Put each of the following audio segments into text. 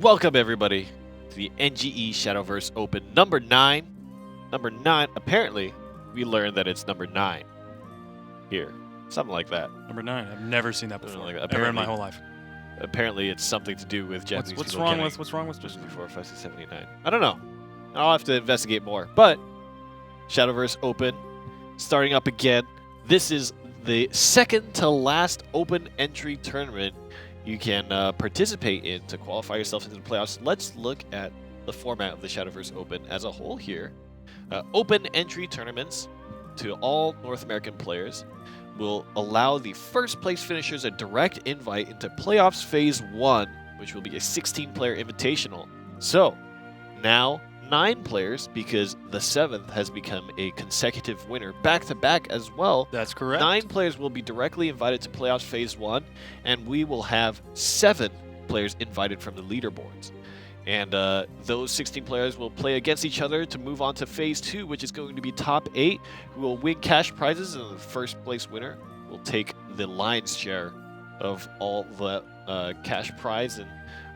Welcome everybody to the NGE Shadowverse Open number 9. Number 9, apparently we learned that it's number 9 here. Something like that. Number 9. I've never seen that before. Like that. Never in my whole life. Apparently it's something to do with Japanese What's people wrong getting with what's wrong with just 4, 5, 6, 7, 8, 9. I don't know. I'll have to investigate more. But Shadowverse Open starting up again. This is the second to last open entry tournament you can participate in to qualify yourself into the playoffs. Let's look at the format of the Shadowverse Open as a whole here. Open entry tournaments to all North American players will allow the first place finishers a direct invite into playoffs phase 1, which will be a 16-player invitational. So now 9 players, because the 7th has become a consecutive winner back-to-back as well. That's correct. 9 players will be directly invited to playoffs phase 1, and we will have 7 players invited from the leaderboards. And those 16 players will play against each other to move on to phase 2, which is going to be top 8, who will win cash prizes, and the first place winner will take the lion's share of all the cash prize and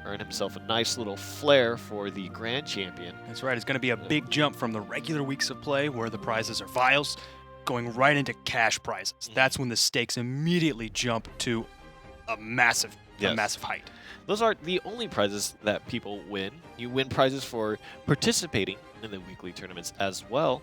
earn himself a nice little flair for the grand champion. That's right. It's going to be a big jump from the regular weeks of play, where the prizes are vials, going right into cash prizes. That's when the stakes immediately jump to a massive height. Those are the only prizes that people win. You win prizes for participating in the weekly tournaments as well.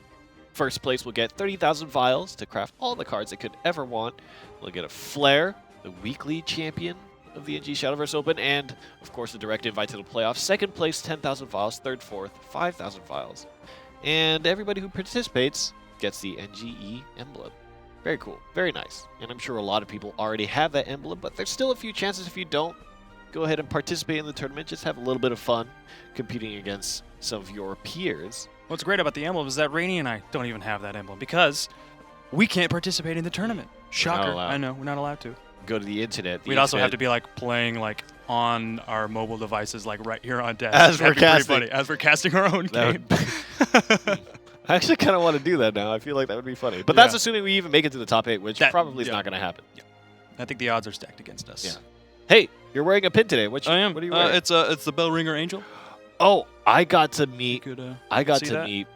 First place will get 30,000 vials to craft all the cards they could ever want. They'll get a flair, the weekly champion of the NGE Shadowverse Open, and of course the direct invite to the playoffs. Second place, 10,000 vials. Third, fourth, 5,000 vials. And everybody who participates gets the NGE emblem. Very cool. Very nice. And I'm sure a lot of people already have that emblem, but there's still a few chances if you don't. Go ahead and participate in the tournament. Just have a little bit of fun competing against some of your peers. What's great about the emblem is that Rainey and I don't even have that emblem because we can't participate in the tournament. Shocker. I know, we're not allowed to. Go to the internet. We'd also have to be like playing like on our mobile devices, like right here on desk. As we're casting. As we're casting our own game. I actually kind of want to do that now. I feel like that would be funny. But that's assuming we even make it to the top 8, which probably is not going to happen. Yeah. I think the odds are stacked against us. Yeah. Hey, you're wearing a pin today. I am. What are you wearing? It's the Bell Ringer Angel. Oh, I got to meet. Meet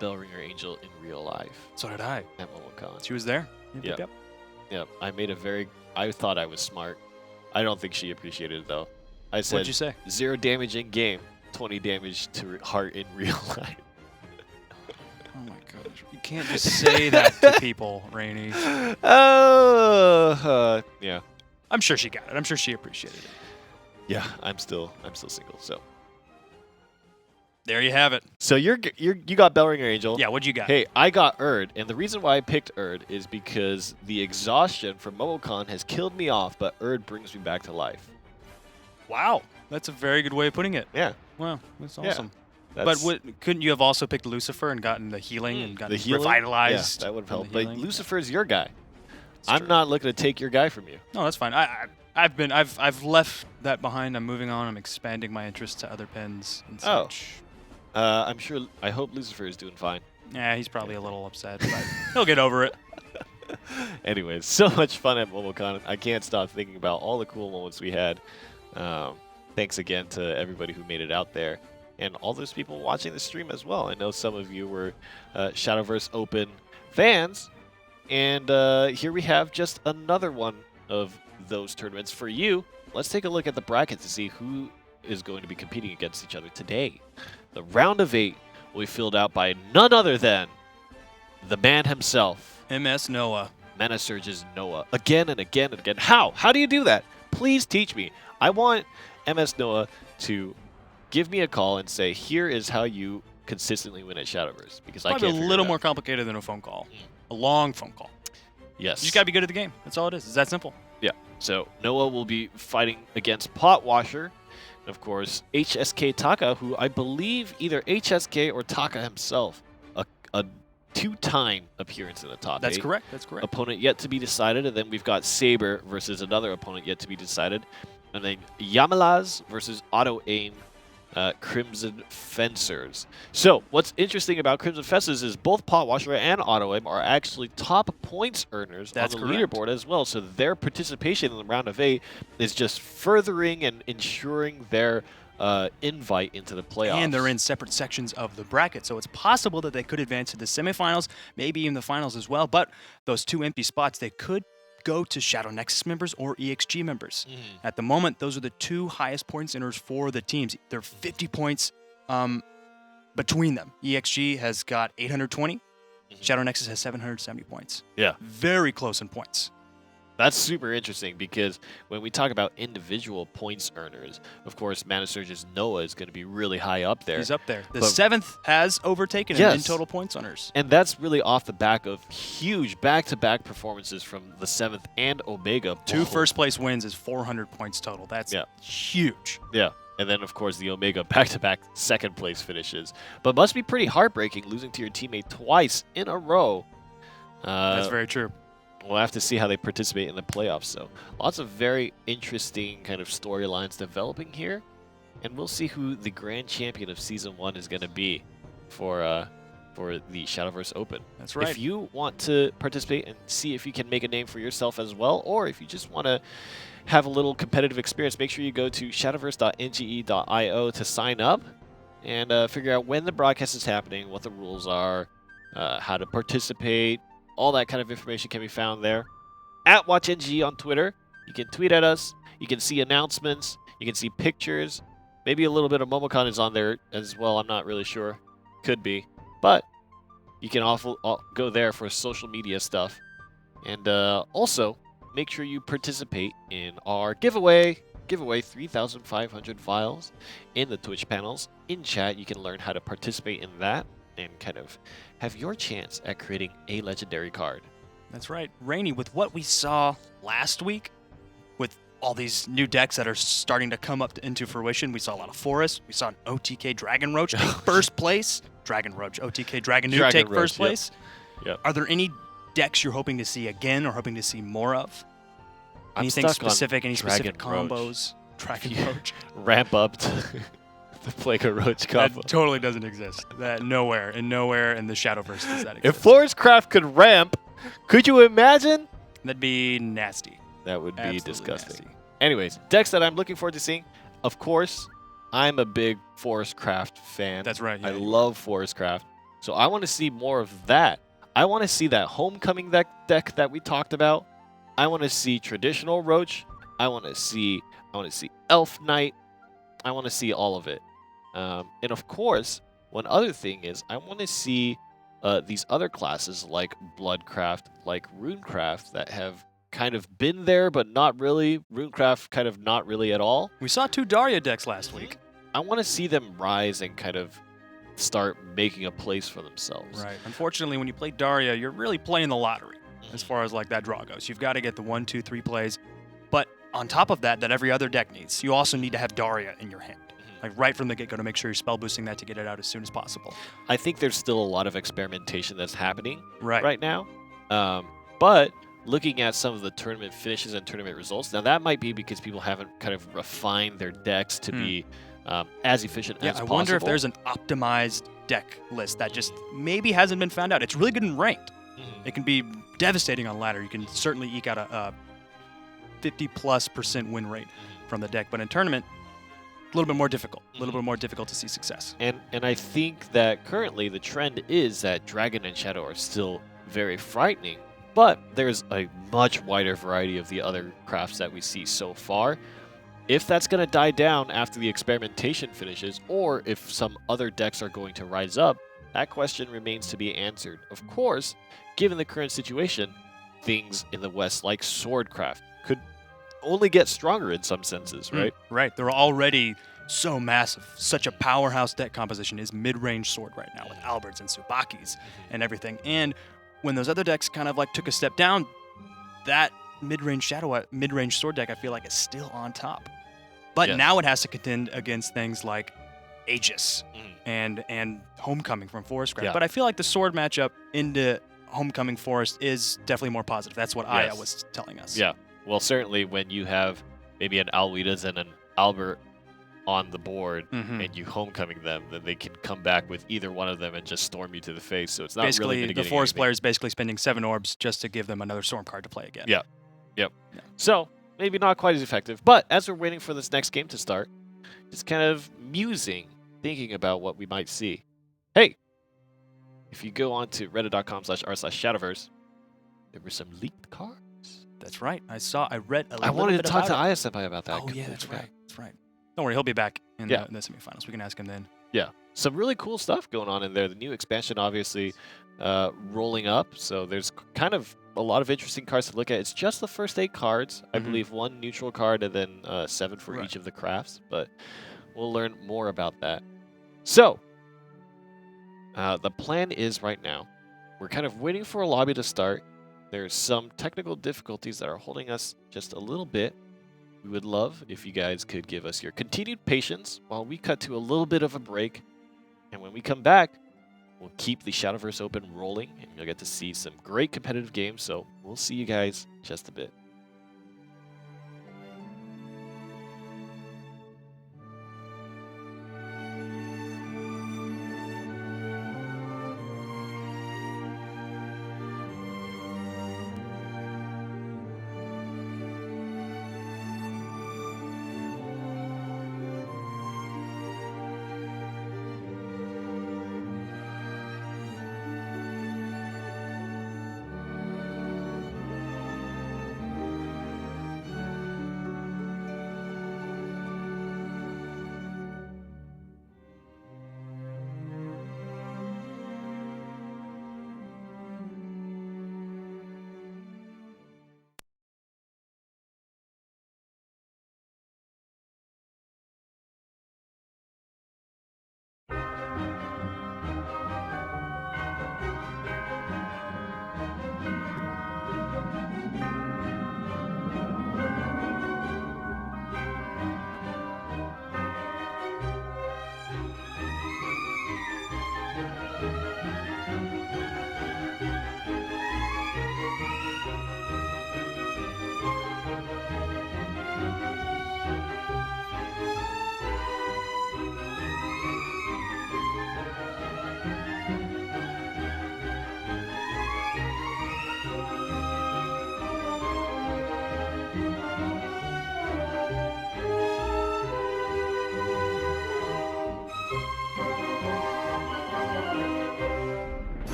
Bell Ringer Angel in real life. So did I. At MomoCon. She was there. Yep. I made a I thought I was smart. I don't think she appreciated it though. I said, what'd you say? 0 damage in game, 20 damage to heart in real life. Oh my gosh. You can't just say that to people, Rainey. Yeah. I'm sure she got it. I'm sure she appreciated it. Yeah, I'm still single, so. There you have it. So you got Bellringer Angel. Yeah, what'd you got? Hey, I got Erd, and the reason why I picked Erd is because the exhaustion from MomoCon has killed me off, but Erd brings me back to life. Wow, that's a very good way of putting it. Yeah. Wow, that's awesome. Yeah, but couldn't you have also picked Lucifer and gotten the healing and gotten the revitalized? Yeah, that would have helped. But Lucifer's your guy. That's I'm true. not looking to take your guy from you. No, that's fine. I've left that behind. I'm moving on. I'm expanding my interest to other pens and such. I hope Lucifer is doing fine. Yeah, he's probably a little upset, but he'll get over it. Anyways, so much fun at MomoCon. I can't stop thinking about all the cool moments we had. Thanks again to everybody who made it out there, and all those people watching the stream as well. I know some of you were Shadowverse Open fans, and here we have just another one of those tournaments for you. Let's take a look at the bracket to see who is going to be competing against each other today. The round of 8 will be filled out by none other than the man himself, MS Noah. Manasurge's Noah. Again and again and again. How? How do you do that? Please teach me. I want MS Noah to give me a call and say, here is how you consistently win at Shadowverse. Because I can't Probably a little more out. complicated than a phone call. A long phone call. Yes. You just got to be good at the game. That's all it is. It's that simple. Yeah. So Noah will be fighting against Potwasher. And of course, HSK Taka, who I believe either HSK or Taka himself, a 2-time appearance in the top 8. That's correct. That's correct. Opponent yet to be decided. And then we've got Saber versus another opponent yet to be decided. And then Yamalaz versus Auto Aim Crimson Fencers. So what's interesting about Crimson Fencers is both Potwasher and Auto Aim are actually top points earners on the leaderboard as well. So their participation in the round of 8 is just furthering and ensuring their invite into the playoffs. And they're in separate sections of the bracket, so it's possible that they could advance to the semifinals, maybe even the finals as well. But those 2 empty spots, they could go to Shadow Nexus members or EXG members. At the moment, those are the 2 highest points earners for the teams. They're 50 points between them. EXG has got 820. Shadow Nexus has 770 points. Yeah. Very close in points. That's super interesting because when we talk about individual points earners, of course, Mana Surge's Noah is going to be really high up there. He's up there. The 7th has overtaken him in total points earners. And that's really off the back of huge back-to-back performances from the 7th and Omega. 2 first-place wins is 400 points total. That's huge. Yeah. And then, of course, the Omega back-to-back second-place finishes. But must be pretty heartbreaking losing to your teammate twice in a row. That's very true. We'll have to see how they participate in the playoffs. So lots of very interesting kind of storylines developing here. And we'll see who the grand champion of Season 1 is going to be for the Shadowverse Open. That's right. If you want to participate and see if you can make a name for yourself as well, or if you just want to have a little competitive experience, make sure you go to shadowverse.nge.io to sign up and figure out when the broadcast is happening, what the rules are, how to participate. All that kind of information can be found there. At WatchNGE on Twitter. You can tweet at us. You can see announcements. You can see pictures. Maybe a little bit of Momocon is on there as well. I'm not really sure. Could be. But you can go there for social media stuff. And also, make sure you participate in our giveaway. Giveaway 3,500 files in the Twitch panels. In chat, you can learn how to participate in that and kind of have your chance at creating a legendary card. That's right. Rainy, with what we saw last week, with all these new decks that are starting to come up into fruition, we saw a lot of Forest. We saw an OTK Dragon Roach take first place. Dragon Roach, OTK Dragon Nuke take first place. Yep. Are there any decks you're hoping to see again or hoping to see more of? Anything specific, any specific combos? Dragon Roach. Ramp up to the Plague Roach combo. That totally doesn't exist. That nowhere in the Shadowverse does that exist. If Forestcraft could ramp, could you imagine? That'd be nasty. That would be Absolutely disgusting. nasty. Anyways, decks that I'm looking forward to seeing. Of course, I'm a big Forestcraft fan. That's right. Yeah, I love Forestcraft. So I want to see more of that. I want to see that Homecoming deck that we talked about. I want to see traditional Roach. I want to see Elf Knight. I want to see all of it. And of course, one other thing is I want to see these other classes like Bloodcraft, like Runecraft that have kind of been there but not really. Runecraft kind of not really at all. We saw 2 Daria decks last week. I want to see them rise and kind of start making a place for themselves. Right. Unfortunately, when you play Daria, you're really playing the lottery as far as like that draw goes. You've got to get the 1, 2, 3 plays. But on top of that every other deck needs, you also need to have Daria in your hand. Like right from the get-go to make sure you're spell boosting that to get it out as soon as possible. I think there's still a lot of experimentation that's happening right now. But looking at some of the tournament finishes and tournament results, now that might be because people haven't kind of refined their decks to be as efficient as possible. I wonder if there's an optimized deck list that just maybe hasn't been found out. It's really good in ranked. It can be devastating on ladder. You can certainly eke out a 50+% win rate from the deck, but in tournament, a little bit more difficult. A little bit more difficult to see success. And I think that currently the trend is that Dragon and Shadow are still very frightening, but there's a much wider variety of the other crafts that we see so far. If that's going to die down after the experimentation finishes, or if some other decks are going to rise up, that question remains to be answered. Of course, given the current situation, things in the West like Swordcraft could only get stronger in some senses, right? Right. They're already so massive. Such a powerhouse deck composition is mid-range Sword right now with Alberts and Tsubakis and everything. And when those other decks kind of like took a step down, that mid-range Shadow, mid-range Sword deck I feel like is still on top. But now it has to contend against things like Aegis and Homecoming from Forestcraft. Yeah. But I feel like the Sword matchup into Homecoming Forest is definitely more positive. That's what Aya was telling us. Yeah. Well, certainly when you have maybe an Alwidas and an Albert on the board and you Homecoming them, then they can come back with either one of them and just storm you to the face. So it's not basically, really mitigating the Forest anything. player is basically spending 7 orbs just to give them another Storm card to play again. Yeah. So maybe not quite as effective. But as we're waiting for this next game to start, just kind of musing, thinking about what we might see. Hey, if you go on to reddit.com/r/Shadowverse, there were some leaked cards. That's right. I read a I little wanted bit to talk to about it. ISMI about that. Oh, yeah, Completely that's forgot. right. That's right. Don't worry, he'll be back in Yeah. the semifinals. We can ask him then. Yeah, some really cool stuff going on in there. The new expansion, obviously, rolling up. So there's kind of a lot of interesting cards to look at. It's just the first 8 cards. I believe 1 neutral card and then 7 for Right. each of the crafts. But we'll learn more about that. So the plan is right now, we're kind of waiting for a lobby to start. There's some technical difficulties that are holding us just a little bit. We would love if you guys could give us your continued patience while we cut to a little bit of a break. And when we come back, we'll keep the Shadowverse Open rolling, and you'll get to see some great competitive games. So we'll see you guys in just a bit.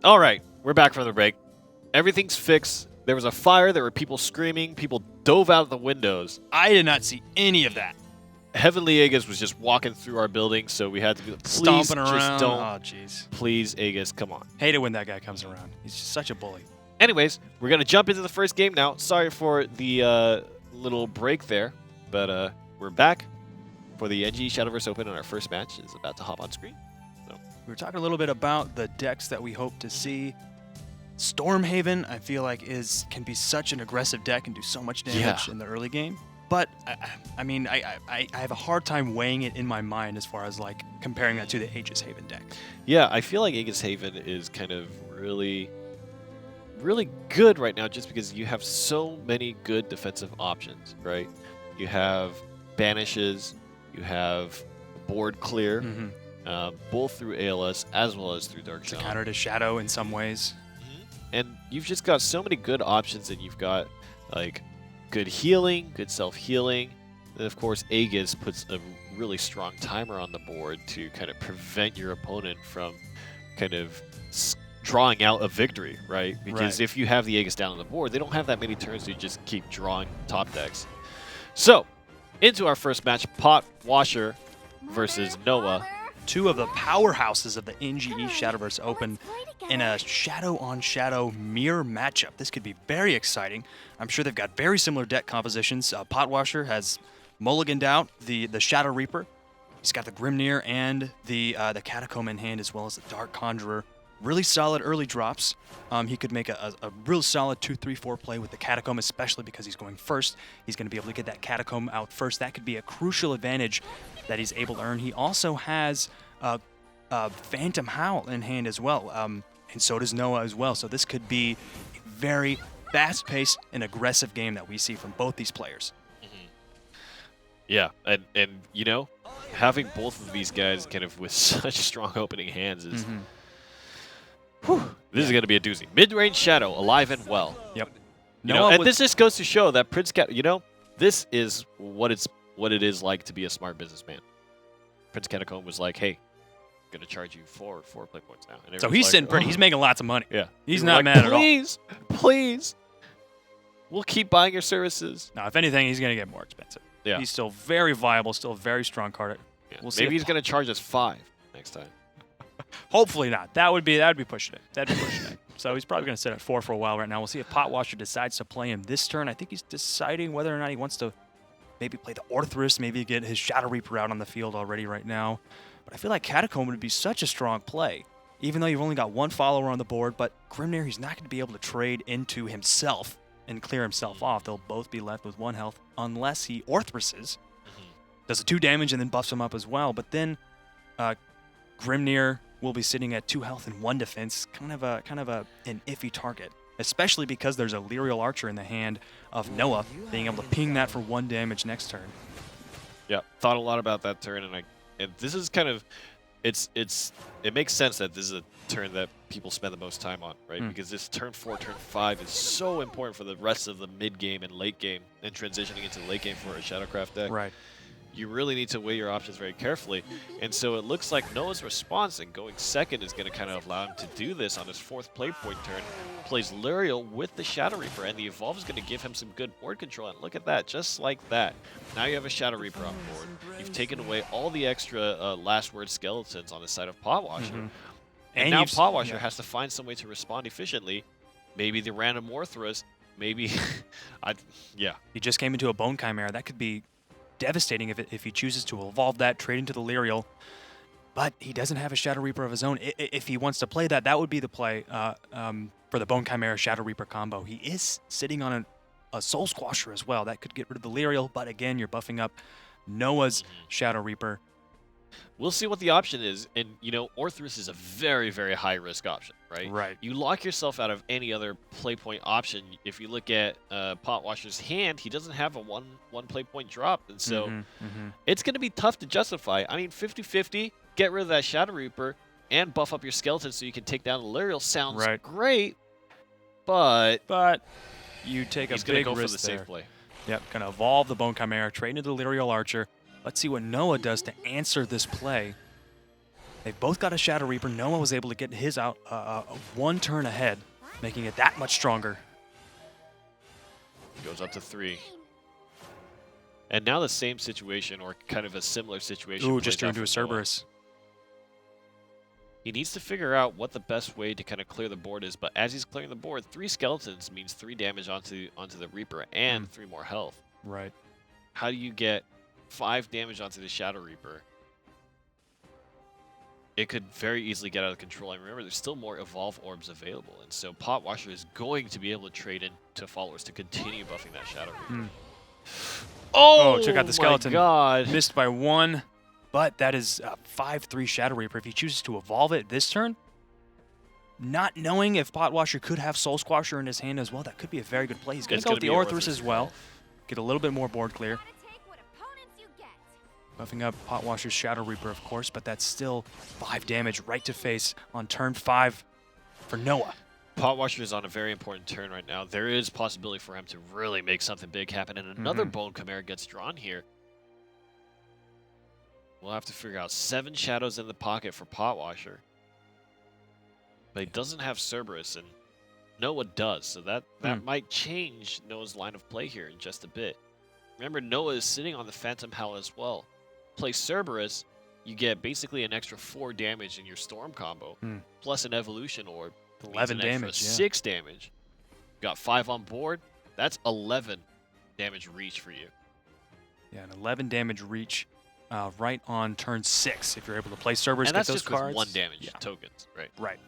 All right, we're back from the break. Everything's fixed. There was a fire. There were people screaming. People dove out of the windows. I did not see any of that. Heavenly Aegis was just walking through our building, so we had to be please Stomping just around. don't. Oh, jeez. Please, Aegis, come on. Hate it when that guy comes around. He's just such a bully. Anyways, we're going to jump into the first game now. Sorry for the little break there, but we're back for the NGE Shadowverse Open, and our first match is about to hop on screen. So We were talking a little bit about the decks that we hope to see. Stormhaven, I feel like, can be such an aggressive deck and do so much damage in the early game. But I mean, I have a hard time weighing it in my mind as far as like comparing that to the Aegis Haven deck. yeah, I feel like Aegis Haven is kind of really good right now just because you have so many good defensive options, right? You have banishes, you have board clear, both through ALS as well as through Dark Zone. Counter to Shadow in some ways. And you've just got so many good options, and you've got like good healing, good self-healing. And of course, Aegis puts a really strong timer on the board to kind of prevent your opponent from kind of drawing out a victory, right? Because if you have the Aegis down on the board, they don't have that many turns to just keep drawing top decks. So, into our first match, Pot Washer versus Noah. Two of the powerhouses of the NGE Shadowverse Open in a shadow-on-shadow mirror matchup. This could be very exciting. I'm sure they've got very similar deck compositions. Potwasher has mulliganed out the Shadow Reaper. He's got the Grimnir and the Catacomb in hand, as well as the Dark Conjurer. Really solid early drops. He could make a real solid 2-3-4 play with the Catacomb, especially because he's going first. He's going to be able to get that Catacomb out first. That could be a crucial advantage that he's able to earn. He also has Phantom Howl in hand as well, and so does Noah as well. So this could be a very fast-paced and aggressive game that we see from both these players. Yeah, and you know, having both of these guys kind of with such strong opening hands is... This is going to be a doozy. Mid-range Shadow, alive and well. Yep. You know, and this just goes to show that Prince Cat, you know, this is what it is like to be a smart businessman. Prince Catacomb was like, hey, I'm going to charge you 4 play points now. And so he's like, sitting pretty. He's making lots of money. Yeah. He's not mad at all. Please. We'll keep buying your services. Now, if anything, he's going to get more expensive. Yeah. He's still very viable, still a very strong card. Yeah. We'll see. Maybe he's going to charge us 5 next time. Hopefully not. That would be pushing it. That'd be pushing it. So he's probably going to sit at 4 for a while right now. We'll see if Potwasher decides to play him this turn. I think he's deciding whether or not he wants to maybe play the Orthrus, maybe get his Shadow Reaper out on the field already right now. But I feel like Catacomb would be such a strong play, even though you've only got one follower on the board. But Grimnir, he's not going to be able to trade into himself and clear himself off. They'll both be left with 1 health unless he Orthruses, does a 2 damage and then buffs him up as well. But then Grimnir will be sitting at 2 health and 1 defense, kind of an iffy target, especially because there's a Lyrial Archer in the hand of Noah, being able to ping that for 1 damage next turn. Yeah, thought a lot about that turn, and this is kind of, it makes sense that this is a turn that people spend the most time on, right? Because this turn 4, turn 5 is so important for the rest of the mid game and late game, and transitioning into the late game for a Shadowcraft deck. Right. You really need to weigh your options very carefully. And so it looks like Noah's response and going second is going to kind of allow him to do this on his 4th play point turn. Plays Lyrial with the Shadow Reaper, and the Evolve is going to give him some good board control. And look at that, just like that. Now you have a Shadow Reaper on board. You've taken away all the extra last word skeletons on the side of Potwasher. And now Potwasher has to find some way to respond efficiently. Maybe the random Orthrus, maybe... He just came into a Bone Chimera. That could be devastating if he chooses to evolve that, trade into the Lyrial. But he doesn't have a Shadow Reaper of his own. If he wants to play that, that would be the play for the Bone Chimera Shadow Reaper combo. He is sitting on a Soul Squasher as well. That could get rid of the Lyrial, but again, you're buffing up Noah's Shadow Reaper. We'll see what the option is, and you know, Orthrus is a very, very high-risk option, right? Right. You lock yourself out of any other play point option. If you look at Potwasher's hand, he doesn't have a one play point drop, and so it's going to be tough to justify. I mean, 50-50, get rid of that Shadow Reaper, and buff up your skeleton so you can take down the Lyrial sounds great, but you take a big risk there. He's going to go for the safe play. Yep, going to evolve the Bone Chimera, trade into the Lyrial Archer. Let's see what Noah does to answer this play. They've both got a Shadow Reaper. Noah was able to get his out 1 turn ahead, making it that much stronger. Goes up to 3. And now the same situation, or kind of a similar situation. Ooh, just turned into a Cerberus. He needs to figure out what the best way to kind of clear the board is, but as he's clearing the board, 3 skeletons means 3 damage onto the Reaper and 3 more health. Right. How do you get 5 damage onto the Shadow Reaper? It could very easily get out of control. And remember, there's still more Evolve Orbs available, and so Potwasher is going to be able to trade into followers to continue buffing that Shadow Reaper. Oh, check out the skeleton. My God. Missed by 1, but that is a 5/3 Shadow Reaper. If he chooses to evolve it this turn, not knowing if Potwasher could have Soul Squasher in his hand as well, that could be a very good play. He's going to go with the Orthrus as well. Get a little bit more board clear. Buffing up Potwasher's Shadow Reaper, of course, but that's still 5 damage right to face on turn 5 for Noah. Potwasher is on a very important turn right now. There is possibility for him to really make something big happen, and another Bone Chimera gets drawn here. We'll have to figure out 7 shadows in the pocket for Potwasher. But he doesn't have Cerberus, and Noah does, so that might change Noah's line of play here in just a bit. Remember, Noah is sitting on the Phantom Howl as well. Play Cerberus, you get basically an extra 4 damage in your Storm combo, plus an Evolution Orb. 11 damage, 6 damage. Got 5 on board. That's 11 damage reach for you. Yeah, an 11 damage reach right on turn 6 if you're able to play Cerberus, and get that's those just cards. With 1 damage tokens, right? Right.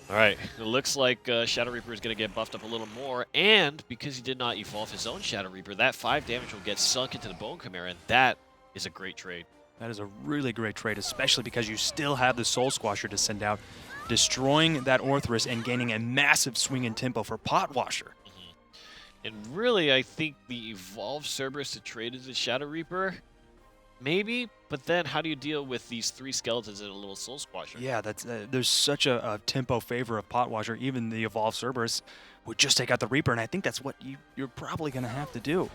All right, it looks like Shadow Reaper is going to get buffed up a little more, and because he did not evolve his own Shadow Reaper, that 5 damage will get sunk into the Bone Chimera, and that is a great trade. That is a really great trade, especially because you still have the Soul Squasher to send out, destroying that Orthrus and gaining a massive swing in tempo for Potwasher. And really, I think the Evolve Cerberus to trade as a Shadow Reaper, maybe, but then how do you deal with these 3 skeletons and a little Soul Squasher? Yeah, that's there's such a tempo favor of Potwasher. Even the Evolve Cerberus would just take out the Reaper, and I think that's what you're probably going to have to do.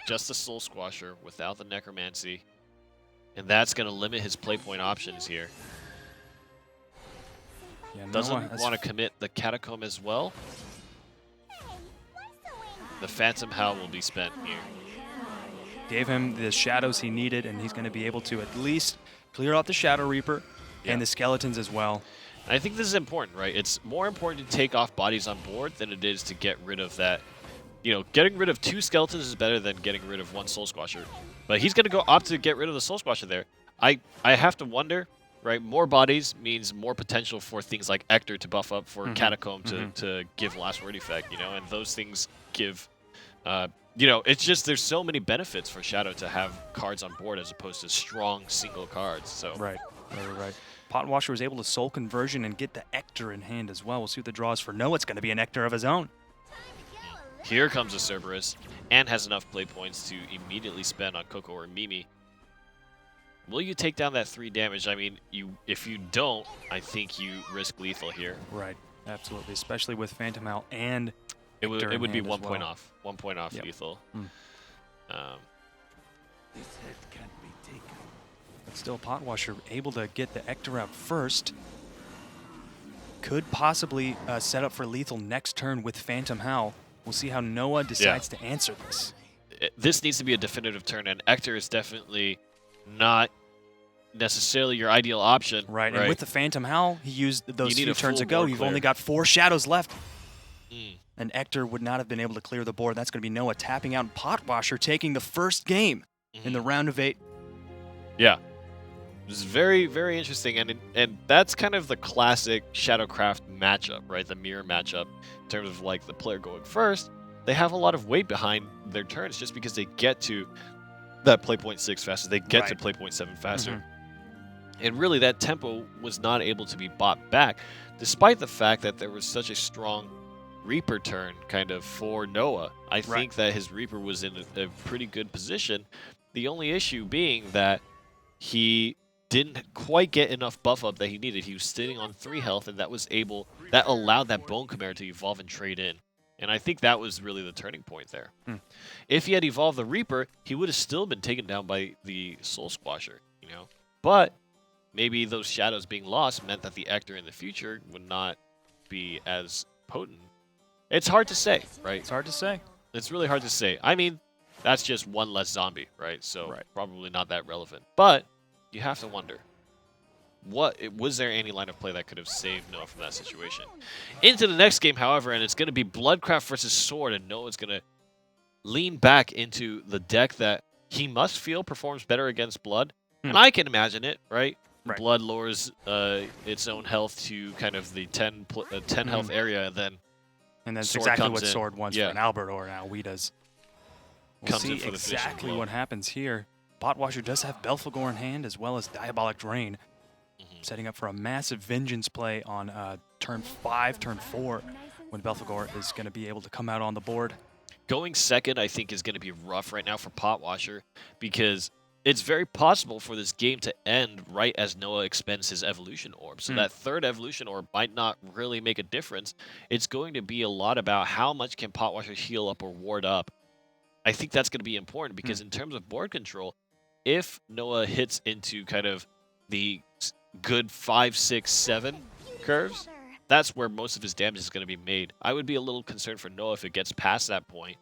Just the Soul Squasher without the Necromancy, and that's going to limit his play point options here. Yeah, Doesn't want to commit the Catacomb as well. The Phantom Howl will be spent here. Gave him the shadows he needed, and he's going to be able to at least clear out the Shadow Reaper and the skeletons as well. And I think this is important, right? It's more important to take off bodies on board than it is to get rid of that. You know, getting rid of 2 skeletons is better than getting rid of 1 Soul Squasher. But he's going to opt to get rid of the Soul Squasher there. I have to wonder, right? More bodies means more potential for things like Ector to buff up, for Catacomb to give Last Word effect, you know, and those things give, you know, it's just there's so many benefits for Shadow to have cards on board as opposed to strong single cards. So Right. Potwasher was able to Soul Conversion and get the Ector in hand as well. We'll see what the draw is for Noah. It's going to be an Ector of his own. Here comes a Cerberus, and has enough play points to immediately spend on Coco or Mimi. Will you take down that 3 damage? I mean, if you don't, I think you risk lethal here. Right, absolutely, especially with Phantom Howl and it would be 1 well. point off. 1 point off lethal. This head can't be taken. But still, Potwasher able to get the Ector out first. Could possibly set up for lethal next turn with Phantom Howl. We'll see how Noah decides to answer this. This needs to be a definitive turn, and Ector is definitely not necessarily your ideal option. Right, and with the Phantom Howl, he used those few turns ago. board You've clear. only got 4 shadows left. And Ector would not have been able to clear the board. That's going to be Noah tapping out and Potwasher taking the first game in the round of 8. Yeah. This is very, very interesting, and that's kind of the classic Shadowcraft matchup, right? The mirror matchup in terms of like the player going first. They have a lot of weight behind their turns just because they get to that play point 6 faster. They get to play point 7 faster. And really that tempo was not able to be bought back, despite the fact that there was such a strong Reaper turn kind of for Noah. I think that his Reaper was in a pretty good position. The only issue being that he didn't quite get enough buff up that he needed. He was sitting on 3 health, and that allowed that Bone Chimera to evolve and trade in. And I think that was really the turning point there. If he had evolved the Reaper, he would have still been taken down by the Soul Squasher, you know. But maybe those shadows being lost meant that the Ector in the future would not be as potent. It's hard to say, right? It's hard to say. It's really hard to say. I mean, that's just 1 less zombie, right? So probably not that relevant. But you have to wonder. was there any line of play that could have saved Noah from that situation? Into the next game, however, and it's going to be Bloodcraft versus Sword, and Noah's going to lean back into the deck that he must feel performs better against Blood. And I can imagine it, right? Blood lowers its own health to kind of the 10 health area, and then that's Sword exactly comes what in. Sword wants for an Albert or an Alweda's. We'll Comes in see for the finishing exactly blow. what happens here. Botwasher does have Belphegor in hand as well as Diabolic Drain, setting up for a massive Vengeance play on turn 5, turn 4, when Belphegor is going to be able to come out on the board. Going second, I think, is going to be rough right now for Potwasher, because it's very possible for this game to end right as Noah expends his Evolution Orb. So that third Evolution Orb might not really make a difference. It's going to be a lot about how much can Potwasher heal up or ward up. I think that's going to be important, because in terms of board control, if Noah hits into kind of the good 5, 6, 7 curves, that's where most of his damage is going to be made. I would be a little concerned for Noah if it gets past that point,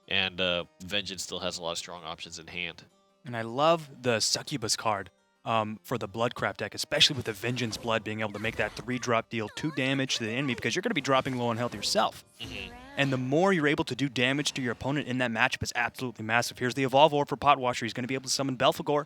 and Vengeance still has a lot of strong options in hand. And I love the Succubus card for the Bloodcraft deck, especially with the Vengeance Blood being able to make that 3-drop deal 2 damage to the enemy, because you're going to be dropping low on health yourself. And the more you're able to do damage to your opponent in that matchup is absolutely massive. Here's the Evolve Orb for Potwasher. He's going to be able to summon Belphegor,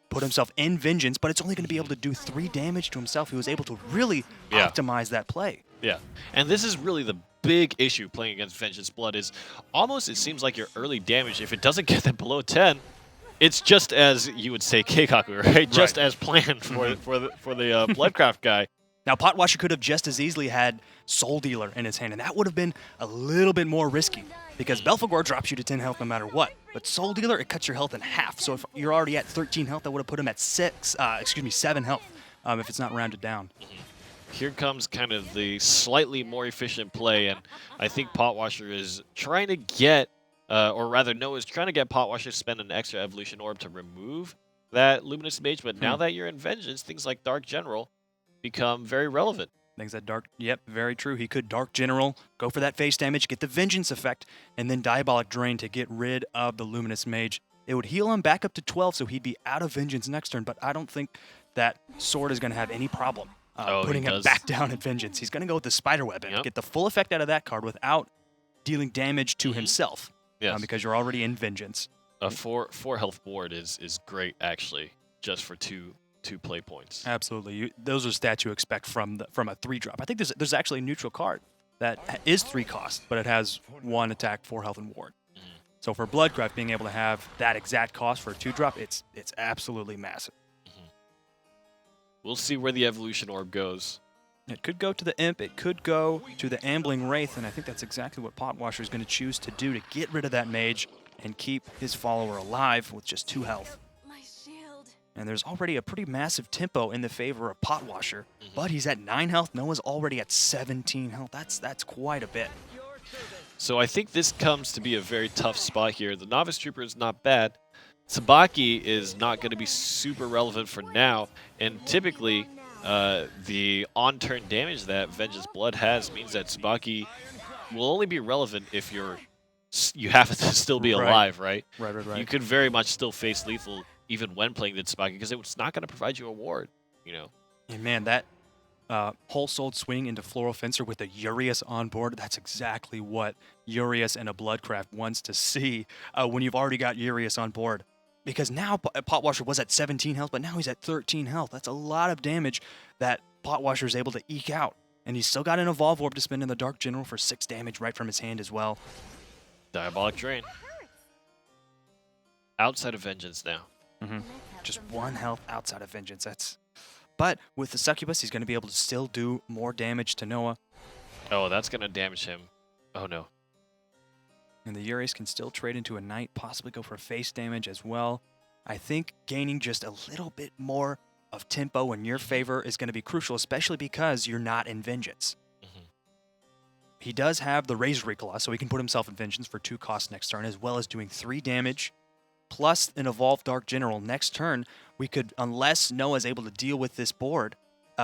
put himself in Vengeance, but it's only going to be able to do 3 damage to himself. He was able to really optimize that play. Yeah, and this is really the big issue playing against Vengeance Blood is almost it seems like your early damage, if it doesn't get them below 10, it's just as you would say Keikaku, right? Just as planned for the Bloodcraft guy. Now, Potwasher could have just as easily had Soul Dealer in his hand, and that would have been a little bit more risky, because Belphegor drops you to 10 health no matter what. But Soul Dealer, it cuts your health in half. So if you're already at 13 health, that would have put him at 7 health, if it's not rounded down. Here comes kind of the slightly more efficient play, and I think Potwasher is trying to get, or rather Noah's trying to get Potwasher to spend an extra Evolution Orb to remove that Luminous Mage, but now that you're in Vengeance, things like Dark General become very relevant. Things that Dark, yep, very true. He could Dark General, go for that face damage, get the Vengeance effect, and then Diabolic Drain to get rid of the Luminous Mage. It would heal him back up to 12, so he'd be out of Vengeance next turn, but I don't think that Sword is going to have any problem putting him back down at Vengeance. He's going to go with the Spider Web and get the full effect out of that card without dealing damage to himself, because you're already in Vengeance. A 4 health board is great, actually, just for two play points. Absolutely. Those are stats you expect from a 3-drop. I think there's actually a neutral card that is 3 cost, but it has 1 attack, 4 health, and ward. So for Bloodcraft, being able to have that exact cost for a 2-drop, it's absolutely massive. We'll see where the Evolution Orb goes. It could go to the Imp, it could go to the Ambling Wraith, and I think that's exactly what Potwasher is going to choose to do to get rid of that Mage and keep his follower alive with just 2 health. And there's already a pretty massive tempo in the favor of Potwasher, but he's at 9 health. Noah's already at 17 health. That's quite a bit. So I think this comes to be a very tough spot here. The Novice Trooper is not bad. Tsubaki is not going to be super relevant for now, and typically the on-turn damage that Vengeance Blood has means that Tsubaki will only be relevant if you happen to still be alive, right? Right. You could very much still face lethal even when playing the Tsubaki, because it's not going to provide you a ward, And man, that whole souled swing into Floral Fencer with a Urias on board, that's exactly what Urias and a Bloodcraft wants to see when you've already got Urias on board. Because now Potwasher was at 17 health, but now he's at 13 health. That's a lot of damage that Potwasher is able to eke out. And he's still got an Evolve Orb to spend in the Dark General for 6 damage right from his hand as well. Diabolic Drain. Outside of Vengeance now. Just 1 health outside of Vengeance. But with the Succubus, he's going to be able to still do more damage to Noah. Oh, that's going to damage him. Oh, no. And the Urias can still trade into a Knight, possibly go for face damage as well. I think gaining just a little bit more of tempo in your favor is going to be crucial, especially because you're not in Vengeance. He does have the Razor Claw, so he can put himself in Vengeance for 2 costs next turn, as well as doing 3 damage, plus an Evolved Dark General next turn. We could, unless Noah's able to deal with this board,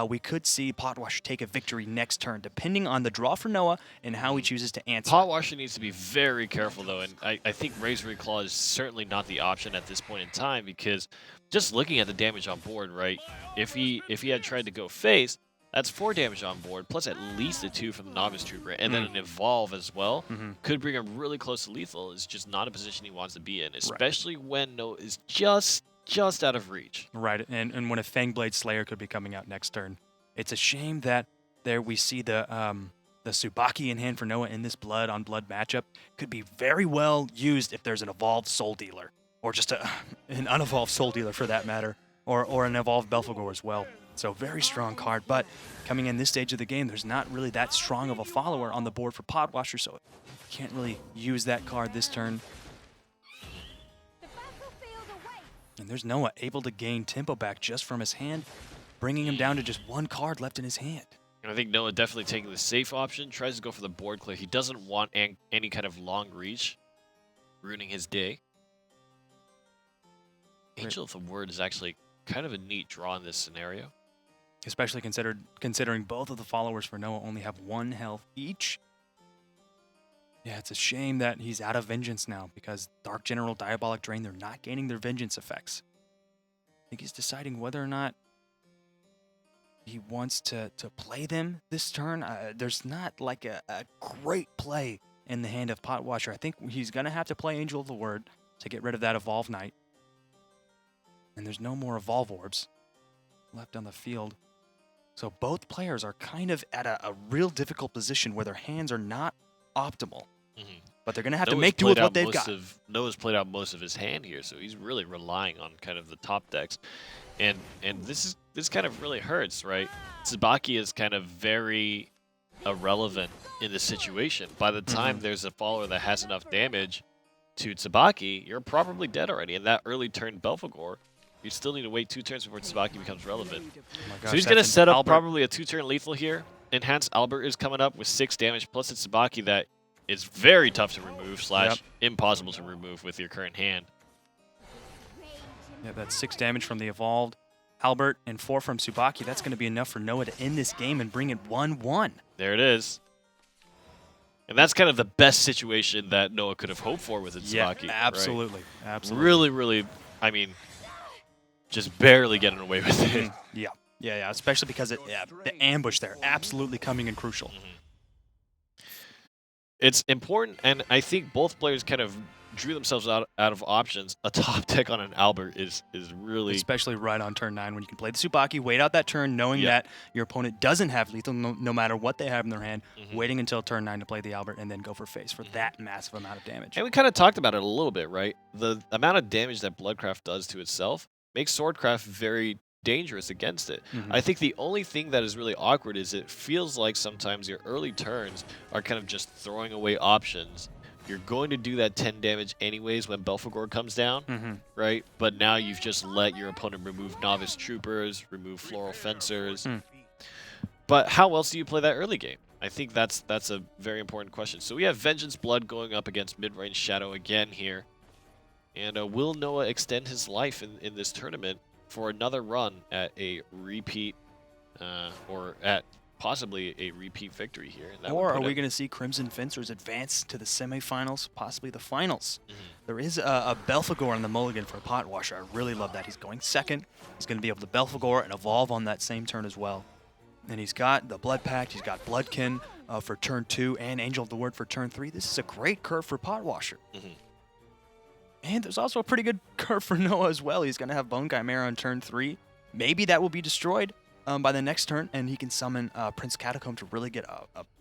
we could see Potwash take a victory next turn, depending on the draw for Noah and how he chooses to answer. Potwasher needs to be very careful, though, and I think Razor Claw is certainly not the option at this point in time, because just looking at the damage on board, right, if he had tried to go face, that's 4 damage on board, plus at least a 2 from the Novice Trooper, and then an Evolve as well. Could bring him really close to lethal. It's just not a position he wants to be in, especially when Noah is just out of reach. Right, and when a Fangblade Slayer could be coming out next turn. It's a shame that there we see the Tsubaki in hand for Noah in this blood on blood matchup. Could be very well used if there's an evolved Soul Dealer, or just an unevolved Soul Dealer for that matter, or an evolved Belphegor as well. So very strong card, but coming in this stage of the game, there's not really that strong of a follower on the board for Potwasher, so can't really use that card this turn. And there's Noah able to gain tempo back just from his hand, bringing him down to just 1 card left in his hand. And I think Noah definitely taking the safe option, tries to go for the board clear. He doesn't want any kind of long reach, ruining his day. Angel of the Word is actually kind of a neat draw in this scenario. Especially considering both of the followers for Noah only have 1 health each. Yeah, it's a shame that he's out of Vengeance now, because Dark General, Diabolic Drain, they're not gaining their Vengeance effects. I think he's deciding whether or not he wants to play them this turn. There's not like a great play in the hand of Potwasher. I think he's going to have to play Angel of the Word to get rid of that Evolve Knight. And there's no more Evolve Orbs left on the field. So both players are kind of at a real difficult position where their hands are not optimal. But they're going to have to make do with what they've got. Noah's played out most of his hand here, so he's really relying on kind of the top decks. And this kind of really hurts, right? Tsubaki is kind of very irrelevant in this situation. By the time there's a follower that has enough damage to Tsubaki, you're probably dead already. And that early turn Belphegor, you still need to wait 2 turns before Tsubaki becomes relevant. Oh my gosh, So he's going to set up Albert. probably a 2-turn lethal here. Enhanced Albert is coming up with 6 damage, plus it's Tsubaki that is very tough to remove / impossible to remove with your current hand. Yeah, that's 6 damage from the Evolved Albert and 4 from Tsubaki. That's going to be enough for Noah to end this game and bring it 1-1. There it is. And that's kind of the best situation that Noah could have hoped for with Tsubaki. Yeah, absolutely. Right? Absolutely. Really, really, I mean, just barely getting away with it. Yeah, especially because the ambush there, absolutely coming in crucial. It's important, and I think both players kind of drew themselves out of options. A top deck on an Albert is really... Especially right on turn 9 when you can play the Tsubaki, wait out that turn knowing that your opponent doesn't have lethal no matter what they have in their hand, waiting until turn 9 to play the Albert and then go for face for that massive amount of damage. And we kind of talked about it a little bit, right? The amount of damage that Bloodcraft does to itself makes Swordcraft very dangerous against it. I think the only thing that is really awkward is it feels like sometimes your early turns are kind of just throwing away options. You're going to do that 10 damage anyways when Belphegor comes down, right? But now you've just let your opponent remove Novice Troopers, remove Floral Fencers. But how else do you play that early game? I think that's a very important question. So we have Vengeance Blood going up against Mid-Range Shadow again here. And will Noah extend his life in this tournament for another run at a repeat, or at possibly a repeat victory here? And or are we going to see Crimson Fencers advance to the semifinals, possibly the finals? There is a Belphegor on the mulligan for Potwasher. I really love that. He's going second. He's going to be able to Belphegor and evolve on that same turn as well. And he's got the Blood Pact, he's got Bloodkin for turn 2, and Angel of the Word for turn 3. This is a great curve for Potwasher. And there's also a pretty good curve for Noah as well. He's going to have Bone Chimera on turn 3. Maybe that will be destroyed by the next turn, and he can summon Prince Catacomb to really get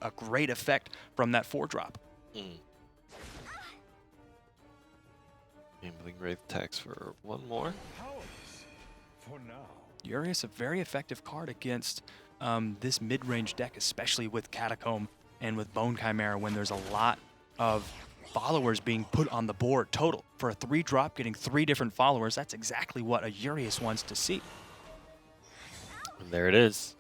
a great effect from that 4-drop. Gambling Wraith attacks for 1 more. Urias, a very effective card against this mid-range deck, especially with Catacomb and with Bone Chimera when there's a lot of followers being put on the board total. For a 3-drop, getting 3 different followers, that's exactly what a Urias wants to see. And there it is.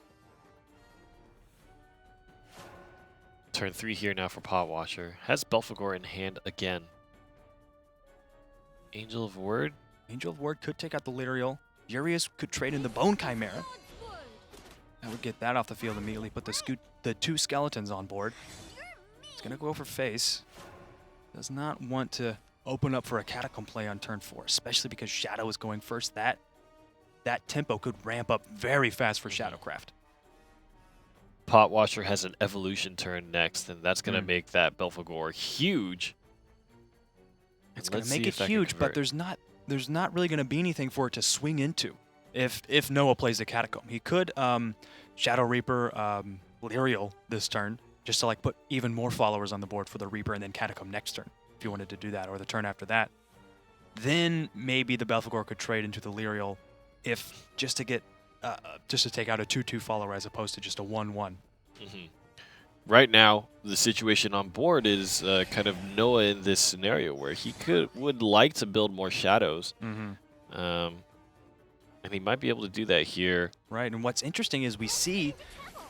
Turn 3 here now for Potwasher. Has Belphegor in hand again. Angel of Word. Angel of Word could take out the Lyrial. Urias could trade in the Bone Chimera. I would get that off the field immediately. Put the 2 skeletons on board. He's going to go for face. Does not want to open up for a Catacomb play on turn 4, especially because Shadow is going first. That tempo could ramp up very fast for Shadowcraft. Potwasher has an evolution turn next, and that's going to make that Belphegor huge. It's going to make it huge, but there's not really going to be anything for it to swing into if Noah plays the Catacomb. He could Shadow Reaper Lyrial this turn, just to like put even more followers on the board for the Reaper, and then Catacomb next turn, if you wanted to do that, or the turn after that. Then maybe the Belphegor could trade into the Lyrial, if just to get just to take out a 2/2 follower as opposed to just a 1/1. Right now, the situation on board is kind of Noah in this scenario where he would like to build more shadows, and he might be able to do that here. Right, and what's interesting is we see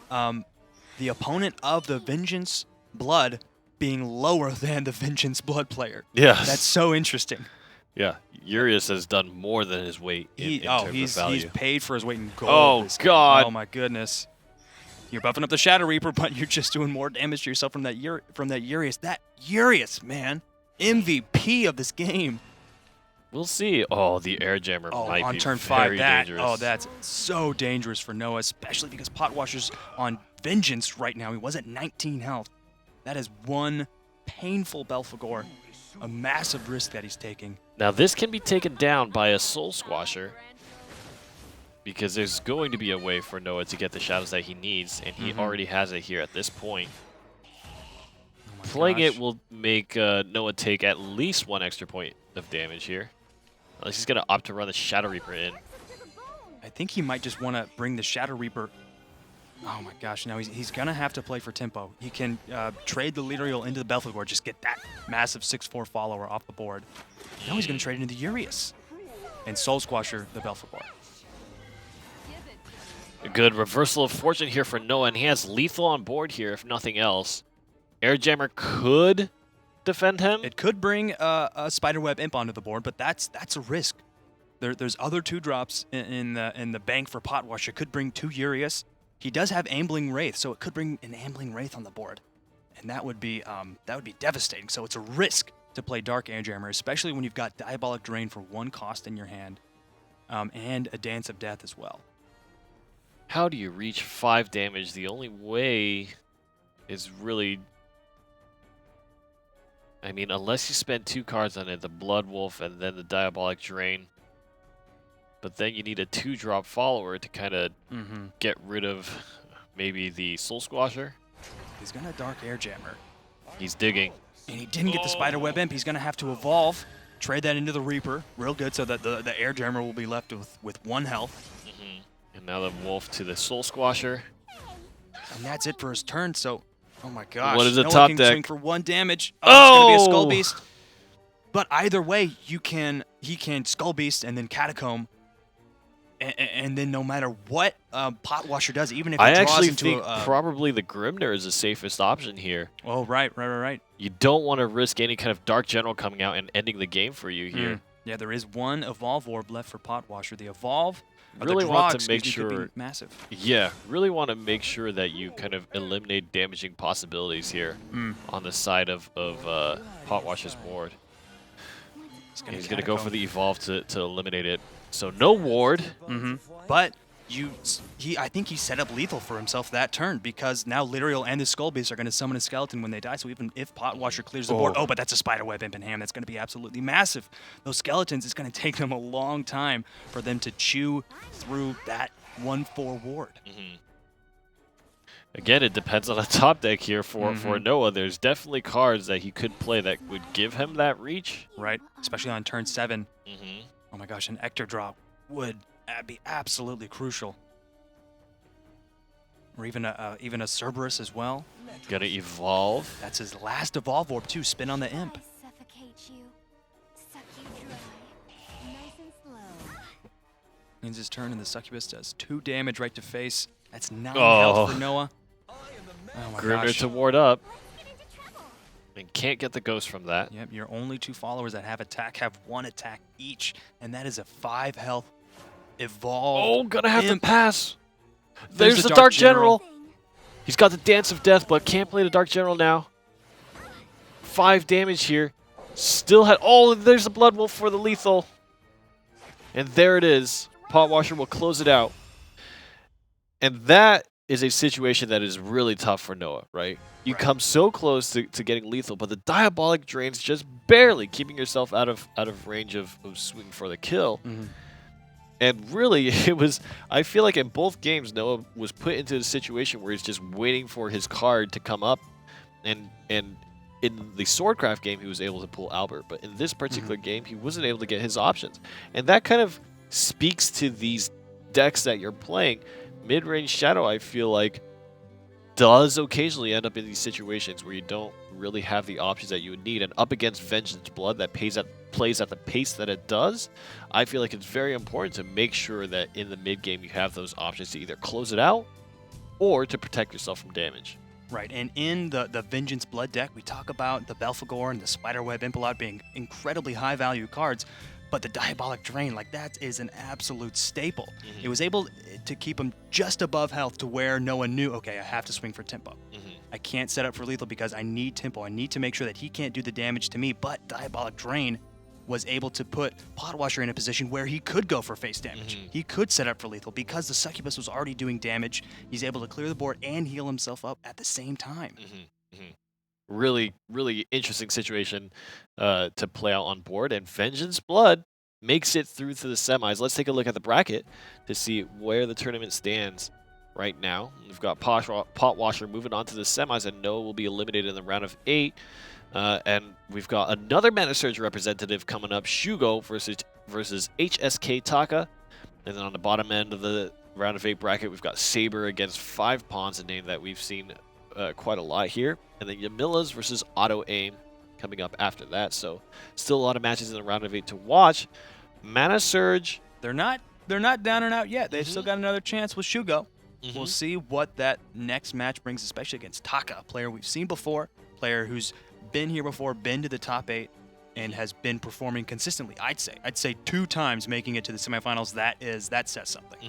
the opponent of the Vengeance Blood being lower than the Vengeance Blood player. Yeah, that's so interesting. Yeah, Urias has done more than his weight in terms of value. He's paid for his weight in gold. Oh, God. Oh, my goodness. You're buffing up the Shadow Reaper, but you're just doing more damage to yourself from that Urias. That Urias, man, MVP of this game. We'll see. Oh, the Air Jammer might on be turn very 5, dangerous. that's so dangerous for Noah, especially because Potwasher's on Vengeance right now. He was at 19 health. That is one painful Belphegor, a massive risk that he's taking. Now, this can be taken down by a Soul Squasher, because there's going to be a way for Noah to get the shadows that he needs, and he already has it here at this point. Playing it will make Noah take at least 1 extra point of damage here. Unless he's going to opt to run the Shadow Reaper in. I think he might just want to bring the Shadow Reaper. Oh my gosh, now he's going to have to play for tempo. He can trade the Lyrial into the Belphegor, just get that massive 6/4 follower off the board. Now he's going to trade into the Urias and Soul Squasher the Belphegor. A good reversal of fortune here for Noah, and he has lethal on board here, if nothing else. Air Jammer could defend him. It could bring a Spiderweb Imp onto the board, but that's a risk. There's other 2-drops in the bank for Potwasher. Could bring 2 Urias. He does have Ambling Wraith, so it could bring an Ambling Wraith on the board, and that would be devastating. So it's a risk to play Dark Air Jammer, especially when you've got Diabolic Drain for 1 cost in your hand, and a Dance of Death as well. How do you reach 5 damage? The only way is really... I mean, unless you spend 2 cards on it, the Blood Wolf and then the Diabolic Drain. But then you need a 2-drop follower to kind of get rid of maybe the Soul Squasher. He's going to Dark Air Jammer. He's digging. And he didn't get the Spiderweb Imp. He's going to have to evolve, trade that into the Reaper, real good, so that the Air Jammer will be left with 1 health. And now the Wolf to the Soul Squasher. And that's it for his turn, so... Oh my gosh. What is the Noah top can deck? Swing for 1 damage. Oh! It's going to be a Skull Beast. But either way, he can Skull Beast and then Catacomb. And then no matter what Potwasher does, even if he draws actually into think probably the Grimnir is the safest option here. Oh, right. You don't want to risk any kind of Dark General coming out and ending the game for you here. Yeah, there is 1 Evolve Orb left for Potwasher. The Evolve... Really want to make sure, massive. Yeah, really want to make sure that you kind of eliminate damaging possibilities here on the side of Potwasher's board. He's going to go for the Evolve to eliminate it. So no ward. But I think he set up lethal for himself that turn, because now Lyrial and the Skull Beast are going to summon a skeleton when they die. So even if Potwasher clears the board, but that's a Spiderweb Imp in hand. That's going to be absolutely massive. Those skeletons, it's going to take them a long time for them to chew through that 1/4 ward. Again, it depends on the top deck here for Noah. There's definitely cards that he could play that would give him that reach. Right, especially on turn 7. Oh my gosh, an Ector drop would be absolutely crucial. Or even a Cerberus as well. Gonna evolve. That's his last Evolve Orb too. Spin on the Imp. Ends his turn, and the Succubus does 2 damage right to face. That's 9 health for Noah. Oh my Grimnir gosh. to ward up. And can't get the ghost from that. Yep, your only 2 followers that have attack have 1 attack each, and that is a 5 health Evolve. Oh, gonna have to pass. There's the Dark General. He's got the Dance of Death, but can't play the Dark General now. 5 damage here. Still had... Oh, there's the Blood Wolf for the lethal. And there it is. Potwasher will close it out. And that is a situation that is really tough for Noah, right? You come so close to getting lethal, but the Diabolic Drain's just barely keeping yourself out of range of swing for the kill. And really, it was... I feel like in both games, Noah was put into a situation where he's just waiting for his card to come up. And in the Swordcraft game, he was able to pull Albert. But in this particular game, he wasn't able to get his options. And that kind of speaks to these decks that you're playing. Mid-range Shadow, I feel like, does occasionally end up in these situations where you don't really have the options that you would need. And up against Vengeance Blood that plays at the pace that it does, I feel like it's very important to make sure that in the mid-game you have those options to either close it out or to protect yourself from damage. Right, and in the Vengeance Blood deck, we talk about the Belphegor and the Spiderweb Impalot being incredibly high-value cards, but the Diabolic Drain, like, that is an absolute staple. It was able to keep him just above health to where no one knew, okay, I have to swing for tempo. I can't set up for lethal because I need tempo. I need to make sure that he can't do the damage to me, but Diabolic Drain was able to put Potwasher in a position where he could go for face damage. He could set up for lethal because the Succubus was already doing damage. He's able to clear the board and heal himself up at the same time. Really, really interesting situation to play out on board. And Vengeance Blood makes it through to the semis. Let's take a look at the bracket to see where the tournament stands right now. We've got Potwasher moving on to the semis, and Noah will be eliminated in the round of 8. And we've got another Mana Surge representative coming up, Shugo versus HSK Taka. And then on the bottom end of the round of 8 bracket, we've got Saber against 5 Pawns, a name that we've seen quite a lot here. And then Yamila's versus Auto Aim coming up after that. So still a lot of matches in the round of 8 to watch. Mana Surge. They're not down and out yet. They've still got another chance with Shugo. We'll see what that next match brings, especially against Taka, a player we've seen before, player who's been here before, been to the top 8, and has been performing consistently. I'd say 2 times making it to the semifinals. That says something.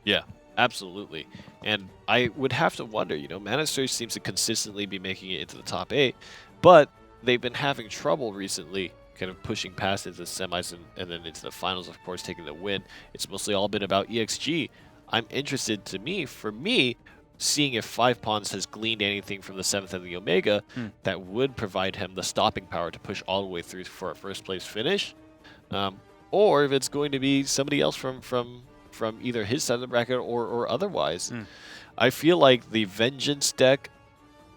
Yeah, absolutely. And I would have to wonder, Mana Surge seems to consistently be making it into the top 8, but they've been having trouble recently kind of pushing past into the semis and then into the finals, of course, taking the win. It's mostly all been about EXG. I'm interested for me, seeing if 5 Pawns has gleaned anything from the 7th and the Omega that would provide him the stopping power to push all the way through for a first place finish, or if it's going to be somebody else from either his side of the bracket or otherwise. I feel like the Vengeance deck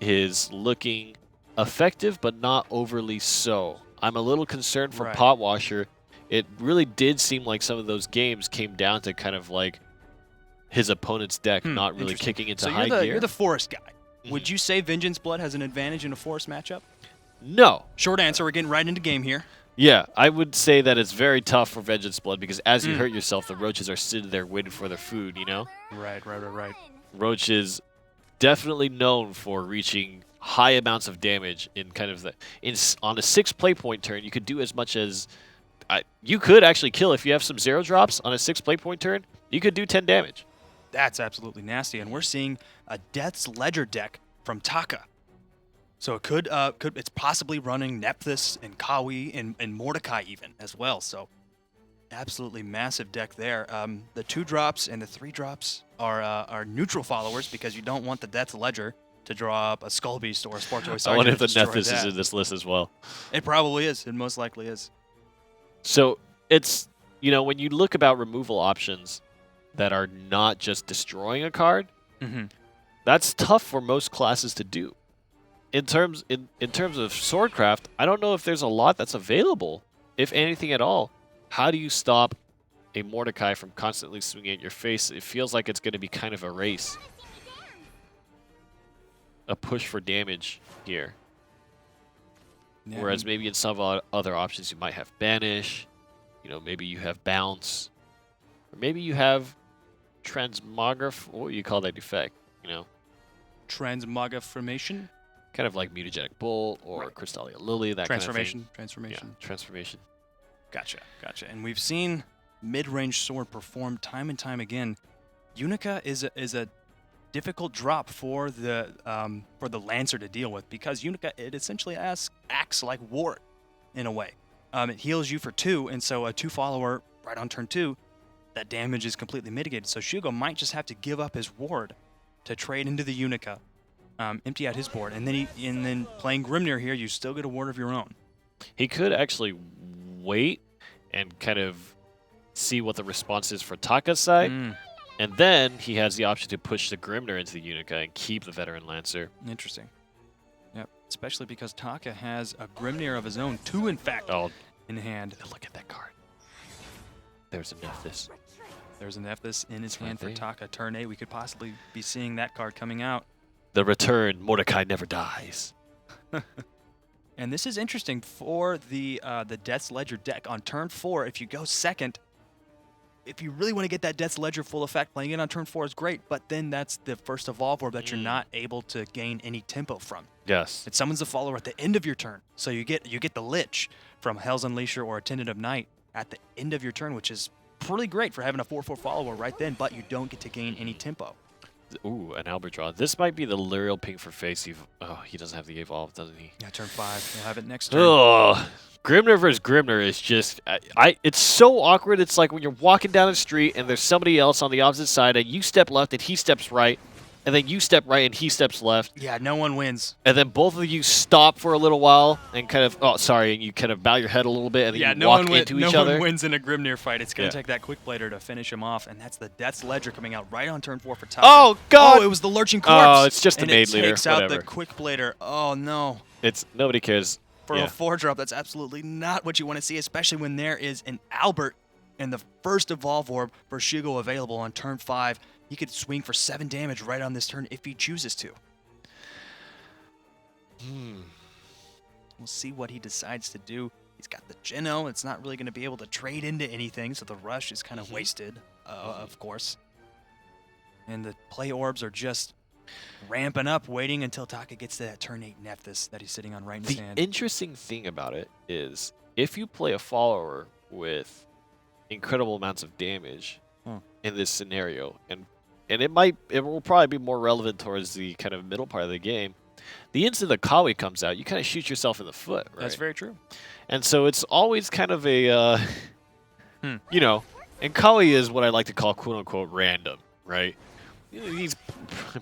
is looking effective, but not overly so. I'm a little concerned for Potwasher. It really did seem like some of those games came down to kind of like his opponent's deck not really kicking into high gear. You're the Forest guy. Would you say Vengeance Blood has an advantage in a Forest matchup? No. Short answer, we're getting right into game here. Yeah, I would say that it's very tough for Vengeance Blood because as you hurt yourself, the roaches are sitting there waiting for their food, Right. Roach is definitely known for reaching high amounts of damage in kind of on a 6 play point turn. You could do as much as you could actually kill if you have some 0 drops on a 6 play point turn. You could do 10 damage. That's absolutely nasty, and we're seeing a Death's Ledger deck from Taka. So it it's possibly running Nephthys and Kawi and Mordecai even as well. So absolutely massive deck there. The 2 drops and the 3 drops are neutral followers because you don't want the Death's Ledger to draw up a Skull Beast or a Sport Choice. I wonder if the Nephthys is in this list as well. It probably is. It most likely is. So it's, when you look about removal options that are not just destroying a card, that's tough for most classes to do. In terms of Swordcraft, I don't know if there's a lot that's available, if anything at all. How do you stop a Mordecai from constantly swinging at your face? It feels like it's going to be kind of a race. A push for damage here. Yeah. Whereas maybe in some other options you might have Banish, maybe you have Bounce, or maybe you have Transmograph. What would you call that effect? Transmogrification? Kind of like Mutagenic Bolt or Crystalia Lily, that Transformation. kind of thing. Transformation. Yeah, Transformation. Gotcha. And we've seen mid-range Sword perform time and time again Unica is a difficult drop for the Lancer to deal with, because Unica, it essentially acts like Ward in a way. It heals you for 2, and so a 2 follower right on turn 2, that damage is completely mitigated. So Shugo might just have to give up his ward to trade into the Unica, empty out his board, and then playing Grimnir here, you still get a ward of your own. He could actually wait and kind of see what the response is for Taka's side, and then he has the option to push the Grimnir into the Unica and keep the Veteran Lancer. Interesting. Yep, especially because Taka has a Grimnir of his own, 2 in fact, in hand. Look at that card. There's a Nephthys. There's an Nephthys in his hand for Taka. Turn 8, we could possibly be seeing that card coming out. The return, Mordecai never dies. And this is interesting for the Death's Ledger deck. On turn 4, if you go second, if you really want to get that Death's Ledger full effect, playing it on turn 4 is great, but then that's the first Evolve Orb that you're not able to gain any tempo from. Yes. It summons the follower at the end of your turn, so you get the Lich from Hell's Unleasher or Attendant of Night at the end of your turn, which is pretty great for having a 4/4 follower right then, but you don't get to gain any tempo. Ooh, an Albert draw. This might be the Lyrial Ping for face. Oh, he doesn't have the Evolve, doesn't he? Yeah, turn 5. He'll have it next turn. Oh, Grimnir versus Grimnir is just... it's so awkward. It's like when you're walking down the street and there's somebody else on the opposite side and you step left and he steps right, and then you step right and he steps left. Yeah, no one wins. And then both of you stop for a little while and kind of... Oh, sorry. And you kind of bow your head a little bit and then you walk into each other. No one wins in a Grimnir fight. It's going to take that Quick Blader to finish him off, and that's the Death's Ledger coming out right on turn 4 for Taka. Oh, God! Oh, it was the Lurching Corpse! Oh, it's just the Maid Leader. Leader. It takes out the Quick Blader. Oh, no. Nobody cares. For a 4-drop, that's absolutely not what you want to see, especially when there is an Albert and the first Evolve Orb for Shugo available on turn 5. He could swing for 7 damage right on this turn if he chooses to. We'll see what he decides to do. He's got the Geno. It's not really going to be able to trade into anything, so the rush is kind of wasted, of course. And the play orbs are just ramping up, waiting until Taka gets to that turn 8 Nephthys that he's sitting on right in his hand. The interesting thing about it is if you play a follower with incredible amounts of damage in this scenario, and it will probably be more relevant towards the kind of middle part of the game. The instant the Kawi comes out, you kind of shoot yourself in the foot, right? That's very true. And so it's always kind of a, you know, and Kawi is what I like to call quote-unquote random, right? He's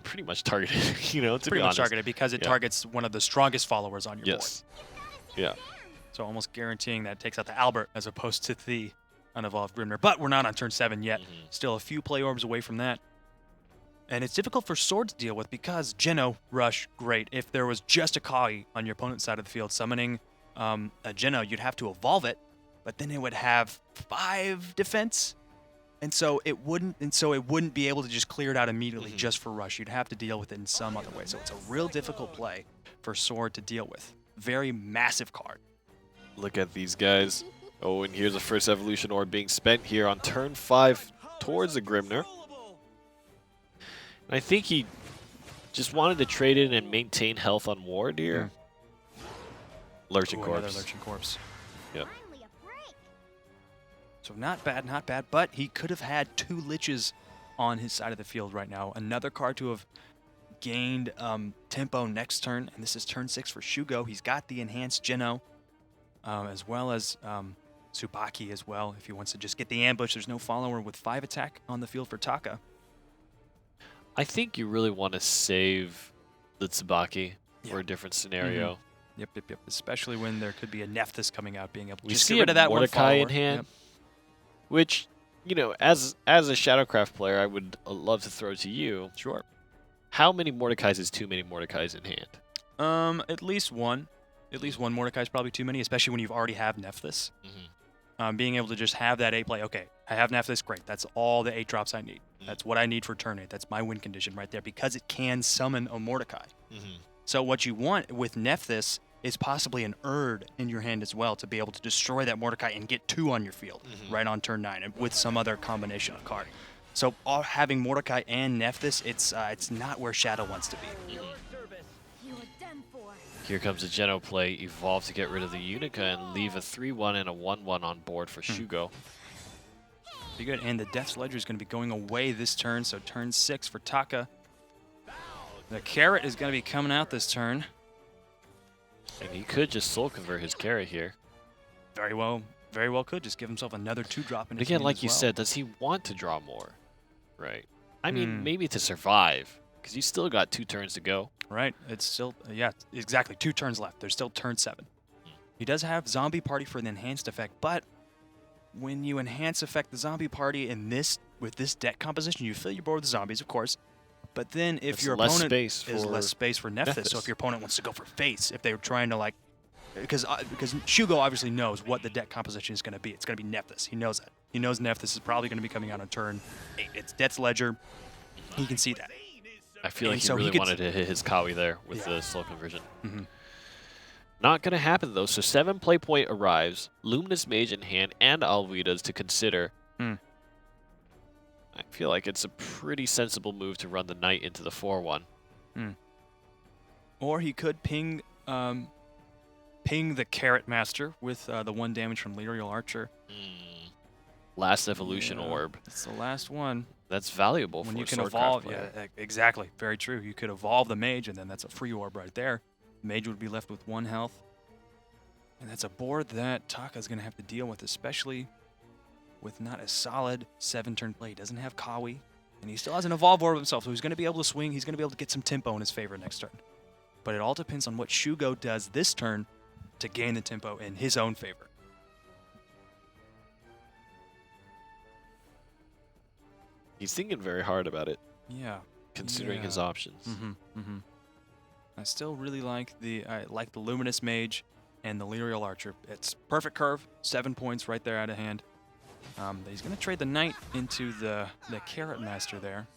pretty much targeted, you know, to pretty be much honest. targeted because it targets one of the strongest followers on your board. Yeah. So almost guaranteeing that it takes out the Albert as opposed to the unevolved Grimnir. But we're not on turn 7 yet. Still a few play orbs away from that. And it's difficult for Sword to deal with because Geno, Rush, great. If there was just a Kawi on your opponent's side of the field summoning a Geno, you'd have to evolve it, but then it would have 5 defense. And so it wouldn't be able to just clear it out immediately just for Rush. You'd have to deal with it in some other way. So it's a real difficult play for Sword to deal with. Very massive card. Look at these guys. Oh, and here's the first evolution orb being spent here on turn 5 towards the Grimnir. I think he just wanted to trade in and maintain health on Ward here. Lurching Corpse. Another Lurching Corpse. Yep. So not bad, but he could have had 2 Liches on his side of the field right now. Another card to have gained tempo next turn, and this is turn 6 for Shugo. He's got the enhanced Geno, as well as Tsubaki as well. If he wants to just get the ambush, there's no follower with 5 attack on the field for Taka. I think you really want to save the Tsubaki for a different scenario. Yep. Especially when there could be a Nephthys coming out, being able to We just see get rid of that one Mordecai follower. in hand, which, you know, as a Shadowcraft player, I would love to throw to you. Sure. How many Mordecais is too many Mordecais in hand? At least one. At least one Mordecai is probably too many, especially when you've already have Nephthys. Being able to just have that 8 play. Okay, I have Nephthys, great. That's all the 8 drops I need. That's what I need for turn 8. That's my win condition right there because it can summon a Mordecai. So what you want with Nephthys is possibly an Erd in your hand as well to be able to destroy that Mordecai and get 2 on your field right on turn 9 and with some other combination of card. So having Mordecai and Nephthys, it's not where Shadow wants to be. Here comes a Geno play. Evolve to get rid of the Unica and leave a 3-1 and a 1-1 on board for Shugo. Be good. And the Death's Ledger is going to be going away this turn, so turn 6 for Taka. The Carrot is going to be coming out this turn. And he could just soul convert his carrot here. Very well could. Just give himself another 2-drop in But his again, hand like as you well. said, does he want to draw more? Right. I mean, maybe to survive, because you still got 2 turns to go. Right. It's still, yeah, exactly. 2 turns left. There's still turn 7. He does have Zombie Party for an enhanced effect, but when you enhance effect the Zombie Party in this with this deck composition, you fill your board with zombies, of course. But then if That's your less opponent space is for less space for Nephthys, so Nephthys. if your opponent wants to go for face, if they were trying to like, because Shugo obviously knows what the deck composition is going to be. It's going to be Nephthys. He knows that. He knows Nephthys is probably going to be coming out on turn 8. It's Death's Ledger. He can see that. I feel like he so he really could- wanted to hit his Kawi there with Yeah. the soul conversion. Mhm. Not going to happen, though. So 7 play point arrives. Luminous Mage in hand and Alvidas to consider. Hmm. I feel like it's a pretty sensible move to run the Knight into the 4-1. Or he could ping the Carrot Master with the 1 damage from Lyrial Archer. Last Evolution Yeah, Orb. It's the last one. That's valuable When for you a can Swordcraft evolve, player. yeah, exactly. Very true. You could evolve the Mage, and then that's a free orb right there. Mage would be left with 1 health. And that's a board that Taka's going to have to deal with, especially with not a solid 7-turn play. He doesn't have Kawi, and he still has an Evolve Orb himself, so he's going to be able to swing. He's going to be able to get some tempo in his favor next turn. But it all depends on what Shugo does this turn to gain the tempo in his own favor. He's thinking very hard about it, Yeah. considering his Yeah. options. I still really like the Luminous Mage and the Lyrial Archer. It's perfect curve, 7 points right there out of hand. He's going to trade the Knight into the Carrot Master there.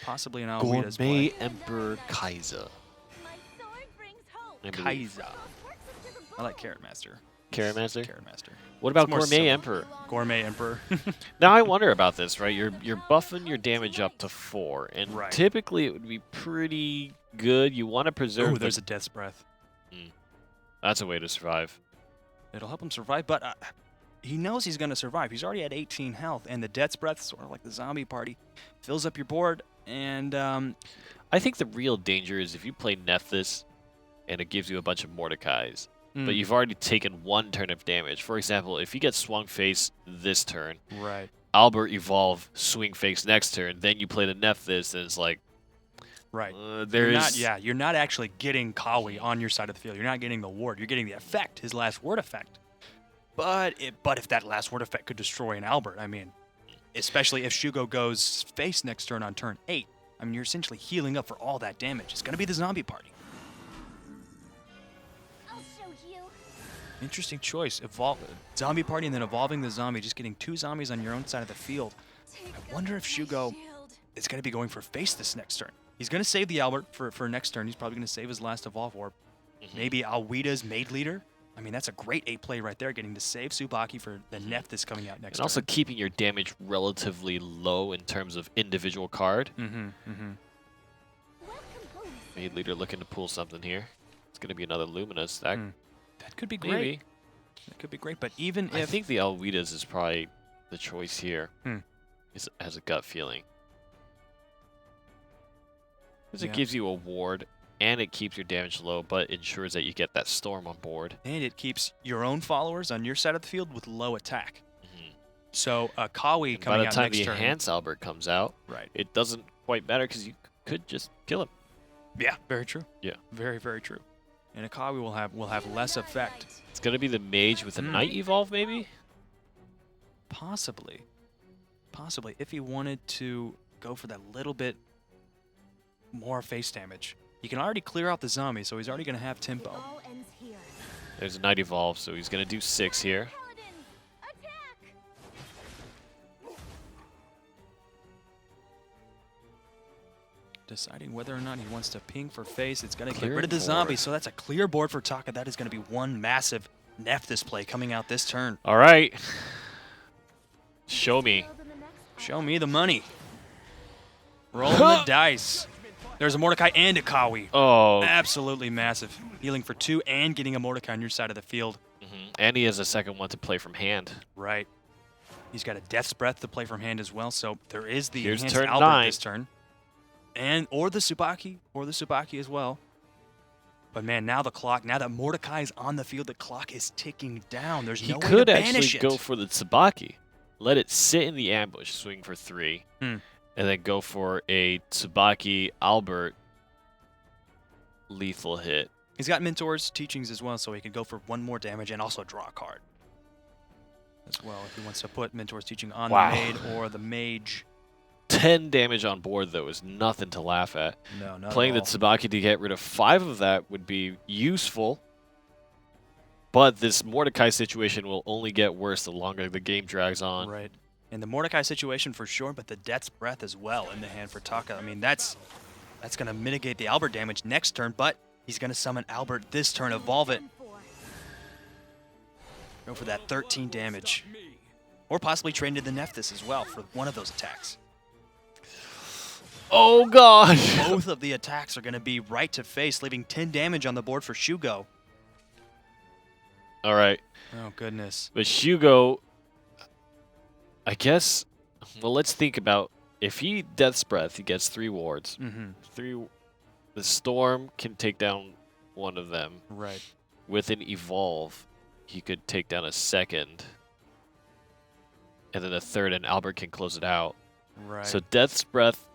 Possibly an Alvida's Gourmet play. Emperor Kaiser. I believe. Kaiser. I like Carrot Master. Carrot Master? Carrot Master. What about It's more Gourmet civil. Emperor? Gourmet Emperor. Now I wonder about this, right? You're buffing your damage up to 4, and Right. typically it would be pretty good. You want to preserve. Oh, the- there's a Death's Breath. That's a way to survive. It'll help him survive, but he knows he's going to survive. He's already at 18 health, and the Death's Breath, sort of like the Zombie Party, fills up your board, and I think the real danger is if you play Nephthys, and it gives you a bunch of Mordecais, but you've already taken 1 turn of damage. For example, if you get swung face this turn, right. Albert evolve swing face next turn, then you play the Nephthys, and it's like, Right. there's You're not actually getting Kawi on your side of the field. You're not getting the ward. You're getting the effect, his last word effect. But if that last word effect could destroy an Albert, I mean, especially if Shugo goes face next turn on turn 8, I mean, you're essentially healing up for all that damage. It's going to be the Zombie Party. I'll show you. Interesting choice. Zombie Party and then evolving the zombie, just getting 2 zombies on your own side of the field. I wonder if Shugo is going to be going for face this next turn. He's going to save the Albert for next turn. He's probably going to save his last Evolve Orb. Maybe Alwida's Maid Leader. I mean, that's a great 8 play right there, getting to save Tsubaki for the Nephthys coming out next and also turn. keeping your damage relatively low in terms of individual card. Maid Leader looking to pull something here. It's going to be another Luminous. That That could be great. maybe. That could be great. But even I if think the Alvidas is probably the choice here. Hmm. Has a gut feeling. Because Yeah. it gives you a ward, and it keeps your damage low, but ensures that you get that storm on board. and it keeps your own followers on your side of the field with low attack. Mhm. So Kawi And by coming the out time next the turn. Enhance Albert comes out, Right. it doesn't quite matter because you could just kill him. Yeah, very true. Yeah. Very, very true. And Akawi will have less effect. It's going to be the Mage with a Knight Evolve, maybe? Possibly. Possibly. If he wanted to go for that little bit more face damage. He can already clear out the zombie, so he's already going to have tempo. All ends here. There's a Knight Evolve, so he's going to do 6 here. Paladin, attack! Deciding whether or not he wants to ping for face. It's going to get Clear rid of the board. zombie, so that's a clear board for Taka. That is going to be one massive Nephthys play coming out this turn. All right. Show me. Build in the next Show me the money. Rolling the dice. There's a Mordecai and a Kawi. Oh, Absolutely massive. Healing for 2 and getting a Mordecai on your side of the field. and he has a second one to play from hand. Right. He's got a Death's Breath to play from hand as well, so there is the Here's enhanced turn Albert 9. this turn. Or the Tsubaki as well. But man, now the clock, now that Mordecai is on the field, the clock is ticking down. There's He no way to could banish actually it. go for the Tsubaki. Let it sit in the ambush, swing for 3, and then go for a Tsubaki Albert lethal hit. He's got Mentor's teachings as well, so he can go for 1 more damage and also draw a card as well if he wants to put Mentor's teaching on Wow. the maid or the mage. 10 damage on board, though, is nothing to laugh at. No, not Playing the at all. Tsubaki to get rid of 5 of that would be useful. But this Mordecai situation will only get worse the longer the game drags on. Right. And the Mordecai situation for sure, but the Death's Breath as well in the hand for Taka. I mean, that's going to mitigate the Albert damage next turn, but he's going to summon Albert this turn, evolve it. Go for that 13 damage. Or possibly trade into the Nephthys as well for one of those attacks. Oh, God! Both of the attacks are going to be right to face, leaving 10 damage on the board for Shugo. All right. Oh, goodness. But Shugo, I guess, well, let's think about, if he Death's Breath, he gets 3 wards. Mm-hmm. The Storm can take down one of them. Right. With an Evolve, he could take down a second. And then a third, and Albert can close it out. Right. So Death's Breath,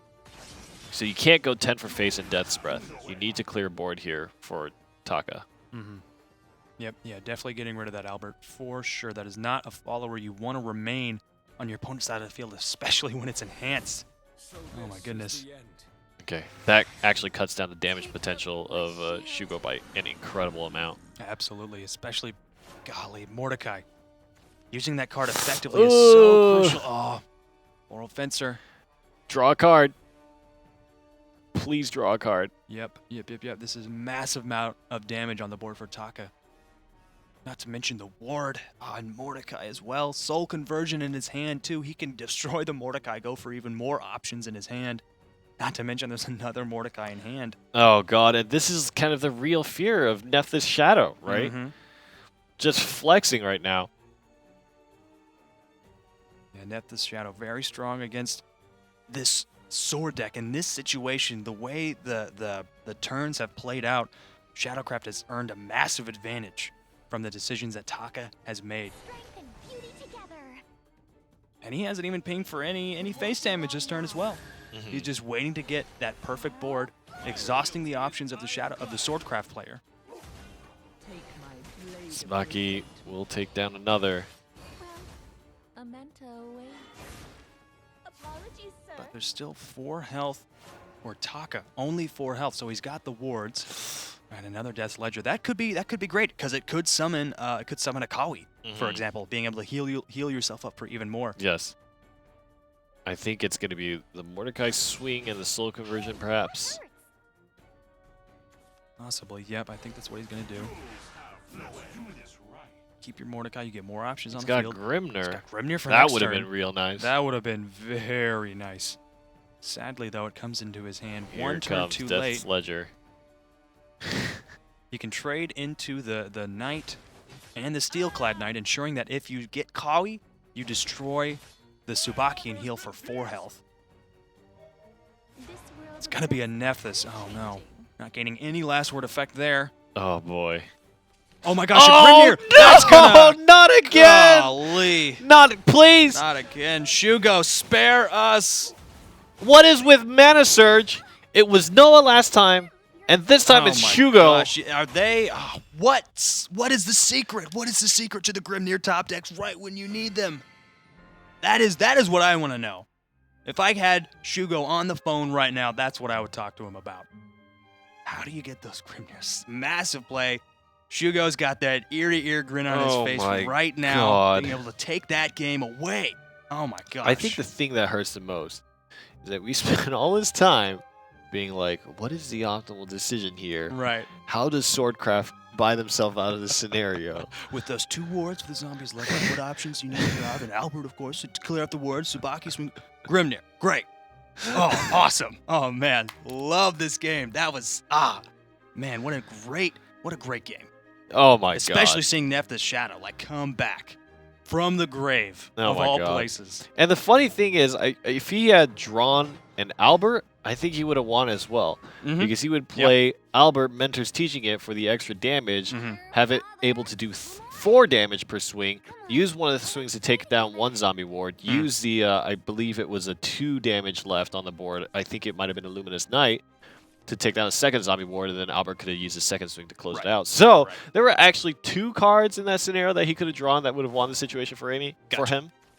so you can't go 10 for face and Death's Breath. You need to clear board here for Taka. Mm-hmm. Yep, yeah, definitely getting rid of that Albert for sure. That is not a follower you want to remain on your opponent's side of the field, especially when it's enhanced. Oh my goodness. Okay, that actually cuts down the damage potential of Shugo by an incredible amount. Absolutely, especially, golly, Mordecai. Using that card effectively is so crucial. Oh, Moral Fencer. Draw a card. Please draw a card. Yep. This is a massive amount of damage on the board for Taka. Not to mention the ward on Mordecai as well. Soul Conversion in his hand, too. He can destroy the Mordecai, go for even more options in his hand. Not to mention there's another Mordecai in hand. Oh, God, and this is kind of the real fear of Nephthys Shadow, right? Mm-hmm. Just flexing right now. Yeah, Nephthys Shadow very strong against this sword deck. In this situation, the way the turns have played out, Shadowcraft has earned a massive advantage from the decisions that Taka has made. Strength and beauty together. And he hasn't even pinged for any face damage this turn as well. He's just waiting to get that perfect board, exhausting the options of the Swordcraft player. Tsubaki will take down another. Well, a memento awaits. Apologies, sir. But there's still 4 health for Taka. Only 4 health, so he's got the wards. And another Death's Ledger. That could be great because it could summon a Kawi, for example, being able to heal yourself up for even more. Yes. I think it's going to be the Mordecai swing and the soul conversion, perhaps. Possibly, yep. I think that's what he's going to do. Keep your Mordecai. You get more options on He's the got field. Grimnir. He's got Grimnir for That next would have turn. been real nice. That would have been very nice. Sadly, though, it comes into his hand Here one turn comes too Death's late. Ledger. You can trade into the Knight and the Steelclad Knight, ensuring that if you get Kawi, you destroy the Tsubaki and heal for 4 health. It's going to be a Nephthys. Oh, no. Not gaining any last word effect there. Oh, boy. Oh, my gosh, Oh, a Grimnir! That's gonna... not again! Golly. Not, please! Not again. Shugo, spare us! What is with Mana Surge? It was Noah last time, and this time it's my Shugo. Gosh. Are they... Oh, what is the secret? What is the secret to the Grimnir top decks right when you need them? That is what I want to know. If I had Shugo on the phone right now, that's what I would talk to him about. How do you get those Grimnirs? Massive play. Shugo's got that ear-to-ear grin on his face right now, God. being able to take that game away. Oh my gosh. I think the thing that hurts the most is that we spent all this time being like, what is the optimal decision here? Right. How does Swordcraft buy themselves out of this scenario? With those 2 wards for the zombies left, what options you need to grab? And Albert, of course, to clear up the wards. Tsubaki swing. Grimnir. Great. Oh, awesome. Oh, man. Love this game. That was, man, what a great game. Oh my Especially god. seeing Nephthys Shadow, come back. from the grave Oh of my all God. places. And the funny thing is, if he had drawn an Albert, I think he would have won as well. Mhm. Because he would play Albert, Mentor's teaching it for the extra damage, Mhm. have it able to do 4 damage per swing, use one of the swings to take down one zombie ward, use the, I believe it was a 2 damage left on the board, I think it might have been a Luminous Knight, to take down a second zombie ward, and then Albert could have used his second swing to close it out. So there were actually 2 cards in that scenario that he could have drawn that would have won the situation for him.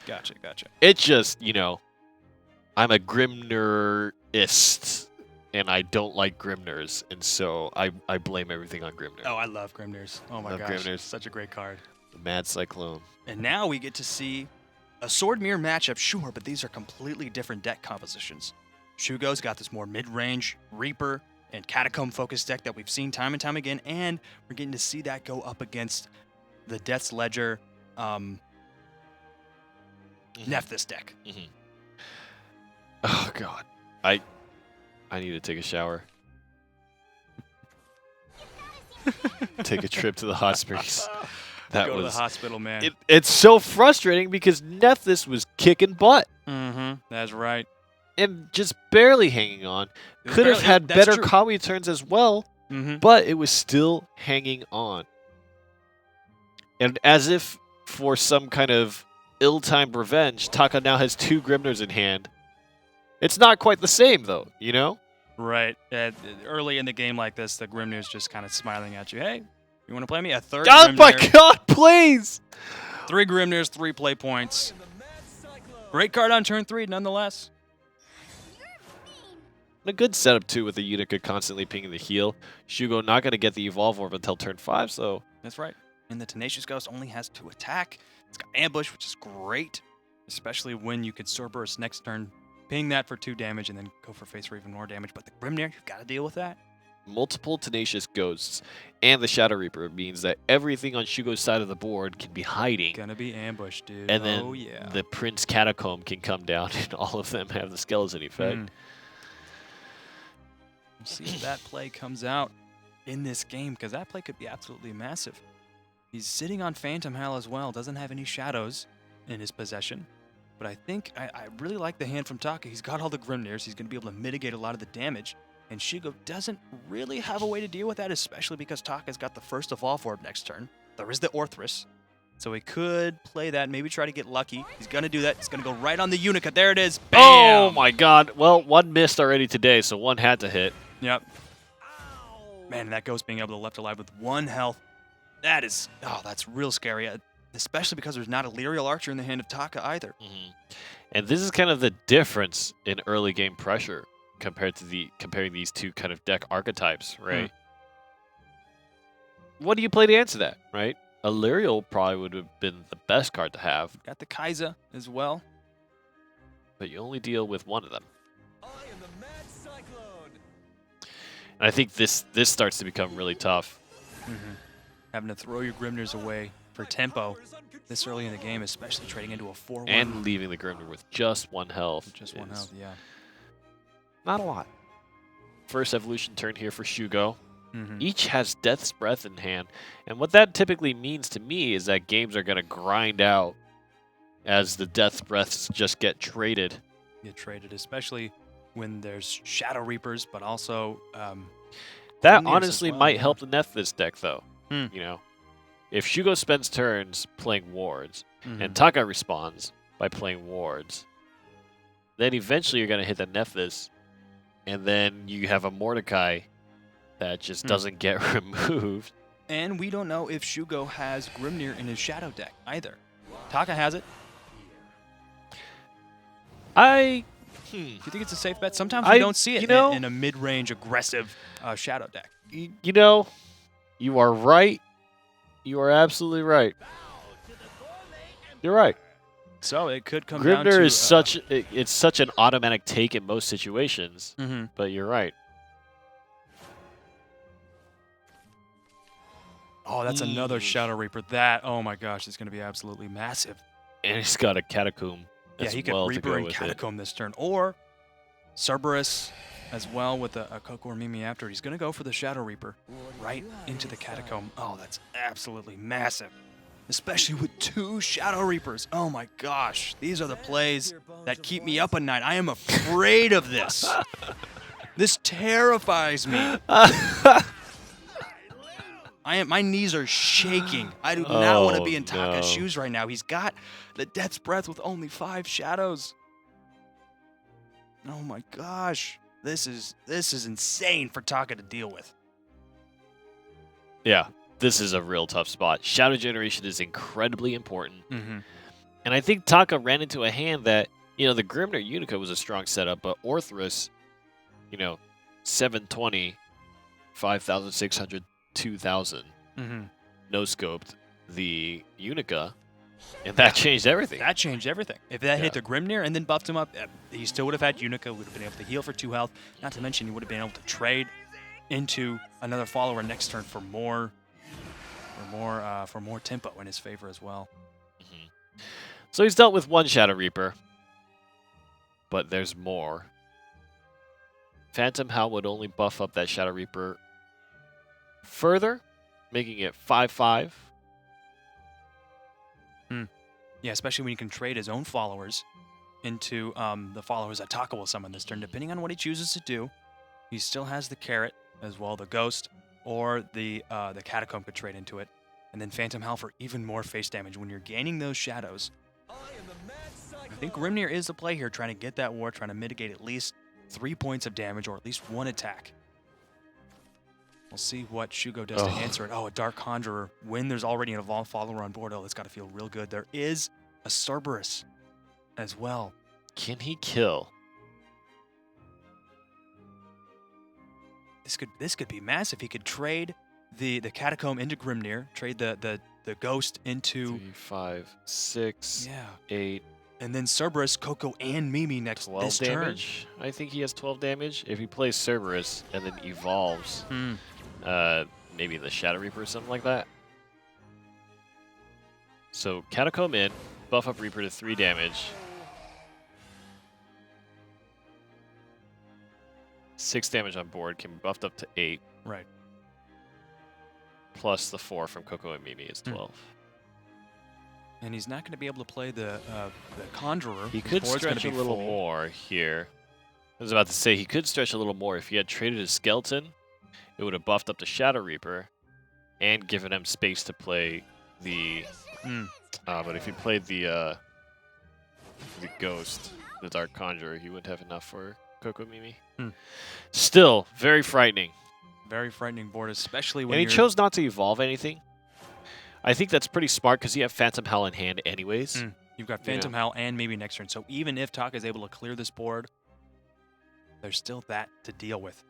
Gotcha. It just, I'm a Grimnerist, and I don't like Grimners, and so I blame everything on Grimner. Oh, I love Grimners. Oh my Love gosh, Grimners. such a great card. The Mad Cyclone. And now we get to see a Sword Mirror matchup, sure, but these are completely different deck compositions. Shugo's got this more mid-range Reaper and Catacomb-focused deck that we've seen time and time again, and we're getting to see that go up against the Death's Ledger Nephthys deck. Oh God, I need to take a shower. Take a trip to the hot springs. That Go to the was hospital, man. it's so frustrating because Nephthys was kicking butt That's right. and just barely hanging on. It was Could have barely- had that's better true. Kawi turns as well, Mm-hmm. but it was still hanging on. And as if for some kind of ill-timed revenge, Taka now has 2 Grimners in hand. It's not quite the same, though, you know? Right. Early in the game like this, the Grimnir's just kind of smiling at you. Hey, you want to play me? A third Oh my Grimnir. God, please! 3 Grimnirs, 3 play points. Great card on turn 3, nonetheless. A good setup, too, with the Unica constantly pinging the heal. Shugo not going to get the Evolve Orb until turn 5, so... That's right. And the Tenacious Ghost only has 2 attack. It's got Ambush, which is great, especially when you could Sword Burst next turn, ping that for 2 damage, and then go for face for even more damage. But the Grimnir, you've got to deal with that. Multiple Tenacious Ghosts and the Shadow Reaper means that everything on Shugo's side of the board can be hiding. Gonna be ambush, dude. And then oh, yeah. the Prince Catacomb can come down, and all of them have the skeleton effect. We'll see if that play comes out in this game, because that play could be absolutely massive. He's sitting on Phantom Hell as well, doesn't have any shadows in his possession. But I think I really like the hand from Taka. He's got all the Grimnirs. He's going to be able to mitigate a lot of the damage. And Shugo doesn't really have a way to deal with that, especially because Taka's got the first Evolve Orb next turn. There is the Orthrus. So he could play that, maybe try to get lucky. He's going to do that. He's going to go right on the Unica. There it is. Bam! Oh my God. Well, 1 missed already today, so 1 had to hit. Yep. Man, that ghost being able to left alive with 1 health. That is, that's real scary. Especially because there's not a Lyrial Archer in the hand of Taka either. And this is kind of the difference in early game pressure comparing these 2 kind of deck archetypes, right? What do you play to answer that, right? A Lyrial probably would have been the best card to have, Got the Kaiser as well. but you only deal with 1 of them. And I think this starts to become really tough. Having to throw your Grimners away for tempo this early in the game, especially trading into a 4-1. And leaving the Grimnir with just 1 health. Just 1 is health, yeah. Not a lot. First evolution turn here for Shugo. Mhm. Each has Death's Breath in hand. And what that typically means to me is that games are going to grind out as the Death's Breaths just get traded. Get traded, especially when there's Shadow Reapers, but also That Grimnirs as honestly well, might yeah. help the Nephthys deck, though. Hmm. You know, if Shugo spends turns playing wards, Mhm. and Taka responds by playing wards, then eventually you're going to hit the Nephthys, and then you have a Mordecai that just doesn't get removed. And we don't know if Shugo has Grimnir in his Shadow deck either. Taka has it. I Do you think it's a safe bet? Sometimes I- we don't see it you know- in a mid-range aggressive Shadow deck. you know, you are right. You are absolutely right. You're right. So it could come down to... Grimnir is it's such an automatic take in most situations, Mhm. but you're right. Oh, that's another Shadow Reaper. That, oh my gosh, is going to be absolutely massive. And he's got a Catacomb Yeah, as he could well to Reaper go and with it. Catacomb this turn. Or Cerberus as well with a Kokor Mimi after. He's going to go for the Shadow Reaper right into the Catacomb. Oh, that's absolutely massive. especially with 2 Shadow Reapers. Oh my gosh, these are the plays that keep me up at night. I am afraid of this. This terrifies me. My knees are shaking. I do not want to be in Taka's no. shoes right now. He's got the Death's Breath with only 5 shadows. Oh my gosh. This is insane for Taka to deal with. Yeah, this is a real tough spot. Shadow generation is incredibly important. Mm-hmm. And I think Taka ran into a hand that, the Grimner Unica was a strong setup, but Orthrus, 720, 5,600, 2,000, Mm-hmm. no-scoped the Unica, and that changed everything. That changed everything. If that Yeah. hit the Grimnir and then buffed him up, he still would have had Unica, would have been able to heal for 2 health. Not to mention he would have been able to trade into another follower next turn for more tempo in his favor as well. So he's dealt with 1 Shadow Reaper, but there's more. Phantom Howl would only buff up that Shadow Reaper further, making it 5/5. Yeah, especially when you can trade his own followers into the followers that Taka will summon this turn. Depending on what he chooses to do, he still has the carrot as well, the ghost, or the catacomb could trade into it. And then Phantom Howl for even more face damage when you're gaining those shadows. I think Grimnir is the play here, trying to get that ward, trying to mitigate at least 3 points of damage or at least 1 attack. We'll see what Shugo does to answer it. Oh, a Dark Conjurer. When there's already an evolved follower on board, that's got to feel real good. There is a Cerberus as well. Can he kill? This could be massive. He could trade the catacomb into Grimnir, trade the ghost into 3, 5, 6, 8, and then Cerberus, Coco, and Mimi next 12 this damage. I think he has 12 damage. If he plays Cerberus and then evolves, maybe the Shadow Reaper or something like that. So Catacomb in, buff up Reaper to 3 damage. 6 damage on board, can be buffed up to 8. Right. Plus the 4 from Coco and Mimi is 12. And he's not going to be able to play the Conjurer. He His could board's gonna stretch a be little full. more here. I was about to say, he could stretch a little more. If he had traded his Skeleton, it would have buffed up the Shadow Reaper and given him space to play the... but if he played the Ghost, the Dark Conjurer, he wouldn't have enough for Coco Mimi. Still, very frightening. Very frightening board, especially when And he you're... chose not to evolve anything. I think that's pretty smart because you have Phantom Howl in hand anyways. You've got Phantom Howl and maybe next turn. So even if Taka is able to clear this board, there's still that to deal with.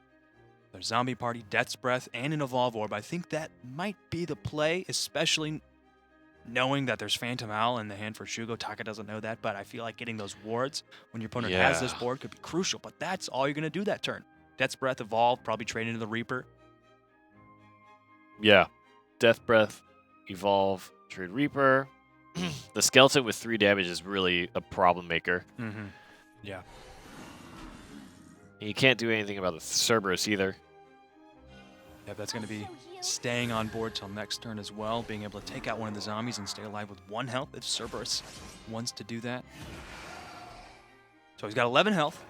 There's Zombie Party, Death's Breath, and an Evolve Orb. I think that might be the play, especially knowing that there's Phantom Howl in the hand for Shugo. Taka doesn't know that, but I feel like getting those wards when your opponent has this board could be crucial. But that's all you're going to do that turn. Death's Breath, Evolve, probably trade into the Reaper. Yeah. Death Breath, Evolve, trade Reaper. The Skeleton with 3 damage is really a problem maker. Yeah. You can't do anything about the Cerberus either. Yeah, that's going to be staying on board till next turn as well, being able to take out one of the zombies and stay alive with 1 health if Cerberus wants to do that. So he's got 11 health.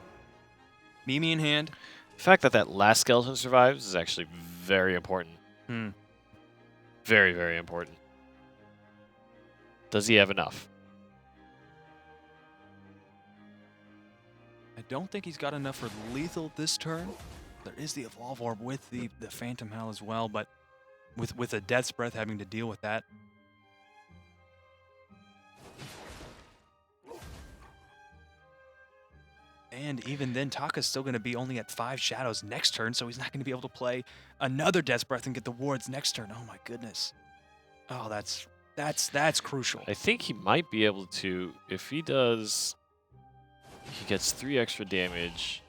Mimi in hand. The fact that that last Skeleton survives is actually very important. Very, very important. Does he have enough? I don't think he's got enough for lethal this turn. There is the Evolve Orb with the Phantom Howl as well, but with a Death's Breath having to deal with that. And even then, Taka's still going to be only at 5 shadows next turn, so he's not going to be able to play another Death's Breath and get the wards next turn. Oh my goodness. Oh, that's crucial. I think he might be able to, if he does, he gets 3 extra damage.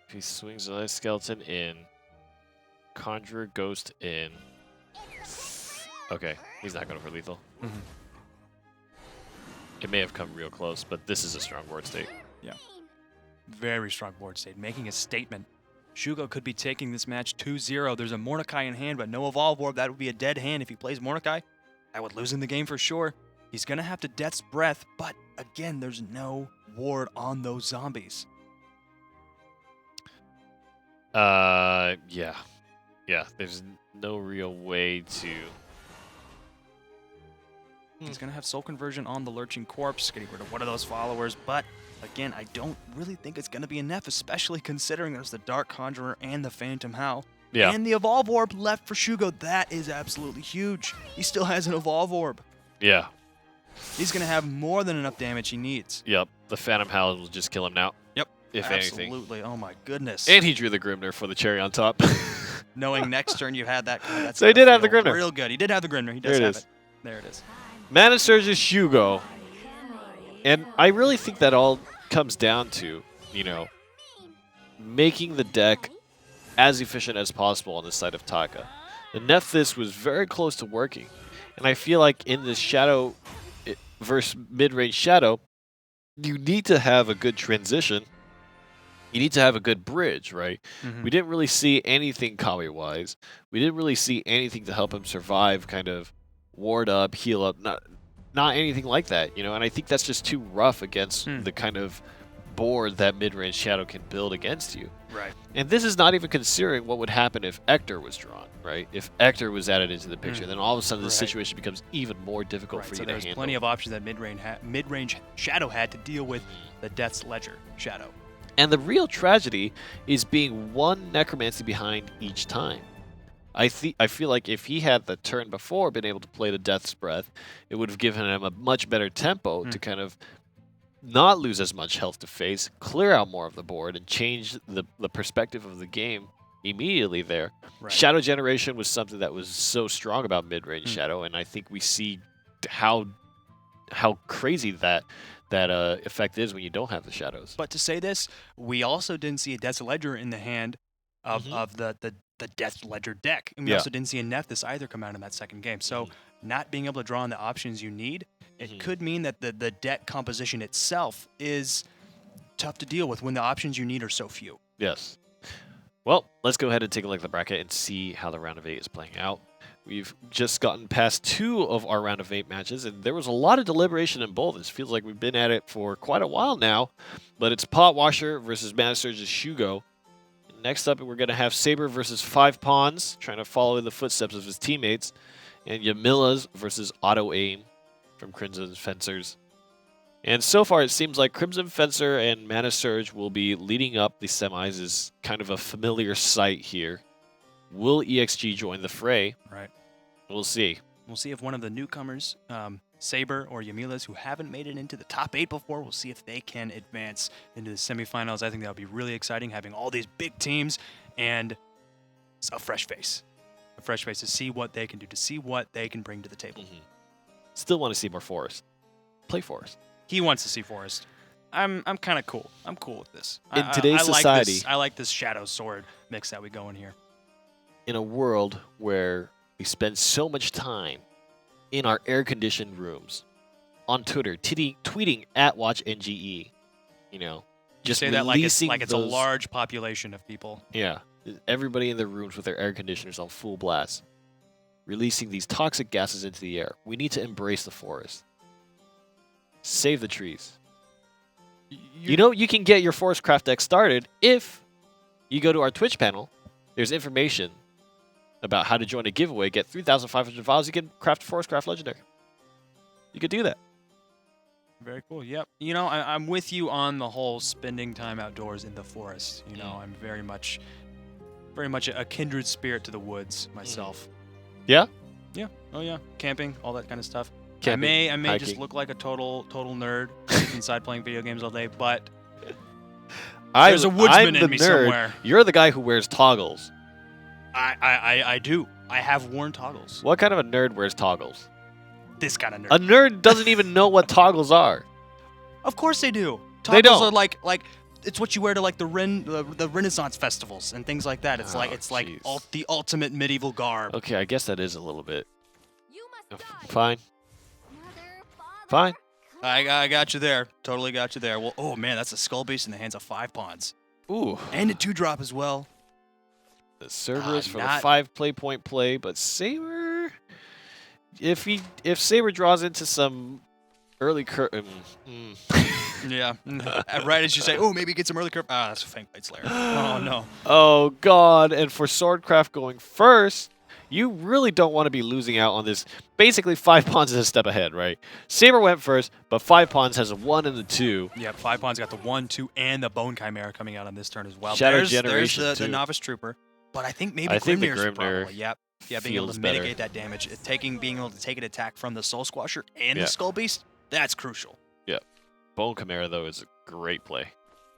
If he swings the Skeleton in, Conjurer Ghost in. Okay, he's not going for lethal. It may have come real close, but this is a strong board state. Yeah. Very strong board state, making a statement. Shugo could be taking this match 2-0. There's a Mordecai in hand, but no Evolve Orb. That would be a dead hand if he plays Mordecai. that would lose in the game for sure. He's going to have to Death's Breath, but again, there's no ward on those zombies. Yeah. Yeah, there's no real way to... He's going to have Soul Conversion on the Lurching Corpse, getting rid of one of those followers, but again, I don't really think it's going to be enough, especially considering there's the Dark Conjurer and the Phantom Howl. Yeah. And the Evolve Orb left for Shugo. That is absolutely huge. He still has an Evolve Orb. Yeah. He's going to have more than enough damage he needs. Yep. The Phantom Howl will just kill him now. Yep. If anything. Absolutely. Oh my goodness. And he drew the Grimner for the cherry on top. Knowing next turn you had that card, that's So he gonna did have the feel Grimner. Real good. He did have the Grimner. He does There it have is. it. There it is. Mana Surge's Hugo. And I really think that all comes down to, you know, making the deck as efficient as possible on the side of Taka. The Nephthys was very close to working. And I feel like in this Shadow versus mid-range Shadow, you need to have a good transition. You need to have a good bridge, right? Mhm. We didn't really see anything Kami-wise. We didn't really see anything to help him survive, kind of ward up, heal up, not anything like that, you know? And I think that's just too rough against the kind of board that mid-range Shadow can build against you. Right. And this is not even considering what would happen if Ector was drawn, right? If Ector was added into the picture, then all of a sudden the Right. situation becomes even more difficult Right. for So you to there's handle. plenty of options that mid-range Shadow had to deal with the Death's Ledger Shadow. And the real tragedy is being one necromancy behind each time. I feel like if he had the turn before been able to play the Death's Breath, it would have given him a much better tempo to kind of not lose as much health to face, clear out more of the board, and change the perspective of the game immediately there. Right. Shadow Generation was something that was so strong about mid-range Shadow, and I think we see how crazy that effect is when you don't have the shadows. But to say this, we also didn't see a Death's Ledger in the hand of the Death Ledger deck. And we Yeah. also didn't see a Nephthys either come out in that second game. So not being able to draw on the options you need, it could mean that the deck composition itself is tough to deal with when the options you need are so few. Yes. Well, let's go ahead and take a look at the bracket and see how the round of 8 is playing out. We've just gotten past 2 of our round of 8 matches, and there was a lot of deliberation in both. It feels like we've been at it for quite a while now, but it's Pot Washer versus Mana Surge's Shugo. Next up, we're going to have Saber versus 5 Pawns, trying to follow in the footsteps of his teammates, and Yamila's versus Auto Aim from Crimson Fencers. And so far, it seems like Crimson Fencer and Mana Surge will be leading up the semis as kind of a familiar sight here. Will EXG join the fray? Right. We'll see. We'll see if one of the newcomers, Saber or Yamila's, who haven't made it into the top 8 before, we'll see if they can advance into the semifinals. I think that would be really exciting, having all these big teams and a fresh face. A fresh face to see what they can do, to see what they can bring to the table. Still want to see more Forest. Play Forest. He wants to see Forest. I'm kind of cool. I'm cool with this. In today's society, I like this Shadow Sword mix that we go in here. in a world where we spend so much time in our air-conditioned rooms, on Twitter, tweeting at WatchNGE, you know, just Say that like it's releasing a those- large population of people. Yeah, everybody in their rooms with their air conditioners on full blast, releasing these toxic gases into the air. We need to embrace the forest. Save the trees. You know, you can get your Forest Craft deck started if you go to our Twitch panel. There's information about how to join a giveaway, get 3,500 vials. You can craft a Forest Craft Legendary. You could do that. Very cool. Yep. You know, I'm with you on the whole spending time outdoors in the forest. You know, I'm very much a kindred spirit to the woods myself. Yeah? Yeah. Oh yeah. Camping, all that kind of stuff. Camping, I may just hiking. look like a total nerd sitting inside playing video games all day, but there's a I'm woodsman the in me nerd. somewhere. You're the guy who wears toggles. I do. I have worn toggles. What kind of a nerd wears toggles? This kind of nerd. A nerd doesn't even know what toggles are. Of course they do. They Toggles don't. are like it's what you wear to like the Renaissance festivals and things like that. It's Oh, like jeez. the ultimate medieval garb. Okay, I guess that is a little bit. You must die. Fine. Mother, father, Fine. I got you there. Totally got you there. Well, oh man, that's a skull beast in the hands of 5 pawns. Ooh. And a 2-drop as well. The Cerberus for the not- 5 play, but Saber if Saber draws into some early Yeah. Right as you say, oh, maybe get some early curve. Ah, that's a Fang Blade Slayer. Oh, no. Oh God! And for Swordcraft going first, you really don't want to be losing out on this. Basically, 5 pawns is a step ahead, right? Saber went first, but 5 pawns has a 1 and a 2. Yep, 5 pawns got the 1, 2, and the Bone Chimera coming out on this turn as well. Shadow there's Generation, the too. Novice Trooper, but I think maybe I think the Grimnir's Grimnir probably. Yep. Yeah, being able feels to better. mitigate that damage, being able to take an attack from the Soul Squasher and Yeah. the Skull Beast, that's crucial. Bone Chimera though is a great play.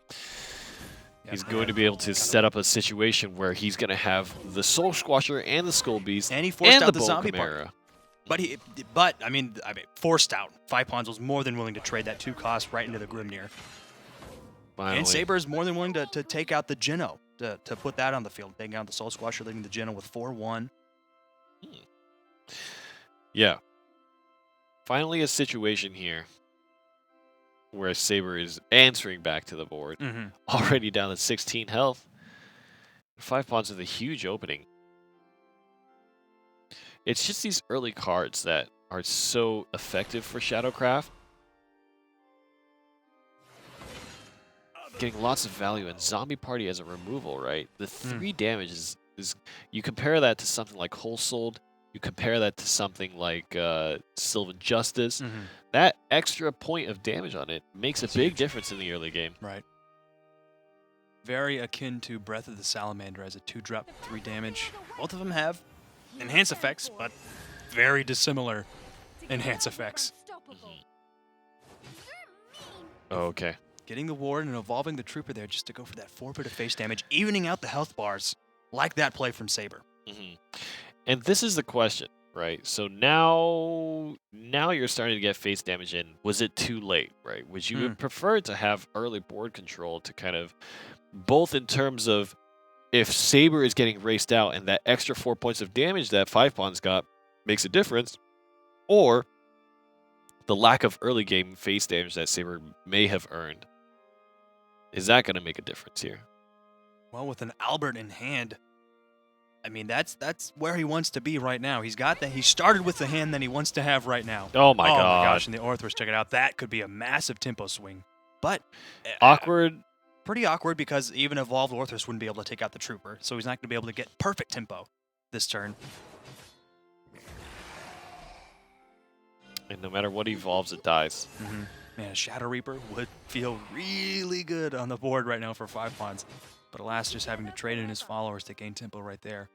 Yep. He's going to be able to set up a situation where he's going to have the Soul Squasher and the Skull Beast And he forced and out the the Bone zombie Chimera. But I mean, forced out. 5 pawns was more than willing to trade that 2 cost right into the Grimnir. Finally. And Saber is more than willing to take out the Geno, to put that on the field. Taking out the Soul Squasher, leaving the Geno with 4-1. Yeah. Finally a situation here where Saber is answering back to the board. Mm-hmm. Already down to 16 health. 5 pawns with a huge opening. It's just these early cards that are so effective for Shadowcraft. Getting lots of value, and Zombie Party as a removal, right? The 3 damage is you compare that to something like Whole Souled, you compare that to something like Sylvan Justice. Mm-hmm. That extra point of damage on it makes a big difference in the early game. Right. Very akin to Breath of the Salamander as a 2-drop, 3 damage. Both of them have enhance effects, but very dissimilar enhance effects. Oh, okay. Getting the ward and evolving the Trooper there just to go for that 4 bit of face damage, evening out the health bars. Like that play from Saber. And this is the question, right? So now you're starting to get face damage in. Was it too late, right? Would you have preferred to have early board control to kind of, both in terms of if Saber is getting raced out and that extra 4 points of damage that 5 pawns got makes a difference, or the lack of early game face damage that Saber may have earned? Is that going to make a difference here? Well, with an Albert in hand, I mean, that's where he wants to be right now. He started with the hand that he wants to have right now. Oh my my god. gosh, and the Orthrus, check it out. That could be a massive tempo swing. But Awkward. pretty awkward because even evolved Orthrus wouldn't be able to take out the Trooper, so he's not going to be able to get perfect tempo this turn. And no matter what evolves, it dies. Man, a Shadow Reaper would feel really good on the board right now for 5 pawns. But alas, just having to trade in his followers to gain tempo right there.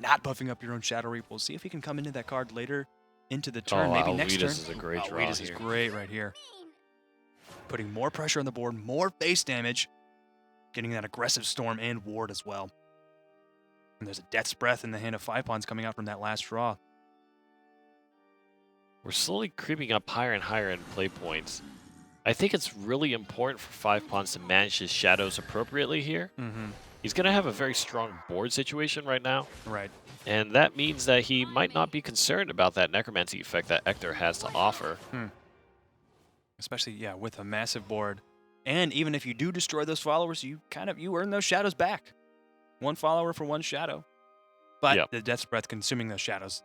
Not buffing up your own Shadow Reaper. We'll see if he can come into that card later into the turn, maybe next turn. Is a great draw Alwita's is here. great right here. Putting more pressure on the board, more face damage. Getting that aggressive Storm and Ward as well. And there's a Death's Breath in the hand of 5 pawns coming out from that last draw. We're slowly creeping up higher and higher in play points. I think it's really important for 5 pawns to manage his shadows appropriately here. He's going to have a very strong board situation right now. Right. And that means that he might not be concerned about that necromancy effect that Ector has to offer. Especially, yeah, with a massive board. And even if you do destroy those followers, you earn those shadows back. 1 follower for 1 shadow. But the Death's Breath consuming those shadows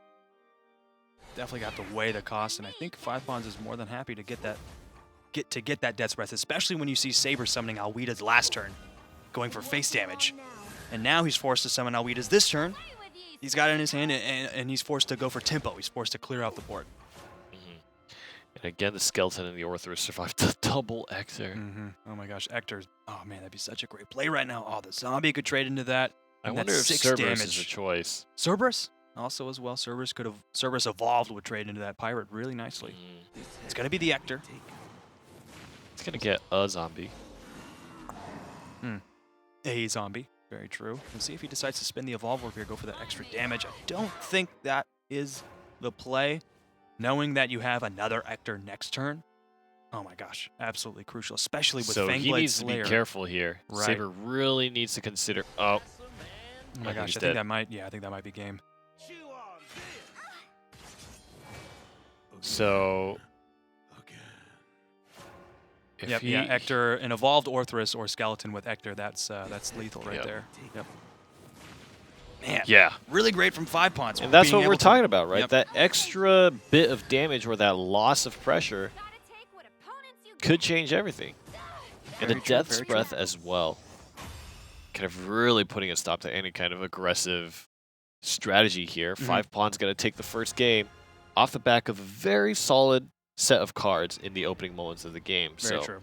definitely got to weigh the cost, and I think 5 pawns is more than happy to get that Death's Breath, especially when you see Saber summoning Alwita's last turn, going for face damage. And now he's forced to summon Alwita's this turn. He's got it in his hand, and he's forced to go for tempo. He's forced to clear out the board. And again, the Skeleton and the Orthrus survived the double Ector. Oh my gosh, Ector. Oh man, that'd be such a great play right now. Oh, the zombie could trade into that. I and wonder that's if 6 Cerberus damage. is a choice. Cerberus? Also as well, Cerberus evolved would trade into that pirate really nicely. It's gonna be the Ector. It's going to get a zombie. A zombie, very true. We'll see if he decides to spin the evolve orb here, go for that extra damage. I don't think that is the play, knowing that you have another Ector next turn. Oh my gosh, absolutely crucial, especially with So he Fangblade needs Slayer. to be careful here. Right. Saber really needs to consider. Oh, Oh my gosh, he's I think dead. that might, I think that might be game. So if Yep, he, yeah, Ector, an evolved Orthrus or Skeleton with Ector, that's lethal right Yep. there. Yep. Man, Yeah. really great from 5 Pawns. And that's being what we're able to- talking about, right? Yep. That extra bit of damage or that loss of pressure Gotta take what opponents you could change everything. And Very the true, Death's very true. Breath as well. Kind of really putting a stop to any kind of aggressive strategy here. 5 Pawns going to take the first game off the back of a very solid set of cards in the opening moments of the game. Very so true.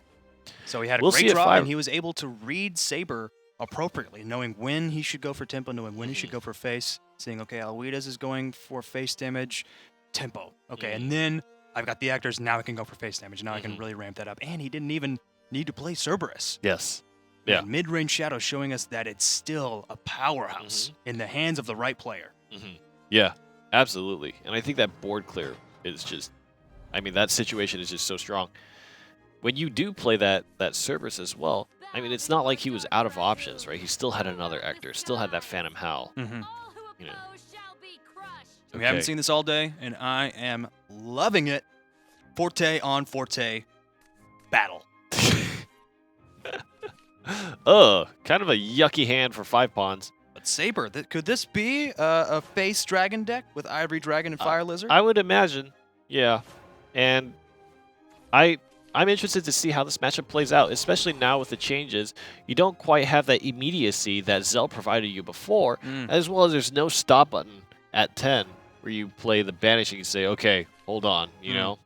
So he had a we'll see great if draw, I- and he was able to read Saber appropriately, knowing when he should go for tempo, knowing when he should go for face, seeing, okay, Alwidas is going for face damage, tempo. Okay, and then I've got the actors, now I can go for face damage. Now I can really ramp that up. And he didn't even need to play Cerberus. yes. Yeah. Mid-range Shadow showing us that it's still a powerhouse in the hands of the right player. Yeah, absolutely. And I think that board clear is just, I mean, that situation is just so strong. When you do play that Cerberus as well, I mean, it's not like he was out of options, right? He still had another actor, still had that Phantom Howl. all who You know. oppose shall be crushed. We haven't Okay. seen this all day, and I am loving it. Forte on Forte battle. Kind of a yucky hand for 5 Pawns. But Saber, could this be a face dragon deck with Ivory Dragon and Fire Lizard? I would imagine, yeah. And I'm interested to see how this matchup plays out, especially now with the changes. You don't quite have that immediacy that Zell provided you before, as well as there's no stop button at 10 where you play the banish and you say, okay, hold on, you know?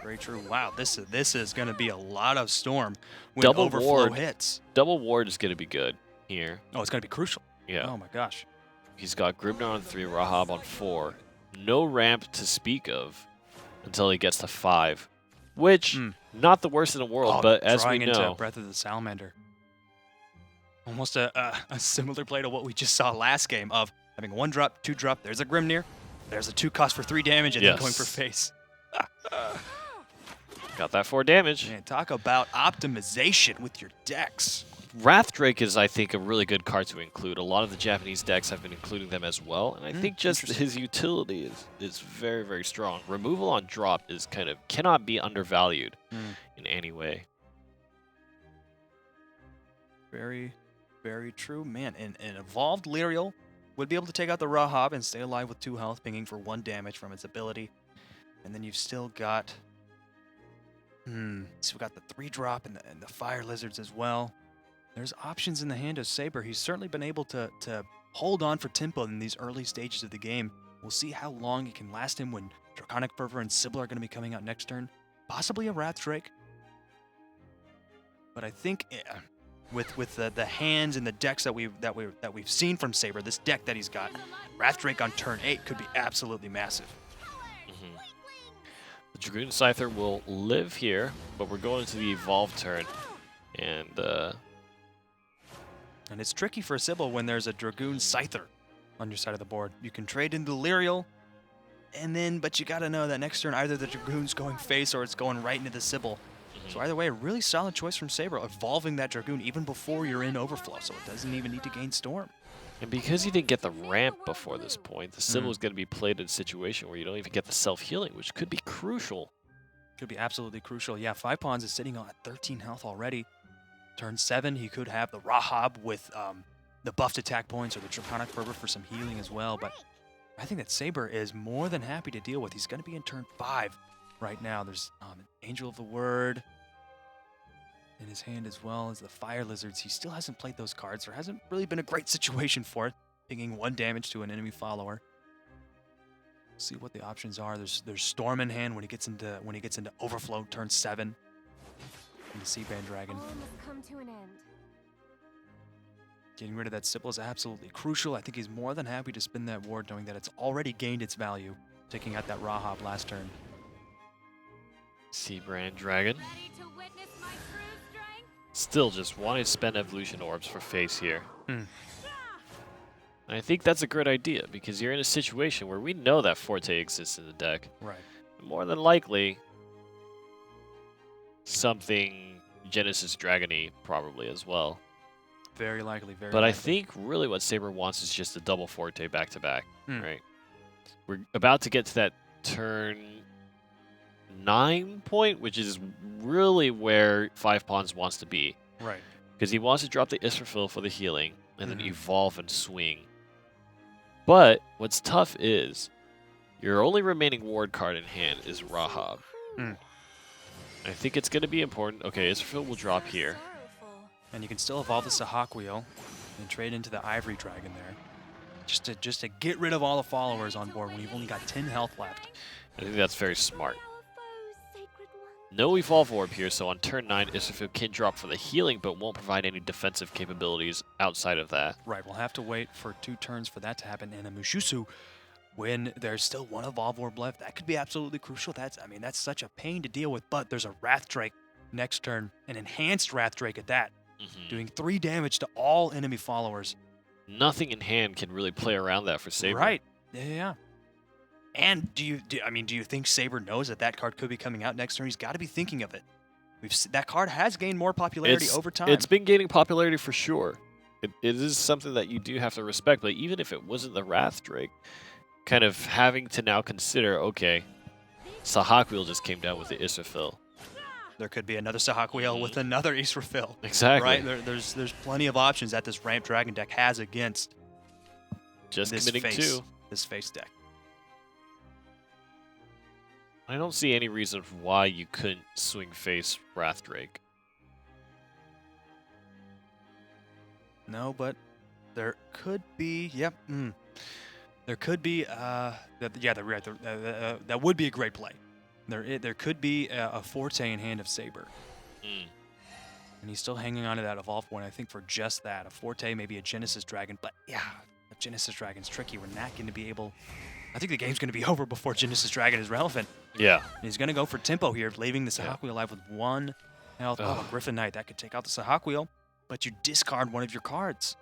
Very true. Wow, this is going to be a lot of Storm when Double Overflow ward. hits. Double ward is going to be good here. Oh, it's going to be crucial. Yeah. Oh my gosh. He's got Grimnar on 3, Rahab on 4. No ramp to speak of until he gets to 5, which, not the worst in the world, Oh, but as we drawing into know, Breath of the Salamander. Almost a similar play to what we just saw last game of having 1 drop, 2 drop, there's a Grimnir, there's a 2 cost for 3 damage, and then going for Yes. face. got that 4 damage. Man, talk about optimization with your decks. Wrath Drake is, I think, a really good card to include. A lot of the Japanese decks have been including them as well, and I think just interesting. his utility is very, very strong. Removal on drop is cannot be undervalued in any way. Very, very true. Man, an evolved Lyriel would be able to take out the Rahab and stay alive with 2 health, pinging for 1 damage from its ability. And then you've still got... So we got the 3 drop and the Fire Lizards as well. There's options in the hand of Saber. He's certainly been able to hold on for tempo in these early stages of the game. We'll see how long it can last him when Draconic Fervor and Sybil are going to be coming out next turn. Possibly a Wrath Drake. But I think with the hands and the decks that we've seen from Saber, this deck that he's got, Wrath Drake on turn 8 could be absolutely massive. The Dragoon Scyther will live here, but we're going to the Evolve turn. And, And it's tricky for Sybil when there's a Dragoon Scyther on your side of the board. You can trade into Lyriel, but you gotta know that next turn either the Dragoon's going face or it's going right into the Sybil. So either way, a really solid choice from Saber, evolving that Dragoon even before you're in Overflow, so it doesn't even need to gain Storm. and because you didn't get the ramp before this point, the Sybil is going to be played in a situation where you don't even get the self-healing, which could be crucial. Could be absolutely crucial. Yeah, 5 Pawns is sitting on 13 health already. Turn 7, he could have the Rahab with the buffed attack points or the Draconic Fervor for some healing as well, but I think that Saber is more than happy to deal with. He's going to be in turn 5 right now. There's Angel of the Word in his hand as well as the Fire Lizards. He still hasn't played those cards. There hasn't really been a great situation for it, pinging 1 damage to an enemy follower. See what the options are. There's Storm in hand when he gets into Overflow turn 7. And the Seaband Dragon. All must come to an end. Getting rid of that Sybil is absolutely crucial. I think he's more than happy to spin that ward knowing that it's already gained its value, taking out that Rahab last turn. Seabrand Dragon. Ready to witness my true strength? Still just wanting to spend Evolution Orbs for face here. I think that's a good idea because you're in a situation where we know that Forte exists in the deck. Right. More than likely, something Genesis Dragon-y probably as well. Very likely, very But I likely. think really what Saber wants is just a double Forte back-to-back, Hmm. right? We're about to get to that turn 9 point, which is really where 5 Pawns wants to be. Right. Because he wants to drop the Israfil for the healing and then evolve and swing. But what's tough is your only remaining ward card in hand is Rahab. I think it's going to be important. Okay, Israfil will drop here. And you can still evolve the Sahak Wheel and trade into the Ivory Dragon there. Just to get rid of all the followers on board when you've only got 10 health left. I think that's very smart. No Evolve Orb here, so on turn 9, Israfil can drop for the healing, but won't provide any defensive capabilities outside of that. Right, we'll have to wait for 2 turns for that to happen. And a Mushusu, when there's still 1 Evolve Orb left, that could be absolutely crucial. That's such a pain to deal with, but there's a Wrath Drake next turn, an enhanced Wrath Drake at that, doing 3 damage to all enemy followers. Nothing in hand can really play around that for Saber. Right, yeah. And do you think Saber knows that card could be coming out next turn? He's got to be thinking of it. That card has gained more popularity over time. It's been gaining popularity for sure. It is something that you do have to respect, but even if it wasn't the Wrath Drake, kind of having to now consider, okay, Sahak Wheel just came down with the Israfil. There could be another Sahak Wheel with another Israfil. Exactly. Right? There's plenty of options that this Ramp Dragon deck has against just this committing face, 2. this face deck. I don't see any reason why you couldn't swing face Wrath Drake. No, but there could be. Yep. There could be. That would be a great play. There could be a Forte in hand of Saber. And he's still hanging on to that Evolve Point, I think, for just that. A Forte, maybe a Genesis Dragon. But yeah, a Genesis Dragon's tricky. We're not going to be able. I think the game's going to be over before Genesis Dragon is relevant. Yeah. And he's going to go for tempo here, leaving the Sahak Wheel alive with 1 health. Oh, a Griffin Knight. That could take out the Sahak Wheel, but you discard one of your cards.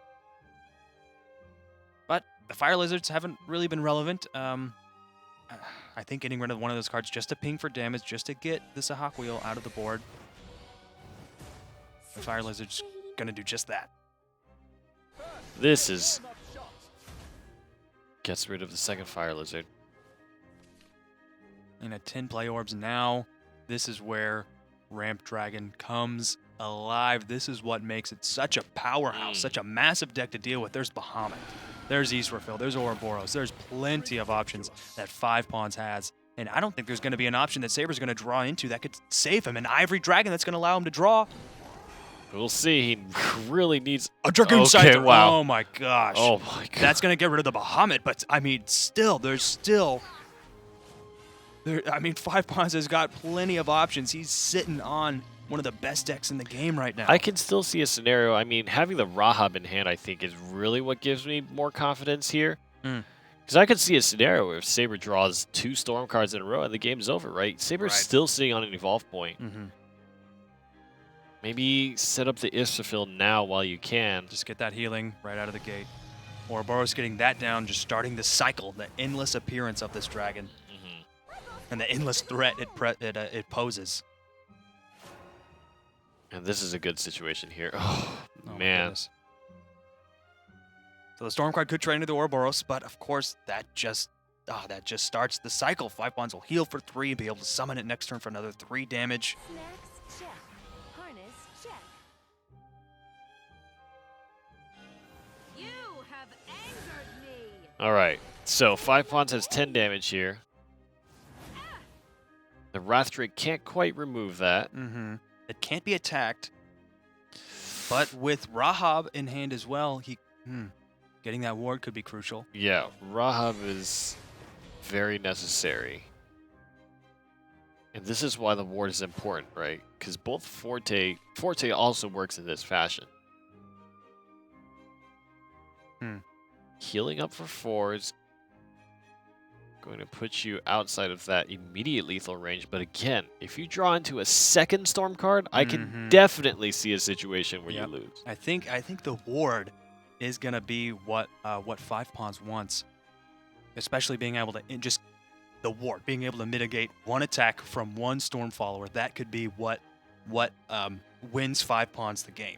But the Fire Lizards haven't really been relevant. I think getting rid of one of those cards just to ping for damage, just to get the Sahak Wheel out of the board. The Fire Lizard's going to do just that. This is... Gets rid of the second Fire Lizard. And at 10 play orbs now, this is where Ramp Dragon comes alive. This is what makes it such a powerhouse, such a massive deck to deal with. There's Bahamut, there's Israfil, there's Ouroboros. There's plenty of options that 5 Pawns has. And I don't think there's going to be an option that Saber's going to draw into that could save him. An Ivory Dragon that's going to allow him to draw. We'll see. He really needs a Dragoon Scyther. Wow. Oh my gosh. Oh my god. That's going to get rid of the Bahamut, but I mean, there's still... I mean, 5 Pawns has got plenty of options. He's sitting on one of the best decks in the game right now. I can still see a scenario. I mean, having the Rahab in hand, I think, is really what gives me more confidence here. Because I could see a scenario where if Saber draws 2 Storm cards in a row and the game's over, right? Saber's still sitting on an Evolve Point. Maybe set up the Israfil now while you can. Just get that healing right out of the gate. Ouroboros getting that down, just starting the cycle, the endless appearance of this dragon. And the endless threat it poses. And this is a good situation here. Oh man. So the Storm card could trade into the Ouroboros, but of course that just starts the cycle. 5 Pawns will heal for 3 and be able to summon it next turn for another 3 damage. Snacks, check. Harness, check. You have angered me. All right. So 5 Pawns has 10 damage here. The Wrath Drake can't quite remove that. It can't be attacked. But with Rahab in hand as well, getting that ward could be crucial. Yeah, Rahab is very necessary. And this is why the ward is important, right? Because both Forte also works in this fashion. Healing up for 4s. Going to put you outside of that immediate lethal range. But again, if you draw into a second Storm card, I can definitely see a situation where you lose. I think the ward is going to be what 5 Pawns wants. Especially being able to the ward, being able to mitigate 1 attack from 1 Storm follower. That could be what wins 5 Pawns the game.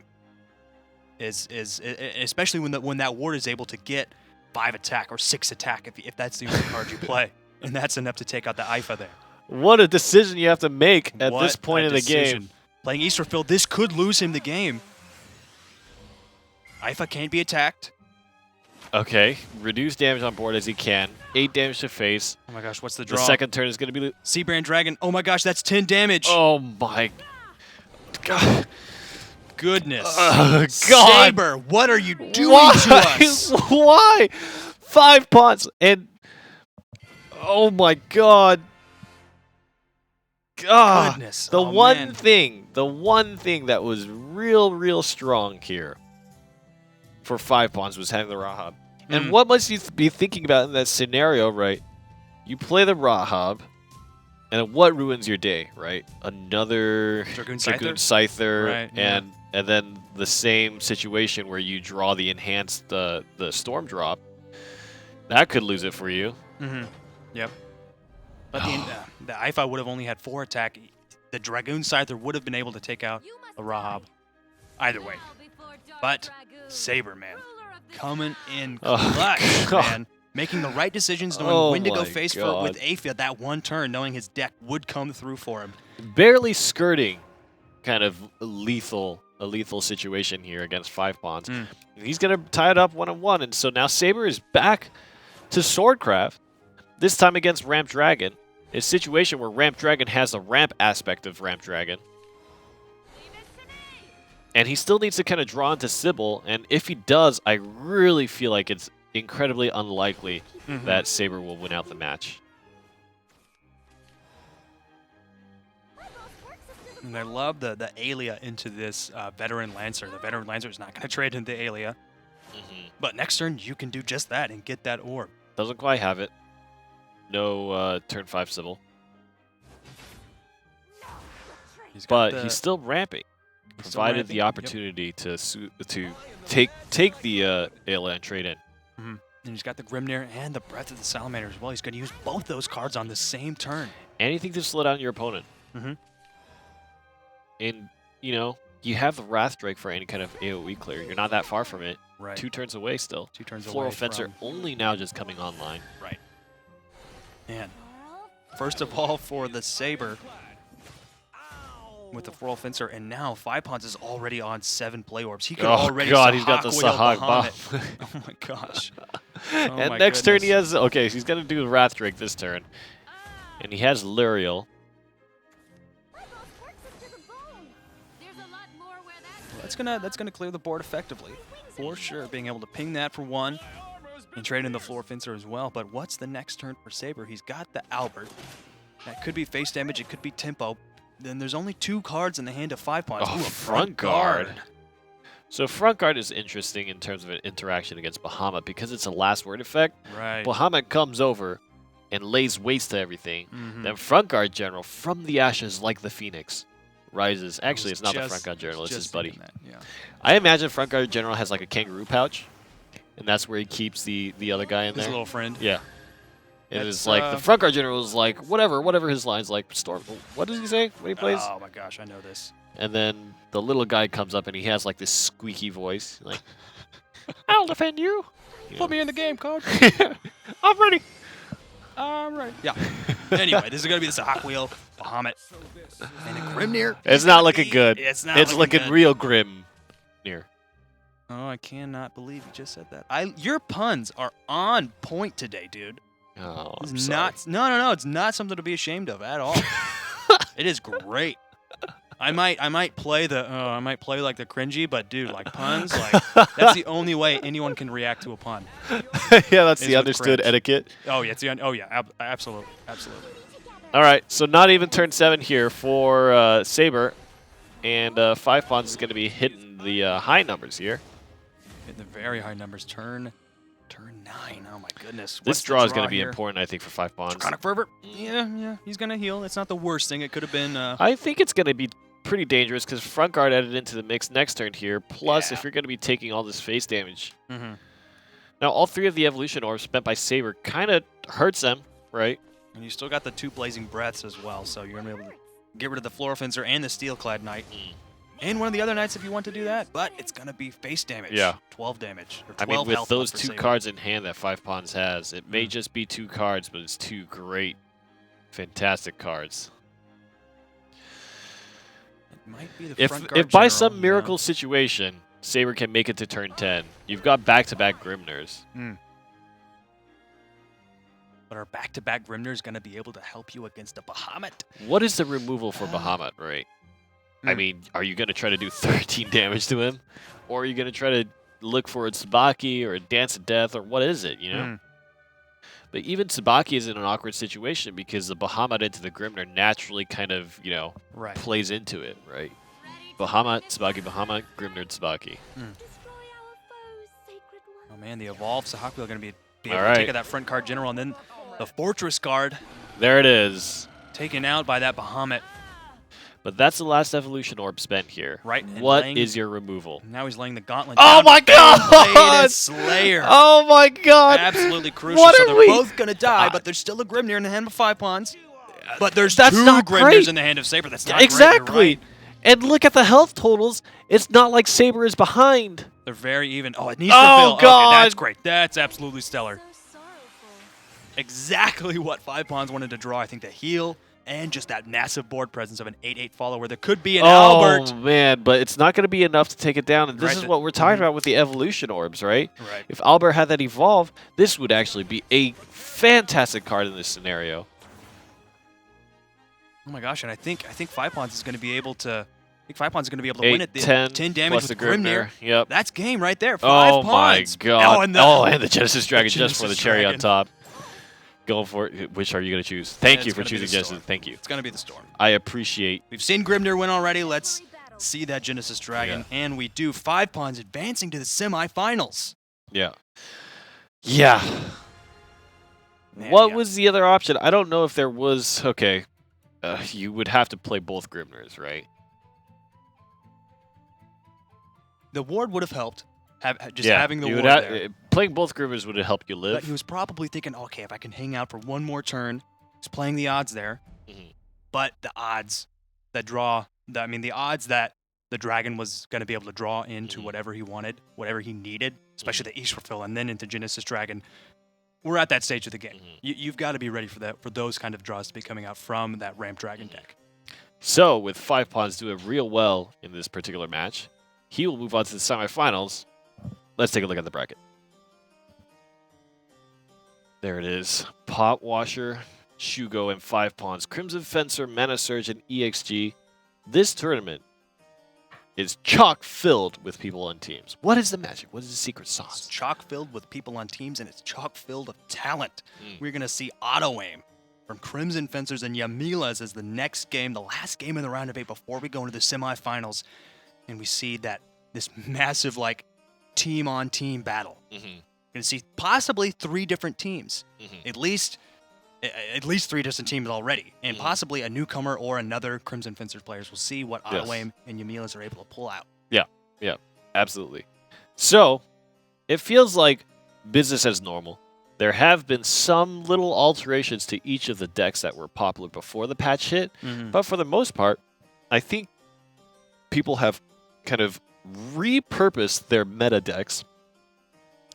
Especially when that ward is able to get 5 attack or 6 attack if that's the only card you play. And that's enough to take out the Ifa there. What a decision you have to make at this point in the game. Playing Israfil, this could lose him the game. Ifa can't be attacked. Okay, reduce damage on board as he can. 8 damage to face. Oh my gosh, what's the The draw? second turn is going to be... Seabrand Dragon. Oh my gosh, that's 10 damage. Oh my... God. Goodness. God. Saber, what are you doing Why? to us? Why? 5 pawns and... Oh my god. God. Goodness. The oh, one man. thing that was real strong here for 5 pawns was having the Rahab. And what must you be thinking about in that scenario, right? You play the Rahab, and what ruins your day, right? Another Dragoon Scyther, Right, yeah. and then the same situation where you draw the enhanced the Storm Drop. That could lose it for you. Mm-hmm. Yep. But the Ifa would have only had 4 attack. The Dragoon Scyther would have been able to take out the Rahab. Either way. But Saber, man, coming in clutch, man. Making the right decisions, knowing when to go face for with Aphia that one turn, knowing his deck would come through for him. Barely skirting kind of a lethal situation here against 5 pawns. He's going to tie it up 1-on-1, and so now Saber is back to Swordcraft, this time against Ramp Dragon. A situation where Ramp Dragon has a ramp aspect of Ramp Dragon. And he still needs to kind of draw into Sybil, and if he does, I really feel like it's incredibly unlikely that Saber will win out the match. And I love the Alia into this Veteran Lancer. The Veteran Lancer is not going to trade into Alia. But next turn, you can do just that and get that orb. Doesn't quite have it. No turn 5 Sybil. But he's still ramping. Provided the opportunity to take the Alia and trade in. And he's got the Grimnir and the Breath of the Salamander as well. He's going to use both those cards on the same turn. Anything to slow down your opponent. And, you know, you have the Wrath Drake for any kind of AoE clear. You're not that far from it. Right. 2 turns away still. 2 turns Floral away Fencer from... only now just coming online. Right. And first of all, for the Saber with the Floral Fencer, and now 5 pawns is already on 7 play orbs. He could already he's got the Sahag buff. Oh my gosh. And next turn he has... Okay, so he's going to do the Wrath Drake this turn. And he has Luriel. That's gonna clear the board effectively, for sure. Being able to ping that for 1 and trade in the Floor Fencer as well. But what's the next turn for Saber? He's got the Albert. That could be face damage. It could be tempo. Then there's only 2 cards in the hand of 5 pawns. Oh, Ooh, a front guard. So front guard is interesting in terms of an interaction against Bahamut because it's a last word effect. Right. Bahamut comes over and lays waste to everything. Then front guard general from the ashes like the Phoenix rises. Actually, it's not the front guard general, it's his buddy. Yeah. I imagine front guard general has like a kangaroo pouch, and that's where he keeps the other guy in there. His little friend. Yeah. And it's like the front guard general is like whatever his line's like. Storm. What does he say when he plays? Oh my gosh, I know this. And then the little guy comes up and he has like this squeaky voice, like, "I'll defend you." Put me in the game, coach. I'm ready. All right. Yeah. Anyway, this is gonna be the Sahak Wheel, Bahamut, and a Grimnir. It's not looking good. It's not. It's looking good. real grim. Near. Oh, I cannot believe you just said that. Your puns are on point today, dude. Oh, I'm It's sorry. no. It's not something to be ashamed of at all. It is great. I might play like the cringy, but dude, like puns, like that's the only way anyone can react to a pun. Yeah, that's Is the with understood cringe. etiquette. Oh yeah, absolutely. All right, so not even turn 7 here for Saber, and 5 pawns is going to be hitting the high numbers here. Hitting the very high numbers. Turn 9. Oh my goodness. This draw is going to be important, I think, for 5 pawns. Draconic Fervor. Yeah. He's gonna heal. It's not the worst thing. It could have been. I think it's going to be pretty dangerous because front guard added into the mix next turn here. Plus, if you're going to be taking all this face damage. Now, all 3 of the evolution orbs spent by Saber kind of hurts them, right? And you still got the 2 blazing breaths as well, so you're gonna be able to get rid of the Floral Fencer and the Steelclad Knight. And one of the other knights if you want to do that, but it's gonna be face damage. Yeah. 12 damage. Or 12 I mean, with health those for 2 Saber. cards in hand that 5 pawns has, it may just be 2 cards, but it's 2 great, fantastic cards. It might be the front guard If by general, some miracle situation Saber can make it to turn 10. You've got back-to-back Grimners. But our back-to-back Grimner is going to be able to help you against a Bahamut. What is the removal for Bahamut, right? I mean, are you going to try to do 13 damage to him? Or are you going to try to look for a Tsubaki or a Dance of Death, or what is it, you know? But even Tsubaki is in an awkward situation because the Bahamut into the Grimner naturally kind of, you know, plays into it, right? Bahamut, Tsubaki, Bahamut, Grimner, Tsubaki. Destroy our foes, sacred one. Oh man, the evolved Sahaku are going to be able All to right. take out that front card general, and then the Fortress guard There it is. taken out by that Bahamut. But that's the last evolution orb spent here. Right, and What laying- is your removal? Now he's laying the gauntlet Oh down. my Bane-bladed God! Slayer. Oh my god! Absolutely crucial. What So are they're we- both going to die, but there's still a Grimnir in the hand of 5 pawns. But there's That's two not Grimnirs great. in the hand of Saber. That's not Exactly. great. You're right. And look at the health totals. It's not like Saber is behind. They're very even. Oh, it needs Oh, to fill. Okay, God. that's great. That's absolutely stellar. So sorrowful. Exactly what 5 pawns wanted to draw. I think the heal and just that massive board presence of an 8/8 follower. There could be an Albert. Oh man, but it's not going to be enough to take it down. And this Right, is what we're talking about with the evolution orbs, right? Right. If Albert had that evolve, this would actually be a fantastic card in this scenario. Oh my gosh, and I think 5 pawns is going to be able to. I think 5 pawns is going to be able to 8, win it. The 10, 10 damage plus with the Grimnir. Yep. That's game right there. 5 Oh my pawns. god. Oh, and the Genesis Dragon just for the Genesis cherry on Dragon. top. Going for it. Which are you going to choose? Thank you It's for gonna be choosing the Genesis. Storm. Thank you. It's going to be the Storm. I appreciate. We've seen Grimnir win already. Let's see that Genesis Dragon. Yeah. And we do. 5 pawns advancing to the semifinals. Yeah. Yeah. Man, What yeah. was the other option? I don't know if there was. Okay. You would have to play both Grimners, right? The ward would have helped. Just yeah. having the you ward would there. playing both Grimners would have helped you But live. he was probably thinking, okay, if I can hang out for one more turn, he's playing the odds there. Mhm. But the odds that the odds that the dragon was going to be able to draw into Mhm. whatever he wanted, whatever he needed, especially the Eastfill and then into Genesis Dragon, we're at that stage of the game. Mhm. You've got to be ready for that, for those kind of draws to be coming out from that Ramp Dragon deck. So, with 5 pawns doing real well in this particular match, he will move on to the semifinals. Let's take a look at the bracket. There it is. Pot Washer, Shugo, and 5 pawns. Crimson Fencer, Mana Surge, and EXG. This tournament is chock filled with people on teams. What is the magic? What is the secret It's sauce? chock filled with people on teams, and it's chock filled of talent. Mm. We're going to see auto aim from Crimson Fencers and Yamilas as the next game, the last game in the round of 8 before we go into the semifinals. And we see that this massive, like, team on team battle. Mm-hmm. We're going to see possibly 3 different teams, Mm-hmm. at least 3 different teams already, and Mhm. possibly a newcomer or another Crimson Fencers players. We'll see what auto Yes. aim and Yamilas are able to pull out. Absolutely. So, it feels like business as normal. There have been some little alterations to each of the decks that were popular before the patch hit, but for the most part, I think people have kind of repurposed their meta decks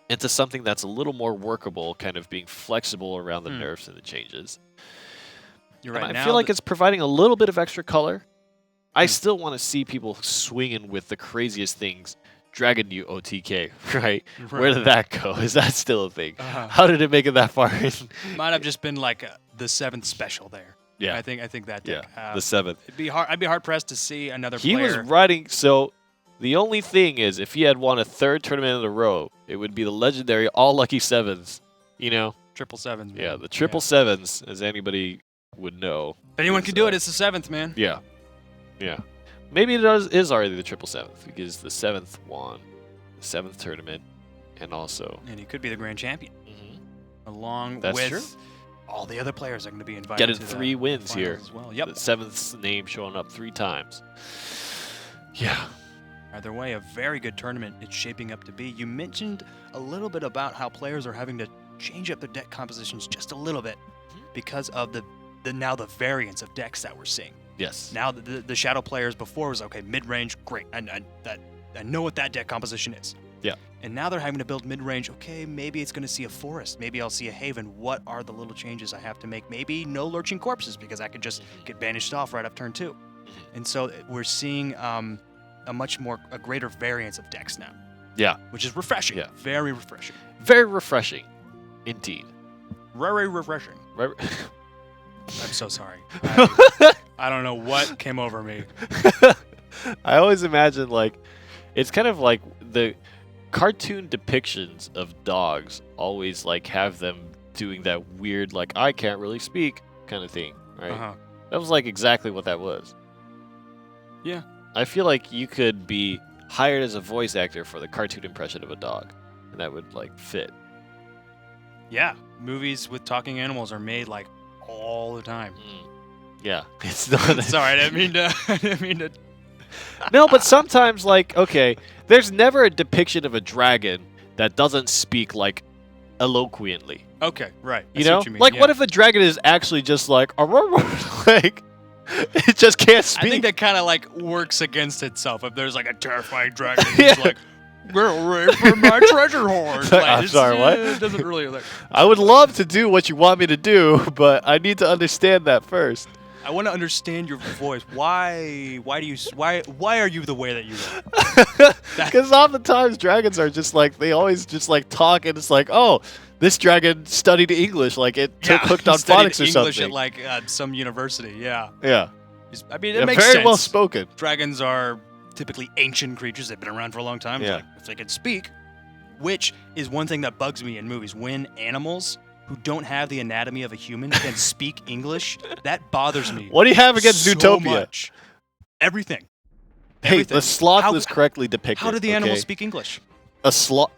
into something that's a little more workable, kind of being flexible around the nerfs and the changes. You're And right. I now feel like the- it's providing a little bit of extra color. I still want to see people swinging with the craziest things. Dragon New OTK, right? Where did that go? Is that still a thing? How did it make it that far? Might have just been like the 7th special there. Yeah. I think that Yeah, deck. the 7th. I'd be hard pressed to see another He player. was riding. So the only thing is, if he had won a 3rd tournament in a row, it would be the legendary All Lucky Sevens. You know? 777. Yeah, the triple sevens, as anybody would know. If anyone is, can do it, it's the 7th, man. Yeah. Yeah. Maybe it is already the triple seventh because the 7th won the 7th tournament and also. And he could be the grand champion, along That's with true. all the other players are going to be invited. Getting to 3 wins finals here. as well. Yep. The 7th's name showing up 3 times. Yeah. Either way, a very good tournament it's shaping up to be. You mentioned a little bit about how players are having to change up their deck compositions just a little bit because of the variance of decks that we're seeing. Yes. Now the shadow players before was okay, mid range, great. I know what that deck composition is. Yeah. And now they're having to build mid range. Okay, maybe it's going to see a forest. Maybe I'll see a haven. What are the little changes I have to make? Maybe no lurching corpses because I could just get banished off right off turn 2. And so we're seeing a greater variance of decks now, Yeah. which is refreshing. Yeah. Very refreshing. Very refreshing. Indeed. Very refreshing. Very I'm so sorry. I don't know what came over me. I always imagine, like, it's kind of like the cartoon depictions of dogs always, like, have them doing that weird, like, I can't really speak kind of thing, right? Uh-huh. That was, like, exactly what that was. Yeah. I feel like you could be hired as a voice actor for the cartoon impression of a dog, and that would, like, fit. Yeah. Movies with talking animals are made like all the time. Yeah. It's not... Sorry, I didn't mean to. No, but sometimes, like, okay, there's never a depiction of a dragon that doesn't speak, like, eloquently. Okay, right. I You see know? what you mean. Like, yeah. what if a dragon is actually just like, like, it just can't speak? I think that kind of like works against itself. If there's like a terrifying dragon, Yeah. who's like, "We're ready for my treasure hoard." Like, I'm sorry, what? It doesn't really like. I would love to do what you want me to do, but I need to understand that first. I want to understand your voice. Why are you the way that you are? Because oftentimes dragons are just like, they always just like talk, and it's like, oh, this dragon studied English, like it took hooked on studied phonics or English something. at like some university. Yeah. Yeah. I mean, it Yeah, makes very sense. well spoken. Dragons are typically ancient creatures. They've been around for a long time. Yeah. Like, if they can speak, which is one thing that bugs me in movies. When animals who don't have the anatomy of a human can speak English, that bothers me. What do you have against so Zootopia? much. Everything. Hey, Everything. the sloth How- was correctly depicted. How do the okay? animals speak English? A sloth.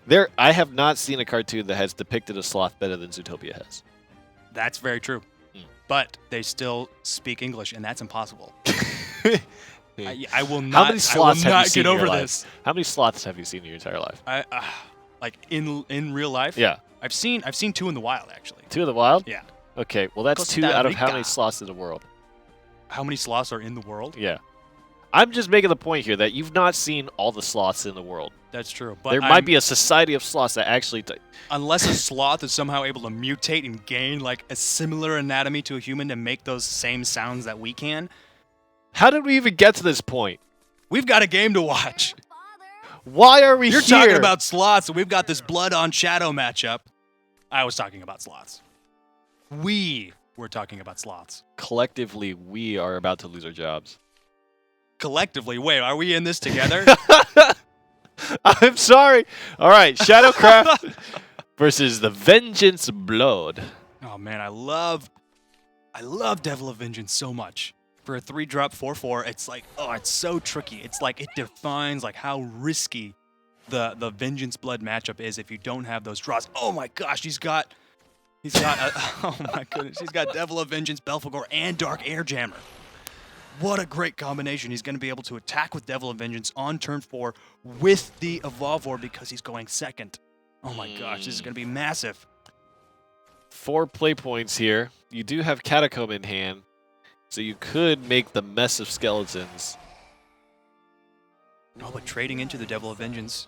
There, I have not seen a cartoon that has depicted a sloth better than Zootopia has. That's very true. But they still speak English, and that's impossible. I will not. How many sloths I will have you not seen get in your over life? this. How many sloths have you seen in your entire life? Like in real life. Yeah, I've seen 2 in the wild actually. 2 in the wild. Yeah. Okay, well that's Costa 2 out of how many Rica. sloths in the world? How many sloths are in the world? Yeah, I'm just making the point here that you've not seen all the sloths in the world. That's true. But There might be a society of sloths that actually. Unless a sloth is somehow able to mutate and gain like a similar anatomy to a human to make those same sounds that we can, How did we even get to this point? we've got a game to watch. Why are we You're here? talking about sloths, and we've got this blood on shadow matchup. I was talking about sloths. We were talking about sloths. Collectively, we are about to lose our jobs. Collectively, wait, are we in this together? I'm sorry. All right, Shadowcraft versus the Vengeance Blood. Oh man, I love Devil of Vengeance so much. For a 3-drop 4/4, it's like, oh, it's so tricky. It's like it defines like how risky the Vengeance Blood matchup is if you don't have those draws. Oh my gosh, he's got oh my goodness, he's got Devil of Vengeance, Belphegor, and Dark Airjammer. What a great combination. He's going to be able to attack with Devil of Vengeance on turn 4 with the Evolvor because he's going second. Oh my gosh, this is going to be massive. 4 play points here. You do have Catacomb in hand, so you could make the mess of skeletons. Oh, but trading into the Devil of Vengeance.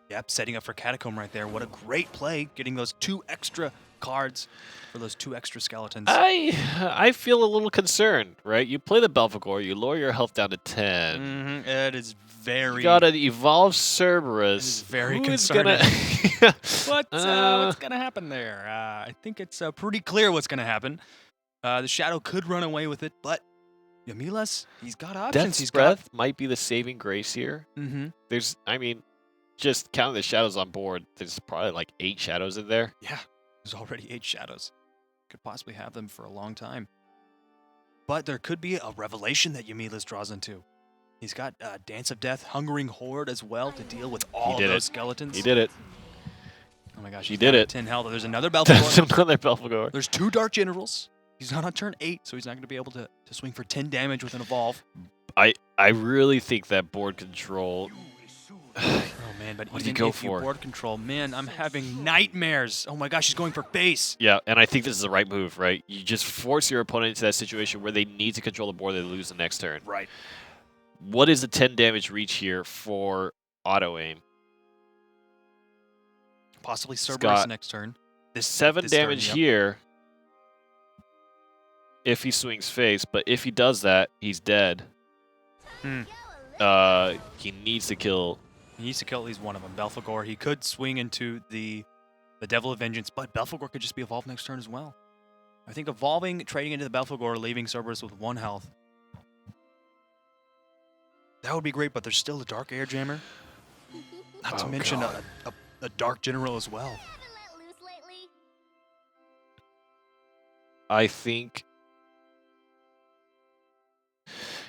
Yep, setting up for Catacomb right there. What a great play, getting those 2 extra cards for those 2 extra skeletons. I feel a little concerned, right? You play the Belphegor, you lower your health down to 10. Mm-hmm. It is very... You got an Evolve Cerberus. It is very Who is concerning. gonna- What's going to happen there? I think it's pretty clear what's going to happen. The Shadow could run away with it, but Yamilas, he's got options. Death's He's Breath might be the saving grace here. got... Mm-hmm. There's, I mean, just counting the shadows on board, there's probably like 8 shadows in there. Yeah, there's already 8 shadows. Could possibly have them for a long time. But there could be a revelation that Yamilas draws into. He's got Dance of Death, Hungering Horde as well to deal with all of did those it. skeletons. He did it. Oh my gosh, He he's did down to it. 10 health. There's another That's Belphegor. another Belphegor. There's 2 Dark Generals. He's not on turn 8, so he's not going to be able to swing for 10 damage with an Evolve. I really think that board control. Oh man, but What did he even go if for? you board control, man, I'm having nightmares. Oh my gosh, he's going for base. Yeah, and I think this is the right move, right? You just force your opponent into that situation where they need to control the board, they lose the next turn. Right. What is the 10 damage reach here for auto aim? Possibly Scott, Cerberus next turn. 7 this turn, damage yep. here if he swings face, but if he does that, he's dead. Hmm. He needs to kill. He needs to kill at least one of them. Belphegor, he could swing into the Devil of Vengeance, but Belphegor could just be evolved next turn as well. I think evolving, trading into the Belphegor, leaving Cerberus with 1 health. That would be great, but there's still a Dark Air Jammer. Not to mention a Dark General as well. Haven't let loose lately. I think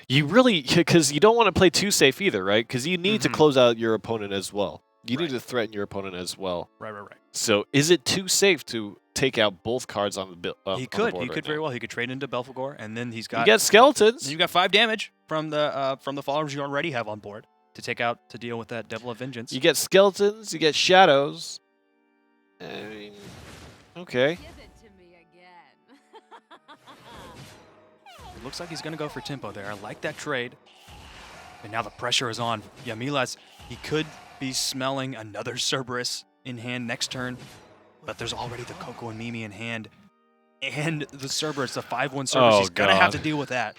you really, because you don't want to play too safe either, right? Because you need to close out your opponent as well. You need to threaten your opponent as well. Right. So is it too safe to take out both cards on the board? He could very well. He could trade into Belphegor, and then he's got. You get skeletons. Then you got 5 damage from the followers you already have on board to deal with that Devil of Vengeance. You get skeletons. You get shadows. I mean, okay. Give it to me again. It looks like he's going to go for tempo there. I like that trade. And now the pressure is on. Yeah, Milas, he could be smelling another Cerberus in hand next turn, but there's already the Coco and Mimi in hand. And the Cerberus, the 5/1 Cerberus, Oh, he's going to have to God. deal with that.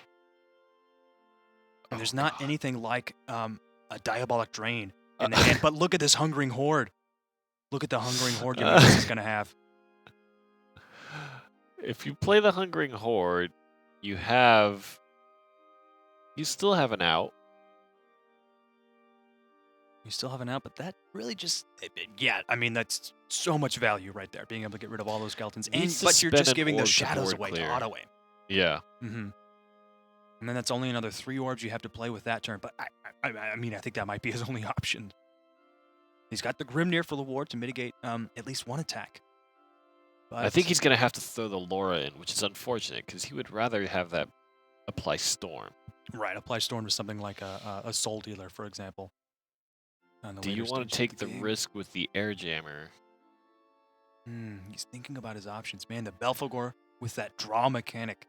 And there's not anything like a Diabolic Drain in the hand. But look at this Hungering Horde. Look at the Hungering Horde Milas is going to have. If you play the Hungering Horde, you still have an out. You still have an out, but that really just, yeah, I mean, that's so much value right there, being able to get rid of all those skeletons. Needs to But you're spend just an giving the orb to shadows board away clear. to auto aim. Yeah. And then that's only another 3 orbs you have to play with that turn. But I mean, I think that might be his only option. He's got the Grimnir for the ward to mitigate at least 1 attack. But I think he's going to have to throw the Laura in, which is unfortunate because he would rather have that apply Storm. right. Apply Storm to something like a Soul Dealer, for example. on the Do you later want to stages take of the game. risk with the Air Jammer? He's thinking about his options. Man, the Belphegor with that draw mechanic.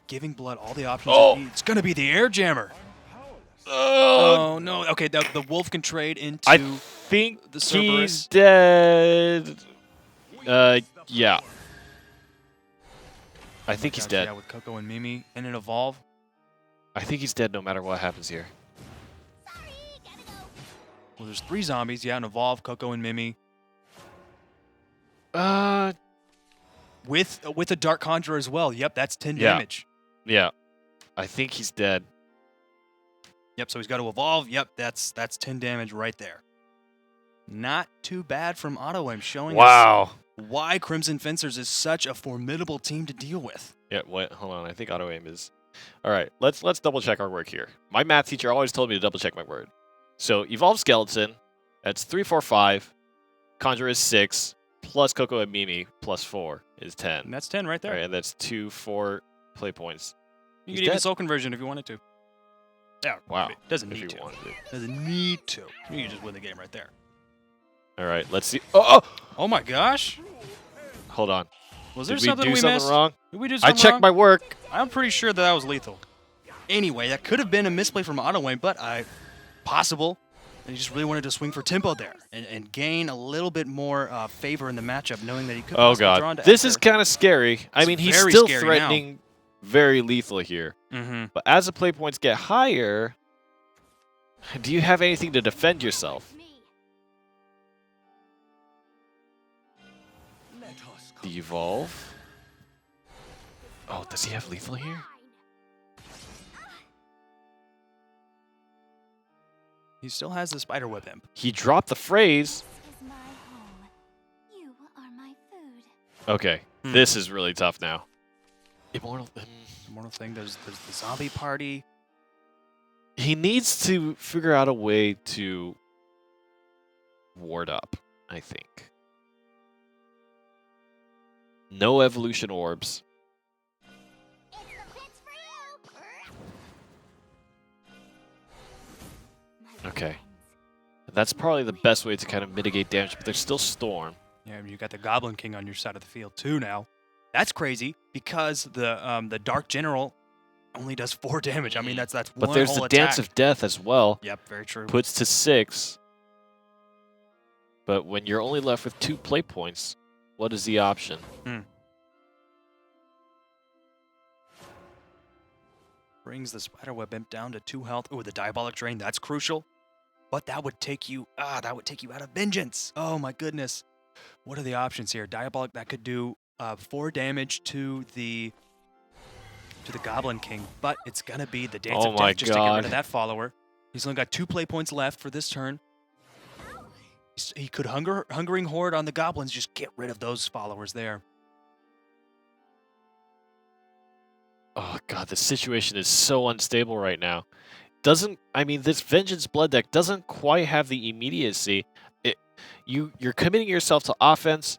Giving Blood all the options. Oh! It's going to be the Air Jammer. Oh, Oh, no. Okay, the Wolf can trade into... I think the he's Cerberus. dead. Yeah. I think he's Gotcha, dead. Yeah, with Coco and Mimi and an Evolve. I think he's dead no matter what happens here. Sorry, gotta go. Well, there's 3 zombies. Yeah, an Evolve, Coco and Mimi. With a Dark Conjurer as well. Yep, that's 10 Yeah. damage. Yeah. I think he's dead. Yep, so he's got to Evolve. Yep, that's 10 damage right there. Not too bad from Auto Aim, showing us Wow. why Crimson Fencers is such a formidable team to deal with. Yeah, wait, hold on. I think auto aim is. All right, let's double check our work here. My math teacher always told me to double check my word. So evolve skeleton, that's 3, 4, 5. Conjure is 6 plus Coco and Mimi plus 4 is 10. And that's 10 right there. All right, and that's 2, 4 play points. You He's could even dead. Soul Conversion if you wanted to. Yeah, Wow. Doesn't If need you to. wanted it. Doesn't need to. You can just win the game right there. All right, let's see. Oh, Oh my gosh. hold on. Was there Did we something do we something missed? wrong? Did we do I something checked wrong? my work. I'm pretty sure that was lethal. Anyway, that could have been a misplay from Auto Aim, but possible. And he just really wanted to swing for tempo there and gain a little bit more favor in the matchup, knowing that he could Oh possibly draw god, into this is Ector. kind of scary. I It's mean, he's very still scary now. threatening very lethal here. But as the play points get higher, do you have anything to defend yourself? Me. Let us The evolve. Oh, does he have lethal here? He still has the Spiderweb Imp. He dropped the phrase. This is my home. You are my food. Okay, this is really tough now. Immortal. Immortal thing, there's the zombie party. He needs to figure out a way to ward up, I think. No evolution orbs. It's the pits for you. My Okay. friends. That's probably the best way to kind of mitigate damage, but there's still storm. Yeah, you got the Goblin King on your side of the field too now. That's crazy because the Dark General only does 4 damage. I mean, that's But one there's whole the Dance attack. of Death as well. Yep, very true. Puts to 6. But when you're only left with 2 play points, what is the option? Brings the Spiderweb Imp down to 2 health. Ooh, the Diabolic Drain, that's crucial. But that would take you out of Vengeance. Oh my goodness. What are the options here? Diabolic, that could do 4 damage to the Goblin King, but it's gonna be the Dance of Death just to get rid of that follower. He's only got 2 play points left for this turn. He could Hungering Horde on the Goblins, just get rid of those followers there. Oh god, the situation is so unstable right now. This Vengeance Blood deck doesn't quite have the immediacy. You're committing yourself to offense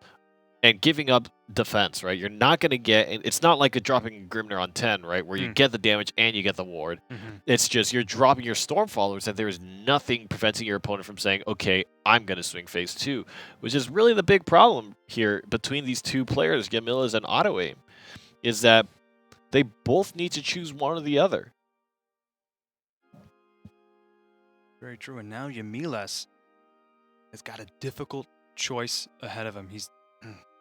and giving up defense, right? You're not going to get... It's not like dropping Grimner on 10, right? Where you get the damage and you get the ward. It's just you're dropping your Storm followers and there is nothing preventing your opponent from saying, okay, I'm going to swing phase 2. Which is really the big problem here between these two players, Yamila's and Auto Aim, is that they both need to choose one or the other. Very true. And now Yamilas has got a difficult choice ahead of him.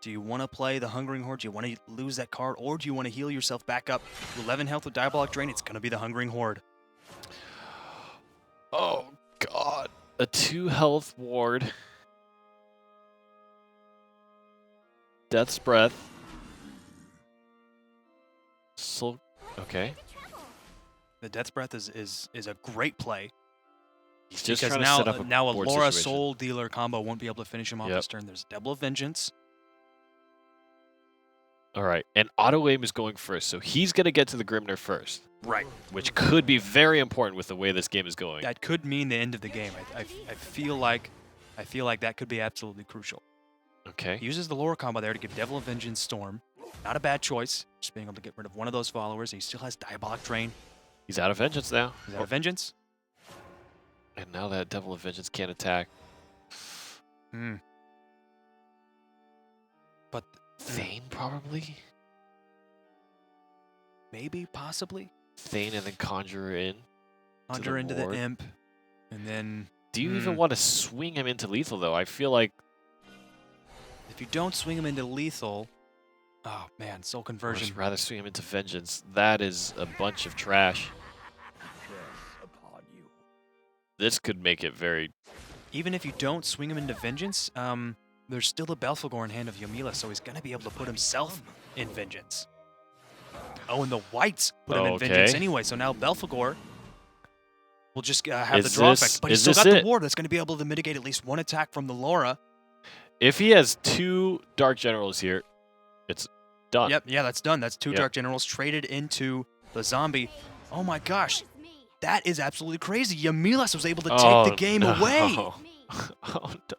Do you want to play the Hungering Horde? Do you want to lose that card? Or do you want to heal yourself back up to 11 health with Diabolic Drain? It's going to be the Hungering Horde. Oh, God. A 2 health ward. Death's Breath. Okay. The Death's Breath is a great play. He's just because trying to set up a now a board Laura situation. Soul Dealer combo won't be able to finish him off this turn. There's Devil of Vengeance. All right, and Auto Aim is going first, so he's going to get to the Grimner first. Right. Which could be very important with the way this game is going. That could mean the end of the game. I feel like that could be absolutely crucial. Okay. He uses the Laura combo there to give Devil of Vengeance Storm. Not a bad choice. Just being able to get rid of one of those followers. He still has Diabolic Drain. He's out of Vengeance now. He's out of Vengeance. And now that Devil of Vengeance can't attack. But Thane, probably? Maybe, possibly. Thane and then Conjurer in. Conjure into the Imp. And then... Do you even want to swing him into lethal, though? I feel like... If you don't swing him into lethal... Oh, man, Soul Conversion. I'd rather swing him into Vengeance. That is a bunch of trash. This could make it very... Even if you don't swing him into Vengeance, there's still a Belphegor in hand of Yamila, so he's going to be able to put himself in Vengeance. Oh, and the Whites put him in Vengeance anyway, so now Belphegor will just have the draw effect. But he's still got the ward that's going to be able to mitigate at least one attack from the Laura. If he has 2 Dark Generals here, it's done. Yep, yeah, that's done. That's 2 Dark Generals traded into the Zombie. Oh my gosh. That is absolutely crazy. Yamilas was able to take the game away. Oh, no.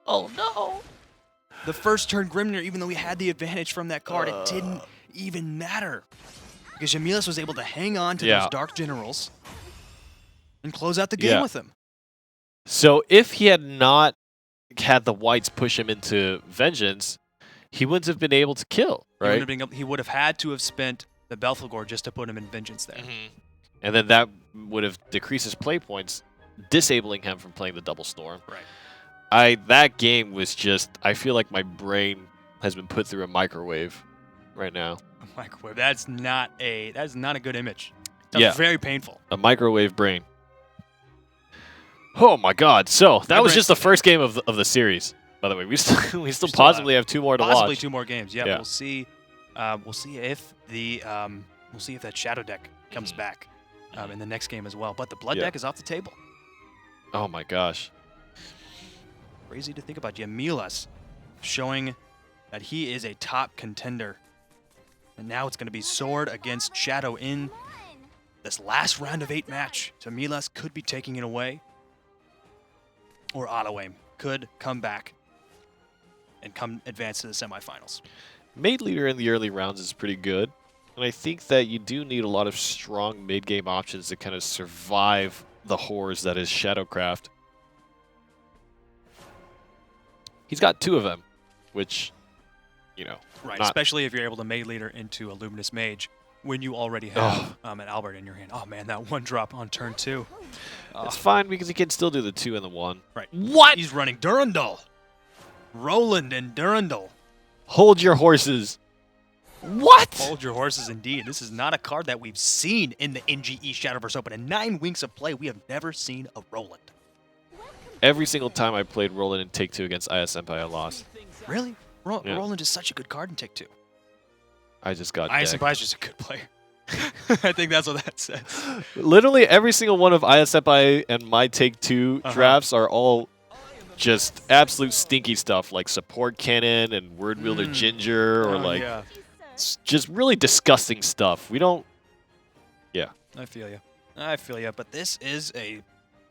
Oh, no. The first turn Grimnir, even though he had the advantage from that card, it didn't even matter. Because Yamilas was able to hang on to those Dark Generals and close out the game with them. So if he had not had the Whites push him into Vengeance, he wouldn't have been able to kill, right? He would have had to have spent the Belphegor just to put him in Vengeance there. And then that would have decreased his play points, disabling him from playing the Double Storm. Right. That game was just, I feel like my brain has been put through a microwave right now. A microwave. That's not a good image. That's very painful. A microwave brain. Oh my god. So that was just the first game of the series. By the way, we still possibly have 2 more to watch. Possibly 2 more games. Yeah, we'll see. We'll see if that Shadow deck comes back in the next game as well. But the Blood deck is off the table. Oh my gosh. Crazy to think about. Yamilas showing that he is a top contender. And now it's going to be Sword against Shadow in this last round of 8 match. Yamilas could be taking it away. Or Auto Aim could come back and advance to the semifinals. Mid leader in the early rounds is pretty good. And I think that you do need a lot of strong mid-game options to kind of survive the horrors that is Shadowcraft. He's got 2 of them, which, Right, especially if you're able to mid leader into a Luminous Mage when you already have an Albert in your hand. Oh man, that 1 drop on turn 2. It's fine because he can still do the 2 and the 1. Right. What? He's running Durandal. Roland and Durandal. Hold your horses. What? Hold your horses, indeed. This is not a card that we've seen in the NGE Shadowverse Open. In 9 weeks of play, we have never seen a Roland. Every single time I played Roland in Take 2 against IS Empire, I lost. Really? Yeah. Roland is such a good card in Take 2. I just got IS decked. Empire is just a good player. I think that's what that says. Literally every single one of IS Empire and my Take 2 drafts are all just absolute stinky stuff, like Support Cannon and Word Wielder Ginger, or like yeah. just really disgusting stuff. We don't... Yeah. I feel you. I feel you. But this is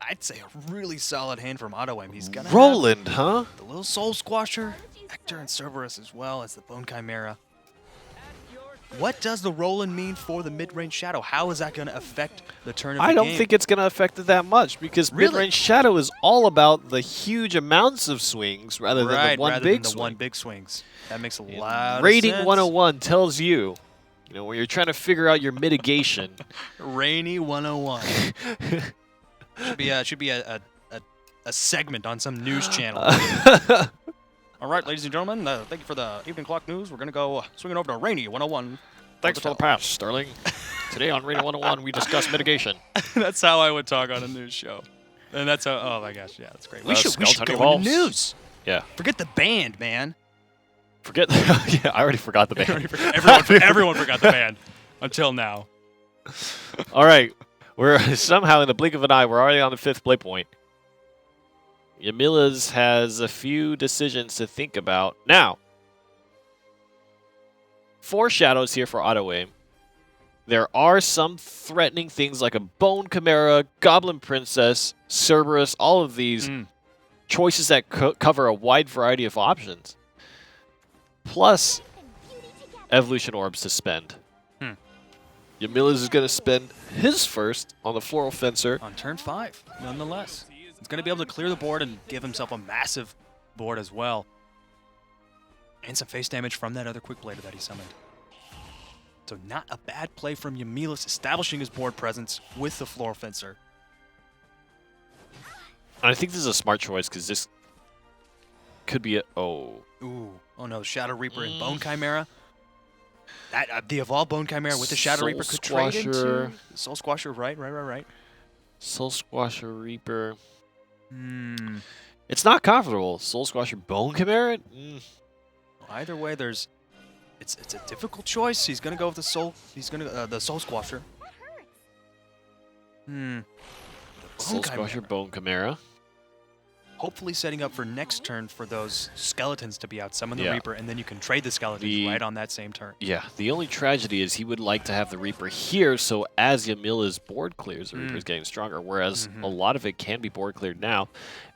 I'd say a really solid hand from Auto-Aim. He's gonna Roland, huh? have the little Soul Squasher, Hector and Cerberus as well as the Bone Chimera. What does the Roland mean for the mid-range Shadow? How is that going to affect the turn of the I don't game? think it's going to affect it that much, because Really? mid-range Shadow is all about the huge amounts of swings rather than the one rather big than the swing. one big swings. That makes a lot Rating of sense. 101 tells you, when you're trying to figure out your mitigation. Rainy 101. should be a segment on some news channel. All right, ladies and gentlemen, thank you for the evening clock news. We're going to go swinging over to Rainy 101. Thanks for the pass, Sterling. Today on Rating 101, we discuss mitigation. That's how I would talk on a news show. And that's how, oh my gosh, yeah, that's great. We should Skeleton go evolves. into news. Yeah. Forget the band, man. Forget. Yeah, I already forgot the band. Everyone forgot the band until now. All right. We're somehow, in the blink of an eye, we're already on the 5th play point. Yamila's has a few decisions to think about. Now, 4 shadows here for Auto-Aim. There are some threatening things like a Bone Chimera, Goblin Princess, Cerberus, all of these choices that cover a wide variety of options. Plus, Evolution Orbs to spend. Yamila's is going to spend his first on the Floral Fencer. On turn 5, nonetheless. He's going to be able to clear the board and give himself a massive board as well. And some face damage from that other Quick Blader that he summoned. So not a bad play from Yamilis, establishing his board presence with the Floral Fencer. I think this is a smart choice, because this could be a... Oh. Ooh. Oh no, Shadow Reaper and Bone Chimera. That the evolved Bone Chimera with the Shadow Soul Reaper could trade into Squasher. Soul Squasher, right. Soul Squasher Reaper. Hmm. It's not comfortable. Soul Squasher Bone Chimera? Either way, it's a difficult choice. He's gonna go with the Soul. He's gonna the Soul Squasher. Soul Squasher Bone Chimera. Hopefully setting up for next turn for those skeletons to be out. Summon the Yeah. Reaper, and then you can trade the skeletons right on that same turn. Yeah, the only tragedy is he would like to have the Reaper here, so as Yamila's board clears, the Reaper's getting stronger, whereas a lot of it can be board cleared now.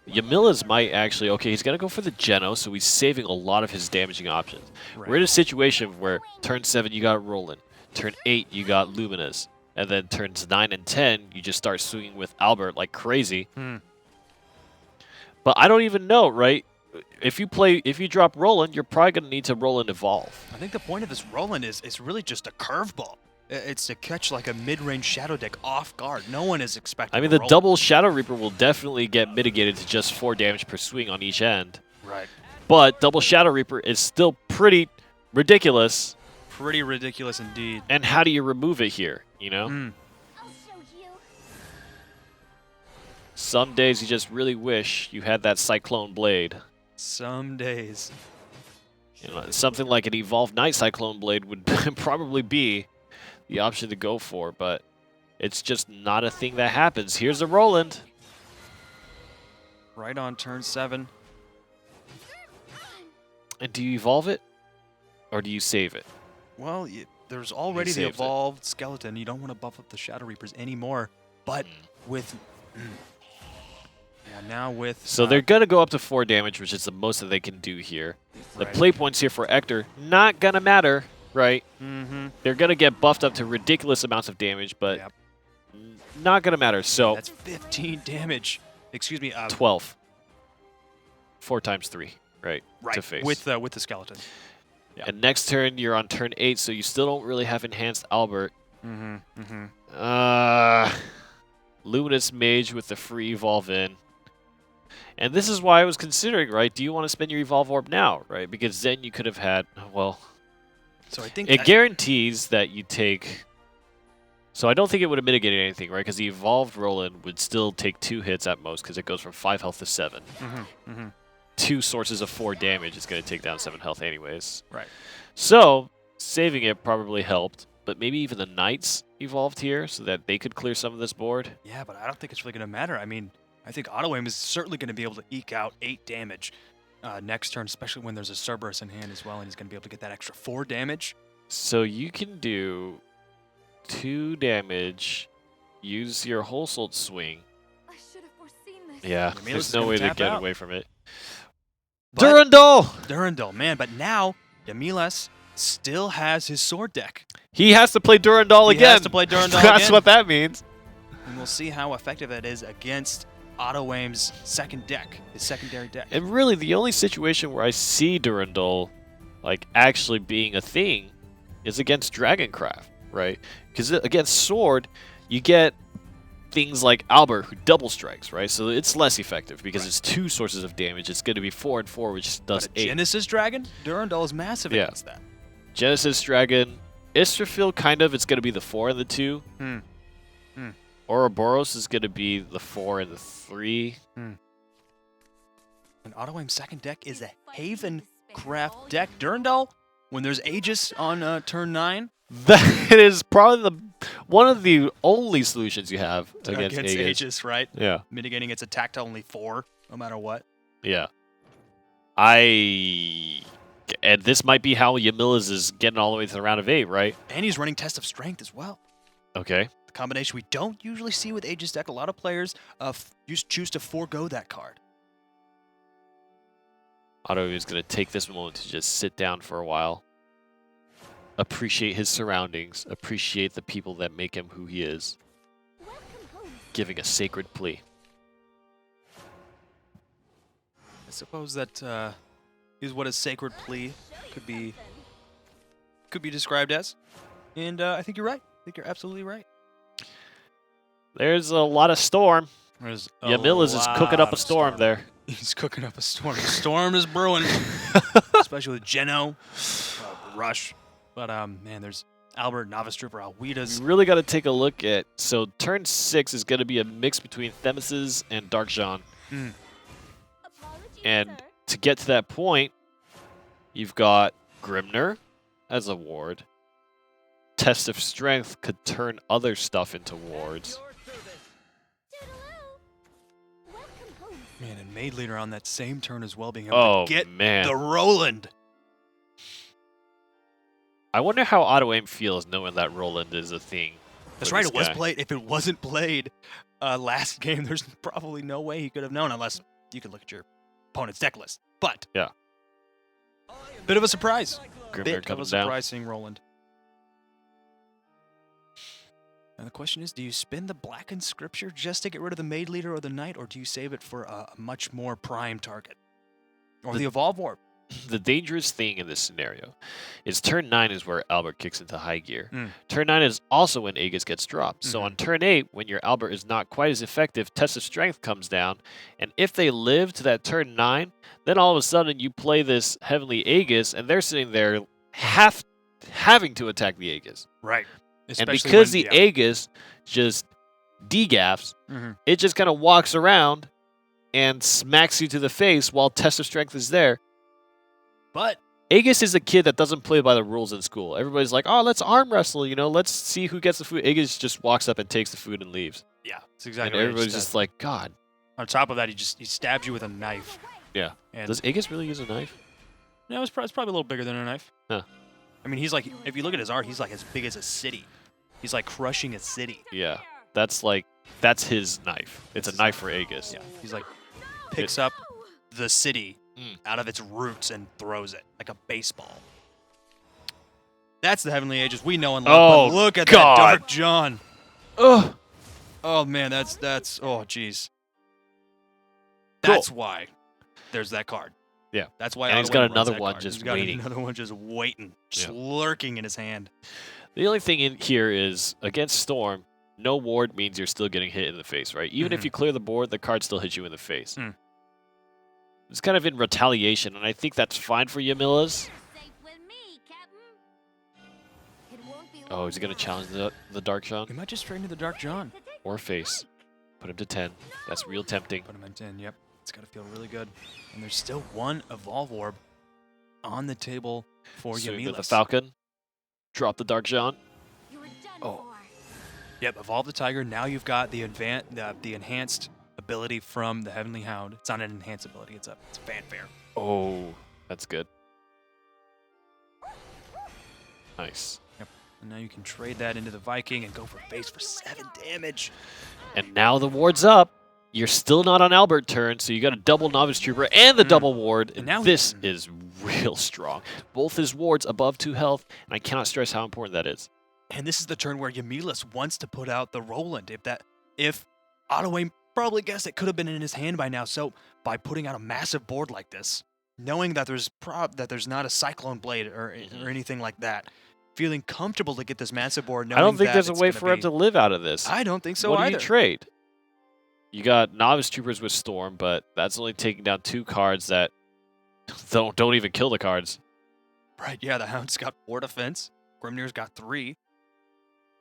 Yamila's might actually... Okay, he's going to go for the Geno, so he's saving a lot of his damaging options. Right. We're in a situation where turn 7, you got Roland. Turn 8, you got Luminous. And then turns 9 and 10, you just start swinging with Albert like crazy. But I don't even know, right? If you drop Roland, you're probably going to need to Roland Evolve. I think the point of this Roland is really just a curveball. It's to catch like a mid-range Shadow deck off guard. No one is expecting. I mean, the double Shadow Reaper will definitely get mitigated to just 4 damage per swing on each end. Right. But double Shadow Reaper is still pretty ridiculous. Pretty ridiculous indeed. And how do you remove it here, you know? I'll show you. Some days you just really wish you had that Cyclone Blade. Some days. You know, something like an Evolved Night Cyclone Blade would probably be the option to go for, but it's just not a thing that happens. Here's a Roland. Right on turn 7. And do you evolve it? Or do you save it? Well, there's already the saved it. evolved skeleton. You don't want to buff up the Shadow Reapers anymore. But with... yeah, now with... So they're going to go up to 4 damage, which is the most that they can do here. The Right. play points here for Hector, not going to matter, right? They're going to get buffed up to ridiculous amounts of damage, but Yep. not going to matter. So That's 15 damage. Excuse me. 12. 4 times 3, right? Right, To face. with the skeleton. Yeah. And next turn, you're on turn 8, so you still don't really have Enhanced Albert. Luminous Mage with the free Evolve in. And this is why I was considering, right? Do you want to spend your Evolve Orb now, right? Because then you could have had, well, So I think It guarantees that you take. So I don't think it would have mitigated anything, right? Because the evolved Roland would still take 2 hits at most, because it goes from 5 health to 7. 2 sources of 4 damage is going to take down 7 health anyways. Right. So saving it probably helped, but maybe even the Knights evolved here so that they could clear some of this board. Yeah, but I don't think it's really going to matter. I mean, I think Auto Aim is certainly going to be able to eke out 8 damage next turn, especially when there's a Cerberus in hand as well, and he's going to be able to get that extra 4 damage. So you can do 2 damage, use your Whole Soul Swing. I should have foreseen this. Yeah, Yamile's there's gonna no way to tap get out. away from it. But- Durandal! Durandal, man, but now Yamiles still has his sword deck. He has to play Durandal He again. has to play Durandal That's again. what that means. And we'll see how effective that is against Auto Aim's second deck, his secondary deck. And really, the only situation where I see Durandal, like, actually being a thing is against Dragoncraft, right? Because against Sword, you get things like Albert, who double strikes, right? So it's less effective because it's 2 sources of damage. It's going to be 4 and 4, which does But a 8. Genesis Dragon, Durandal is massive Yeah. against that. Genesis Dragon, Isterfield, kind of, it's going to be the 4 and the 2. Ouroboros is going to be the 4 and the 3. And Auto Aim's second deck is a Haven Craft deck. Durandal, when there's Aegis on turn 9, That is probably one of the only solutions you have against Aegis. Aegis, right? Yeah. Mitigating its attack to only 4, no matter what. Yeah. And this might be how Yamiles is getting all the way to the round of 8, right? And he's running Test of Strength as well. Okay. The combination we don't usually see with Aegis deck. A lot of players choose to forego that card. Otto is going to take this moment to just sit down for a while. Appreciate his surroundings. Appreciate the people that make him who he is. Giving a sacred plea. I suppose that is what a sacred plea could be described as. And I think you're right. I think you're absolutely right. There's a lot of storm. There's Yamiles is cooking up a storm there. He's cooking up a storm. A storm is brewing, especially with Geno, Rush. But man, there's Albert, Novice Trooper, Alweda's. You really got to take a look at. So turn 6 is going to be a mix between Themis's and Dark Jean. And to get to that point, you've got Grimner as a ward. Test of Strength could turn other stuff into wards. Man, and Maid Leader on that same turn as well, being able to get man. the Roland. I wonder how Auto Aim feels knowing that Roland is a thing. That's for right, this it was guy. played. If it wasn't played last game, there's probably no way he could have known unless you could look at your opponent's deck list. But Yeah. bit of a surprise. Grimner Bit of a coming down. surprise seeing Roland. And the question is, do you spin the Blackened Scripture just to get rid of the Maid Leader or the Knight, or do you save it for a much more prime target? Or the Evolve Orb? The dangerous thing in this scenario is turn 9 is where Albert kicks into high gear. Mm. Turn 9 is also when Aegis gets dropped. So on turn 8, when your Albert is not quite as effective, Test of Strength comes down. And if they live to that turn 9, then all of a sudden you play this Heavenly Aegis, and they're sitting there having to attack the Aegis. Right. And because the Aegis just degaffs, it just kind of walks around and smacks you to the face while Test of Strength is there. But Aegis is a kid that doesn't play by the rules in school. Everybody's like, oh, let's arm wrestle, let's see who gets the food. Aegis just walks up and takes the food and leaves. yeah, that's And exactly what everybody's just like, God. on top of that, he stabs you with a knife. Yeah. And Does Aegis really use a knife? no, it's probably a little bigger than a knife. Huh. I mean, he's like, if you look at his art, he's like as big as a city. He's like crushing a city. Yeah. That's his knife. It's a knife for Aegis. Yeah, he's like picks up the city out of its roots and throws it like a baseball. That's the Heavenly Aegis we know and love. But look at God. that Dark John. Ugh. Oh man, that's oh jeez. Cool. That's why there's that card. Yeah. That's why. And he's Otto got Wayne runs another that one card. just He's got waiting. Another one just waiting, just Yeah. lurking in his hand. The only thing in here is, against Storm, no ward means you're still getting hit in the face, right? Even if you clear the board, the card still hits you in the face. Mm. It's kind of in retaliation, and I think that's fine for Yamiles. Safe with me, Captain. Oh, is he going to challenge the Dark John? He might just straight into the Dark John. Or face. Put him to 10. That's real tempting. Put him in 10, yep. It's got to feel really good. And there's still one Evolve Orb on the table for So we got the Yamilas. Falcon. Drop the Dark John. You were done Oh. for. Yep, Evolve the Tiger. Now you've got the enhanced ability from the Heavenly Hound. It's not an enhanced ability. It's a fanfare. Oh, that's good. Nice. And now you can trade that into the Viking and go for face for 7 damage. And now the ward's up. You're still not on Albert turn, so you got a double Novice Trooper and the double ward. And now this is real strong. Both his wards above 2 health, and I cannot stress how important that is. And this is the turn where Yamilas wants to put out the Roland. If Ottaway probably guessed it could have been in his hand by now. So by putting out a massive board like this, knowing that there's not a Cyclone Blade or anything like that, feeling comfortable to get this massive board. I don't think that there's a it's way gonna for him be- to live out of this. I don't think so what either. do you trade? You got Novice Troopers with Storm, but that's only taking down 2 cards that don't even kill the cards. Right, yeah, the Hound's got 4 defense. Grimnir's got 3.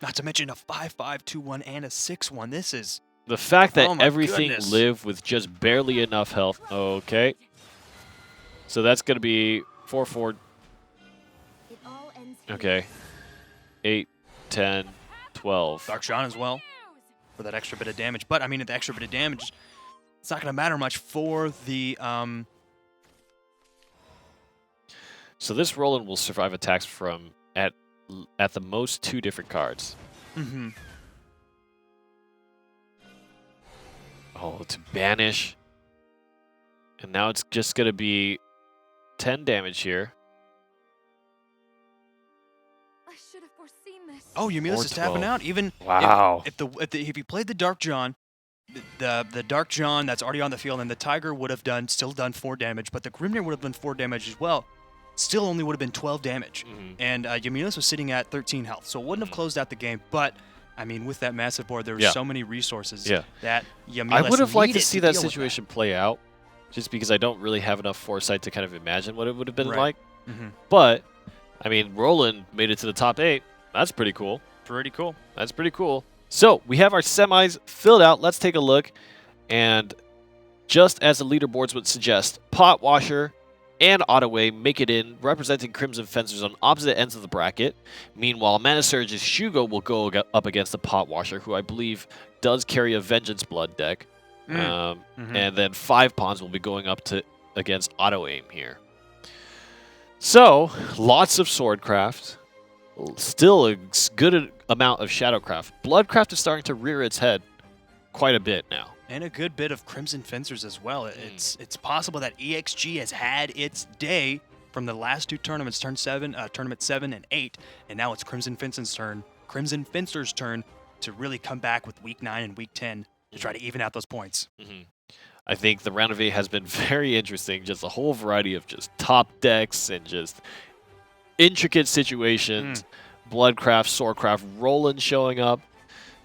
Not to mention a 5/5, 2/1, and a 6/1. This is... The fact that Oh my everything goodness. lived with just barely enough health. Okay. So that's going to be 4/4. It all ends here. Okay. 8, 10, 12. Dark John as well for that extra bit of damage. But, I mean, the extra bit of damage, it's not going to matter much for the... So this Roland will survive attacks from at the most 2 different cards. Mm-hmm. Oh, to banish. And now it's just going to be 10 damage here. I should have foreseen this. Oh, Yamilas Or is tapping 12. out. Even Wow. if you played the Dark John, the Dark John that's already on the field, and the Tiger would have still done 4 damage, but the Grimnir would have done 4 damage as well. Still only would have been 12 damage. Mhm. And Yamilas was sitting at 13 health, so it wouldn't have closed out the game. But I mean, with that massive board, there were Yeah. so many resources Yeah. that Yamilas I would have liked to needed see that deal with situation play out, just because I don't really have enough foresight to kind of imagine what it would have been Right. like. Mhm. But, I mean, Roland made it to the top 8. That's pretty cool. Pretty cool. That's pretty cool. So, we have our semis filled out. Let's take a look. And just as the leaderboards would suggest, Pot Washer and Ottaway make it in, representing Crimson Fencers on opposite ends of the bracket. Meanwhile, Mana Surge's Shugo will go up against the Pot Washer, who I believe does carry a Vengeance Blood deck. Mhm. And then 5 Pawns will be going up against Auto Aim here. So, lots of Swordcraft. Still a good amount of Shadowcraft. Bloodcraft is starting to rear its head quite a bit now. And a good bit of Crimson Fencers as well. It's possible that EXG has had its day from the last 2 tournaments, tournament 7 and 8, and now it's Crimson Fencer's turn to really come back with week 9 and week 10 to try to even out those points. I think the round of 8 has been very interesting. Just a whole variety of just top decks and just intricate situations. Bloodcraft, Swordcraft, Roland showing up,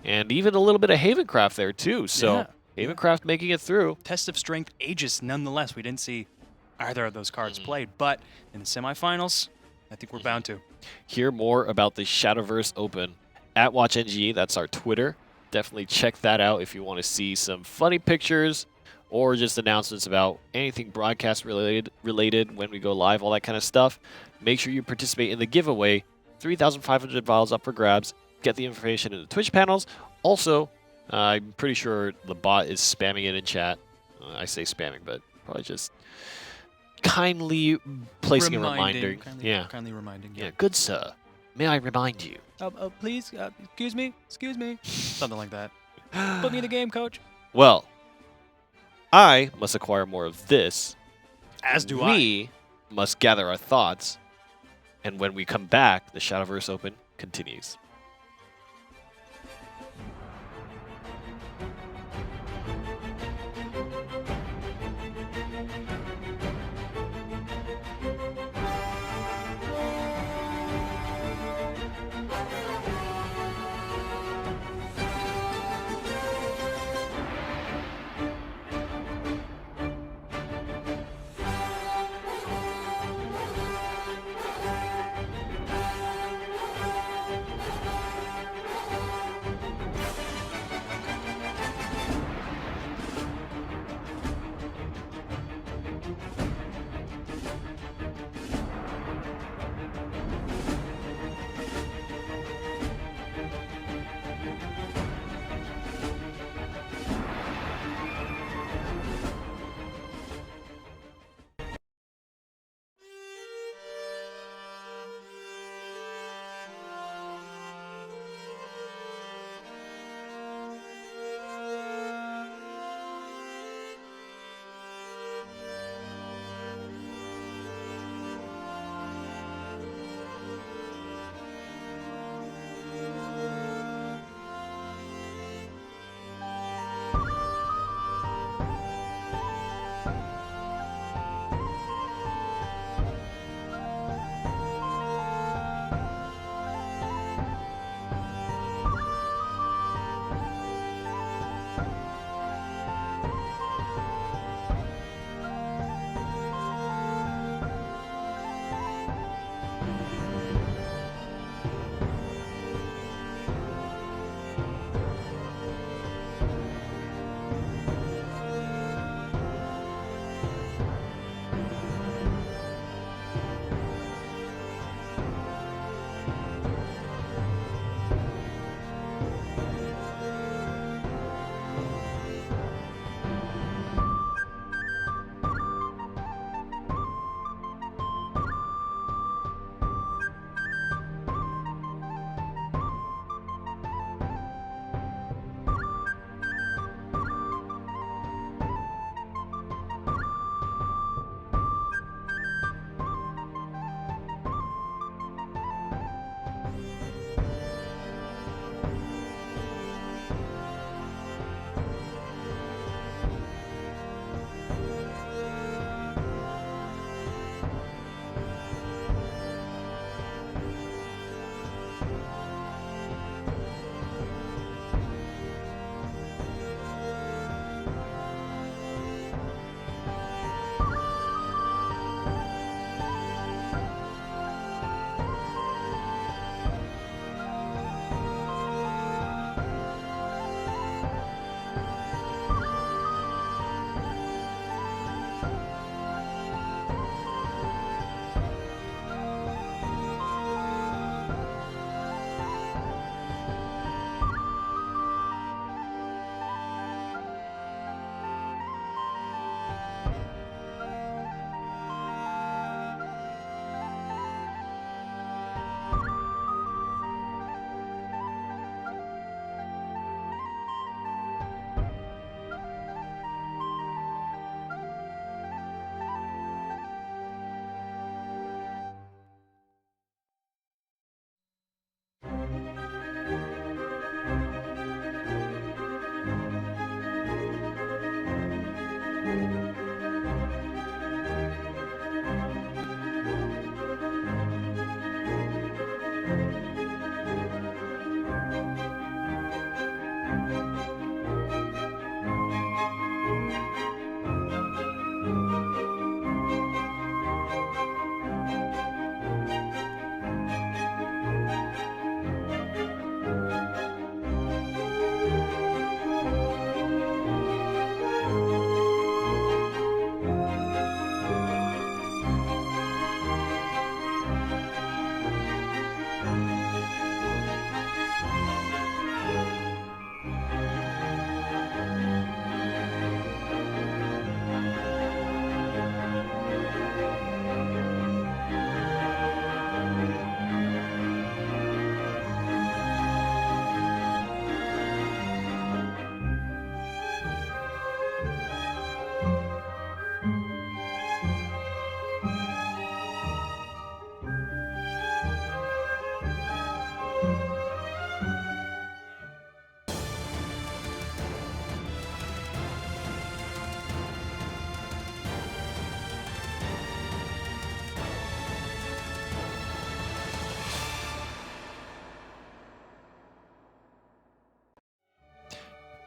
and even a little bit of Havencraft there too. So Yeah. Havencraft making it through. Test of Strength Aegis, nonetheless. We didn't see either of those cards played, but in the semifinals, I think we're bound to. Hear more about the Shadowverse Open at WatchNGE. That's our Twitter. Definitely check that out if you want to see some funny pictures or just announcements about anything broadcast related when we go live, all that kind of stuff. Make sure you participate in the giveaway. 3,500 vials up for grabs. Get the information in the Twitch panels. Also, I'm pretty sure the bot is spamming it in chat. I say spamming, but probably just kindly placing a reminder. Kindly reminding. Yeah, good sir. May I remind you? Please, excuse me, something like that. Put me in the game, coach. Well, I must acquire more of this. As do we must gather our thoughts. And when we come back, the Shadowverse Open continues.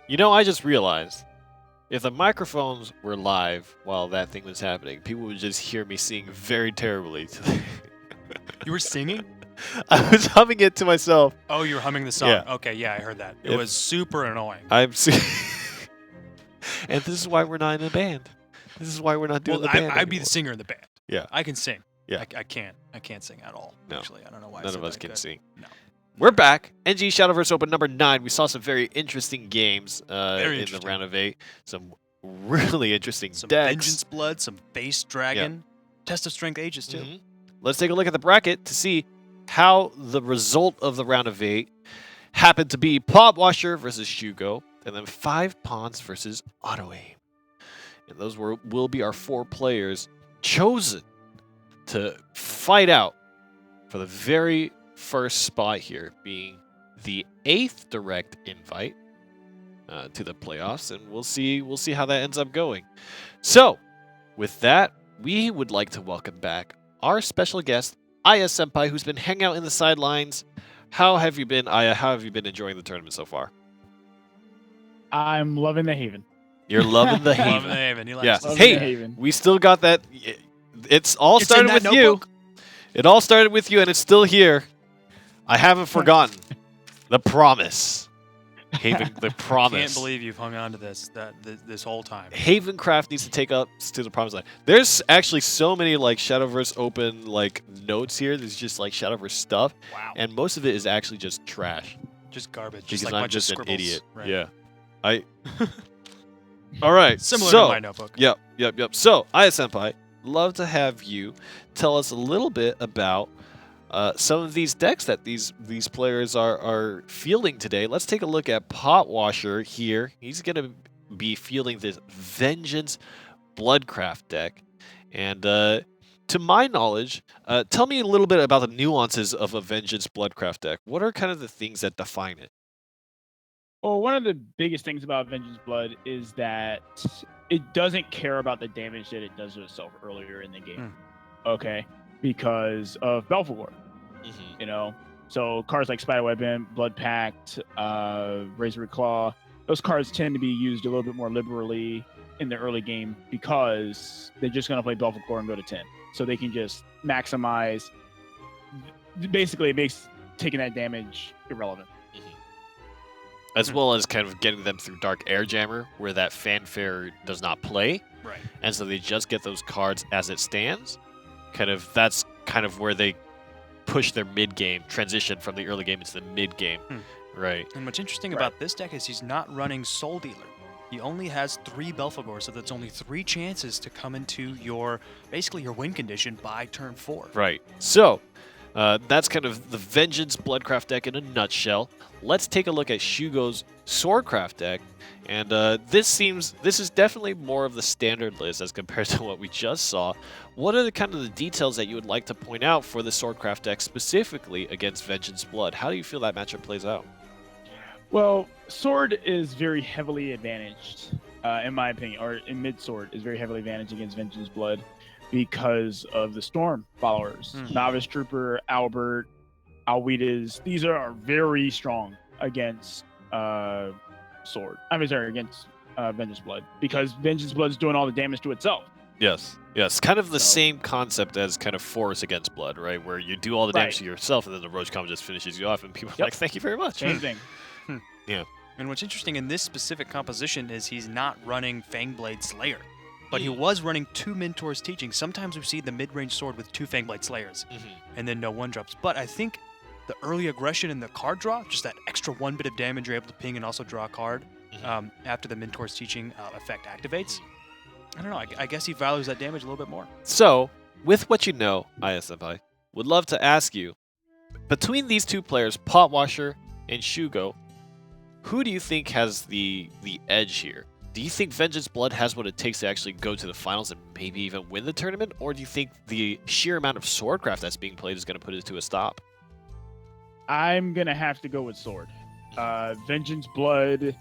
You know, I just realized if the microphones were live while that thing was happening, people would just hear me sing very terribly. You were singing? I was humming it to myself. Oh, you were humming the song. Yeah. Okay, yeah, I heard that. It If- was super annoying. I'm and this is why we're not in a band. This is why we're not doing Well, the band. I'd be the anymore. singer in the band. Yeah. I can sing. Yeah. I can't. I can't sing at all. No. Actually, I don't know why. I None said of us that. can Good. sing. No. We're back. NGE Shadowverse Open number 9. We saw some very interesting games in the interesting. round of 8. Some really interesting Some decks. Vengeance Blood, some Base Dragon, Test of Strength Ages too. Mhm. Let's take a look at the bracket to see how the result of the round of 8 happened to be Pot Washer versus Shugo, and then 5 Pawns versus Auto Aim. And those will be our 4 players chosen to fight out for the very first spot here, being the 8th direct invite to the playoffs, and we'll see how that ends up going. So, with that, we would like to welcome back our special guest, Aya Senpai, who's been hanging out in the sidelines. How have you been, Aya? How have you been enjoying the tournament so far? I'm loving the Haven. You're loving the Love Haven. the Haven. He likes Yeah. to Loving Hey, the Haven. We still got that. It's all It's in started that with you. notebook? It all started with you, and it's still here. I haven't forgotten the promise. Haven, the promise. Can't believe you've hung on to this whole time. Havencraft needs to take up to the promised land. There's actually so many like Shadowverse Open like notes here. There's just like Shadowverse stuff, Wow. and most of it is actually just trash. Just garbage. Because Just like a I'm bunch just of an scribbles. idiot. Right. Yeah. All right. Similar so, to my notebook. Yep. So, Aya Senpai, love to have you tell us a little bit about some of these decks that these players are fielding today. Let's take a look at Pot Washer here. He's going to be fielding this Vengeance Bloodcraft deck. And to my knowledge, tell me a little bit about the nuances of a Vengeance Bloodcraft deck. What are kind of the things that define it? Well, one of the biggest things about Vengeance Blood is that it doesn't care about the damage that it does to itself earlier in the game. Okay? Because of Belphegor, Mm-hmm. you know? So cards like Spiderweapon, Blood Pact, Razor Claw, those cards tend to be used a little bit more liberally in the early game because they're just going to play Belphegor and go to 10. So they can just maximize. Basically, it makes taking that damage irrelevant. As well as kind of getting them through Dark Air Jammer, where that fanfare does not play. Right. And so they just get those cards as it stands. That's kind of where they push their mid-game, transition from the early game into the mid-game. Right. And what's interesting Right. about this deck is he's not running Soul Dealer. He only has 3 Belphegor, so that's only 3 chances to come into your win condition by turn 4. Right. So, that's kind of the Vengeance Bloodcraft deck in a nutshell. Let's take a look at Shugo's Swordcraft deck. And this is definitely more of the standard list as compared to what we just saw. What are the kind of the details that you would like to point out for the Swordcraft deck specifically against Vengeance Blood? How do you feel that matchup plays out? Well, Sword is very heavily advantaged, in my opinion, or in mid-Sword is very heavily advantaged against Vengeance Blood because of the Storm followers. Novice Trooper, Albert, Alwitas, these are very strong against Sword. Against Vengeance Blood because Vengeance Blood is doing all the damage to itself. Yes. Kind of the So- same concept as kind of Force against Blood, right? Where you do all the damage to yourself and then the Roach Comet just finishes you off and people are like, thank you very much. Same thing. And what's interesting in this specific composition is he's not running Fangblade Slayer, but he was running 2 Mentor's Teaching. Sometimes we see the mid-range sword with 2 Fangblade Slayers, and then no 1-drops. But I think the early aggression and the card draw, just that extra 1 bit of damage you're able to ping and also draw a card after the Mentor's Teaching effect activates. I don't know. I guess he values that damage a little bit more. So, with what you know, Aya Senpai, would love to ask you, between these 2 players, Pot Washer and Shugo, who do you think has the edge here? Do you think Vengeance Blood has what it takes to actually go to the finals and maybe even win the tournament? Or do you think the sheer amount of Swordcraft that's being played is going to put it to a stop? I'm going to have to go with Sword. Vengeance Blood,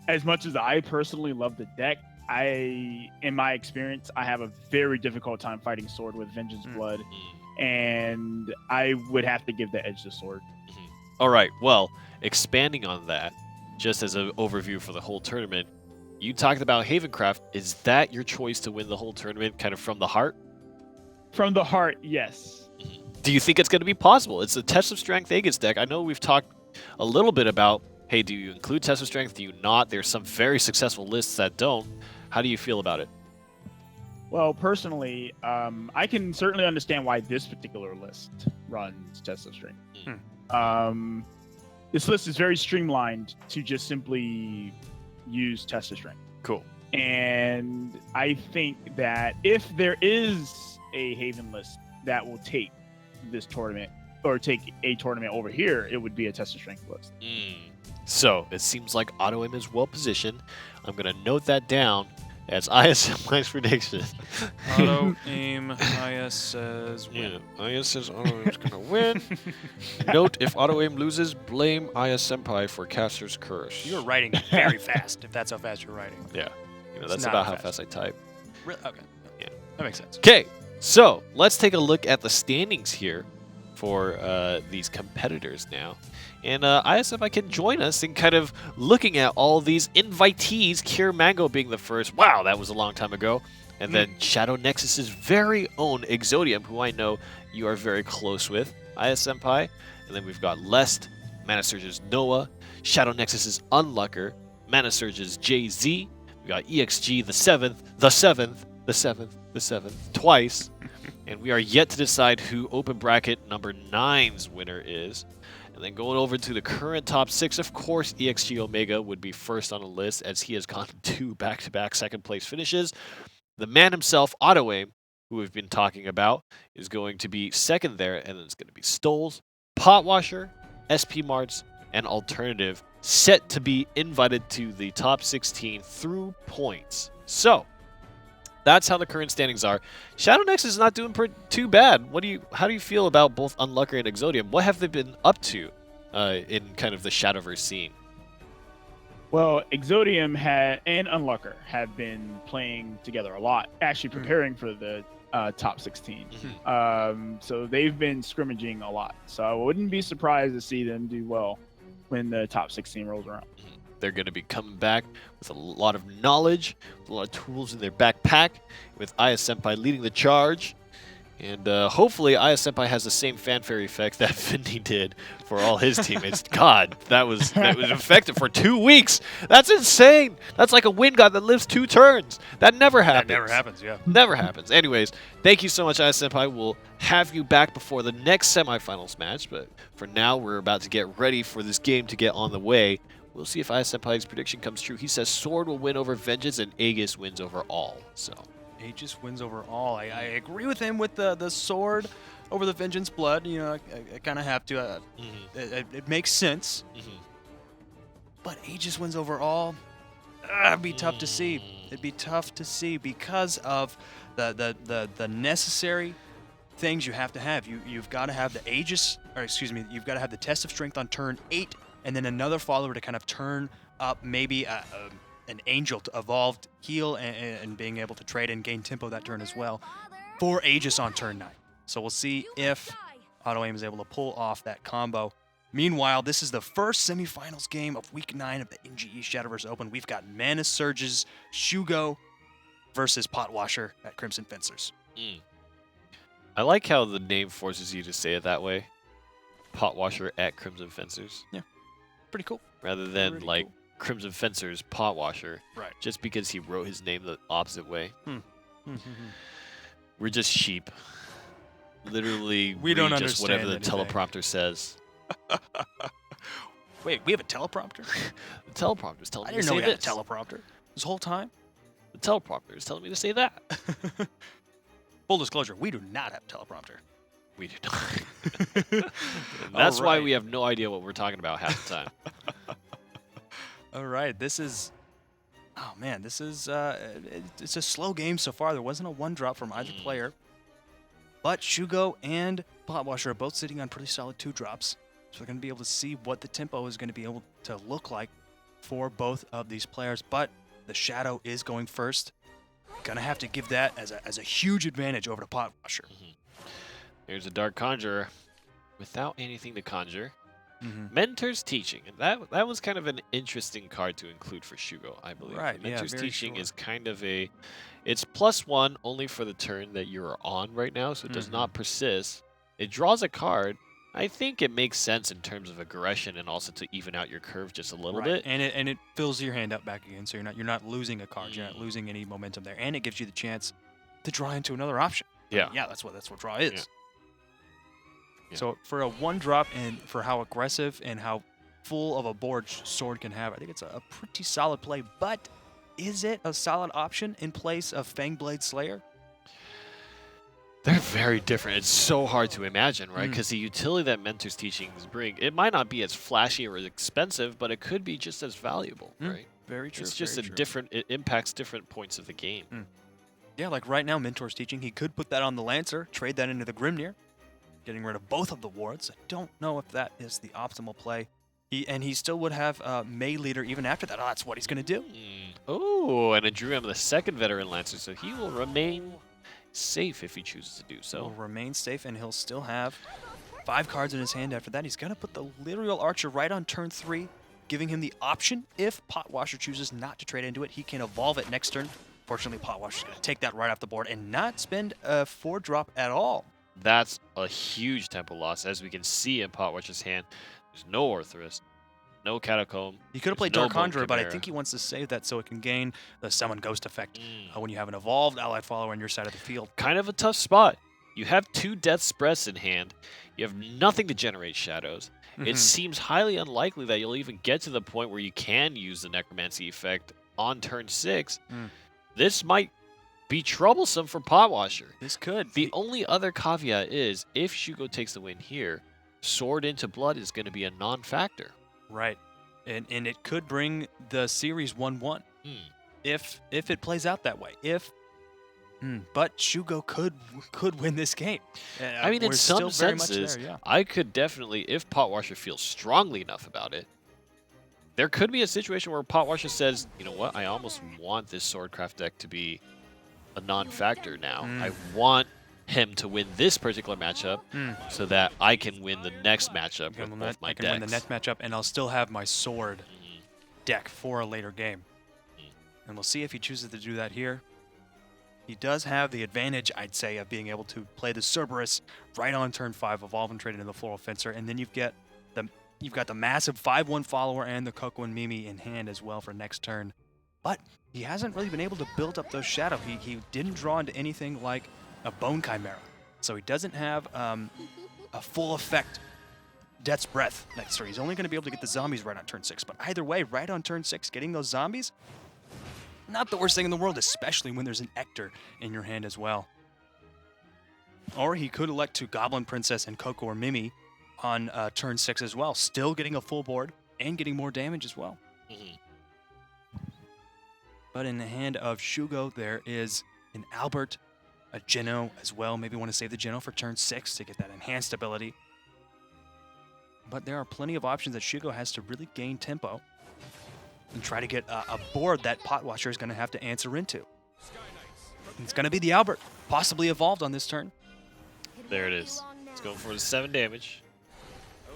as much as I personally love the deck, in my experience, I have a very difficult time fighting Sword with Vengeance Blood, and I would have to give the edge to Sword. All right, well, expanding on that, just as an overview for the whole tournament, you talked about Havencraft. Is that your choice to win the whole tournament, kind of from the heart? From the heart, yes. Do you think it's going to be possible? It's a Test of Strength Aegis deck. I know we've talked a little bit about, hey, do you include Test of Strength? Do you not? There's some very successful lists that don't. How do you feel about it? Well, personally, I can certainly understand why this particular list runs Test of Strength. This list is very streamlined to just simply use Test of Strength. Cool. And I think that if there is a Haven list that will take this tournament or take a tournament over here, it would be a Test of Strength list. So it seems like Auto Aim is well positioned. I'm going to note that down as ISMI's prediction. Auto Aim, IS says win. Yeah, IS says Auto Aim's going to win. Note, if Auto Aim loses, blame IS Senpai for Caster's Curse. You're writing very fast, if that's how fast you're writing. Yeah, It's that's not about how fast. fast I type. Okay. Yeah. That makes sense. Okay, so let's take a look at the standings here for these competitors now. And ISFI can join us in kind of looking at all these invitees, Cure Mango being the first. Wow, that was a long time ago. And then Shadow Nexus's very own Exodium, who I know you are very close with, IS Senpai. And then we've got Lest, Mana Surge's Noah, Shadow Nexus's Unlucker, Mana Surge's JZ. We got EXG the 7th, twice. And we are yet to decide who open bracket number 9's winner is. And then going over to the current top 6, of course, EXG Omega would be first on the list as he has gotten 2 back-to-back second-place finishes. The man himself, Auto Aim, who we've been talking about, is going to be second there, and then it's going to be Stoles, Potwasher, SP Marts, and Alternative, set to be invited to the top 16 through points. So, that's how the current standings are. Shadow Nexus is not doing too bad. How do you feel about both Unlucker and Exodium? What have they been up to in kind of the Shadowverse scene? Well, Exodium and Unlucker have been playing together a lot, actually preparing for the top 16. So they've been scrimmaging a lot. So I wouldn't be surprised to see them do well when the top 16 rolls around. They're going to be coming back with a lot of knowledge, with a lot of tools in their backpack, with IS Senpai leading the charge. And hopefully IS Senpai has the same fanfare effect that Findy did for all his teammates. God, that was effective for 2 weeks. That's insane. That's like a wind god that lives 2 turns. That never happens. That never happens, yeah. Never happens. Anyways, thank you so much, IS Senpai. We'll have you back before the next semifinals match. But for now, we're about to get ready for this game to get on the way. We'll see if IS Senpai's prediction comes true. He says Sword will win over Vengeance and Aegis wins over all. So Aegis wins over all. I agree with him with the Sword over the Vengeance Blood. You know, I kind of have to. It makes sense. But Aegis wins over all. It'd be tough to see. It'd be tough to see because of the necessary things you have to have. You've got to have the Aegis, or excuse me, you've got to have the Test of Strength on turn 8, and then another follower to kind of turn up maybe an Angel to evolved heal and being able to trade and gain tempo that turn as well for Aegis on turn 9. So we'll see if Auto Aim is able to pull off that combo. Meanwhile, this is the first semifinals game of Week 9 of the NGE Shadowverse Open. We've got Mana Surges, Shugo versus Potwasher at Crimson Fencers. I like how the name forces you to say it that way. Potwasher at Crimson Fencers. Yeah, pretty cool. Rather than Pretty like cool. Crimson Fencers Potwasher. Right. Just because he wrote his name the opposite way. Hmm. We're just sheep. Literally, We don't read just whatever the understand anything. teleprompter says. Wait, we have a teleprompter? The teleprompter is telling I me to didn't know say we had a this. teleprompter this whole time. The teleprompter is telling me to say that. Full disclosure, we do not have a teleprompter. We do not. And that's why Alright. we have no idea what we're talking about half the time. All right, this is... Oh, man, this is... it's a slow game so far. There wasn't a 1-drop from either player. But Shugo and Potwasher are both sitting on pretty solid 2-drops. So we're going to be able to see what the tempo is going to be able to look like for both of these players. But the Shadow is going first. Going to have to give that as a huge advantage over to Potwasher. There's a Dark Conjurer without anything to conjure. Mentor's Teaching. And that was kind of an interesting card to include for Shugo, I believe. Right, yeah, Mentor's very Teaching sure. is kind of it's +1 only for the turn that you're on right now, so it does not persist. It draws a card. I think it makes sense in terms of aggression and also to even out your curve just a little bit. And it fills your hand up back again, so you're not losing a card, you're not losing any momentum there, and it gives you the chance to draw into another option. Yeah. Yeah, that's what draw is. Yeah. So for a 1-drop and for how aggressive and how full of a board Sword can have, I think it's a pretty solid play. But is it a solid option in place of Fangblade Slayer? They're very different. It's so hard to imagine, right? Because the utility that Mentor's Teachings bring, it might not be as flashy or as expensive, but it could be just as valuable, right? Very true. It's just very a true. different, it impacts different points of the game. Yeah, like right now, Mentor's Teaching, he could put that on the Lancer, trade that into the Grimnir, getting rid of both of the wards. I don't know if that is the optimal play. He still would have May Leader even after that. Oh, that's what he's going to do. Oh, and it drew him the second Veteran Lancer, so he will remain safe if he chooses to do so. He'll remain safe, and he'll still have 5 cards in his hand after that. He's going to put the Literal Archer right on turn 3, giving him the option, if Potwasher chooses not to trade into it, he can evolve it next turn. Fortunately, Potwasher's going to take that right off the board and not spend a 4-drop at all. That's a huge tempo loss, as we can see in Potwatcher's hand. There's no Orthrus, no Catacomb. He could have played no Dark Bone Conjurer, but I Chimera. think he wants to save that so it can gain the Summon Ghost effect when you have an evolved allied follower on your side of the field. Kind of a tough spot. You have 2 Death's Breaths in hand. You have nothing to generate shadows. It seems highly unlikely that you'll even get to the point where you can use the Necromancy effect on turn 6. This might be troublesome for Potwasher. This could. The only other caveat is, if Shugo takes the win here, Sword into Blood is going to be a non-factor. Right. And it could bring the series 1-1 if it plays out that way. But Shugo could win this game. I mean, in We're some still very much senses, there, yeah. I could definitely, if Potwasher feels strongly enough about it, there could be a situation where Potwasher says, you know what, I almost want this Swordcraft deck to be a non-factor now. I want him to win this particular matchup so that I can win the next matchup with both my I can decks. win the next matchup, and I'll still have my Sword deck for a later game. And we'll see if he chooses to do that here. He does have the advantage, I'd say, of being able to play the Cerberus right on turn 5, evolve and trade into the Floral Fencer, and then you've got the massive 5/1 follower and the Coco and Mimi in hand as well for next turn. But he hasn't really been able to build up those shadow. He didn't draw into anything like a Bone Chimera, so he doesn't have a full effect Death's Breath next turn. He's only going to be able to get the zombies right on turn 6. But either way, right on turn 6, getting those zombies, not the worst thing in the world, especially when there's an Ector in your hand as well. Or he could elect to Goblin Princess and Coco or Mimi on turn 6 as well, still getting a full board and getting more damage as well. But in the hand of Shugo, there is an Albert, a Geno as well. Maybe want to save the Geno for turn 6 to get that enhanced ability. But there are plenty of options that Shugo has to really gain tempo and try to get a board that Potwasher is going to have to answer into. And it's going to be the Albert, possibly evolved on this turn. There it is. It's going for the 7 damage.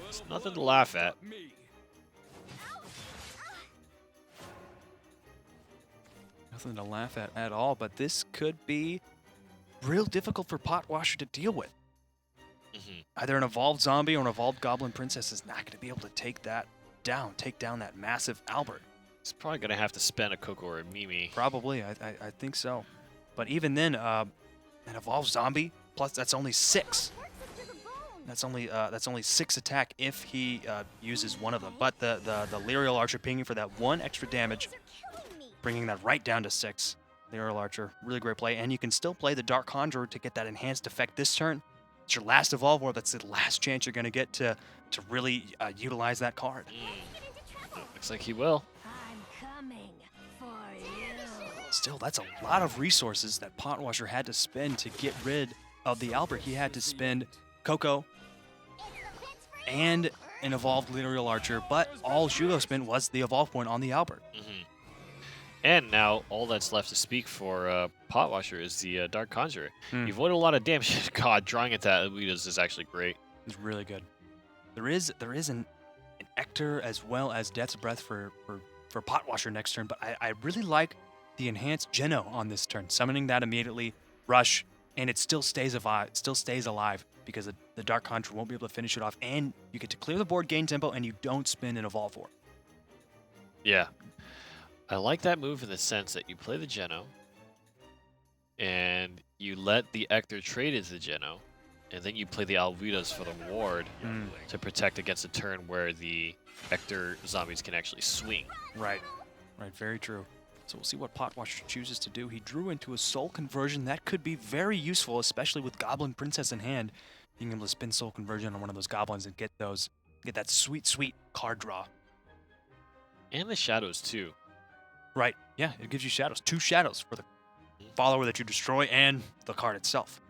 It's nothing to laugh at. Nothing to laugh at all, but this could be real difficult for Potwasher to deal with. Either an evolved zombie or an evolved Goblin Princess is not going to be able to take that down, take down that massive Albert. He's probably going to have to spend a Coco or a Mimi. Probably, I think so. But even then, an evolved zombie, plus that's only 6. That's only 6 attack if he uses one of them. But the Lyrial Archer pinging for that 1 extra damage, bringing that right down to 6. Lyrial Archer, really great play. And you can still play the Dark Conjurer to get that enhanced effect this turn. It's your last Evolve War. That's the last chance you're going to get to really utilize that card. Looks like he will. I'm coming for you. Still, that's a lot of resources that Potwasher had to spend to get rid of the Albert. He had to spend Coco and an evolved Lyrial Archer, but all Shugo spent was the evolve point on the Albert. And now all that's left to speak for Potwasher is the Dark Conjurer. You've avoided a lot of damage. God, drawing at that Luida's is actually great. It's really good. There is an Ector as well as Death's Breath for Potwasher next turn, but I really like the enhanced Geno on this turn. Summoning that immediately, rush, and it still stays alive because the Dark Conjure won't be able to finish it off, and you get to clear the board, gain tempo, and you don't spin an Evolve Orb. Yeah. I like that move in the sense that you play the Geno, and you let the Ector trade into the Geno, and then you play the Alvidas for the ward to protect against a turn where the Ector zombies can actually swing. Right, very true. So we'll see what Potwasher chooses to do. He drew into a Soul Conversion. That could be very useful, especially with Goblin Princess in hand. Being able to spin Soul Conversion on one of those goblins and get that sweet, sweet card draw. And the shadows, too. Right, yeah, it gives you shadows. 2 shadows for the follower that you destroy and the card itself.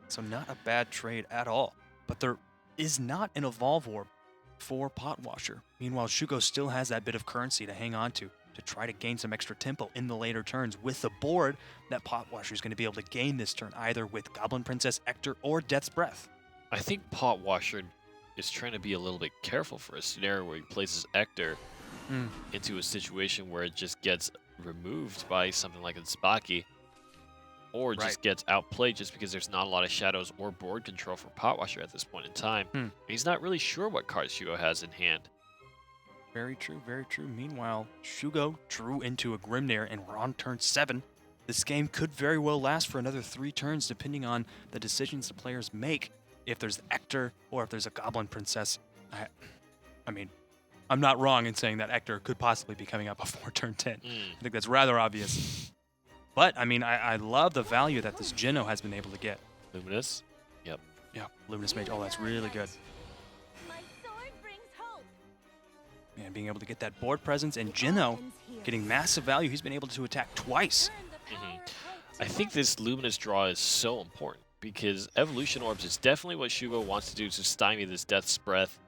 So not a bad trade at all. But there is not an Evolve Orb for Potwasher. Meanwhile, Shugo still has that bit of currency to hang on to try to gain some extra tempo in the later turns with the board that Potwasher is going to be able to gain this turn, either with Goblin Princess, Ector, or Death's Breath. I think Potwasher is trying to be a little bit careful for a scenario where he places Ector into a situation where it just gets removed by something like a Tsubaki, or just gets outplayed just because there's not a lot of shadows or board control for Potwasher at this point in time. He's not really sure what cards Shugo has in hand. Very true, very true. Meanwhile, Shugo drew into a Grimnir, and we're on turn 7. This game could very well last for another 3 turns, depending on the decisions the players make. If there's Ector or if there's a Goblin Princess, I mean, I'm not wrong in saying that Ector could possibly be coming up before turn 10. I think that's rather obvious. But, I mean, I love the value that this Geno has been able to get. Luminous? Yep. Yeah, Luminous Mage. Oh, that's really good. My sword brings hope. Man, being able to get that board presence, and Geno getting massive value. He's been able to attack twice. I think this Luminous draw is so important because Evolution Orbs is definitely what Shugo wants to do to stymie this Death's Breath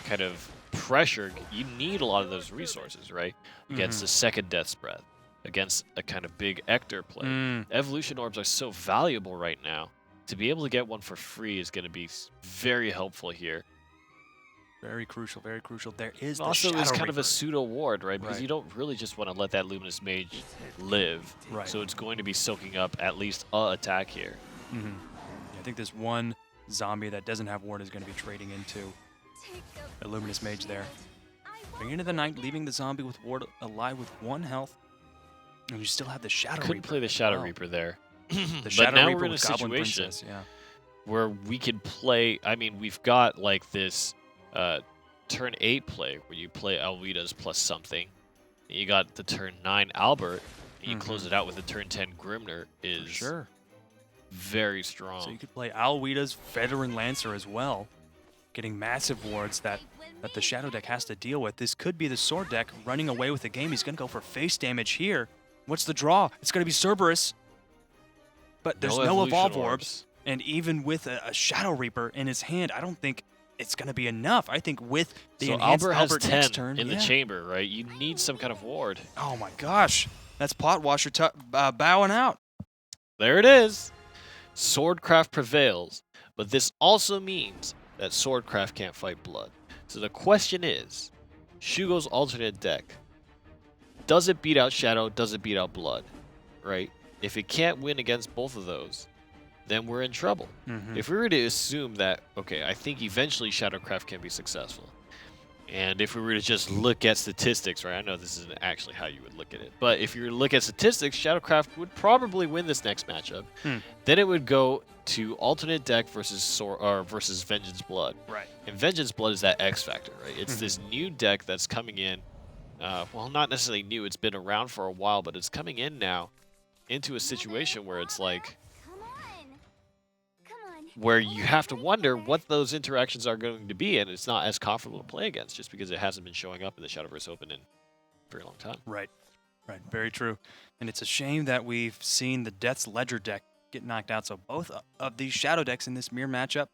kind of pressure. You need a lot of those resources, right? Against the second Death's Breath, against a kind of big Ector play. Evolution Orbs are so valuable right now. To be able to get one for free is going to be very helpful here. Very crucial, very crucial. There is the Also, Shadow it's kind of a Reaper. pseudo ward, right? Because you don't really just want to let that Luminous Mage live. Right. So it's going to be soaking up at least a attack here. Yeah, I think this one zombie that doesn't have ward is going to be trading into a Luminous Mage there. Bringing into the night, leaving the zombie with ward alive with 1 health. And you still have the Shadow Couldn't Reaper. play the Shadow Oh. Reaper there. The But Shadow now Reaper we're in a with Goblin situation Princess, yeah. where we could play. I mean, we've got like this turn 8 play where you play Alvidas plus something. And you got the turn 9 Albert, and you close it out with the turn 10 Grimnir is For sure. very strong. So you could play Alwida's Veteran Lancer as well, getting massive wards that the Shadow deck has to deal with. This could be the Sword deck running away with the game. He's going to go for face damage here. What's the draw? It's going to be Cerberus. But there's no Evolution Evolve Orbs. And even with a Shadow Reaper in his hand, I don't think it's going to be enough. I think with the So enhanced Albert has Albert 10 next turn, in the chamber, right? You need some kind of ward. Oh my gosh. That's Potwasher bowing out. There it is. Swordcraft prevails, but this also means that Swordcraft can't fight blood. So the question is, Shugo's alternate deck, does it beat out Shadow, does it beat out blood, right? If it can't win against both of those, then we're in trouble. If we were to assume that, okay, I think eventually Shadowcraft can be successful, and if we were to just look at statistics, right? I know this isn't actually how you would look at it, but if you were to look at statistics, Shadowcraft would probably win this next matchup. Then it would go to alternate deck versus Vengeance Blood. Right. And Vengeance Blood is that X factor, right? It's this new deck that's coming in. Well, not necessarily new. It's been around for a while, but it's coming in now into a situation where it's like, where you have to wonder what those interactions are going to be, and it's not as comfortable to play against just because it hasn't been showing up in the Shadowverse Open in a very long time. Right. Very true. And it's a shame that we've seen the Death's Ledger deck get knocked out. So both of these Shadow decks in this mirror matchup,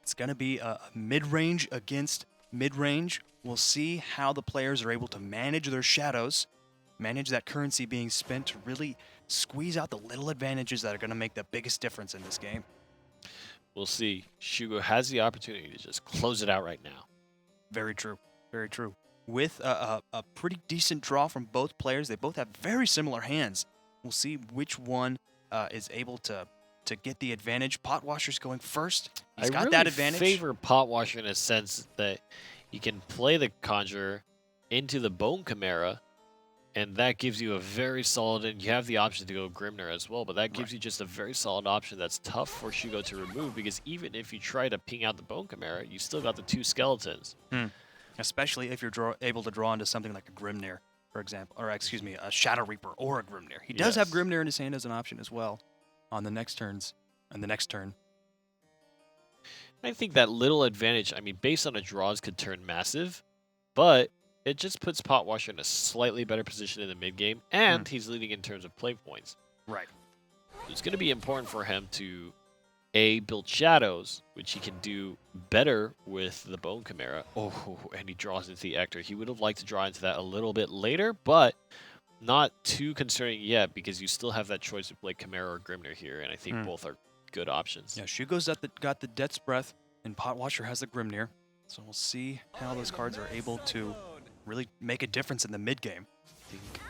it's going to be a mid-range against mid-range. We'll see how the players are able to manage their shadows, manage that currency being spent to really squeeze out the little advantages that are going to make the biggest difference in this game. We'll see. Shugo has the opportunity to just close it out right now. Very true. Very true. With a pretty decent draw from both players, they both have very similar hands. We'll see which one is able to get the advantage. Potwasher's going first. He's got that advantage. I favor Potwasher in a sense that you can play the Conjurer into the Bone Chimera, and that gives you a very solid, and you have the option to go Grimner as well, but that gives you just a very solid option that's tough for Shugo to remove, because even if you try to ping out the Bone Chimera, you still got the 2 skeletons. Especially if you're able to draw into something like a Grimnir, for example, or excuse me, a Shadow Reaper or a Grimnir. He does have Grimnir in his hand as an option as well on the next turns, and the next turn. I think that little advantage, I mean, based on the draws, could turn massive, but it just puts Potwasher in a slightly better position in the mid game, and he's leading in terms of play points. Right. It's going to be important for him to, A, build shadows, which he can do better with the Bone Chimera. Oh, and he draws into the Ector. He would have liked to draw into that a little bit later, but not too concerning yet, because you still have that choice of like Chimera or Grimnir here, and I think both are good options. Yeah, Shugo's got the Death's Breath, and Potwasher has the Grimnir. So we'll see how those cards are able to really make a difference in the mid game.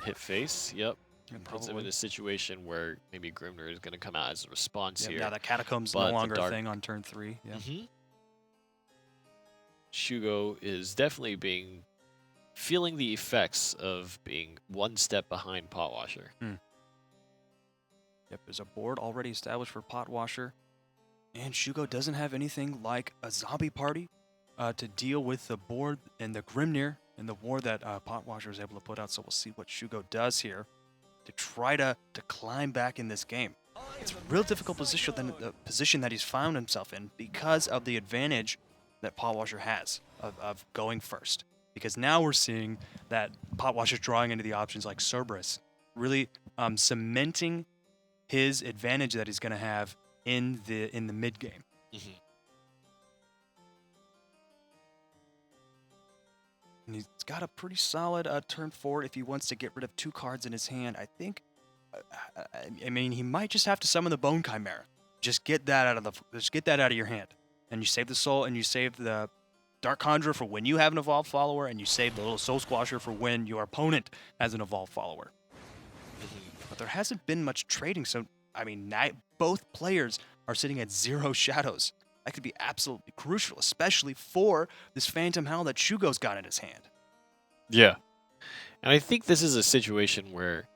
Hit face, yep. Yeah, Puts him in a situation where maybe Grimnir is going to come out as a response here. Now that Catacomb's but no longer a thing on turn 3. Yeah. Shugo is definitely feeling the effects of being one step behind Potwasher. Yep, there's a board already established for Potwasher, and Shugo doesn't have anything like a zombie party to deal with the board and the Grimnir and the war that Potwasher is able to put out. So we'll see what Shugo does here to try to climb back in this game. It's a real difficult position, the position that he's found himself in, because of the advantage that Potwasher has of going first. Because now we're seeing that Potwasher's drawing into the options like Cerberus, really cementing his advantage that he's going to have in the mid game. And he's got a pretty solid turn forward if he wants to get rid of 2 cards in his hand. I think, I mean, he might just have to summon the Bone Chimera. Just get that out of your hand, and you save the soul, and you save the Dark Conjurer for when you have an evolved follower, and you save the little Soul Squasher for when your opponent has an evolved follower. But there hasn't been much trading, so I mean, both players are sitting at 0 shadows. That could be absolutely crucial, especially for this Phantom Howl that Shugo's got in his hand. Yeah. And I think this is a situation where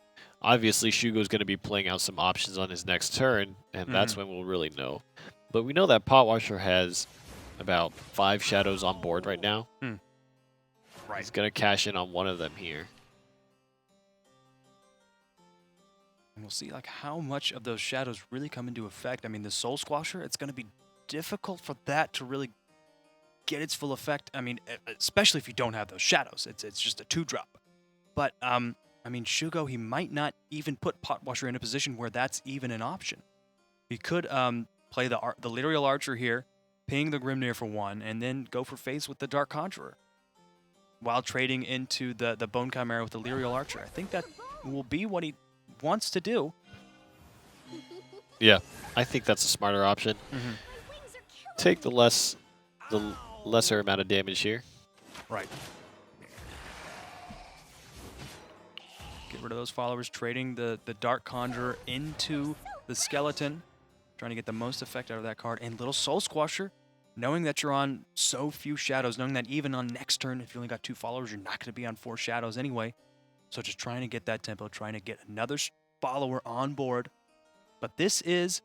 obviously Shugo's going to be playing out some options on his next turn, and that's when we'll really know. But we know that Potwasher has about 5 shadows on board right now. Right. He's going to cash in on one of them here. And we'll see like how much of those shadows really come into effect. I mean, the Soul Squasher, it's going to be difficult for that to really get its full effect. I mean, especially if you don't have those shadows. It's just a 2-drop. But I mean, Shugo, he might not even put Potwasher in a position where that's even an option. He could play the Lyrial Archer here, ping the Grimnir for 1, and then go for face with the Dark Conjurer, while trading into the Bone Chimera with the Lyrial Archer. I think that will be what he wants to do. Yeah, I think that's a smarter option. Take the lesser amount of damage here. Right. Get rid of those followers, trading the Dark Conjurer into the Skeleton, trying to get the most effect out of that card. And little Soul Squasher, knowing that you're on so few shadows, knowing that even on next turn, if you only got 2 followers, you're not going to be on 4 shadows anyway. So just trying to get that tempo, trying to get another follower on board. But this is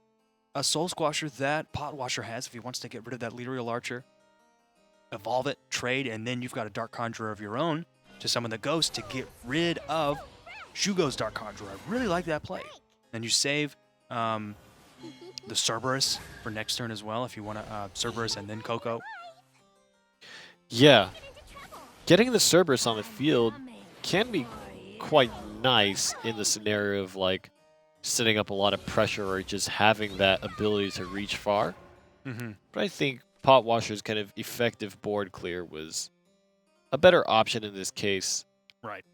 a Soul Squasher that Potwasher has if he wants to get rid of that Lyrial Archer. Evolve it, trade, and then you've got a Dark Conjurer of your own to summon the Ghost to get rid of Shugo's Dark Conjurer. I really like that play. And you save the Cerberus for next turn as well if you want to Cerberus and then Coco. Yeah. Getting the Cerberus on the field can be quite nice in the scenario of like setting up a lot of pressure or just having that ability to reach far. But I think Potwasher's kind of effective board clear was a better option in this case. Right.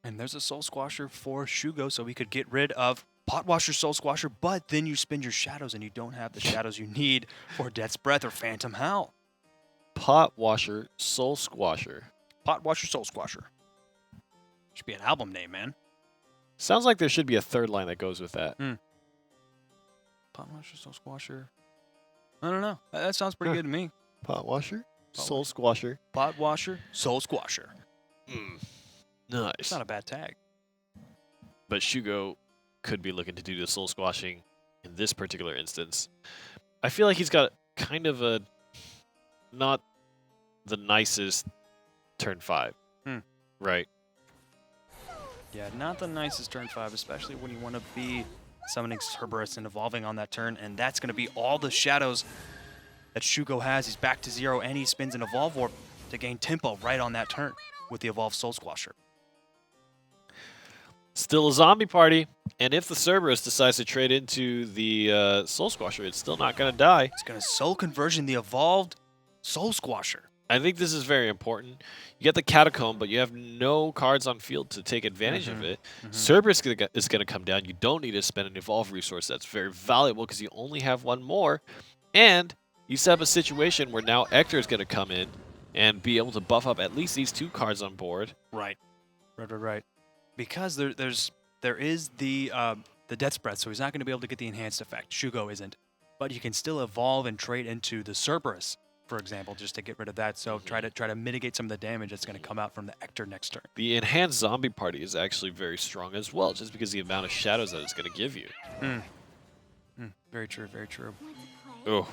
And there's a Soul Squasher for Shugo, so we could get rid of Potwasher's Soul Squasher, but then you spend your shadows and you don't have the shadows you need for Death's Breath or Phantom Howl. Pot Washer Soul Squasher. Pot Washer Soul Squasher. Should be an album name, man. Sounds like there should be a third line that goes with that. Pot Washer Soul Squasher. I don't know. That sounds pretty good to me. Pot Washer Soul Squasher. Pot Washer Soul Squasher. Nice. It's not a bad tag. But Shugo could be looking to do the soul squashing in this particular instance. I feel like he's got kind of a not the nicest turn 5. Right. Yeah, not the nicest turn 5, especially when you want to be summoning Cerberus and evolving on that turn, and that's going to be all the shadows that Shugo has. He's back to 0, and he spins an Evolve Warp to gain tempo right on that turn with the Evolved Soul Squasher. Still a zombie party, and if the Cerberus decides to trade into the Soul Squasher, it's still not going to die. It's going to Soul Conversion the Evolved Soul Squasher. I think this is very important. You get the Catacomb, but you have no cards on field to take advantage of it. Cerberus is going to come down. You don't need to spend an Evolve resource. That's very valuable because you only have one more. And you set up a situation where now Ector is going to come in and be able to buff up at least these 2 cards on board. Right. Because there is the Death Breath, so he's not going to be able to get the enhanced effect. Shugo isn't. But you can still evolve and trade into the Cerberus, for example, just to get rid of that. So try to mitigate some of the damage that's going to come out from the Ector next turn. The enhanced zombie party is actually very strong as well, just because of the amount of shadows that it's going to give you. Very true, very true. Oh.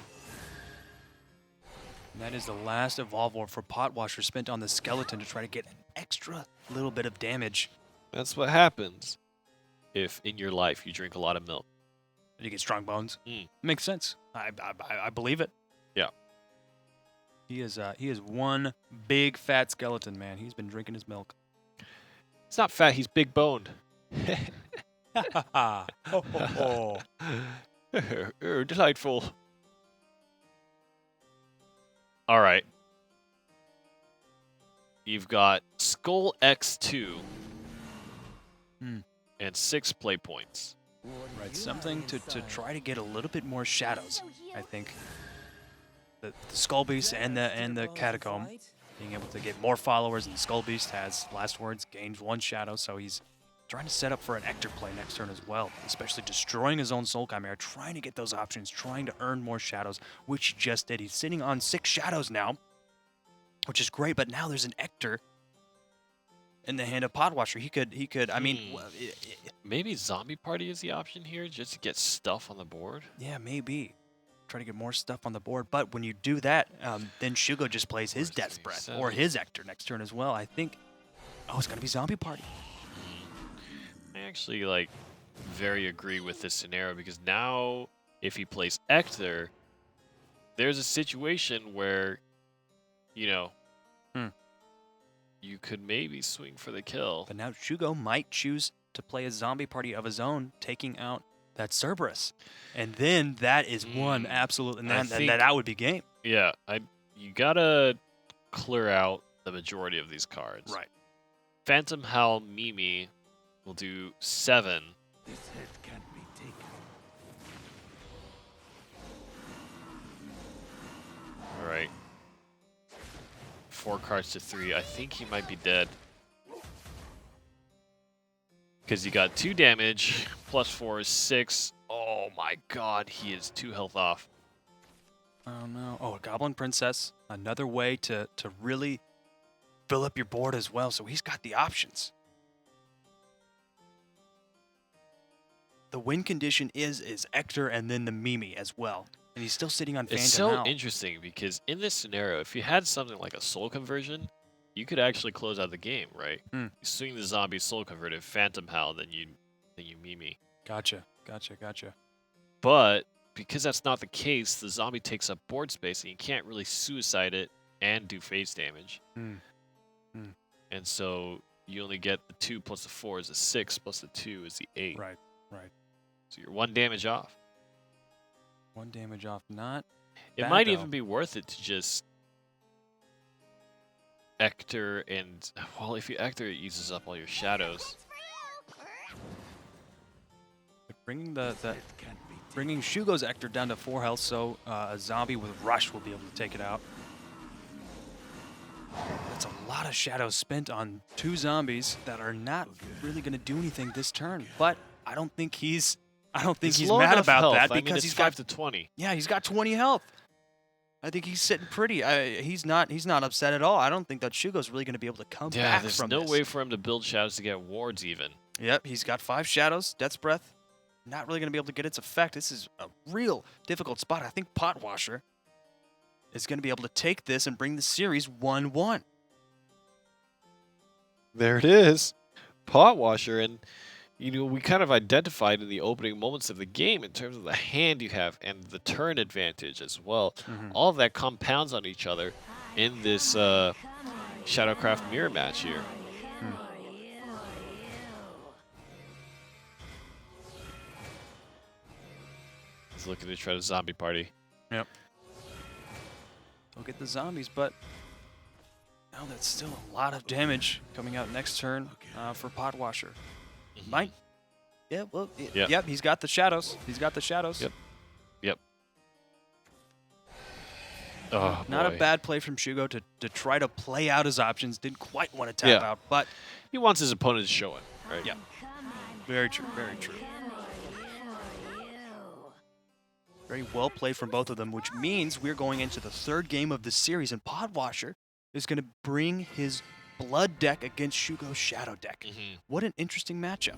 And that is the last Evolve Orb for Pot Washer spent on the skeleton to try to get an extra little bit of damage. That's what happens if in your life you drink a lot of milk. You get strong bones. Makes sense. I believe it. Yeah. He is one big fat skeleton, man. He's been drinking his milk. He's not fat, he's big boned. Oh. Delightful. All right. You've got Skull X2 and 6 play points. Right, something to try to get a little bit more shadows, I think. The Skull Beast and the Catacomb being able to get more followers, and the Skull Beast has last words, gains 1 shadow, so he's trying to set up for an Ector play next turn as well, especially destroying his own Soul Chimera, trying to get those options, trying to earn more shadows, which he just did. He's sitting on 6 shadows now, which is great, but now there's an Ector in the hand of Pot Washer. He could. I mean, maybe Zombie Party is the option here, just to get stuff on the board. Yeah, maybe. Try to get more stuff on the board, but when you do that, then Shugo just plays his Death Breath or his Ector next turn as well. I think. Oh, it's gonna be Zombie Party. I actually very agree with this scenario because now if he plays Ector, there's a situation where, you could maybe swing for the kill. But now Shugo might choose to play a Zombie Party of his own, taking out that Cerberus, and then that is one absolute, and that would be game. Yeah, you gotta clear out the majority of these cards. Right. Phantom Howl Mimi will do 7. This head can't be taken. All right. 4 cards to 3. I think he might be dead. Because you got 2 damage, plus 4 is 6. Oh my god, he is 2 health off. Oh no. Oh, a Goblin Princess. Another way to really fill up your board as well. So he's got the options. The win condition is Ector and then the Mimi as well. And he's still sitting on Phantom It's so Howl. interesting because in this scenario, if you had something like a soul conversion, you could actually close out the game, right? You swing the zombie soul converted Phantom Howl, then you Mimi. Gotcha. But because that's not the case, the zombie takes up board space and you can't really suicide it and do phase damage. And so you only get the 2 plus the 4 is a 6 plus the 2 is the 8. Right. So you're 1 damage off. 1 damage off. Not It bad, might though. even be worth it to just Ector and, well, if you Ector, it uses up all your shadows. But bringing Shugo's Ector down to 4 health, so a zombie with Rush will be able to take it out. That's a lot of shadows spent on 2 zombies that are not really going to do anything this turn. But I don't think he's low mad enough about health. that I mean, because it's he's 5 got to 20. yeah, he's got 20 health. I think he's sitting pretty. He's not upset at all. I don't think that Shugo's really going to be able to come Yeah, back there's from no this. way for him to build shadows to get wards even. Yep, he's got 5 shadows. Death's Breath, not really going to be able to get its effect. This is a real difficult spot. I think Potwasher is going to be able to take this and bring the series 1-1. There it is. Potwasher, and we kind of identified in the opening moments of the game in terms of the hand you have and the turn advantage as well. All of that compounds on each other in this Shadowcraft mirror match here. He's looking to try the zombie party. Yep. They'll get the zombies, but now that's still a lot of damage coming out next turn for Potwasher. Might. Yeah, well, yep, he's got the shadows. He's got the shadows. Yep. Oh, Not boy. a bad play from Shugo to try to play out his options. Didn't quite want to tap out, but He wants his opponent to show it, right? yeah. Very true, very true. Very well played from both of them, which means we're going into the 3rd game of the series, and Potwasher is going to bring his Blood deck against Shugo's Shadow deck. What an interesting matchup.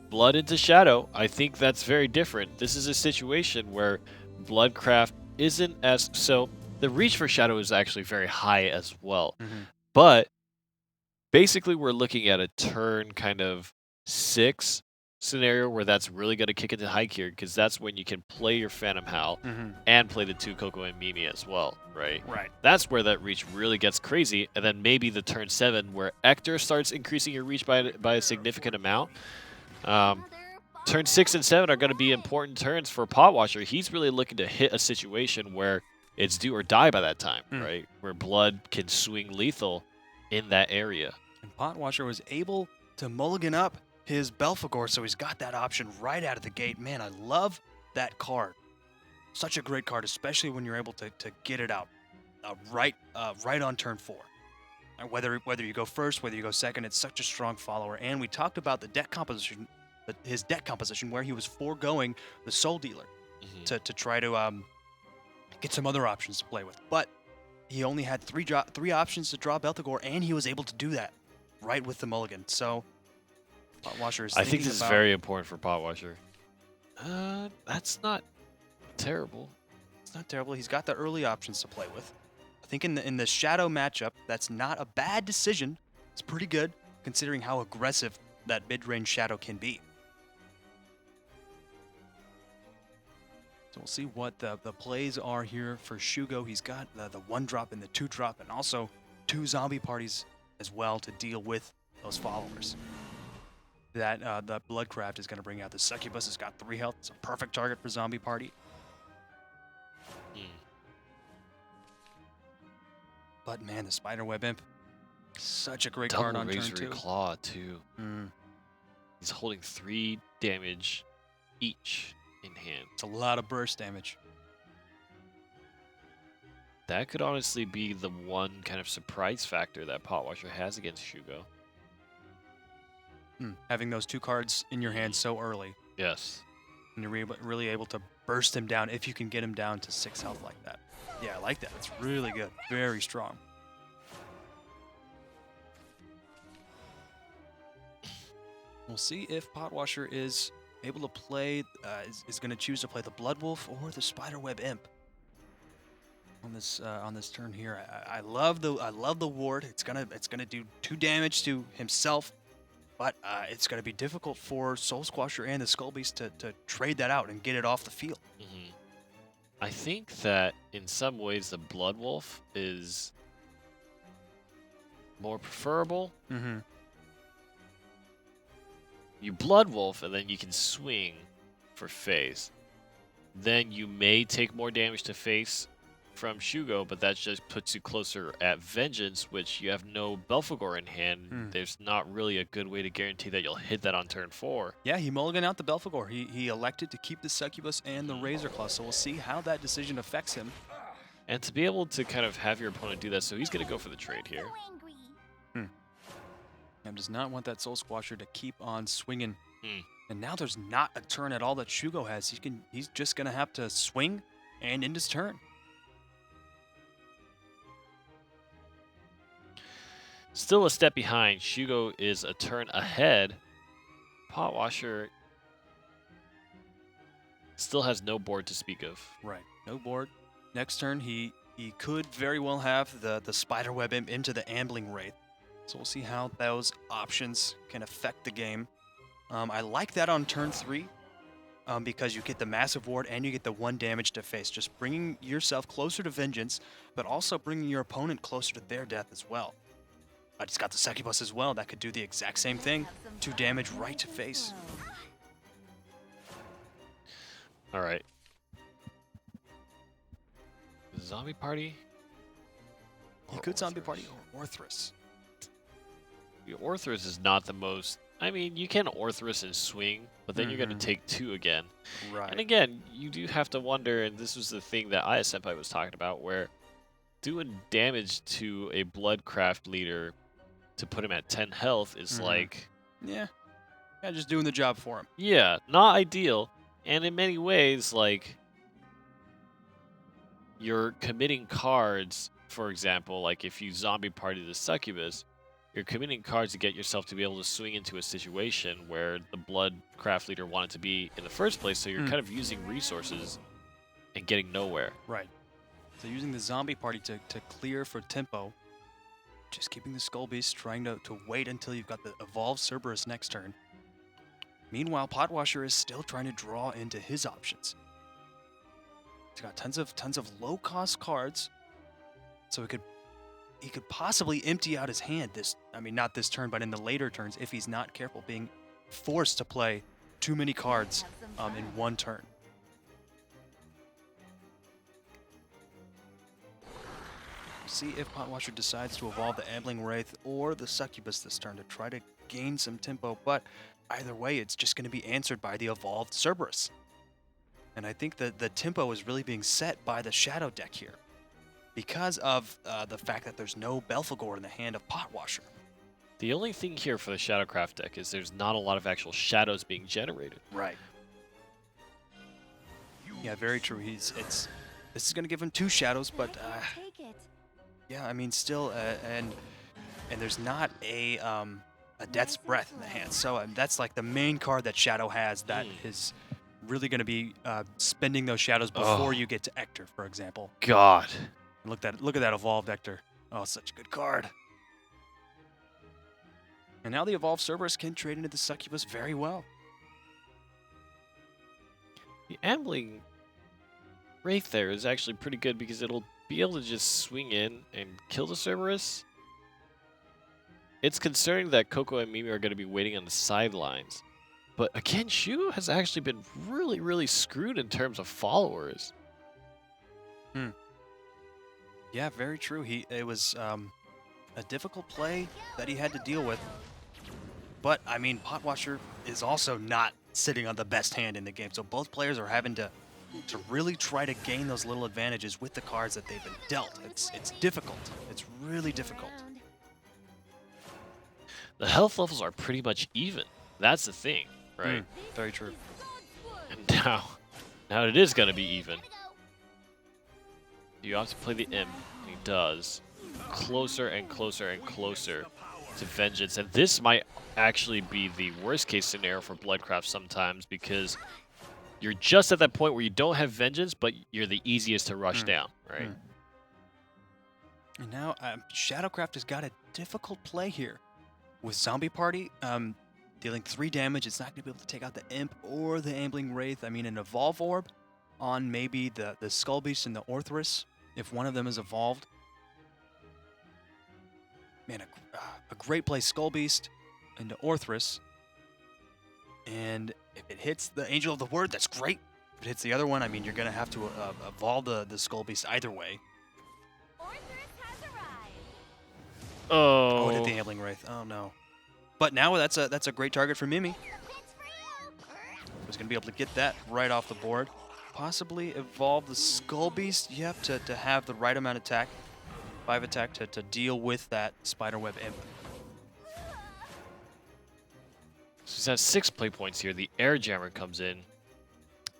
Blood into Shadow, I think that's very different. This is a situation where Bloodcraft isn't as... So, the reach for Shadow is actually very high as well. But, basically we're looking at a turn kind of 6 scenario where that's really going to kick into high gear, because that's when you can play your Phantom Howl and play the 2 Coco and Mimi as well, right? Right. That's where that reach really gets crazy, and then maybe the turn 7 where Ector starts increasing your reach by a significant amount. Turn 6 and 7 are going to be important turns for Potwasher. He's really looking to hit a situation where it's do or die by that time, right? Where Blood can swing lethal in that area. And Potwasher was able to mulligan up his Belphegor, so he's got that option right out of the gate. Man, I love that card. Such a great card, especially when you're able to get it out right on turn 4. And whether you go first, whether you go second, it's such a strong follower. And we talked about the deck composition, his deck composition, where he was foregoing the Soul Dealer to try to get some other options to play with. But he only had 3 options to draw Belphegor, and he was able to do that right with the mulligan. So Potwasher is I think this is about, very important for Potwasher. That's not terrible. It's not terrible. He's got the early options to play with. I think in the Shadow matchup, that's not a bad decision. It's pretty good, considering how aggressive that mid-range Shadow can be. So we'll see what the plays are here for Shugo. He's got the 1-drop and the 2-drop, and also 2 zombie parties as well to deal with those followers. That the Bloodcraft is going to bring out. The Succubus has got 3 health. It's a perfect target for zombie party. But man, the Spiderweb Imp, such a great card on turn 2. Double Claw too. He's holding 3 damage each in hand. It's a lot of burst damage. That could honestly be the one kind of surprise factor that Potwasher has against Shugo. Having those 2 cards in your hand so early. Yes. And you're really able to burst him down if you can get him down to 6 health like that. Yeah, I like that. It's really good. Very strong. We'll see if Potwasher is able to play, is going to choose to play the Bloodwolf or the Spiderweb Imp on this turn here. I love the ward. It's gonna do 2 damage to himself, but it's gonna be difficult for Soul Squasher and the Skull Beast to trade that out and get it off the field. I think that in some ways the Bloodwolf is more preferable. You Bloodwolf, and then you can swing for face. Then you may take more damage to face from Shugo, but that just puts you closer at Vengeance, which you have no Belphegor in hand. There's not really a good way to guarantee that you'll hit that on turn 4. Yeah, he mulliganed out the Belphegor. He elected to keep the Succubus and the Razor Claw, so we'll see how that decision affects him. And to be able to kind of have your opponent do that, so he's going to go for the trade here. So angry. Cam does not want that Soul Squasher to keep on swinging. Hmm. And now there's not a turn at all that Shugo has. He's just going to have to swing and end his turn. Still a step behind. Shugo is a turn ahead. Potwasher still has no board to speak of. Right. No board. Next turn, he could very well have the Spiderweb imp into the Ambling Wraith. So we'll see how those options can affect the game. I like that on turn 3 because you get the massive ward and you get the 1 damage to face. Just bringing yourself closer to vengeance, but also bringing your opponent closer to their death as well. I just got the Succubus as well. That could do the exact same thing. 2 damage right to face. All right. Zombie Party? He Or could Zombie Orthrus? Party or Orthrus. The Orthrus is not the most... I mean, you can Orthrus and swing, but then you're going to take 2 again. Right. And again, you do have to wonder, and this was the thing that Aya Senpai was talking about, where doing damage to a Bloodcraft leader to put him at 10 health is like... Yeah. Yeah, just doing the job for him. Yeah, not ideal. And in many ways, like, you're committing cards, for example, like if you zombie party the Succubus, you're committing cards to get yourself to be able to swing into a situation where the Blood Craft Leader wanted to be in the first place, so you're kind of using resources and getting nowhere. Right. So using the Zombie Party to clear for tempo, just keeping the Skull Beast, trying to wait until you've got the Evolved Cerberus next turn. Meanwhile, Potwasher is still trying to draw into his options. He's got tons of low-cost cards, so he could possibly empty out his hand not this turn, but in the later turns if he's not careful, being forced to play too many cards in one turn. See if Potwasher decides to evolve the Ambling Wraith or the Succubus this turn to try to gain some tempo, but either way, it's just going to be answered by the Evolved Cerberus. And I think that the tempo is really being set by the Shadow deck here because of the fact that there's no Belphegor in the hand of Potwasher. The only thing here for the Shadowcraft deck is there's not a lot of actual shadows being generated. Right. Yeah, very true. This is going to give him 2 shadows, but Take it. yeah, I mean, still, and there's not a Death's Breath in the hand. So that's like the main card that Shadow has that is really going to be spending those shadows before you get to Ector, for example. God. And look at that evolved Ector. Oh, such a good card. And now the evolved Cerberus can trade into the Succubus very well. The Ambling Wraith there is actually pretty good because it'll be able to just swing in and kill the Cerberus. It's concerning that Coco and Mimi are going to be waiting on the sidelines. But again, Shugo has actually been really, really screwed in terms of followers. Yeah, very true. It was a difficult play that he had to deal with. But, I mean, Potwasher is also not sitting on the best hand in the game. So both players are having to really try to gain those little advantages with the cards that they've been dealt. It's difficult. It's really difficult. The health levels are pretty much even. That's the thing, right? Very true. And now it is going to be even. You have to play the imp, and he does. Closer and closer and closer to vengeance. And this might actually be the worst case scenario for Bloodcraft sometimes because you're just at that point where you don't have vengeance, but you're the easiest to rush down, right? And now Shadowcraft has got a difficult play here. With Zombie Party, dealing 3 damage, it's not going to be able to take out the Imp or the Ambling Wraith. I mean, an Evolve Orb on maybe the Skull Beast and the Orthrus, if one of them is evolved. Man, a great play, Skull Beast into Orthrus. And if it hits the Angel of the Word, that's great. If it hits the other one, I mean, you're going to have to evolve the Skull Beast either way. Oh, it hit the Ambling Wraith. Oh, no. But now that's a great target for Mimi. Who's going to be able to get that right off the board. possibly evolve the Skull Beast. You have to have the right amount of attack, 5 attack, to deal with that Spiderweb Imp. So he's at 6 play points here. The Air Jammer comes in.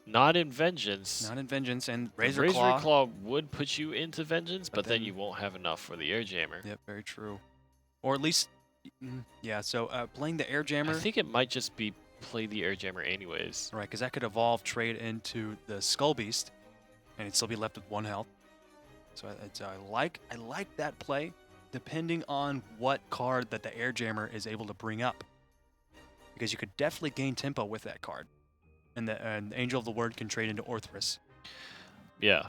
Not in Vengeance. Not in Vengeance, and The Razor Claw. Claw would put you into Vengeance, But but then then- you won't have enough for the Air Jammer. Yep, very true. Or at least, yeah, so playing the Air Jammer. I think it might just be play the Air Jammer anyways. Right, because that could evolve, trade into the Skull Beast, and he'd still be left with 1 health. So I like that play, depending on what card that the Air Jammer is able to bring up, because you could definitely gain tempo with that card, and the Angel of the Word can trade into Orthrus. Yeah.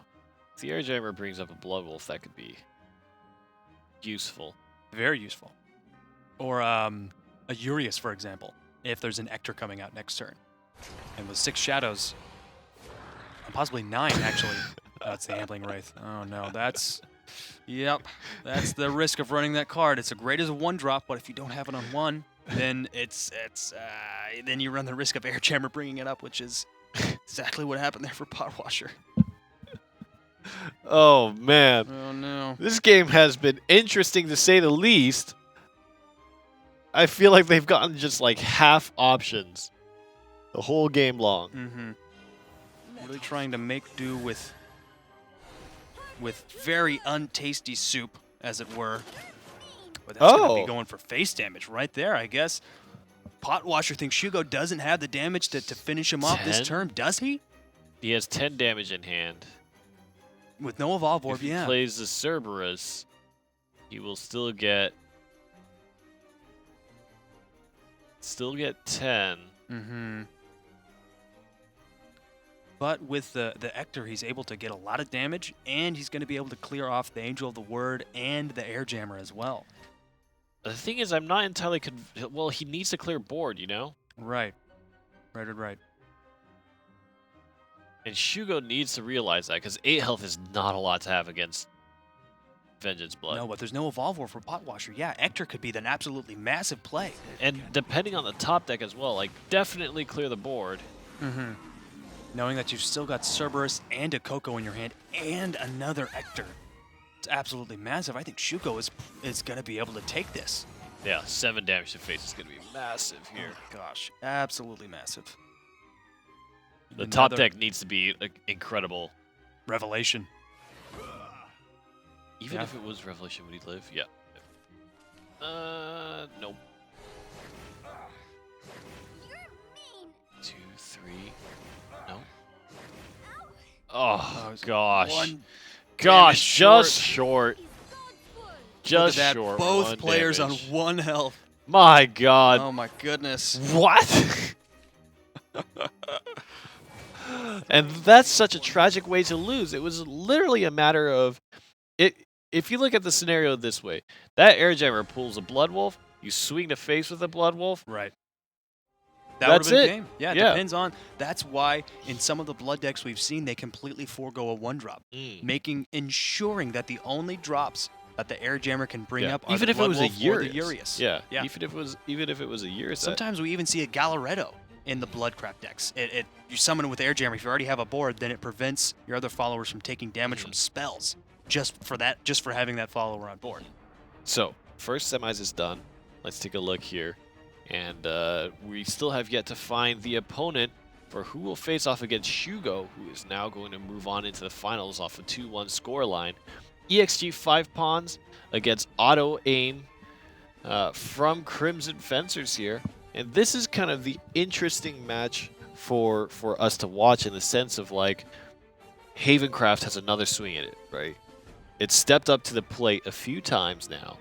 If the Air Jammer brings up a Blood Wolf, that could be useful. Very useful. Or a Urius, for example, if there's an Ector coming out next turn, and with 6 shadows, possibly 9 actually. That's the Ambling Wraith. Oh no, that's that's the risk of running that card. It's a great as a 1-drop, but if you don't have it on 1, then then you run the risk of Air Jammer bringing it up, which is exactly what happened there for Potwasher. Oh, man. Oh no. This game has been interesting to say the least. I feel like they've gotten just like half options the whole game long. Mm-hmm. Really trying to make do with very untasty soup, as it were. But that's going to be going for face damage right there, I guess. Potwasher thinks Shugo doesn't have the damage to finish him off this 10? turn, does he? He has 10 damage in hand. With no Evolve Orb, If he yeah. plays the Cerberus, he will still get 10. Mm-hmm. But with the Ector, he's able to get a lot of damage, and he's going to be able to clear off the Angel of the Word and the Air Jammer as well. The thing is, I'm not entirely well, he needs to clear board, you know? Right. Right. And Shugo needs to realize that, because 8 health is not a lot to have against Vengeance Blood. No, but there's no Evolve Orb for Potwasher. Yeah, Ector could be an absolutely massive play. And depending on the top deck as well, like, definitely clear the board. Mm-hmm. Knowing that you've still got Cerberus and a Coco in your hand and another Ector. It's absolutely massive. I think Shugo is going to be able to take this. Yeah, 7 damage to face is going to be massive here. Oh, gosh, absolutely massive. The top Another deck needs to be like, incredible. Revelation. Even Yeah. if it was Revelation, would he live? Yeah. Nope. You're mean. 2, 3. No. Oh, gosh. One Gosh, damage just short. He's God's word. Just Look at that. short. Both 1 players damage. on 1 health. My God. Oh my goodness. What? And that's such a tragic way to lose. It was literally a matter of it. If you look at the scenario this way, that Air Jammer pulls a Blood Wolf, you swing the face with a Blood Wolf. Right. That's would've been it. Game. Yeah, it Yeah. depends on. That's why in some of the blood decks we've seen, they completely forego a 1-drop, ensuring that the only drops that the Air Jammer can bring Yeah. up are Even the if it Blood was a Wolf or the Urius. Urius. Yeah. Yeah. Even if it was a Urius. Sometimes we even see a Galaretto in the Bloodcraft decks. You summon it with Air Jammer. If you already have a board, then it prevents your other followers from taking damage from spells. Just for having that follower on board. So, first semis is done. Let's take a look here. And we still have yet to find the opponent for who will face off against Shugo, who is now going to move on into the finals off a 2-1 scoreline. EXG 5 pawns against Auto Aim from Crimson Fencers here. And this is kind of the interesting match for us to watch in the sense of like Havencraft has another swing at it, right? It's stepped up to the plate a few times now.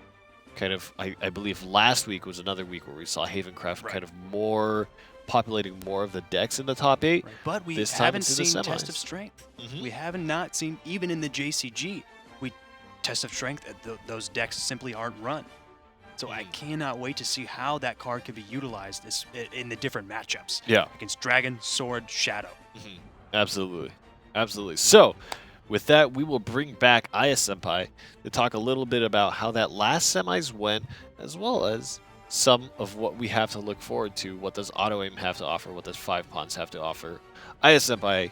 Kind of, I believe last week was another week where we saw Havencraft kind of populating more of the decks in the top 8. Right. But we This time haven't it's in the seen Test semis. of Strength. Mhm. We haven't not seen, even in the JCG, Test of Strength, those decks simply aren't run. So I cannot wait to see how that card can be utilized in the different matchups. Yeah. Against Dragon, Sword, Shadow. Absolutely. Absolutely. So, with that, we will bring back Aya Senpai to talk a little bit about how that last semis went, as well as some of what we have to look forward to. What does Auto Aim have to offer? What does 5 Pawns have to offer? Aya Senpai,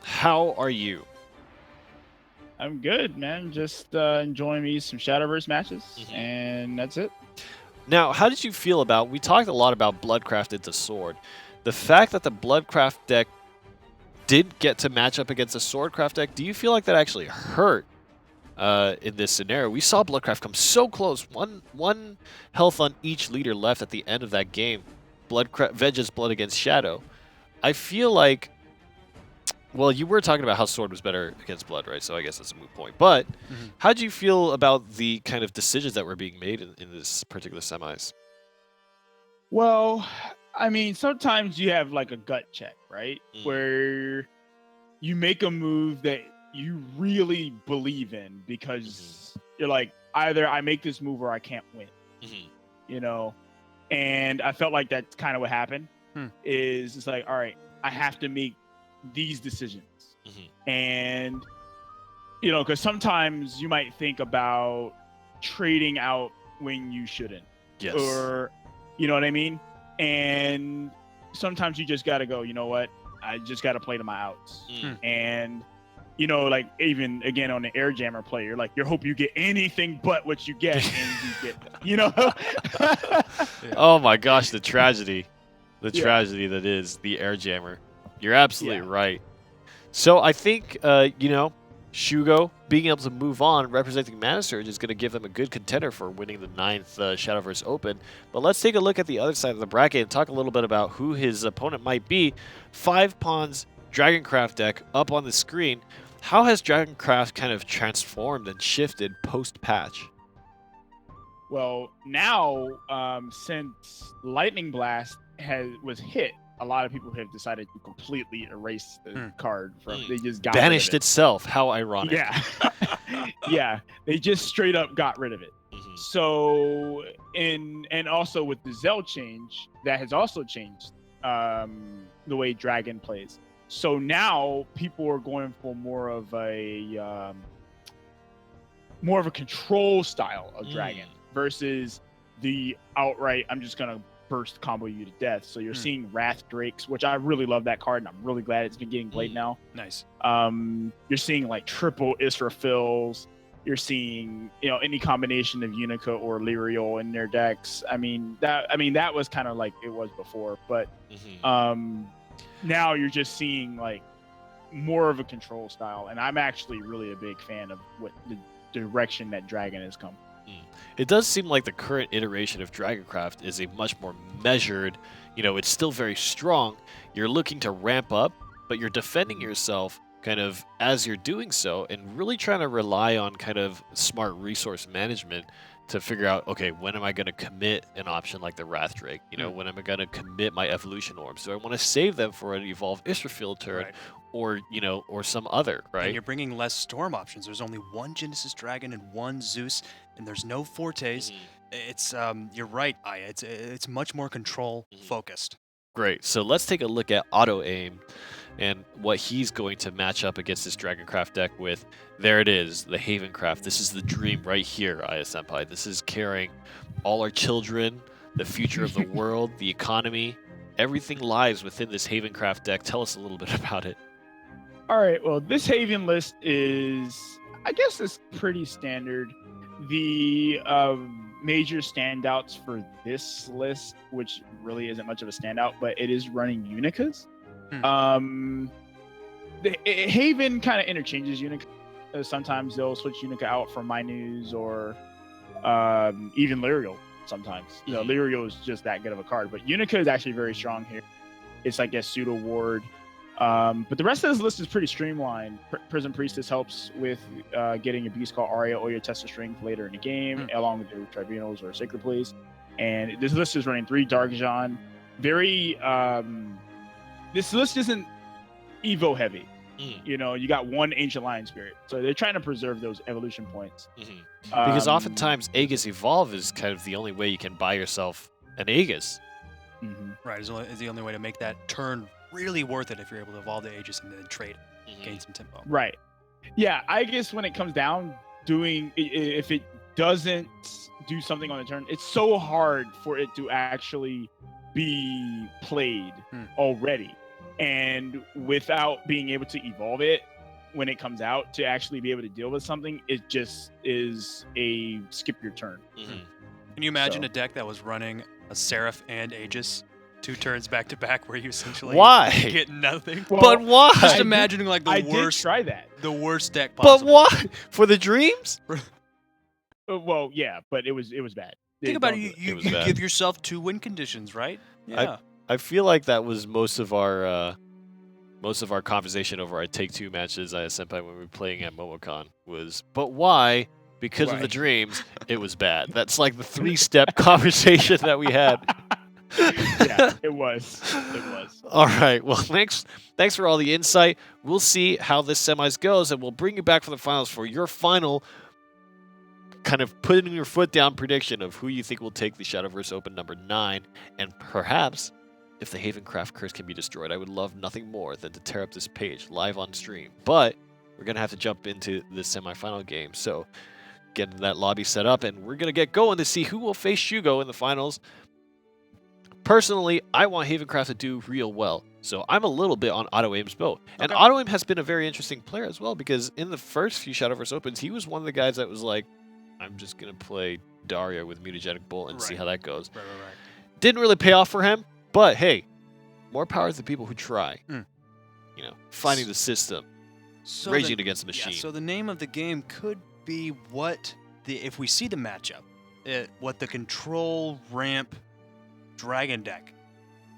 how are you? I'm good, man. Just enjoying me some Shadowverse matches, Mhm. and that's it. Now, how did you feel about? We talked a lot about Bloodcraft into Sword. The fact that the Bloodcraft deck did get to match up against a Swordcraft deck, do you feel like that actually hurt in this scenario? We saw Bloodcraft come so close, one health on each leader left at the end of that game. Vengeance Blood against Shadow. I feel like, well, you were talking about how Sword was better against Blood, right? So I guess that's a moot point. But how do you feel about the kind of decisions that were being made in this particular semis? Well, I mean, sometimes you have like a gut check, right? Mm. Where you make a move that you really believe in because you're like, either I make this move or I can't win, you know? And I felt like that's kind of what happened. Is it's like, all right, I have to make these decisions. And, you know, because sometimes you might think about trading out when you shouldn't. Yes. Or, you know what I mean? And sometimes you just got to go, you know what? I just got to play to my outs. And, you know, like even again on the air jammer play, you're like, you hope you get anything but what you get. And you get, you know? Oh my gosh, the tragedy. The tragedy that is the air jammer. You're absolutely right. So I think, you know, Shugo being able to move on, representing Mana Surge, is going to give them a good contender for winning the 9th Shadowverse Open. But let's take a look at the other side of the bracket and talk a little bit about who his opponent might be. 5 Pawns Dragoncraft deck up on the screen. How has Dragoncraft kind of transformed and shifted post-patch? Well, now, since Lightning Blast was hit, a lot of people have decided to completely erase the card from. They just got banished rid of it. itself. How ironic. Yeah, yeah. They just straight up got rid of it. So, and also with the Zell change, that has also changed the way Dragon plays. So now people are going for more of a control style of Dragon versus the outright, I'm just gonna burst combo you to death. So you're seeing Wrath Drakes, which I really love that card, and I'm really glad it's been getting played now. Nice. You're seeing like triple Israfils. You're seeing, you know, any combination of Unica or Lyriel in their decks. I mean that was kind of like it was before, but now you're just seeing like more of a control style, and I'm actually really a big fan of what the direction that Dragon has come. It does seem like the current iteration of Dragoncraft is a much more measured, you know, it's still very strong. You're looking to ramp up, but you're defending yourself kind of as you're doing so and really trying to rely on kind of smart resource management to figure out, okay, when am I going to commit an option like the Wrath Drake? You know, when am I going to commit my Evolution Orbs? Do I want to save them for an Evolve Israfil turn or, you know, or some other, right? And you're bringing less Storm options. There's only one Genesis Dragon and one Zeus, and there's no Fortes. It's, you're right, Aya. It's much more control focused. Great. So let's take a look at Auto Aim and what he's going to match up against this Dragoncraft deck with. There it is, the Havencraft. This is the dream right here, Aya Senpai. This is carrying all our children, the future of the world, the economy. Everything lies within this Havencraft deck. Tell us a little bit about it. All right, well, this Haven list is, I guess it's pretty standard. The major standouts for this list, which really isn't much of a standout, but it is running Unicas. Haven kind of interchanges Unica. Sometimes they'll switch Unica out for Minus or even Lyriel sometimes. You know, Lyriel is just that good of a card, but Unica is actually very strong here. It's like a pseudo ward. But the rest of this list is pretty streamlined. Prison Priestess helps with getting a beast called Arya or your Test of Strength later in the game, along with your Tribunals or Sacred Plays. And this list is running 3 Darkjan. Very, this list isn't Evo heavy. You know, you got 1 Ancient Lion Spirit. So they're trying to preserve those evolution points. Because oftentimes Aegis Evolve is kind of the only way you can buy yourself an Aegis. Right, is the only way to make that turn really worth it if you're able to evolve the Aegis and then trade it, gain some tempo. Right. Yeah, I guess when it comes down if it doesn't do something on the turn, it's so hard for it to actually be played already. and without being able to evolve it when it comes out to actually be able to deal with something, it just is a skip your turn. Mhm. Can you imagine So- a deck that was running a Seraph and Aegis 2 turns back to back where you essentially Why? get nothing? Well, But why? Just I did- imagining like the I did worst, try that. the worst deck But possible. why? For the dreams? Well, yeah, but it was bad. Think They about don't it. do You, It was you bad. give yourself 2 win conditions, right? Yeah. I feel like that was most of our conversation over our Take Two matches I Senpai when we were playing at MomoCon was, but why? Because of the Why? dreams, it was bad. That's like the 3-step conversation that we had. Yeah, it was. It was. All right. Well, thanks for all the insight. We'll see how this semis goes, and we'll bring you back for the finals for your final kind of putting your foot down prediction of who you think will take the Shadowverse Open number 9, and perhaps if the Havencraft curse can be destroyed, I would love nothing more than to tear up this page live on stream. But we're gonna have to jump into the semifinal game, so get that lobby set up, and we're gonna get going to see who will face Shugo in the finals. Personally, I want Havencraft to do real well, so I'm a little bit on Otto Aim's boat. And Okay. Otto Aim has been a very interesting player as well, because in the first few Shadowverse Opens, he was one of the guys that was like, I'm just going to play Daria with Mutagenic Bolt and see Right. how that goes. Right. Didn't really pay off for him, but hey, more power to the people who try. Mm. You know, finding the system, So raging the, against the machine. Yeah, so the name of the game could be what if we see the matchup, what the control ramp dragon deck,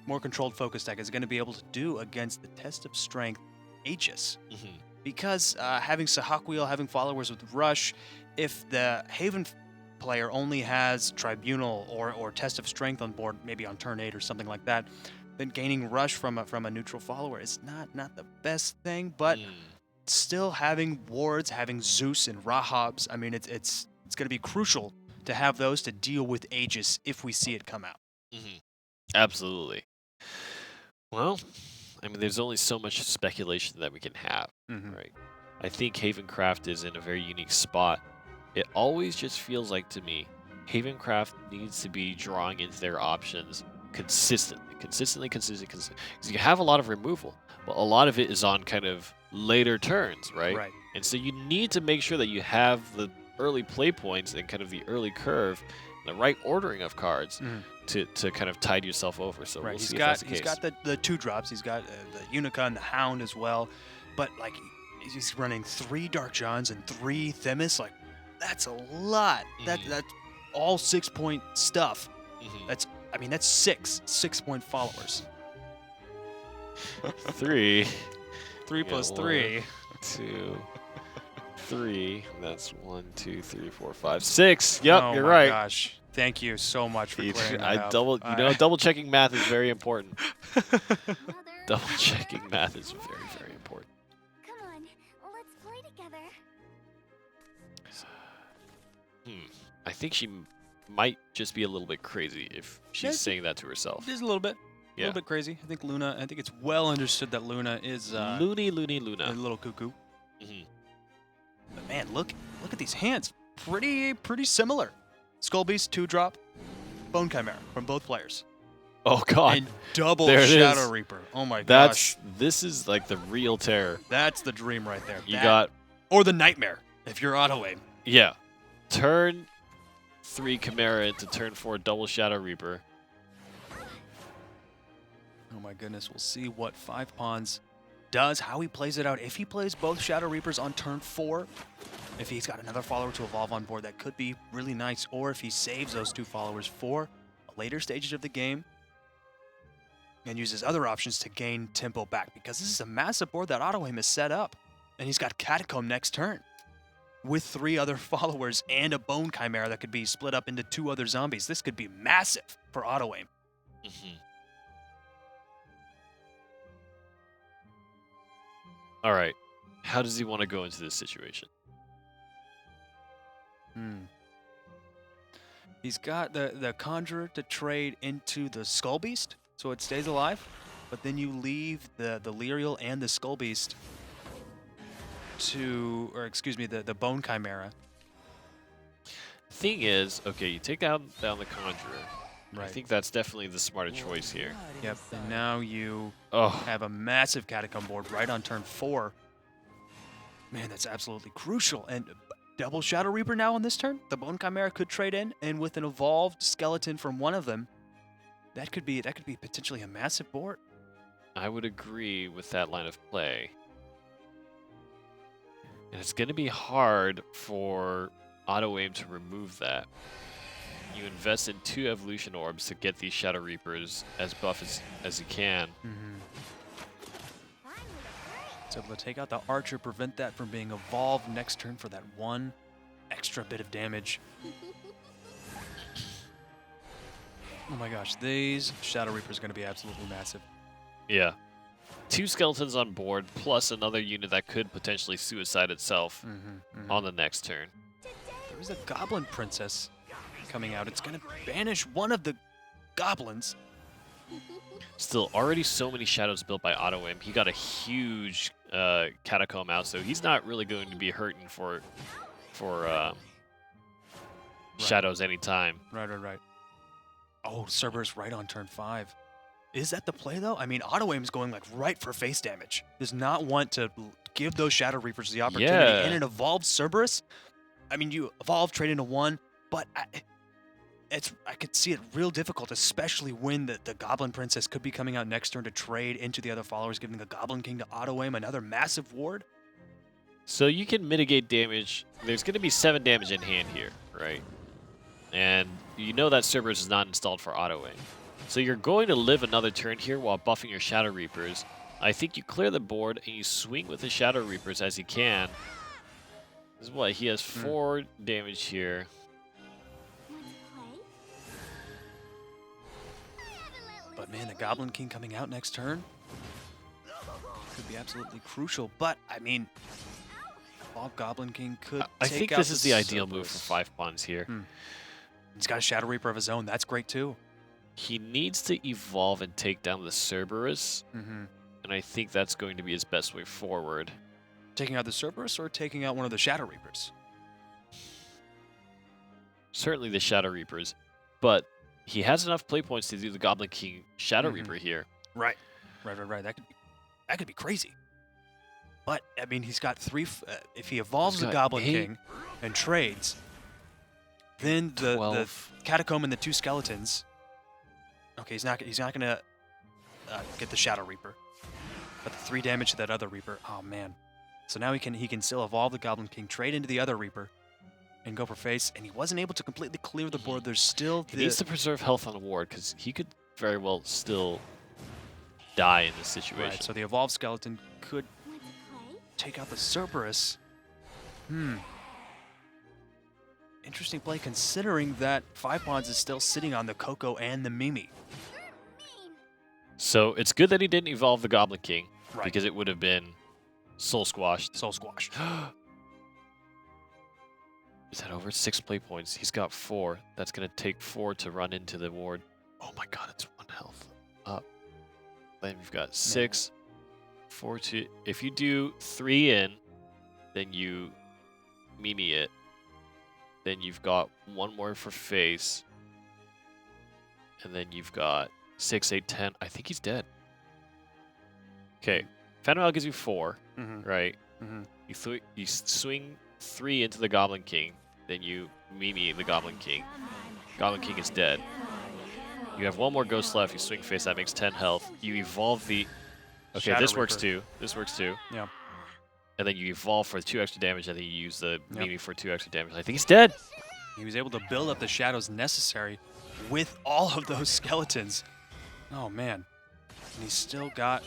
more controlled focus deck is going to be able to do against the test of strength Aegis. Mhm. Because having Sahak having followers with Rush, if the Haven player only has Tribunal or Test of Strength on board, maybe on turn 8 or something like that, then gaining Rush from a neutral follower is not the best thing, but Mm. still having wards, having Zeus and Rahabs, I mean, it's going to be crucial to have those to deal with Aegis if we see it come out. Mhm. Absolutely. Well, I mean, there's only so much speculation that we can have. Mm-hmm. Right. I think Havencraft is in a very unique spot. It always just feels like to me, Havencraft needs to be drawing into their options consistently. Because you have a lot of removal, but a lot of it is on kind of later turns, right? Right. And so you need to make sure that you have the early play points and kind of the early curve, the right ordering of cards to kind of tide yourself over. So Right. we'll He's see if got that's the he's case. got the 2-drops. He's got the Unica and the Hound as well, but like he's running 3 Dark Johns and 3 Themis. Like that's a lot. That's all 6-point stuff. Mhm. That's 6-point followers. 3, 3 Yeah, plus one. 3. 2, 3. That's 1, 2, 3, 4, 5, 6. Yep, Oh you're my right. Gosh. Thank you so much for clearing that up. Double checking math is very important. Mother, Double checking math is very, very important. come on, let's play together. I think she might just be a little bit crazy if she's Yeah, saying that to herself. Just a little bit. A Yeah. little bit crazy. I think it's well understood that Luna is Loony, a Luna. little cuckoo. Mhm. But man, look at these hands. Pretty similar. Skull Beast 2-drop, Bone Chimera from both players. Oh god, And double There it Shadow is. Reaper. Oh my gosh. this is like the real terror. That's the dream right there. You That- got or the nightmare if you're auto aim. yeah, turn 3 Chimera into turn 4 double Shadow Reaper. Oh my goodness, we'll see what 5 Pawns does, how he plays it out. If he plays both Shadow Reapers on turn 4, if he's got another follower to evolve on board, that could be really nice. Or if he saves those 2 followers for later stages of the game and uses other options to gain tempo back, because this is a massive board that auto aim is set up. And he's got Catacomb next turn with 3 other followers and a Bone Chimera that could be split up into 2 other zombies. This could be massive for auto aim. Mhm. All right, how does he want to go into this situation? He's got the Conjurer to trade into the Skull Beast, so it stays alive. But then you leave the Lyrial and the Skull Beast the Bone Chimera. Thing is, okay, you take down the Conjurer, I think that's definitely the smarter choice here. Yep. And now you Oh, have a massive Catacomb board right on turn 4. Man, that's absolutely crucial. And double Shadow Reaper now on this turn. The Bone Chimera could trade in, and with an evolved skeleton from one of them, that could be potentially a massive board. I would agree with that line of play. And it's going to be hard for Auto Aim to remove that. You invest in 2 Evolution Orbs to get these Shadow Reapers as buff as you can. It's able to take out the Archer, prevent that from being evolved next turn for that 1 extra bit of damage. Oh my gosh, these Shadow Reapers are going to be absolutely massive. Yeah. 2 skeletons on board, plus another unit that could potentially suicide itself on the next turn. There is a Goblin Princess coming out. It's going to banish one of the goblins. Still, already so many shadows built by Auto Aim. He got a huge Catacomb out, so he's not really going to be hurting for shadows anytime. Right. Oh, Cerberus right on turn 5. Is that the play, though? I mean, Auto Aim's going like right for face damage. Does not want to give those Shadow Reapers the opportunity. Yeah. And an evolved Cerberus, I mean, you evolve, trade into 1, but I could see it real difficult, especially when the Goblin Princess could be coming out next turn to trade into the other followers, giving the Goblin King to Auto Aim, another massive ward. So you can mitigate damage. There's going to be 7 damage in hand here, right? And you know that Cerberus is not installed for Auto Aim. So you're going to live another turn here while buffing your Shadow Reapers. I think you clear the board and you swing with the Shadow Reapers as you can. This is what? He has 4 damage here. But man, the Goblin King coming out next turn could be absolutely crucial. But, I mean, Evolved Goblin King could I take think out this is the ideal Cerberus. move for 5 pawns here. He's got a Shadow Reaper of his own. That's great, too. He needs to evolve and take down the Cerberus, and I think that's going to be his best way forward. Taking out the Cerberus or taking out one of the Shadow Reapers? Certainly the Shadow Reapers, but he has enough play points to do the Goblin King Shadow Reaper here. Right. That could be crazy. But, I mean, he's got 3... if he evolves He's the got Goblin 8. King and trades, then the 12. Catacomb and the 2 skeletons... Okay, he's not going to get the Shadow Reaper. But the 3 damage to that other Reaper, oh man. So now he can still evolve the Goblin King, trade into the other Reaper, and go for face. And he wasn't able to completely clear the board. There's still He needs to preserve health on the ward, because he could very well still die in this situation. Right, so the evolved skeleton could take out the Cerberus. Interesting play, considering that 5 pawns is still sitting on the Coco and the Mimi. So it's good that he didn't evolve the Goblin King, Right. because it would have been soul squashed. Soul Squash. Is that over 6 play points? He's got 4. That's going to take 4 to run into the ward. Oh my god, it's 1 health up. Then you've got 6, 4 to... If you do 3 in, then you Mimi it. Then you've got 1 more for face. And then you've got 6, 8, 10. I think he's dead. Okay. Phantom Owl gives you 4, right? You swing 3 into the Goblin King. Then you Mimi the Goblin King. Goblin King is dead. You have 1 more ghost left. You swing face. That makes 10 health. You evolve the... Okay, Shadow this works Reaper. too. This works too. Yeah. And then you evolve for 2 extra damage, and then you use the Mimi for 2 extra damage. I think he's dead. He was able to build up the shadows necessary with all of those skeletons. Oh, man. And he's still got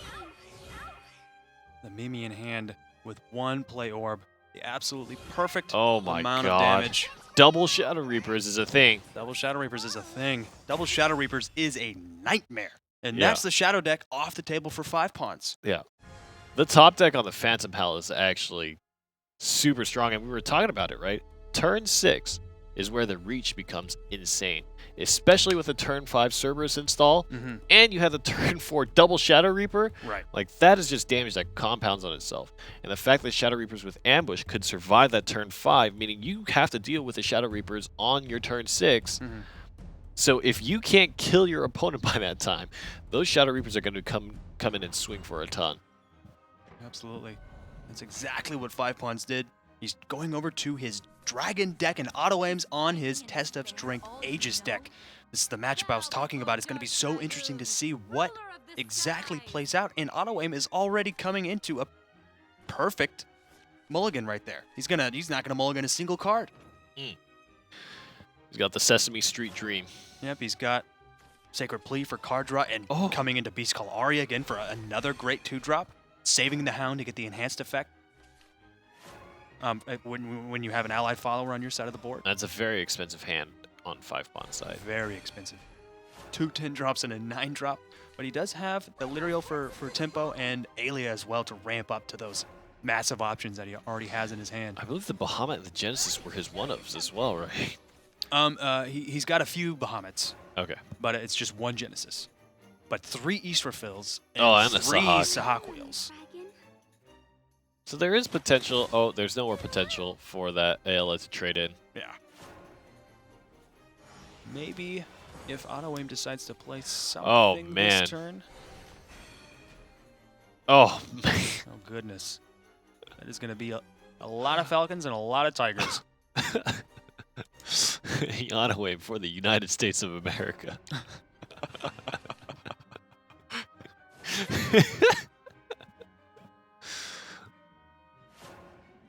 the Mimi in hand with 1 play orb. The absolutely perfect Oh my amount god. of damage. Double Shadow Reapers is a thing. Double Shadow Reapers is a thing. Double Shadow Reapers is a nightmare. And Yeah. that's the Shadow deck off the table for 5 pawns. Yeah. The top deck on the Phantom Hell is actually super strong, and we were talking about it, right? Turn 6 is where the reach becomes insane, especially with a turn 5 Cerberus install, and you have the turn 4 double Shadow Reaper. Right. Like, that is just damage that compounds on itself. And the fact that Shadow Reapers with Ambush could survive that turn 5, meaning you have to deal with the Shadow Reapers on your turn 6, So if you can't kill your opponent by that time, those Shadow Reapers are going to come in and swing for a ton. Absolutely. That's exactly what 5-Pawns did. He's going over to his Dragon deck and auto-aims on his Test of Strength Aegis deck. This is the matchup I was talking about. It's going to be so interesting to see what exactly plays out. And auto-aim is already coming into a perfect mulligan right there. He's not gonna mulligan a single card. He's got the Sesame Street Dream. Yep, he's got Sacred Plea for card draw and coming into Beast Call Aria again for another great 2-drop. Saving the Hound to get the enhanced effect. When you have an allied follower on your side of the board. That's a very expensive hand on 5-Pawn side. Very expensive. 2 10-drops and a 9-drop. But he does have the Lirio for tempo and Alia as well to ramp up to those massive options that he already has in his hand. I believe the Bahamut and the Genesis were his one-ofs as well, right? He's got a few Bahamut's. Okay. But it's just 1 Genesis. But 3 East refills and, and a 3 Sahak. Sahak wheels. So there is potential. Oh, there's no more potential for that Ayla to trade in. Yeah. Maybe if auto-aim decides to play something this turn. Oh, man. Oh, goodness. That is going to be a lot of Falcons and a lot of Tigers. Auto-aim for the United States of America.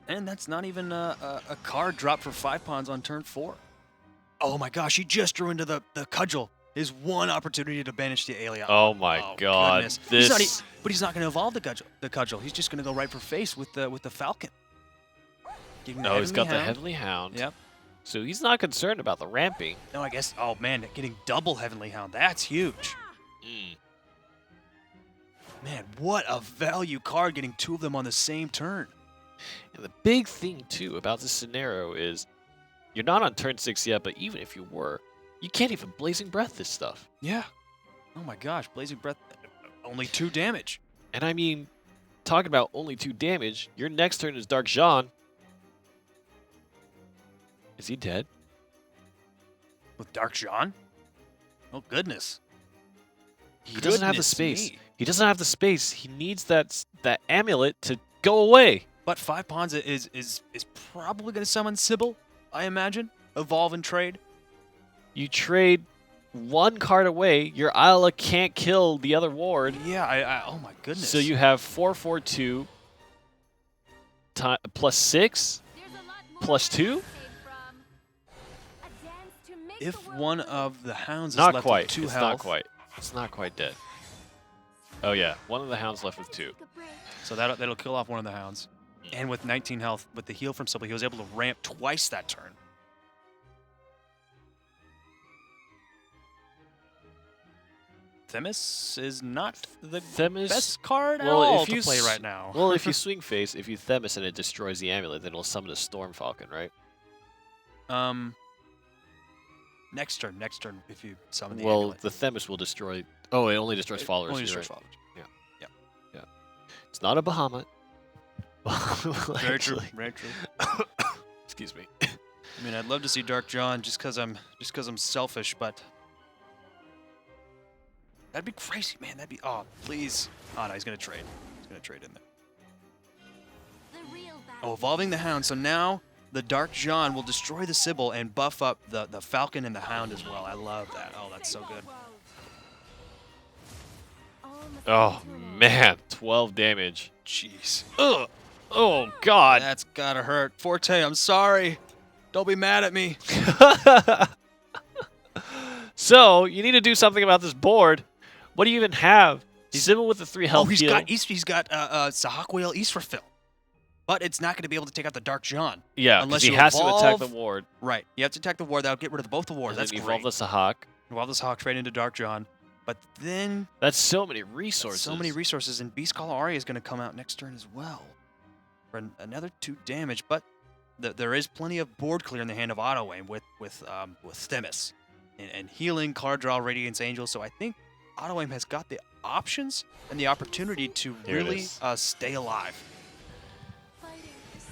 And that's not even a card drop for 5-Pawns on turn 4. Oh my gosh, he just drew into the Cudgel. His one opportunity to banish the Alia. Oh my god. Goodness. This... But he's not going to evolve the Cudgel. He's just going to go right for face with the Falcon. No, he's got the Heavenly Hound. Yep. So he's not concerned about the ramping. No, I guess, oh man, getting double Heavenly Hound, that's huge. Man, what a value card getting 2 of them on the same turn. And the big thing, too, about this scenario is you're not on turn 6 yet, but even if you were, you can't even Blazing Breath this stuff. Yeah. Oh my gosh, Blazing Breath, only 2 damage. And I mean, talking about only 2 damage, your next turn is Dark Jean. Is he dead? With Dark Jean? Oh, goodness. He doesn't have the space. Me. He doesn't have the space. He needs that amulet to go away. But 5-Pawns is probably going to summon Sybil, I imagine. Evolve and trade. You trade 1 card away. Your Isla can't kill the other ward. Yeah, oh my goodness. So you have 4/4/2 plus 6 plus 2. If one of the hounds is Not left quite. with 2 It's health. not quite. It's not quite dead. Oh yeah, one of the hounds left with 2. So that'll kill off one of the hounds. And with 19 health, with the heal from Sybil, he was able to ramp twice that turn. Themis is not the best card at all to play right now. Well, if you swing face, if you Themis and it destroys the amulet, then it'll summon a Storm Falcon, right? Next turn, if you summon the well, amulet. the Themis will destroy... Oh, it only destroys followers. Only destroys right. followers. Yeah. It's not a Bahamut. Very true. Very true. Excuse me. I mean, I'd love to see Dark John just because I'm selfish, but that'd be crazy, man. That'd be please. Oh no, he's gonna trade. He's gonna trade in there. Oh, evolving the Hound. So now the Dark John will destroy the Sybil and buff up the Falcon and the Hound as well. I love that. Oh, that's so good. Oh man, 12 damage. Jeez. Ugh. Oh god. That's gotta hurt. Forte, I'm sorry. Don't be mad at me. So you need to do something about this board. What do you even have? Sybil with the 3 health he's heal. got Sahak Whale East refill. But it's not going to be able to take out the Dark John. Yeah, unless he you has evolve. to attack the ward. Right. You have to attack the ward. That'll get rid of both the wards. And That's then great. evolve the Sahak. Evolve the Sahak, trade into Dark John. But then... That's so many resources. So many resources. And Beast Call Aria is going to come out next turn as well. For another 2 damage. But there is plenty of board clear in the hand of Auto-Aim with Themis. And healing, card draw, Radiance Angel. So I think Auto-Aim has got the options and the opportunity to really stay alive.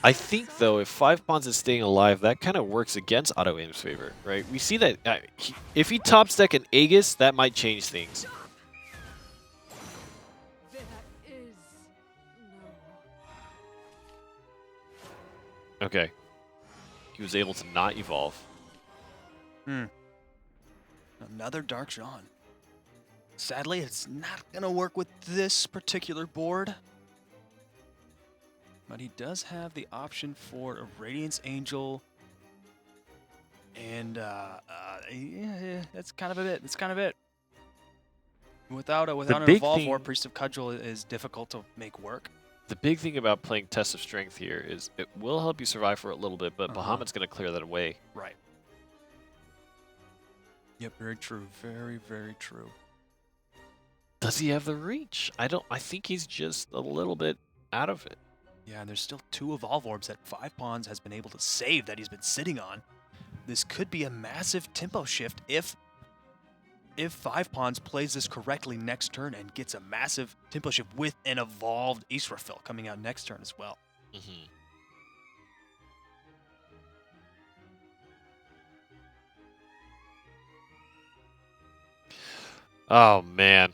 I think, though, if 5 pawns is staying alive, that kind of works against Auto Aim's favor, right? We see that if he top deck an Aegis, that might change things. There is no. Okay. He was able to not evolve. Another Dark John. Sadly, it's not going to work with this particular board. But he does have the option for a Radiance Angel. And, yeah, that's kind of it. That's kind of it. Without an big Evolve thing- or Priest of Cudgel is difficult to make work. The big thing about playing Test of Strength here is it will help you survive for a little bit, but Bahamut's going to clear that away. Right. Yep, very true. Very, very true. Does he have the reach? I think he's just a little bit out of it. Yeah, and there's still 2 Evolve Orbs that 5 Pawns has been able to save that he's been sitting on. This could be a massive tempo shift if 5 Pawns plays this correctly next turn and gets a massive tempo shift with an evolved Israfil coming out next turn as well. Mm-hmm. Oh, man.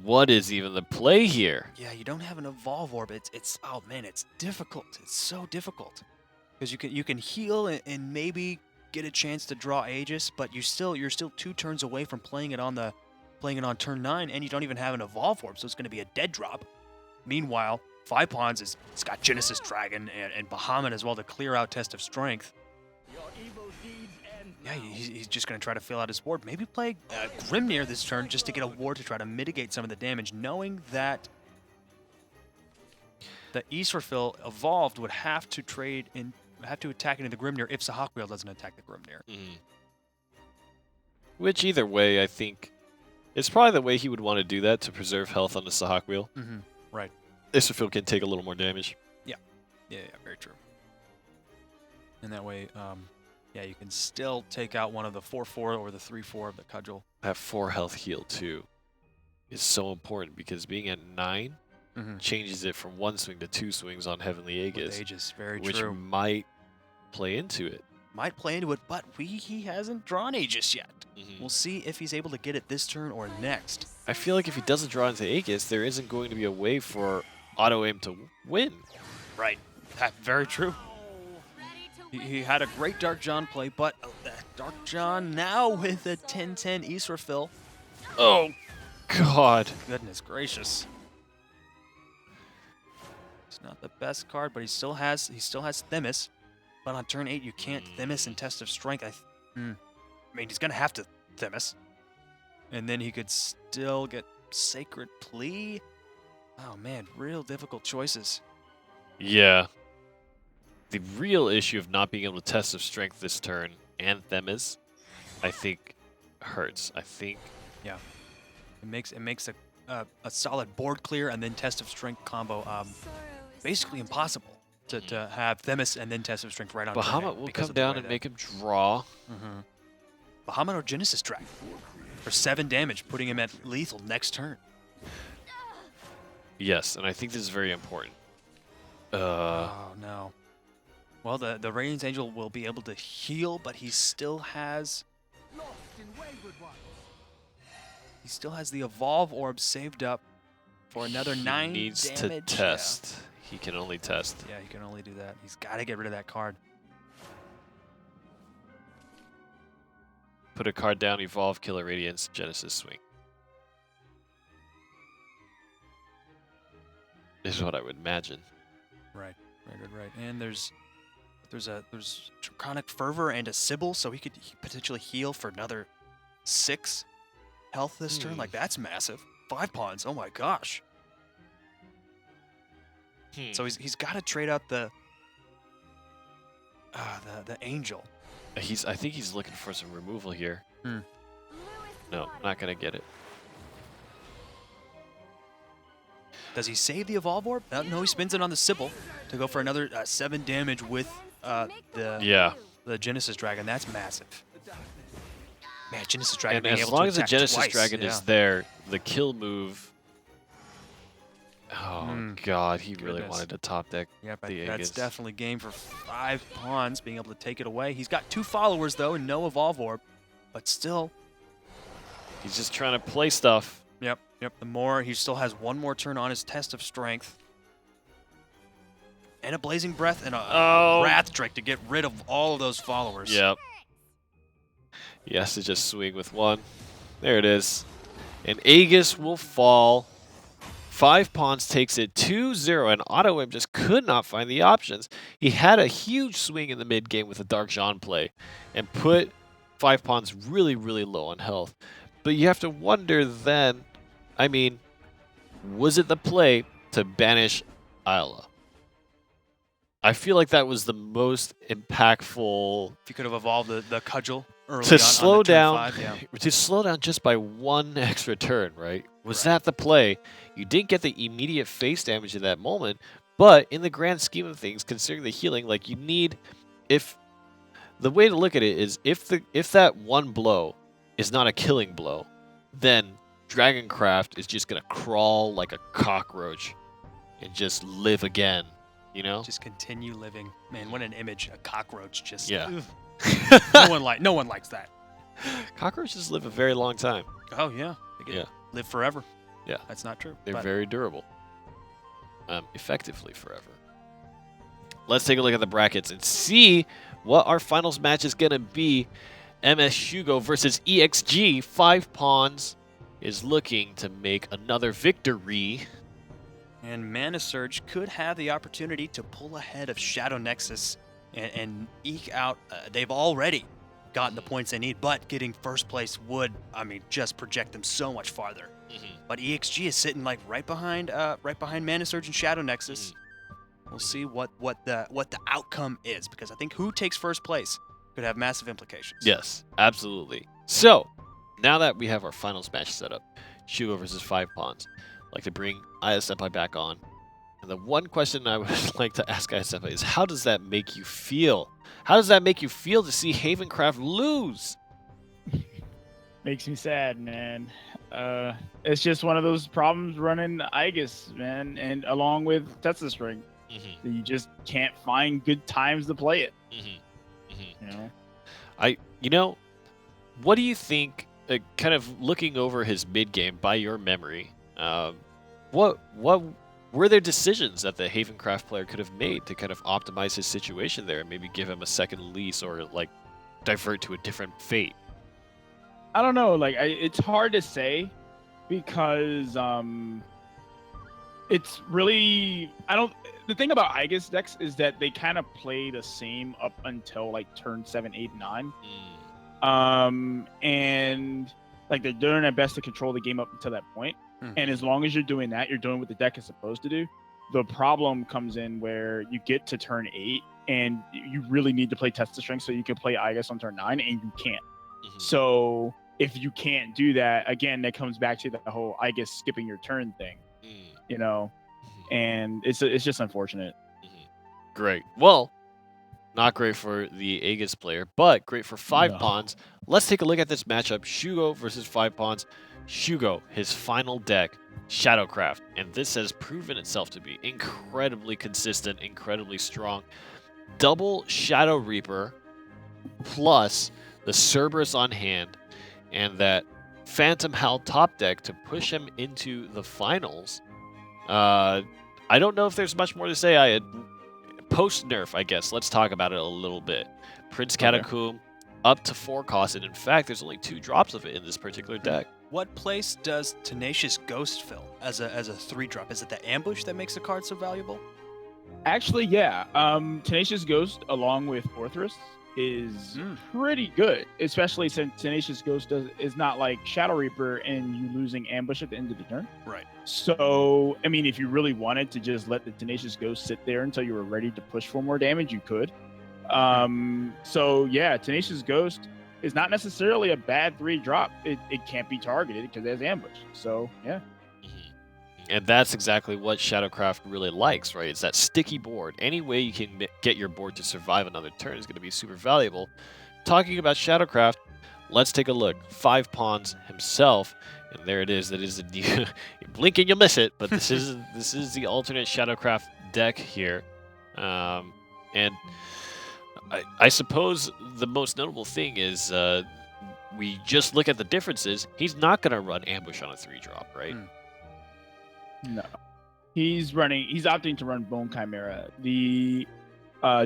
What is even the play here? Yeah, you don't have an Evolve Orb. It's oh man, it's difficult. It's so difficult because you can heal and maybe get a chance to draw Aegis, but you're still 2 turns away from playing it on turn 9, and you don't even have an Evolve Orb, so it's going to be a dead drop. Meanwhile, 5 Pawns it's got Genesis Dragon and Bahamut as well to clear out Test of Strength. Yeah, he's just going to try to fill out his board. Maybe play Grimnir this turn just to get a ward to try to mitigate some of the damage, knowing that the Israfil evolved would have to attack into the Grimnir if Sahakwiel doesn't attack the Grimnir. Mm. Which, either way, I think it's probably the way he would want to do that to preserve health on the Sahak wheel. Mm-hmm. Right. Israfil can take a little more damage. Yeah, very true. And that way, yeah, you can still take out one of the 4/4 or the 3/4 of the Cudgel. That 4 health heal, too, is so important because being at 9 changes it from 1 swing to 2 swings on Heavenly Aegis, Aegis, very which true. might play into it. Might play into it, but he hasn't drawn Aegis yet. Mhm. We'll see if he's able to get it this turn or next. I feel like if he doesn't draw into Aegis, there isn't going to be a way for Auto Aim to win. Right. Very true. He had a great Dark John play, but Dark John now with a 10/10 Israfil. Oh, God. Goodness gracious. It's not the best card, but he still has Themis. But on turn 8, you can't Themis and Test of Strength. I mean, he's gonna have to Themis, and then he could still get Sacred Plea. Oh man, real difficult choices. Yeah. The real issue of not being able to Test of Strength this turn and Themis, I think, hurts. I think. Yeah. It makes a solid board clear and then Test of Strength combo basically impossible to have Themis and then Test of Strength right on. Bahamut will come down and make him draw. Bahamut or Genesis Dragon for 7 damage, putting him at lethal next turn. Yes, and I think this is very important. Oh no. Well, the Radiance Angel will be able to heal, but he still has the Evolve Orb saved up for another 9 He needs damage. to test. He can only test. Yeah, he can only do that. He's got to get rid of that card. Put a card down, evolve, kill a Radiance, Genesis swing. Is what I would imagine. Right. And there's Draconic Fervor and a Sybil, so he could potentially heal for another 6 health this turn. Like, that's massive. 5 pawns. Oh my gosh. So he's got to trade out the Angel. I think he's looking for some removal here. No, not gonna get it. Does he save the Evolve Orb? No, he spins it on the Sybil to go for another 7 damage with the Genesis Dragon. That's massive. Man, Genesis Dragon And being as able long to as the attack Genesis twice, Dragon yeah. is there, the kill move Oh God, he really Goodness. wanted to top deck. Yep, The that's Aegis. definitely game for 5 pawns, being able to take it away. He's got 2 followers, though, and no Evolve Orb. But still, He's just trying to play stuff. yep. The more, he still has 1 more turn on his Test of Strength. And a Blazing Breath and a Oh. Wrath Drake to get rid of all of those followers. Yep. He has to just swing with 1. There it is. And Aegis will fall. 5 pawns takes it 2-0, and AutoM just could not find the options. He had a huge swing in the mid game with a Dark Jean play and put 5 pawns really, really low on health. But you have to wonder then, I mean, was it the play to banish Isla? I feel like that was the most impactful If you could have evolved the Cudgel early to on slow the turn down 5, yeah. to slow down just by 1 extra turn, right? Was Right. that the play? You didn't get the immediate face damage in that moment, but in the grand scheme of things, considering the healing, like you need, if the way to look at it is if that 1 blow is not a killing blow, then Dragoncraft is just gonna crawl like a cockroach and just live again, you know? Just continue living. Man, what an image. A cockroach just... Yeah. ugh. No one likes that. Cockroaches live a very long time. Oh, yeah. They can Yeah. live forever. Yeah. That's not true. They're but very durable. Effectively forever. Let's take a look at the brackets and see what our finals match is going to be. MS Shugo versus EXG. 5 pawns is looking to make another victory. And Mana Surge could have the opportunity to pull ahead of Shadow Nexus and eke out. They've already gotten the points they need, but getting first place would, I mean, just project them so much farther. But EXG is sitting like right behind Mana Surge and Shadow Nexus. We'll see what the outcome is, because I think who takes first place could have massive implications. Yes, absolutely. So, now that we have our finals match set up, Shugo versus 5 pawns, I'd like to bring Aya Senpai back on. And the one question I would like to ask Aya Senpai is, how does that make you feel? How does that make you feel to see Havencraft lose? Makes me sad, man. It's just one of those problems running Aegis, man, and along with Tetsu String. You just can't find good times to play it. You know? What do you think, kind of looking over his mid game by your memory, what were there decisions that the Havencraft player could have made to kind of optimize his situation there and maybe give him a second lease or like divert to a different fate? I don't know. Like, it's hard to say because it's really The thing about Aegis decks is that they kind of play the same up until like turn 7, 8, 9. And like they're doing their best to control the game up until that point. And as long as you're doing that, you're doing what the deck is supposed to do. The problem comes in where you get to turn 8 and you really need to play Test of Strength so you can play Aegis on turn 9, and you can't. So if you can't do that, again, that comes back to the whole Aegis skipping your turn thing, you know, and it's just unfortunate. Great. Well, not great for the Aegis player, but great for 5 pawns. Let's take a look at this matchup. Shugo versus 5 pawns. Shugo, his final deck, Shadowcraft. And this has proven itself to be incredibly consistent, incredibly strong. Double Shadow Reaper plus the Cerberus on hand and that Phantom Howl top deck to push him into the finals. I don't know if there's much more to say. I had post-nerf, I guess. Let's talk about it a little bit. Prince Catacomb up to 4 cost, and in fact, there's only 2 drops of it in this particular deck. What place does Tenacious Ghost fill as a 3-drop? Is it the ambush that makes the card so valuable? Actually, yeah. Tenacious Ghost along with Orthrus is pretty good, especially since Tenacious Ghost is not like Shadow Reaper and you losing ambush at the end of the turn. Right. So, I mean, if you really wanted to just let the Tenacious Ghost sit there until you were ready to push for more damage, you could. So, yeah, Tenacious Ghost is not necessarily a bad 3-drop. It can't be targeted because it has ambush. So, yeah. And that's exactly what Shadowcraft really likes, right? It's that sticky board. Any way you can get your board to survive another turn is going to be super valuable. Talking about Shadowcraft, let's take a look. 5 pawns himself. And there it is. That is a new. You blink and you'll miss it, but this is the alternate Shadowcraft deck here, and I suppose the most notable thing is we just look at the differences. He's not going to run ambush on a 3-drop, right? No. He's opting to run Bone Chimera. The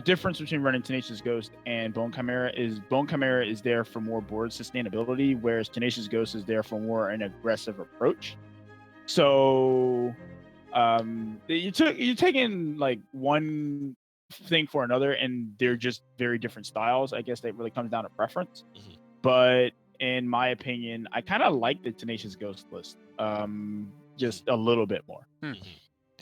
difference between running Tenacious Ghost and Bone Chimera is there for more board sustainability, whereas Tenacious Ghost is there for more an aggressive approach. So you're taking like one thing for another, and they're just very different styles. I guess that really comes down to preference. Mhm. But in my opinion, I kind of like the Tenacious Ghost list just a little bit more.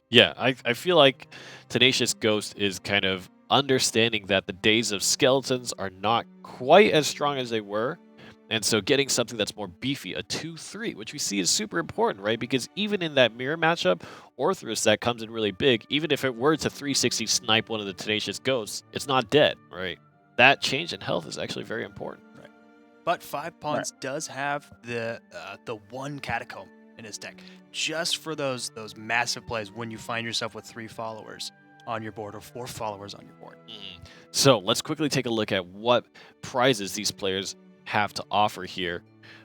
Yeah, I feel like Tenacious Ghost is kind of understanding that the days of skeletons are not quite as strong as they were. And so getting something that's more beefy, a 2-3, which we see is super important, right? Because even in that mirror matchup, Orthrus that comes in really big, even if it were to 360 snipe one of the Tenacious Ghosts, it's not dead, right? That change in health is actually very important. Right. But 5 Pawns does have the one Catacomb in his deck, just for those massive plays when you find yourself with 3 followers on your board or 4 followers on your board. So let's quickly take a look at what prizes these players have to offer here,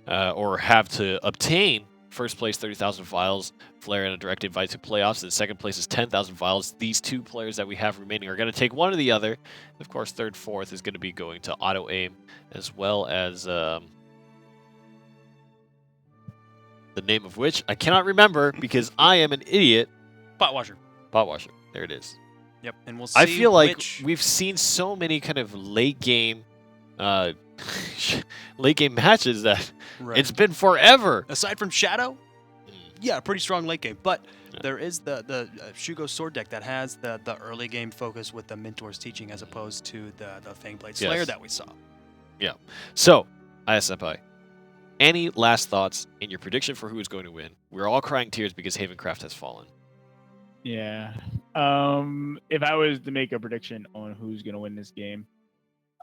or have to obtain. First place, 30,000 vials, Flare, and a direct invite to playoffs. And second place is 10,000 vials. These 2 players that we have remaining are going to take one or the other. Of course, third, fourth is going to be going to auto aim, as well as the name of which I cannot remember because I am an idiot. Potwasher. Potwasher. There it is. Yep, and we'll see. I feel like which... we've seen so many kind of late game matches that it's been forever. Aside from Shadow, yeah, pretty strong late game. But there is the Shugo sword deck that has the early game focus with the Mentor's teaching as opposed to the Fangblade Slayer that we saw. Yeah. So, ISFI, any last thoughts in your prediction for who is going to win? We're all crying tears because Havencraft has fallen. Yeah. If I was to make a prediction on who's going to win this game,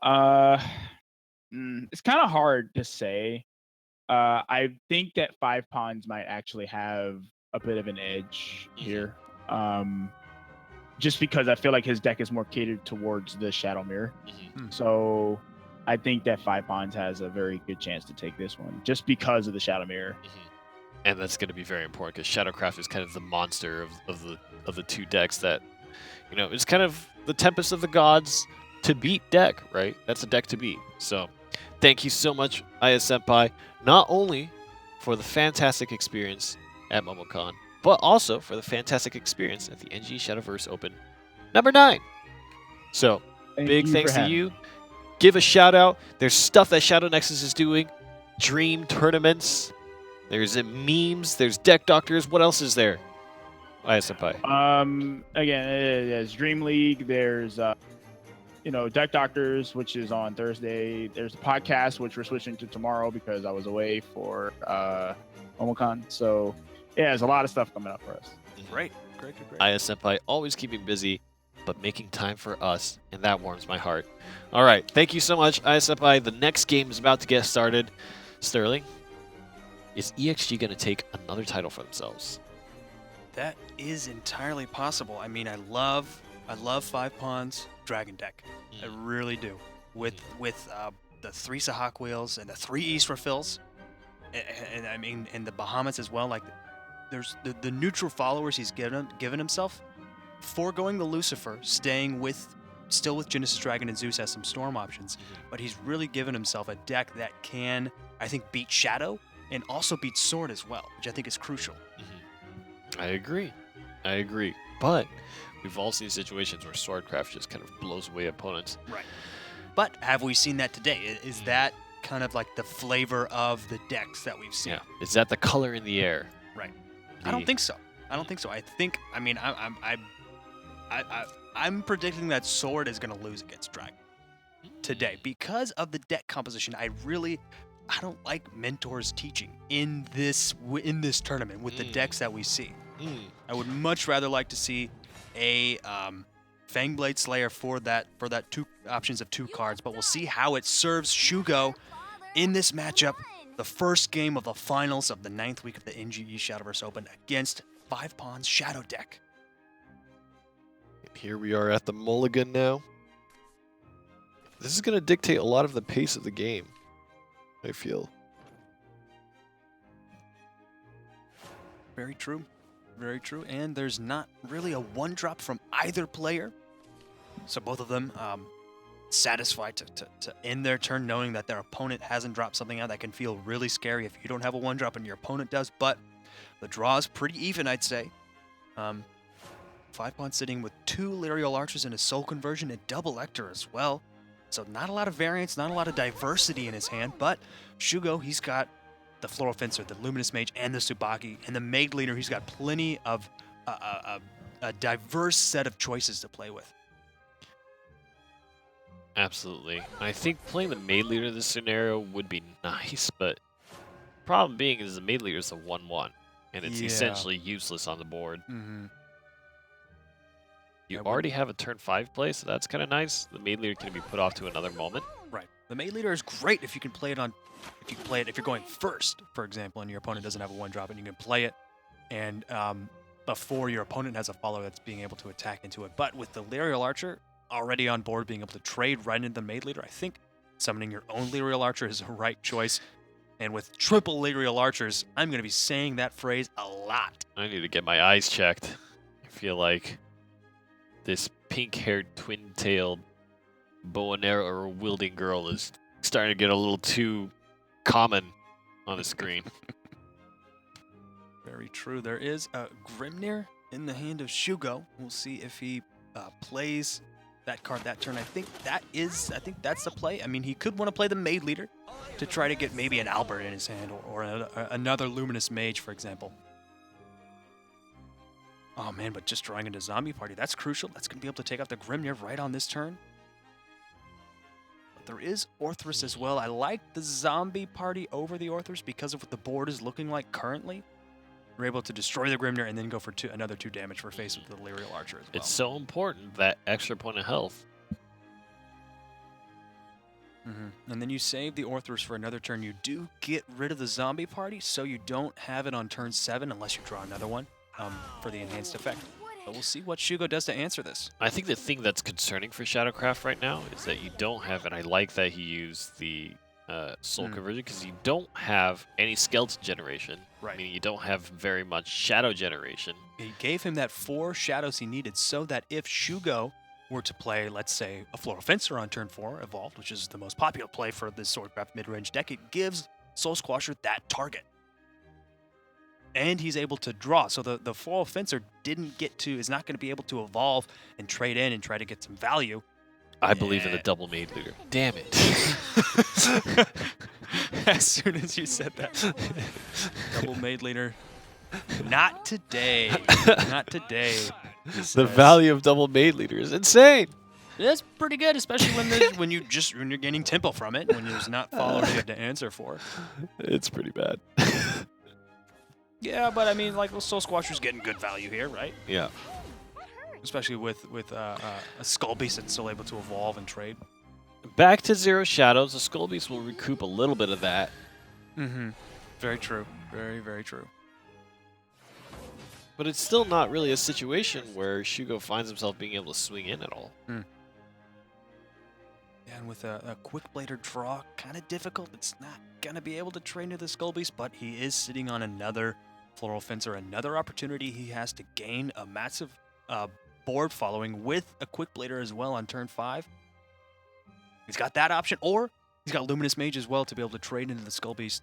it's kind of hard to say. I think that 5 Pawns might actually have a bit of an edge here. Just because I feel like his deck is more catered towards the Shadow Mirror. So I think that 5 Pawns has a very good chance to take this one just because of the Shadow Mirror. And that's going to be very important because Shadowcraft is kind of the monster of the 2 decks that, it's kind of the Tempest of the Gods to beat deck, right? That's a deck to beat. So thank you so much, Aya Senpai, not only for the fantastic experience at MomoCon, but also for the fantastic experience at the NGE Shadowverse Open number 9. So big thanks to you. Give a shout out. There's stuff that Shadow Nexus is doing. Dream tournaments. There's memes. There's deck doctors. What else is there? Aya Senpai. Again, there's Dream League. There's Deck Doctors, which is on Thursday. There's the podcast, which we're switching to tomorrow because I was away for MomoCon. So yeah, there's a lot of stuff coming up for us. Great. Aya Senpai always keeping busy, but making time for us, and that warms my heart. All right, thank you so much, Aya Senpai. The next game is about to get started. Sterling, is EXG going to take another title for themselves? That is entirely possible. I mean, I love 5 Pawns Dragon deck. I really do. With the 3 Sahak wheels and the 3 East refills, and I mean, and the Bahamut as well. Like, there's the neutral followers he's given himself, foregoing the Lucifer, still with Genesis Dragon and Zeus has some Storm options, but he's really given himself a deck that can, I think, beat Shadow and also beat Sword as well, which I think is crucial. I agree. But we've all seen situations where Swordcraft just kind of blows away opponents. Right. But have we seen that today? Is that kind of like the flavor of the decks that we've seen? Yeah. Is that the color in the air? Right. I don't think so. I think, I mean, I'm predicting that Sword is going to lose against Dragon today because of the deck composition. I don't like Mentor's teaching in this tournament with the decks that we see. I would much rather like to see a Fangblade Slayer for that 2 options of 2 cards, but we'll see how it serves Shugo in this matchup. the first game of the finals of the 9th week of the NGE Shadowverse Open against 5 Pawns Shadow Deck. And here we are at the mulligan now. This is going to dictate a lot of the pace of the game, I feel. Very true. Very true. And there's not really a 1-drop from either player. So both of them satisfied to end their turn knowing that their opponent hasn't dropped something out that can feel really scary if you don't have a 1-drop and your opponent does. But the draw is pretty even, I'd say. 5 Pawns sitting with 2 Lyrial Archers and a Soul Conversion and double Ector as well. So not a lot of variance, not a lot of diversity in his hand. But Shugo, he's got the Floral Fencer, the Luminous Mage, and the Tsubaki. And the Maid Leader, he's got plenty of a diverse set of choices to play with. Absolutely. I think playing the Maid Leader in this scenario would be nice, but problem being is the Maid Leader is a 1/1, and it's essentially useless on the board. Mm-hmm. You already have a turn 5 play, so that's kind of nice. The Maid Leader can be put off to another moment. Right. The Maid Leader is great if you can play it on, if you're going first, for example, and your opponent doesn't have a 1-drop, and you can play it, and before your opponent has a follower that's being able to attack into it. But with the Lyrial Archer already on board, being able to trade right into the Maid Leader, I think summoning your own Lyrial Archer is a right choice. And with triple Lyrial Archers, I'm going to be saying that phrase a lot. I need to get my eyes checked. I feel like this pink-haired, twin-tailed bow and arrow wielding girl is starting to get a little too common on the screen. Very true. There is a Grimnir in the hand of Shugo. We'll see if he plays that card that turn. I think that's the play. I mean, he could want to play the Maid Leader to try to get maybe an Albert in his hand or another Luminous Mage, for example. Oh man, but just drawing into Zombie Party, that's crucial. That's going to be able to take out the Grimnir right on this turn. But there is Orthrus as well. I like the Zombie Party over the Orthrus because of what the board is looking like currently. We're able to destroy the Grimnir and then go for another 2 damage for face with the Lyrial Archer as well. It's so important, that extra point of health. And then you save the Orthrus for another turn. You do get rid of the Zombie Party, so you don't have it on turn 7 unless you draw another one for the enhanced effect. But we'll see what Shugo does to answer this. I think the thing that's concerning for Shadowcraft right now is that you don't have, and I like that he used the Soul Conversion, because you don't have any Skeleton generation. Right. Meaning you don't have very much Shadow generation. He gave him that 4 shadows he needed so that if Shugo were to play, let's say, a Floral Fencer on turn 4, Evolved, which is the most popular play for this Swordcraft mid-range deck, it gives Soul Squasher that target. And he's able to draw. So the Floral Fencer is not going to be able to evolve and trade in and try to get some value. I believe in the double Maid Leader. Damn it. As soon as you said that. Double Maid Leader. Not today. Not today. The value of double Maid Leader is insane. That's pretty good, especially when you're getting tempo from it, when there's not followers you have to answer for. It's pretty bad. Yeah, but I mean, like, Soul Squasher's getting good value here, right? Yeah. Especially with a Skull Beast that's still able to evolve and trade. Back to 0 shadows. The Skull Beast will recoup a little bit of that. Very true. Very, very true. But it's still not really a situation where Shugo finds himself being able to swing in at all. And with a Quick Blader draw, kind of difficult. It's not going to be able to trade into the Skull Beast, but he is sitting on another Floral Fencer, another opportunity he has to gain a massive board following with a Quick Blader as well on turn 5. He's got that option, or he's got Luminous Mage as well to be able to trade into the Skull Beast.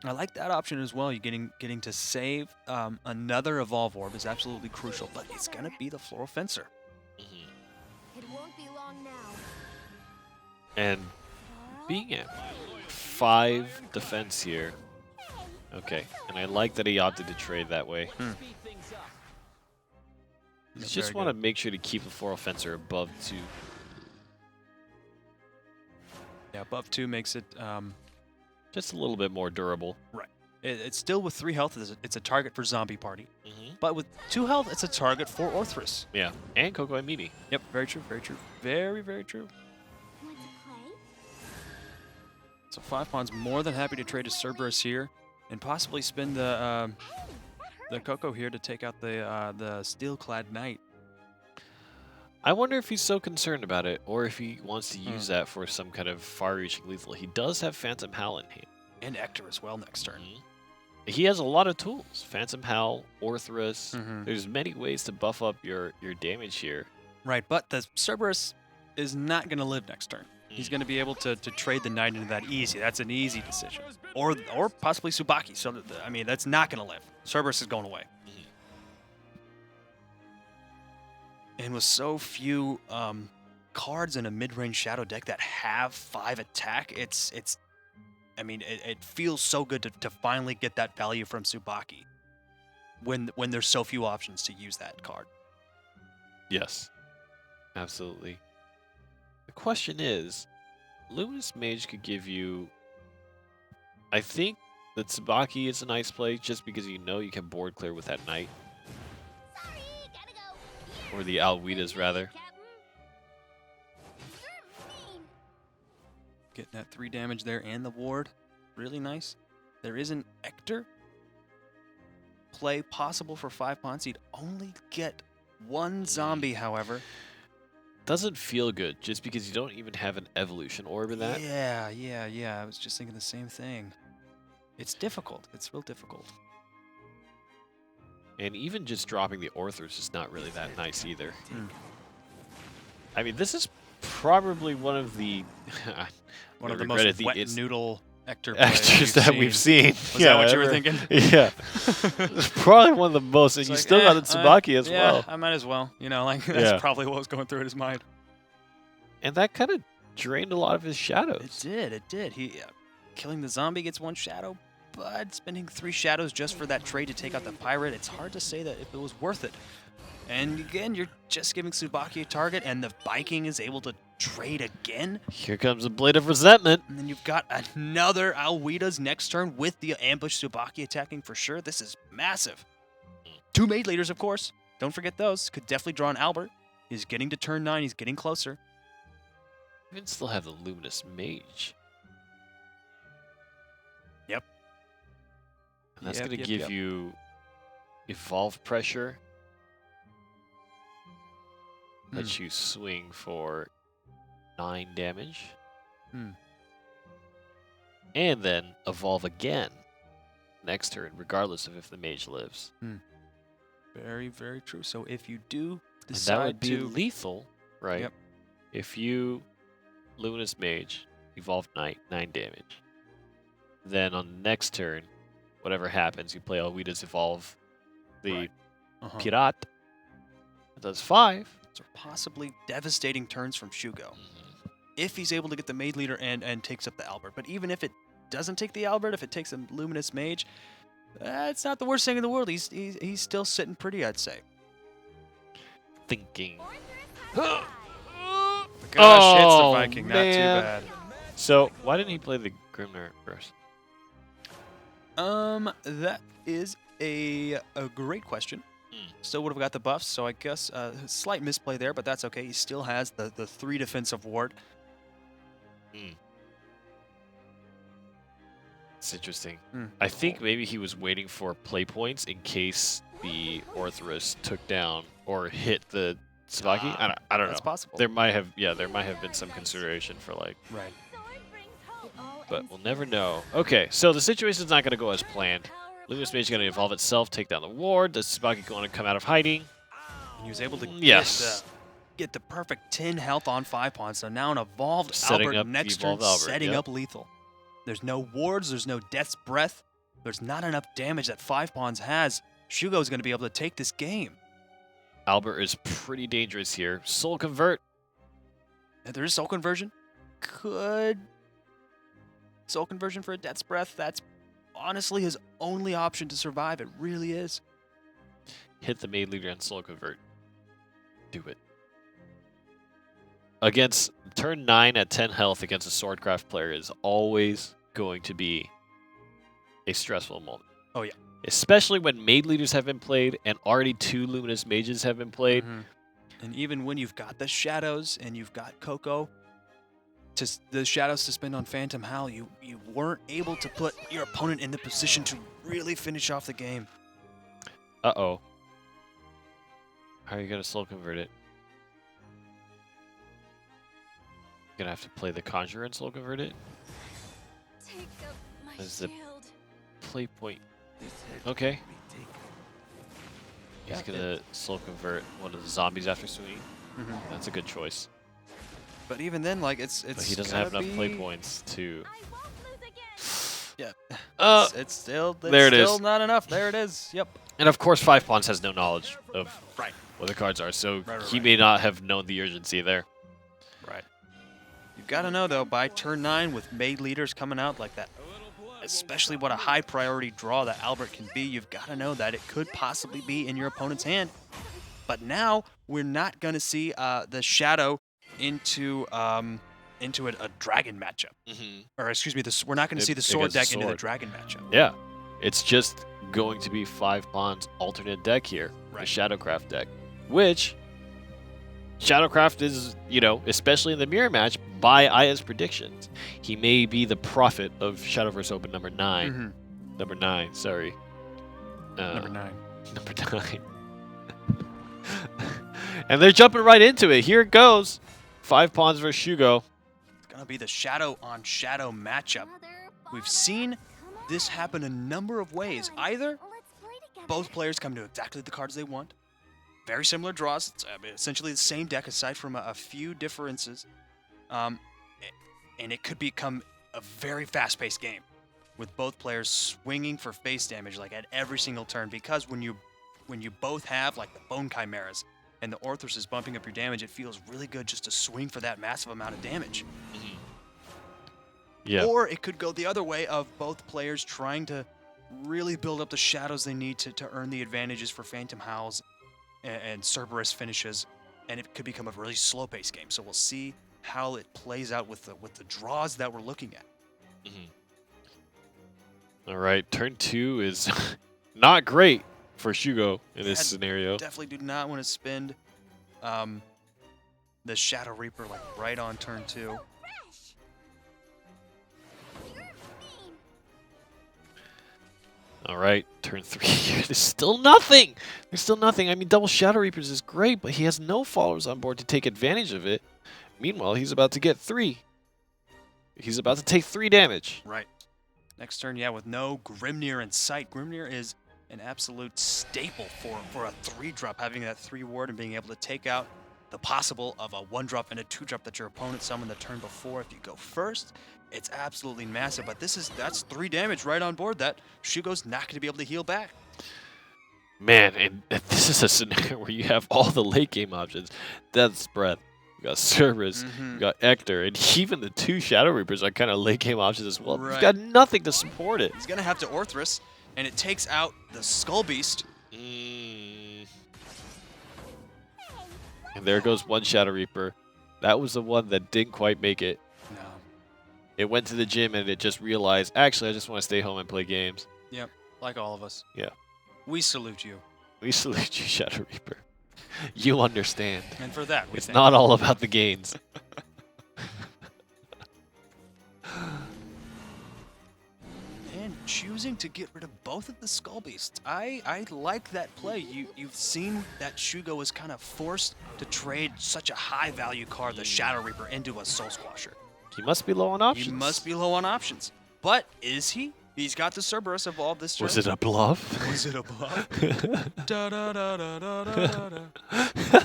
I like that option as well. You're getting to save another Evolve Orb is absolutely crucial, but it's going to be the Floral Fencer. It won't be long now. And being at 5 defense here. Okay, and I like that he opted to trade that way. You just want to make sure to keep the Floral Fencer above 2. Yeah, above 2 makes it just a little bit more durable. Right. It's still with 3 health. It's a target for Zombie Party. But with 2 health, it's a target for Orthrus. Yeah, and Coco and Mimi. Yep, very true, very true. Very, very true. Want to play? So 5-Pawn's more than happy to trade his Cerberus here and possibly spend the Coco here to take out the Steel-clad Knight. I wonder if he's so concerned about it, or if he wants to use that for some kind of far-reaching lethal. He does have Phantom Howl in hand. And Ector as well next turn. He has a lot of tools. Phantom Howl, Orthrus. Mhm. There's many ways to buff up your damage here. Right, but the Cerberus is not going to live next turn. He's going to be able to trade the Knight into that easy. That's an easy decision. Or possibly Tsubaki. So, I mean, that's not going to live. Cerberus is going away. And with so few cards in a mid-range Shadow deck that have 5 attack, I mean, it feels so good to finally get that value from Tsubaki when there's so few options to use that card. Yes, absolutely. The question is, Luminous Mage could give you... I think that Tsubaki is a nice play just because you know you can board clear with that Knight. Sorry, gotta go. Or the Alwidas, rather. Getting that 3 damage there and the ward. Really nice. There is an Ector play possible for 5-Pawns. He'd only get 1 zombie, however. Doesn't feel good just because you don't even have an evolution orb in that. Yeah. I was just thinking the same thing. It's difficult. It's real difficult. And even just dropping the Orthrus is not really that nice either. I mean, this is probably one of the One of the regret most it, wet it's noodle Ector plays extras that we've seen. Was that what you were ever. thinking? Yeah. It's probably one of the most, and It's you like, still got the Tsubaki as yeah, well. I might as well. You know, like that's Yeah. probably what was going through his mind. And that kind of drained a lot of his shadows. It did. He killing the zombie gets 1 shadow, but spending 3 shadows just for that trade to take out the pirate, it's hard to say that if it was worth it. And again, you're just giving Tsubaki a target, and the Viking is able to trade again. Here comes a Blade of Resentment. And then you've got another Alwidas next turn with the ambush Tsubaki attacking for sure. This is massive. 2 Maid Leaders, of course. Don't forget those. Could definitely draw an Albert. He's getting to turn 9. He's getting closer. You can still have the Luminous Mage. Yep. And that's Yep, going to yep, give yep. you Evolve Pressure. Let you swing for 9 damage. And then evolve again next turn, regardless of if the mage lives. Very, very true. So if you do And decide that would be to... lethal, right? Yep. If you Luminous Mage, evolve 9 damage. Then on the next turn, whatever happens, you play Alwida's evolve the Right. Pirat. It does 5. So possibly devastating turns from Shugo. If he's able to get the Maid Leader and takes up the Albert. But even if it doesn't take the Albert, if it takes a Luminous Mage, it's not the worst thing in the world. He's still sitting pretty, I'd say. Thinking. Gosh, Oh, it's the Viking. Not man. too bad. So, why didn't he play the Grimner first? That is a great question. Still would have got the buffs, so I guess a slight misplay there, but that's okay. He still has the 3 defensive ward. It's interesting. I think maybe he was waiting for play points in case the Orthrus took down or hit the Tsubaki. I don't know. That's possible. There might have been some consideration for like, Right. but we'll never know. Okay, so the situation's not going to go as planned. Luminous Mage is going to evolve itself, take down the ward. Does Tsubaki going to come out of hiding? And he was able to Yes. get the perfect 10 health on 5-Pawn. So now an evolved Setting Albert up next evolved turn, Albert, setting yep. up lethal. There's no wards, there's no Death's Breath. There's not enough damage that 5-Pawns has. Shugo's going to be able to take this game. Albert is pretty dangerous here. Soul Convert. And there is Soul Conversion. Could Soul Conversion for a Death's Breath. That's honestly his only option to survive. It really is. Hit the Maid Leader and Soul Convert. Do it. Against turn 9 at 10 health against a Swordcraft player is always going to be a stressful moment. Oh, yeah. Especially when Maid Leaders have been played and already 2 Luminous Mages have been played. And even when you've got the Shadows and you've got Coco, the Shadows to spend on Phantom Howl, you weren't able to put your opponent in the position to really finish off the game. Uh-oh. How are you going to slow convert it? You're going to have to play the Conjurer and slow convert it? Take up my Is the- shield. Play point. This head Okay. can be taken. He's Yeah, going to slow convert one of the zombies after swinging. That's a good choice. But even then, like it's But he doesn't have gotta enough play be- points to... I won't lose again. Yeah. It's still there it still is. not enough. There it is. Yep. And of course, 5 Pawns has no knowledge of Right. what the cards are, so Right, he right. may not have known the urgency there. Right. You've got to know though, by turn 9 with made leaders coming out like that, especially what a high priority draw that Albert can be, you've got to know that it could possibly be in your opponent's hand. But now we're not going to see the Shadow into a dragon matchup, or excuse me, we're not going to see the sword Against deck into the sword. dragon matchup. Yeah, it's just going to be 5 Pawns alternate deck here, Right. the Shadowcraft deck, which Shadowcraft is, especially in the mirror match, by Aya's predictions, he may be the prophet of Shadowverse Open number 9. Mhm. Number 9, sorry. Number 9. Number 9. And they're jumping right into it. Here it goes. 5 Pawns versus Shugo. It's going to be the Shadow on Shadow matchup. We've seen this happen a number of ways. Either both players come to exactly the cards they want. Very similar draws. It's essentially the same deck aside from a few differences. And it could become a very fast-paced game with both players swinging for face damage like at every single turn, because when you both have like the Bone Chimeras and the Orthrus is bumping up your damage, it feels really good just to swing for that massive amount of damage. Yeah. Or it could go the other way of both players trying to really build up the shadows they need to earn the advantages for Phantom Howls and Cerberus finishes, and it could become a really slow-paced game. So we'll see how it plays out with the draws that we're looking at. All right, turn 2 is not great for Shugo in this Yeah, scenario. Definitely do not want to spend the Shadow Reaper like right on turn 2. Fresh. You're mean. All right, turn 3 here. There's still nothing. There's still nothing. I mean, double Shadow Reapers is great, but he has no followers on board to take advantage of it. Meanwhile, he's about to get 3. He's about to take 3 damage. Right. Next turn, yeah, with no Grimnir in sight. Grimnir is an absolute staple for a 3-drop, having that 3 ward and being able to take out the possible of a 1-drop and a 2-drop that your opponent summoned the turn before. If you go first, it's absolutely massive. But that's 3 damage right on board that Shugo's not going to be able to heal back. Man, and this is a scenario where you have all the late game options. Death's Breath. You got Cerberus, you got Ector, and even the 2 Shadow Reapers are kind of late game options as well. Right. You've got nothing to support it. He's going to have to Orthrus, and it takes out the Skull Beast. And there goes 1 Shadow Reaper. That was the one that didn't quite make it. No. It went to the gym and it just realized, actually, I just want to stay home and play games. Yep, like all of us. Yeah. We salute you. We salute you, Shadow Reaper. You understand. And for that, we It's thank not you. all about the gains. And choosing to get rid of both of the Skull Beasts. I like that play. You've seen that Shugo was kind of forced to trade such a high value card, the Shadow Reaper, into a Soul Squasher. He must be low on options. He must be low on options. But is he? He's got the Cerberus evolved this turn. Was it a bluff? Was it a bluff? Da, da, da, da, da, da, da.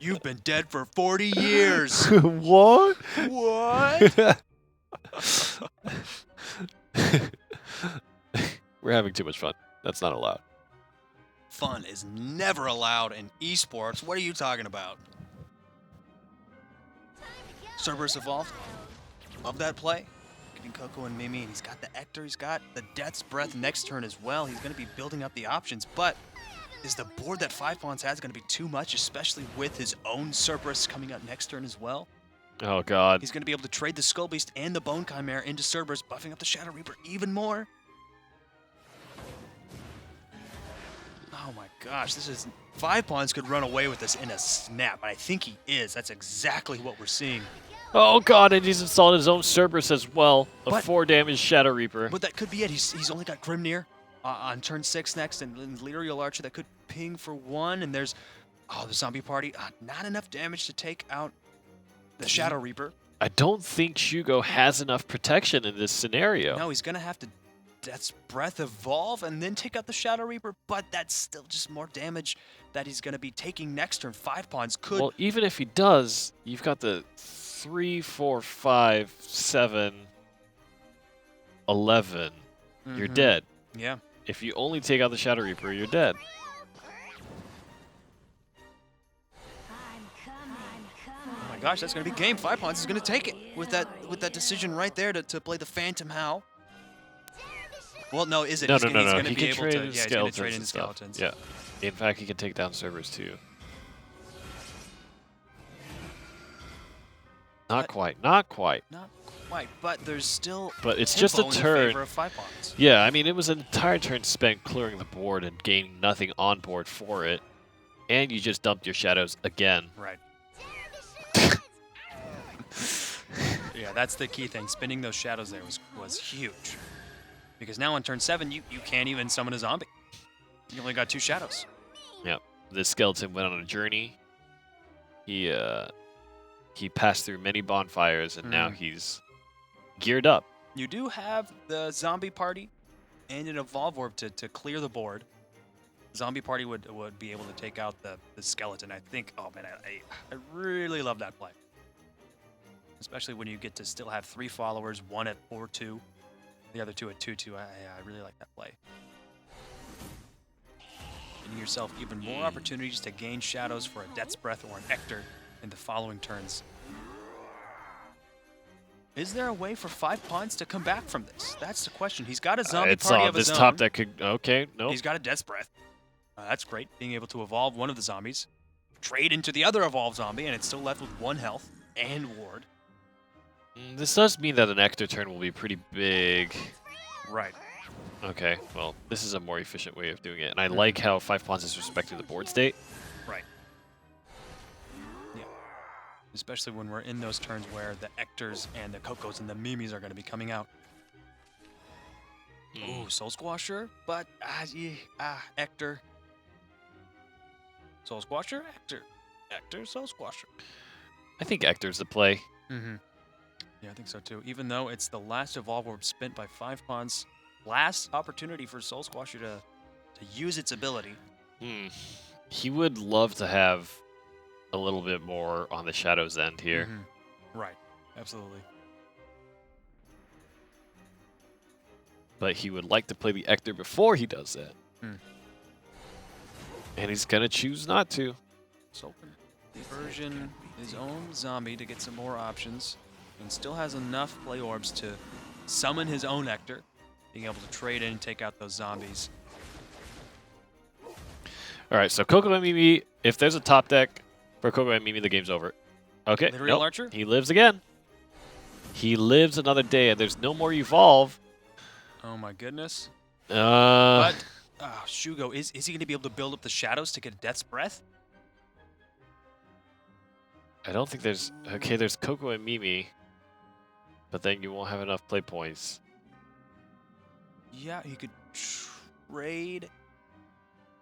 You've been dead for 40 years. What? What? We're having too much fun. That's not allowed. Fun is never allowed in esports. What are you talking about? Cerberus evolved. Love that play. Getting Coco and Mimi, and he's got the Ector, he's got the Death's Breath next turn as well. He's going to be building up the options, but is the board that 5 Pawns has going to be too much, especially with his own Cerberus coming up next turn as well? Oh, God. He's going to be able to trade the Skull Beast and the Bone Chimera into Cerberus, buffing up the Shadow Reaper even more. Oh my gosh, this is... 5 Pawns could run away with this in a snap, but I think he is. That's exactly what we're seeing. Oh god, and he's installed his own Cerberus as well. A But- 4 damage Shadow Reaper. But that could be it. He's only got Grimnir on turn 6 next, and Lyrial Archer that could ping for 1, and there's the Zombie Party. Not enough damage to take out the Shadow Reaper. I don't think Shugo has enough protection in this scenario. No, he's gonna have to Death's Breath evolve and then take out the Shadow Reaper, but that's still just more damage that he's gonna be taking next turn. 5 pawns could. Well, even if he does, you've got the 3, 4, 5, 7, 11. You're Mhm. dead. Yeah. If you only take out the Shadow Reaper, you're dead. Oh my gosh, that's gonna be game. 5 pawns is gonna take it with that decision right there to play the Phantom Howl. Well, no, is it? No, he's no, gonna, no, he's no. gonna He be can able trade to. in Yeah, he's gonna skeletons trade in and stuff. skeletons. Yeah. In fact, he can take down servers too. Not quite. Not quite. Not quite, but there's still. But it's just a tempo in turn. favor of 5 pawns. Yeah, I mean, it was an entire turn spent clearing the board and gaining nothing on board for it. And you just dumped your shadows again. Right. Yeah, that's the key thing. Spinning those shadows there was huge. Because now on turn 7, you can't even summon a zombie. You only got 2 shadows. Yep. The skeleton went on a journey. He passed through many bonfires, and now he's geared up. You do have the zombie party and an evolve orb to clear the board. Zombie party would be able to take out the skeleton. I think. Oh man, I really love that play. Especially when you get to still have 3 followers, 1 at 4-2, the other 2 at 2-2. I really like that play. Giving yourself even more opportunities to gain shadows for a Death's Breath or an Ector in the following turns. Is there a way for 5 pawns to come back from this? That's the question. He's got a zombie It's party on of this his top own. that could. Okay, no. He's got a Death's Breath. That's great. Being able to evolve one of the zombies, trade into the other evolved zombie, and it's still left with 1 health and ward. This does mean that an Ector turn will be pretty big. Right. Okay, well, this is a more efficient way of doing it. And I like how 5 pawns is respecting the board state. Right. Yeah. Especially when we're in those turns where the Ectors and the Cocos and the Mimis are going to be coming out. Ooh, Soul Squasher, but Ector. Soul Squasher, Ector. Ector, Soul Squasher. I think Ector's the play. Mm-hmm. Yeah, I think so too. Even though it's the last Evolve Orb spent by 5 pawns, last opportunity for Soul Squasher to use its ability. He would love to have a little bit more on the Shadow's end here. Right, absolutely. But he would like to play the Ector before he does that. And he's going to choose not to. So, version his own zombie to get some more options, and still has enough play orbs to summon his own Ector, being able to trade in and take out those zombies. All right, so Coco and Mimi, if there's a top deck for Coco and Mimi, the game's over. Okay, The real Archer? He lives again. He lives another day, and there's no more Evolve. Oh my goodness. But Shugo, is he going to be able to build up the shadows to get a Death's Breath? I don't think there's... Okay, there's Coco and Mimi, but then you won't have enough play points. Yeah, he could trade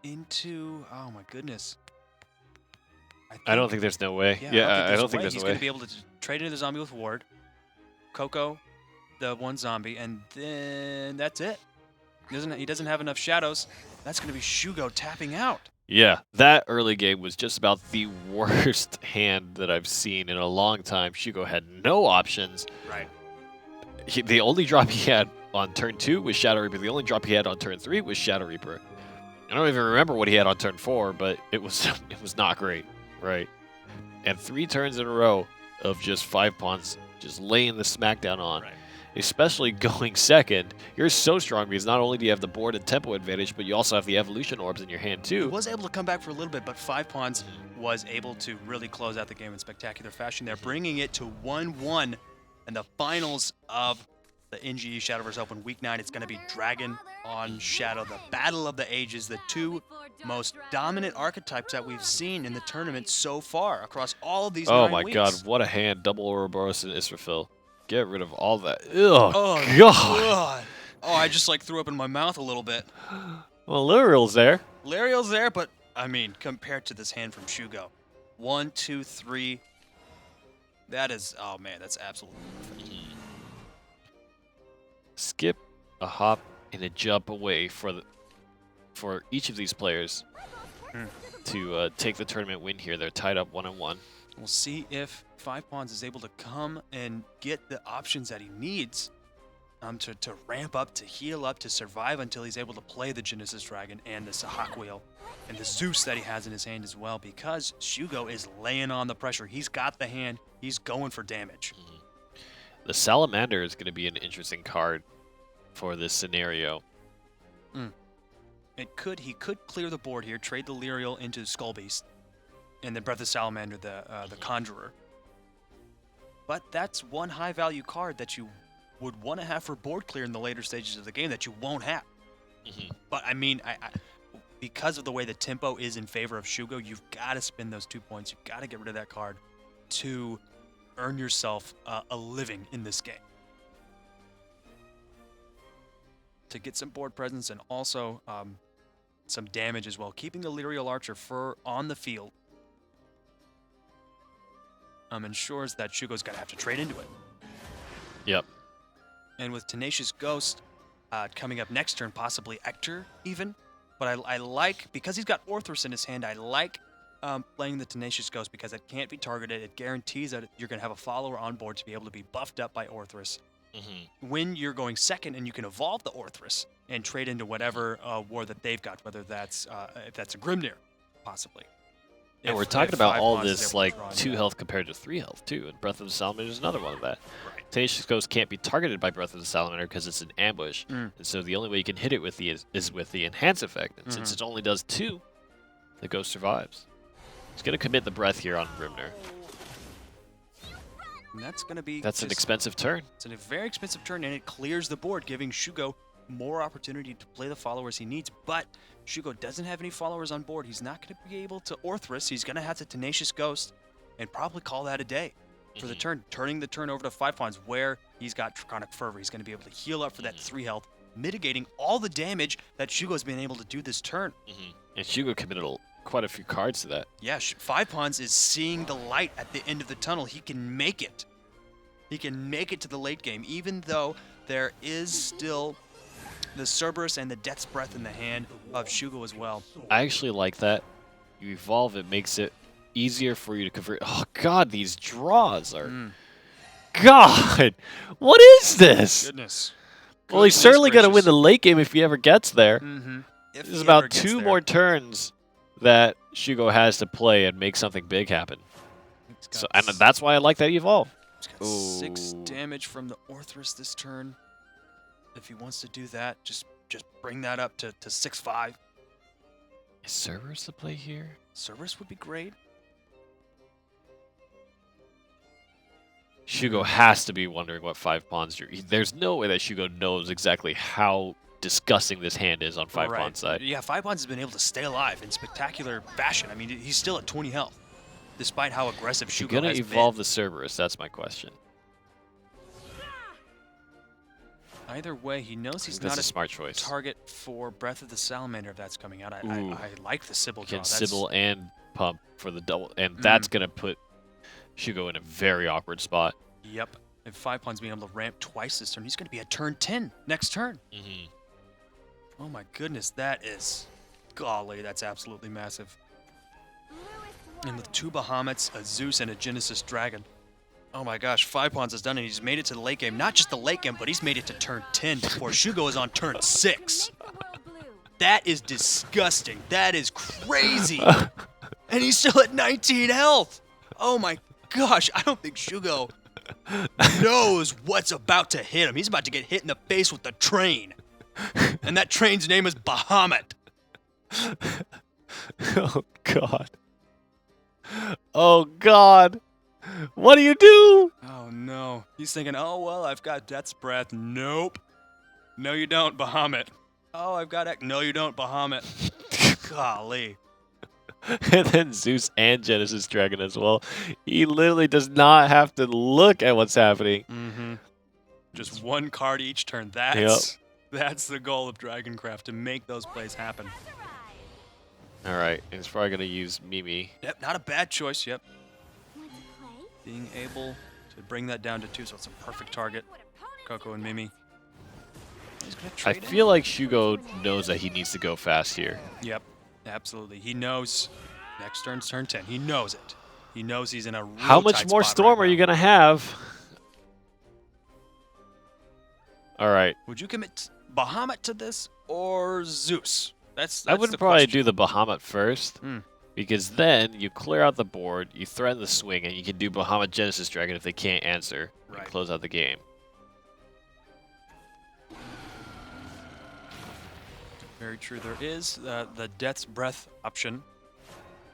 into... Oh my goodness. I don't think there's no way. Yeah, I don't think there's He's a going way. to be able to trade into the zombie with Ward, Coco, the 1 zombie, and then that's it. He doesn't have enough shadows. That's going to be Shugo tapping out. Yeah, that early game was just about the worst hand that I've seen in a long time. Shugo had no options. Right. The only drop he had on turn 2 was Shadow Reaper. The only drop he had on turn 3 was Shadow Reaper. I don't even remember what he had on turn 4, but it was not great, right? And 3 turns in a row of just 5 pawns just laying the smackdown on. Right. Especially going second. You're so strong because not only do you have the board and tempo advantage, but you also have the evolution orbs in your hand He too. was able to come back for a little bit, but 5 pawns was able to really close out the game in spectacular fashion there, bringing it to 1-1 in the finals of the NGE Shadowverse Open Week 9. It's going to be Dragon on Shadow. The Battle of the Ages, the two most dominant archetypes that we've seen in the tournament so far across all of these 9 my weeks. god, what a hand. Double Ouroboros and Israfil. Get rid of all that. Ugh, Oh, god. God. Oh, I just like threw up in my mouth a little bit. Well, Luriel's there. Lariel's there, but I mean, compared to this hand from Shugo, 1, 2, 3. That is, oh man, that's absolutely perfect. Skip, a hop, and a jump away for each of these players to take the tournament win here. They're tied up 1-1. We'll see if Five Pawns is able to come and get the options that he needs to ramp up, to heal up, to survive until he's able to play the Genesis Dragon and the Sahak Wheel and the Zeus that he has in his hand as well, because Shugo is laying on the pressure. He's got the hand. He's going for damage. The Salamander is going to be an interesting card for this scenario. He could clear the board here, trade the Lyriel into Skull Beast, and then Breath of Salamander, the Conjurer. But that's one high-value card that you would want to have for board clear in the later stages of the game that you won't have. But I mean, because of the way the tempo is in favor of Shugo, you've got to spend those 2 points. You've got to get rid of that card to earn yourself a living in this game. To get some board presence and also some damage as well. Keeping the Lyriel Archer on the field ensures that Shugo's going to have to trade into it. Yep. And with Tenacious Ghost coming up next turn, possibly Ector even. But I like, because he's got Orthrus in his hand, I like playing the Tenacious Ghost because it can't be targeted. It guarantees that you're going to have a follower on board to be able to be buffed up by Orthrus. When you're going second and you can evolve the Orthrus and trade into whatever war that they've got, whether that's if that's a Grimnir, possibly. And we're talking about all this like 2 health compared to 3 health too, and Breath of the Salamander is another one of that. Right. Tenacious Ghost can't be targeted by Breath of the Salamander because it's an ambush, and so the only way you can hit it with is with the enhance effect, and since it only does 2, the Ghost survives. He's gonna commit the Breath here on Grimnir. And that's going to be... That's an expensive turn. It's a very expensive turn, and it clears the board, giving Shugo more opportunity to play the followers he needs. But Shugo doesn't have any followers on board. He's not going to be able to Orthrus. He's going to have to Tenacious Ghost and probably call that a day for the turn, turning the turn over to 5 Pawns where he's got Draconic Fervor. He's going to be able to heal up for that 3 health, mitigating all the damage that Shugo's been able to do this turn. And Shugo committed quite a few cards to that. Yeah, 5 Pawns is seeing the light at the end of the tunnel. He can make it. He can make it to the late game, even though there is still the Cerberus and the Death's Breath in the hand of Shugo as well. I actually like that. You evolve, it makes it easier for you to convert. Oh, God, these draws are... God! What is this? Goodness. Well, he's certainly going to win the late game if he ever gets there. There's about 2 more turns that Shugo has to play and make something big happen. So, and that's why I like that evolve. He's got 6 damage from the Orthrus this turn. If he wants to do that, just bring that up to 6-5. Is Cerberus the play here? Cerberus would be great. Shugo has to be wondering what 5 Pawns do. There's no way that Shugo knows exactly how disgusting this hand is on 5 Pawns side. Yeah, 5 Pawns has been able to stay alive in spectacular fashion. I mean, he's still at 20 health, despite how aggressive Shugo has been. You're going to evolve the Cerberus, that's my question. Either way, he knows he's That's not a smart choice. Target for Breath of the Salamander if that's coming out. I like the Sybil draw. You can Sybil and Pump for the double, and that's going to put Shugo in a very awkward spot. Yep. And 5 Pawns being able to ramp twice this turn, he's going to be at turn 10 next turn. Oh my goodness, that is... Golly, that's absolutely massive. And with 2 Bahamut's, a Zeus, and a Genesis Dragon. Oh my gosh, 5 Pawns has done it. He's made it to the late game. Not just the late game, but he's made it to turn 10 before Shugo is on turn 6. That is disgusting. That is crazy. And he's still at 19 health. Oh my gosh, I don't think Shugo knows what's about to hit him. He's about to get hit in the face with the train. And that train's name is Bahamut. Oh, God. Oh, God. What do you do? Oh, no. He's thinking, oh, well, I've got Death's Breath. Nope. No, you don't, Bahamut. Oh, I've got No, you don't, Bahamut. Golly. And then Zeus and Genesis Dragon as well. He literally does not have to look at what's happening. Mm-hmm. Just one card each turn. That's the goal of Dragoncraft, to make those plays happen. All right, and he's probably going to use Mimi. Yep, not a bad choice. Yep. Want to play? Being able to bring that down to 2, so it's a perfect target. Coco and Mimi. He's gonna I trade feel like Shugo knows that he needs to go fast here. Yep, absolutely. He knows next turn's turn 10. He knows it. He knows he's in a real How much tight more spot Storm right are you now. going to have? All right. Would you commit Bahamut to this or Zeus? That's I would probably question. do the Bahamut first, Hmm. because then you clear out the board, you threaten the swing, and you can do Bahamut Genesis Dragon if they can't answer, Right. and close out the game. Very true. There is the Death's Breath option,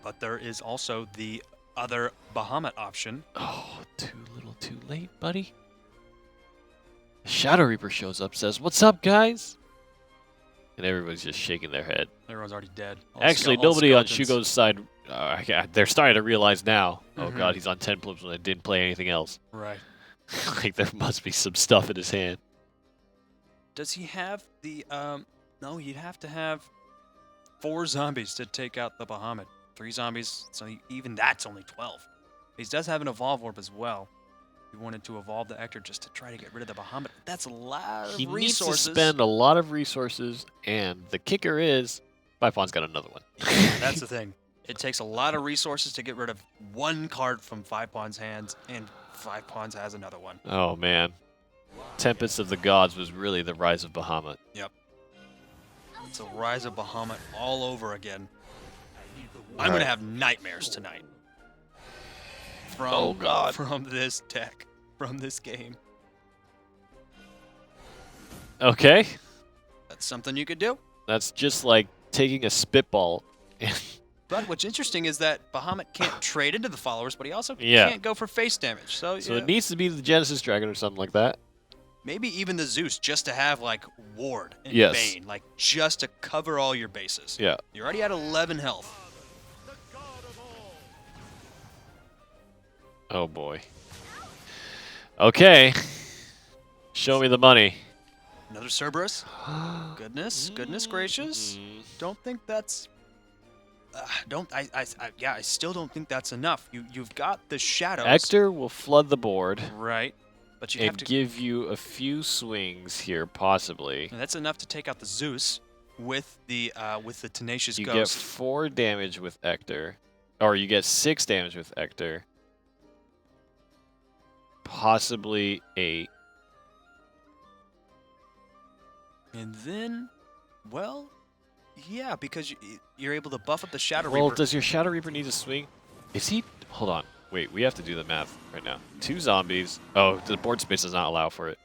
but there is also the other Bahamut option. Oh, too little too late, buddy. The Shadow Reaper shows up, says, "What's up, guys?" And everybody's just shaking their head. Everyone's already dead. Actually, all nobody on skeletons. Shugo's side, they're starting to realize now, oh Mhm. god, he's on 10 flips when I didn't play anything else. Right. Like, there must be some stuff in his hand. Does he have the no, he'd have to have 4 zombies to take out the Bahamut. 3 zombies, so even that's only 12. He does have an Evolve Orb as well. He wanted to evolve the Ector just to try to get rid of the Bahamut. That's a lot of He needs resources. to spend a lot of resources, and the kicker is, Fivepon's got another one. That's the thing. It takes a lot of resources to get rid of one card from Fivepon's hands, and Fivepon's has another one. Oh man. Tempest of the Gods was really the rise of Bahamut. It's a Rise of Bahamut all over again. I'm going to have nightmares tonight. Oh, God. From this deck, from this game. Okay. That's something you could do. That's just like taking a spitball. But what's interesting is that Bahamut can't trade into the followers, but he also Yeah. can't go for face damage. So, So yeah, it needs to be the Genesis Dragon or something like that. maybe even the Zeus just to have like Ward and Yes. Bane, like just to cover all your bases. Yeah. You're already at 11 health. Oh boy. Okay. Show me the money. Another Cerberus. Goodness gracious. Don't think that's. I still don't think that's enough. You've got the shadows. Ector will flood the board Right. But you have and to. give you a few swings here, possibly. And that's enough to take out the Zeus with the tenacious You get ghost. 4 damage with Ector, or you get 6 damage with Ector. Possibly 8. And then, well, yeah, because you're able to buff up the Shadow Well, Reaper. does your Shadow Reaper need to swing? Is he? Hold on. Wait, we have to do the math right now. 2 zombies. Oh, the board space does not allow for it.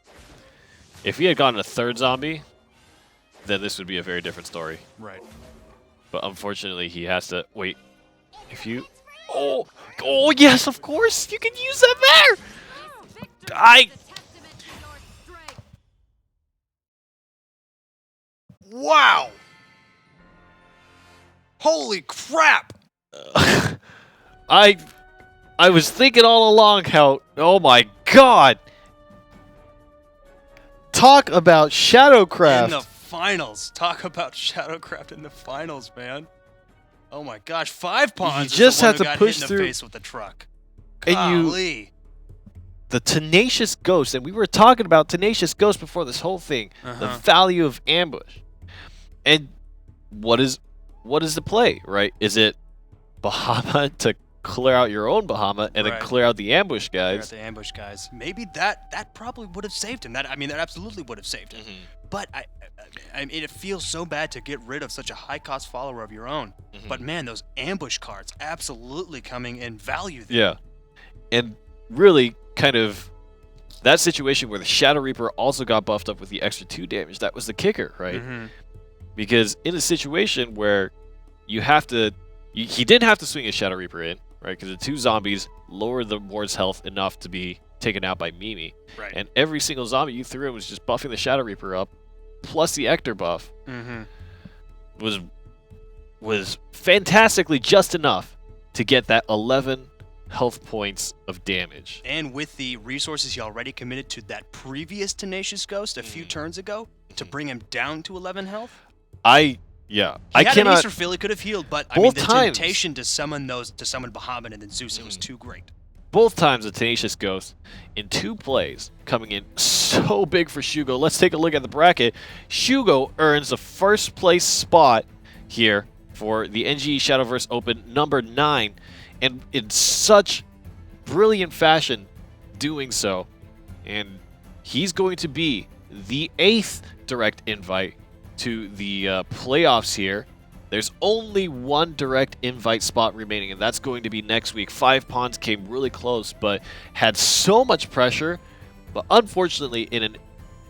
If he had gotten a 3rd zombie, then this would be a very different story. Right. But unfortunately, he has to wait. If you, oh yes, of course, you can use them there. Wow! Holy crap! I was thinking all along how, oh my god! Talk about In the Shadowcraft. finals. Talk about Shadowcraft in the finals, man. Oh my gosh, 5 pawns. just is the one have who to got push hit in through- the face with the truck. And you- Golly. The Tenacious Ghost, and we were talking about Tenacious Ghost before this whole thing. The Uh-huh. value of ambush. And what is the play, right? Is it Bahamut to clear out your own Bahamut and Right. then clear out the ambush Clear out guys? the ambush guys. Maybe that probably would have saved him. That absolutely would have saved him. But I mean, it feels so bad to get rid of such a high-cost follower of your own. But man, those ambush cards absolutely coming in value there. Yeah. And really kind of that situation where the Shadow Reaper also got buffed up with the extra 2 damage, that was the kicker, right? Mhm. Because in a situation where you have to, he didn't have to swing a Shadow Reaper in, right? Because the 2 zombies lowered the ward's health enough to be taken out by Mimi. Right. And every single zombie you threw in was just buffing the Shadow Reaper up plus the Ector buff Mm-hmm. was fantastically just enough to get that 11 health points of damage. And with the resources he already committed to that previous Tenacious Ghost a few turns ago to bring him down to 11 health. I He had an cannot. Easter Fill he could have healed, but I mean Both the times. temptation to summon Bahamut and then Zeus, it was too great. Both times the Tenacious Ghost in 2 plays coming in so big for Shugo. Let's take a look at the bracket. Shugo earns the first place spot here for the NGE Shadowverse Open number 9, and in such brilliant fashion doing so. And he's going to be the 8th direct invite to the playoffs here. There's only 1 direct invite spot remaining, and that's going to be next week. 5 Pawns came really close, but had so much pressure. But unfortunately, in an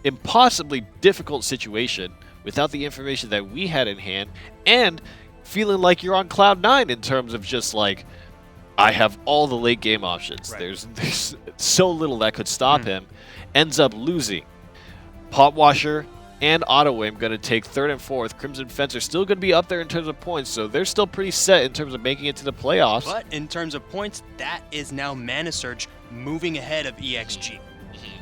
impossibly difficult situation, without the information that we had in hand, and feeling like you're on cloud 9 in terms of just like, I have all the late game options. Right. There's so little that could stop him. Ends up losing. Potwasher and Auto Aim going to take 3rd and 4th. Crimson Fence are still going to be up there in terms of points, so they're still pretty set in terms of making it to the playoffs. But in terms of points, that is now Mana Surge moving ahead of EXG.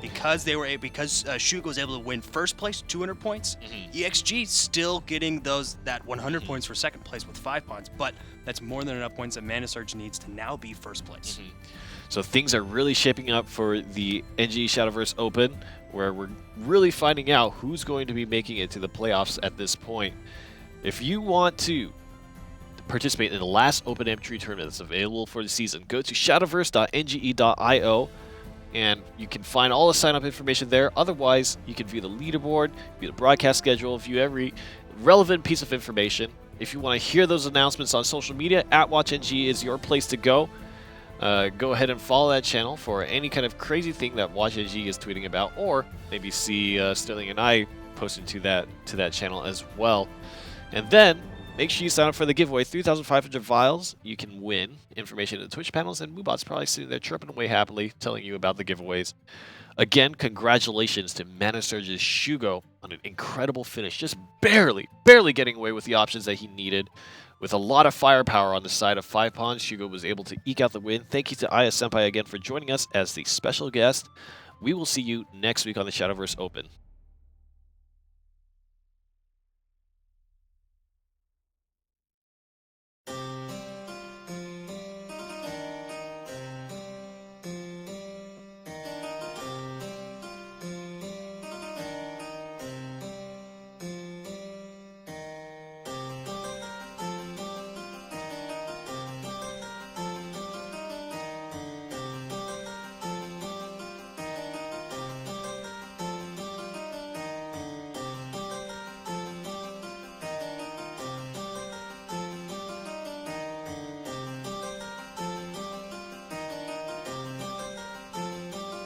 Because Shugo was able to win first place, 200 points. EXG still getting that 100 points for second place with 5 Pawns, but that's more than enough points that Mana Surge needs to now be first place. So things are really shaping up for the NGE Shadowverse Open, where we're really finding out who's going to be making it to the playoffs at this point. If you want to participate in the last open entry tournament that's available for the season, go to shadowverse.nge.io, and you can find all the sign-up information there. Otherwise, you can view the leaderboard, view the broadcast schedule, view every relevant piece of information. If you want to hear those announcements on social media, @WatchNG is your place to go. Go ahead and follow that channel for any kind of crazy thing that WatchNG is tweeting about, or maybe see Sterling and I posting to that channel as well. And then make sure you sign up for the giveaway, 3,500 vials. You can win information in the Twitch panels, and Moobot's probably sitting there chirping away happily, telling you about the giveaways. Again, congratulations to Mana Surge's Shugo on an incredible finish, just barely getting away with the options that he needed. With a lot of firepower on the side of 5 Pawns, Shugo was able to eke out the win. Thank you to Aya Senpai again for joining us as the special guest. We will see you next week on the Shadowverse Open.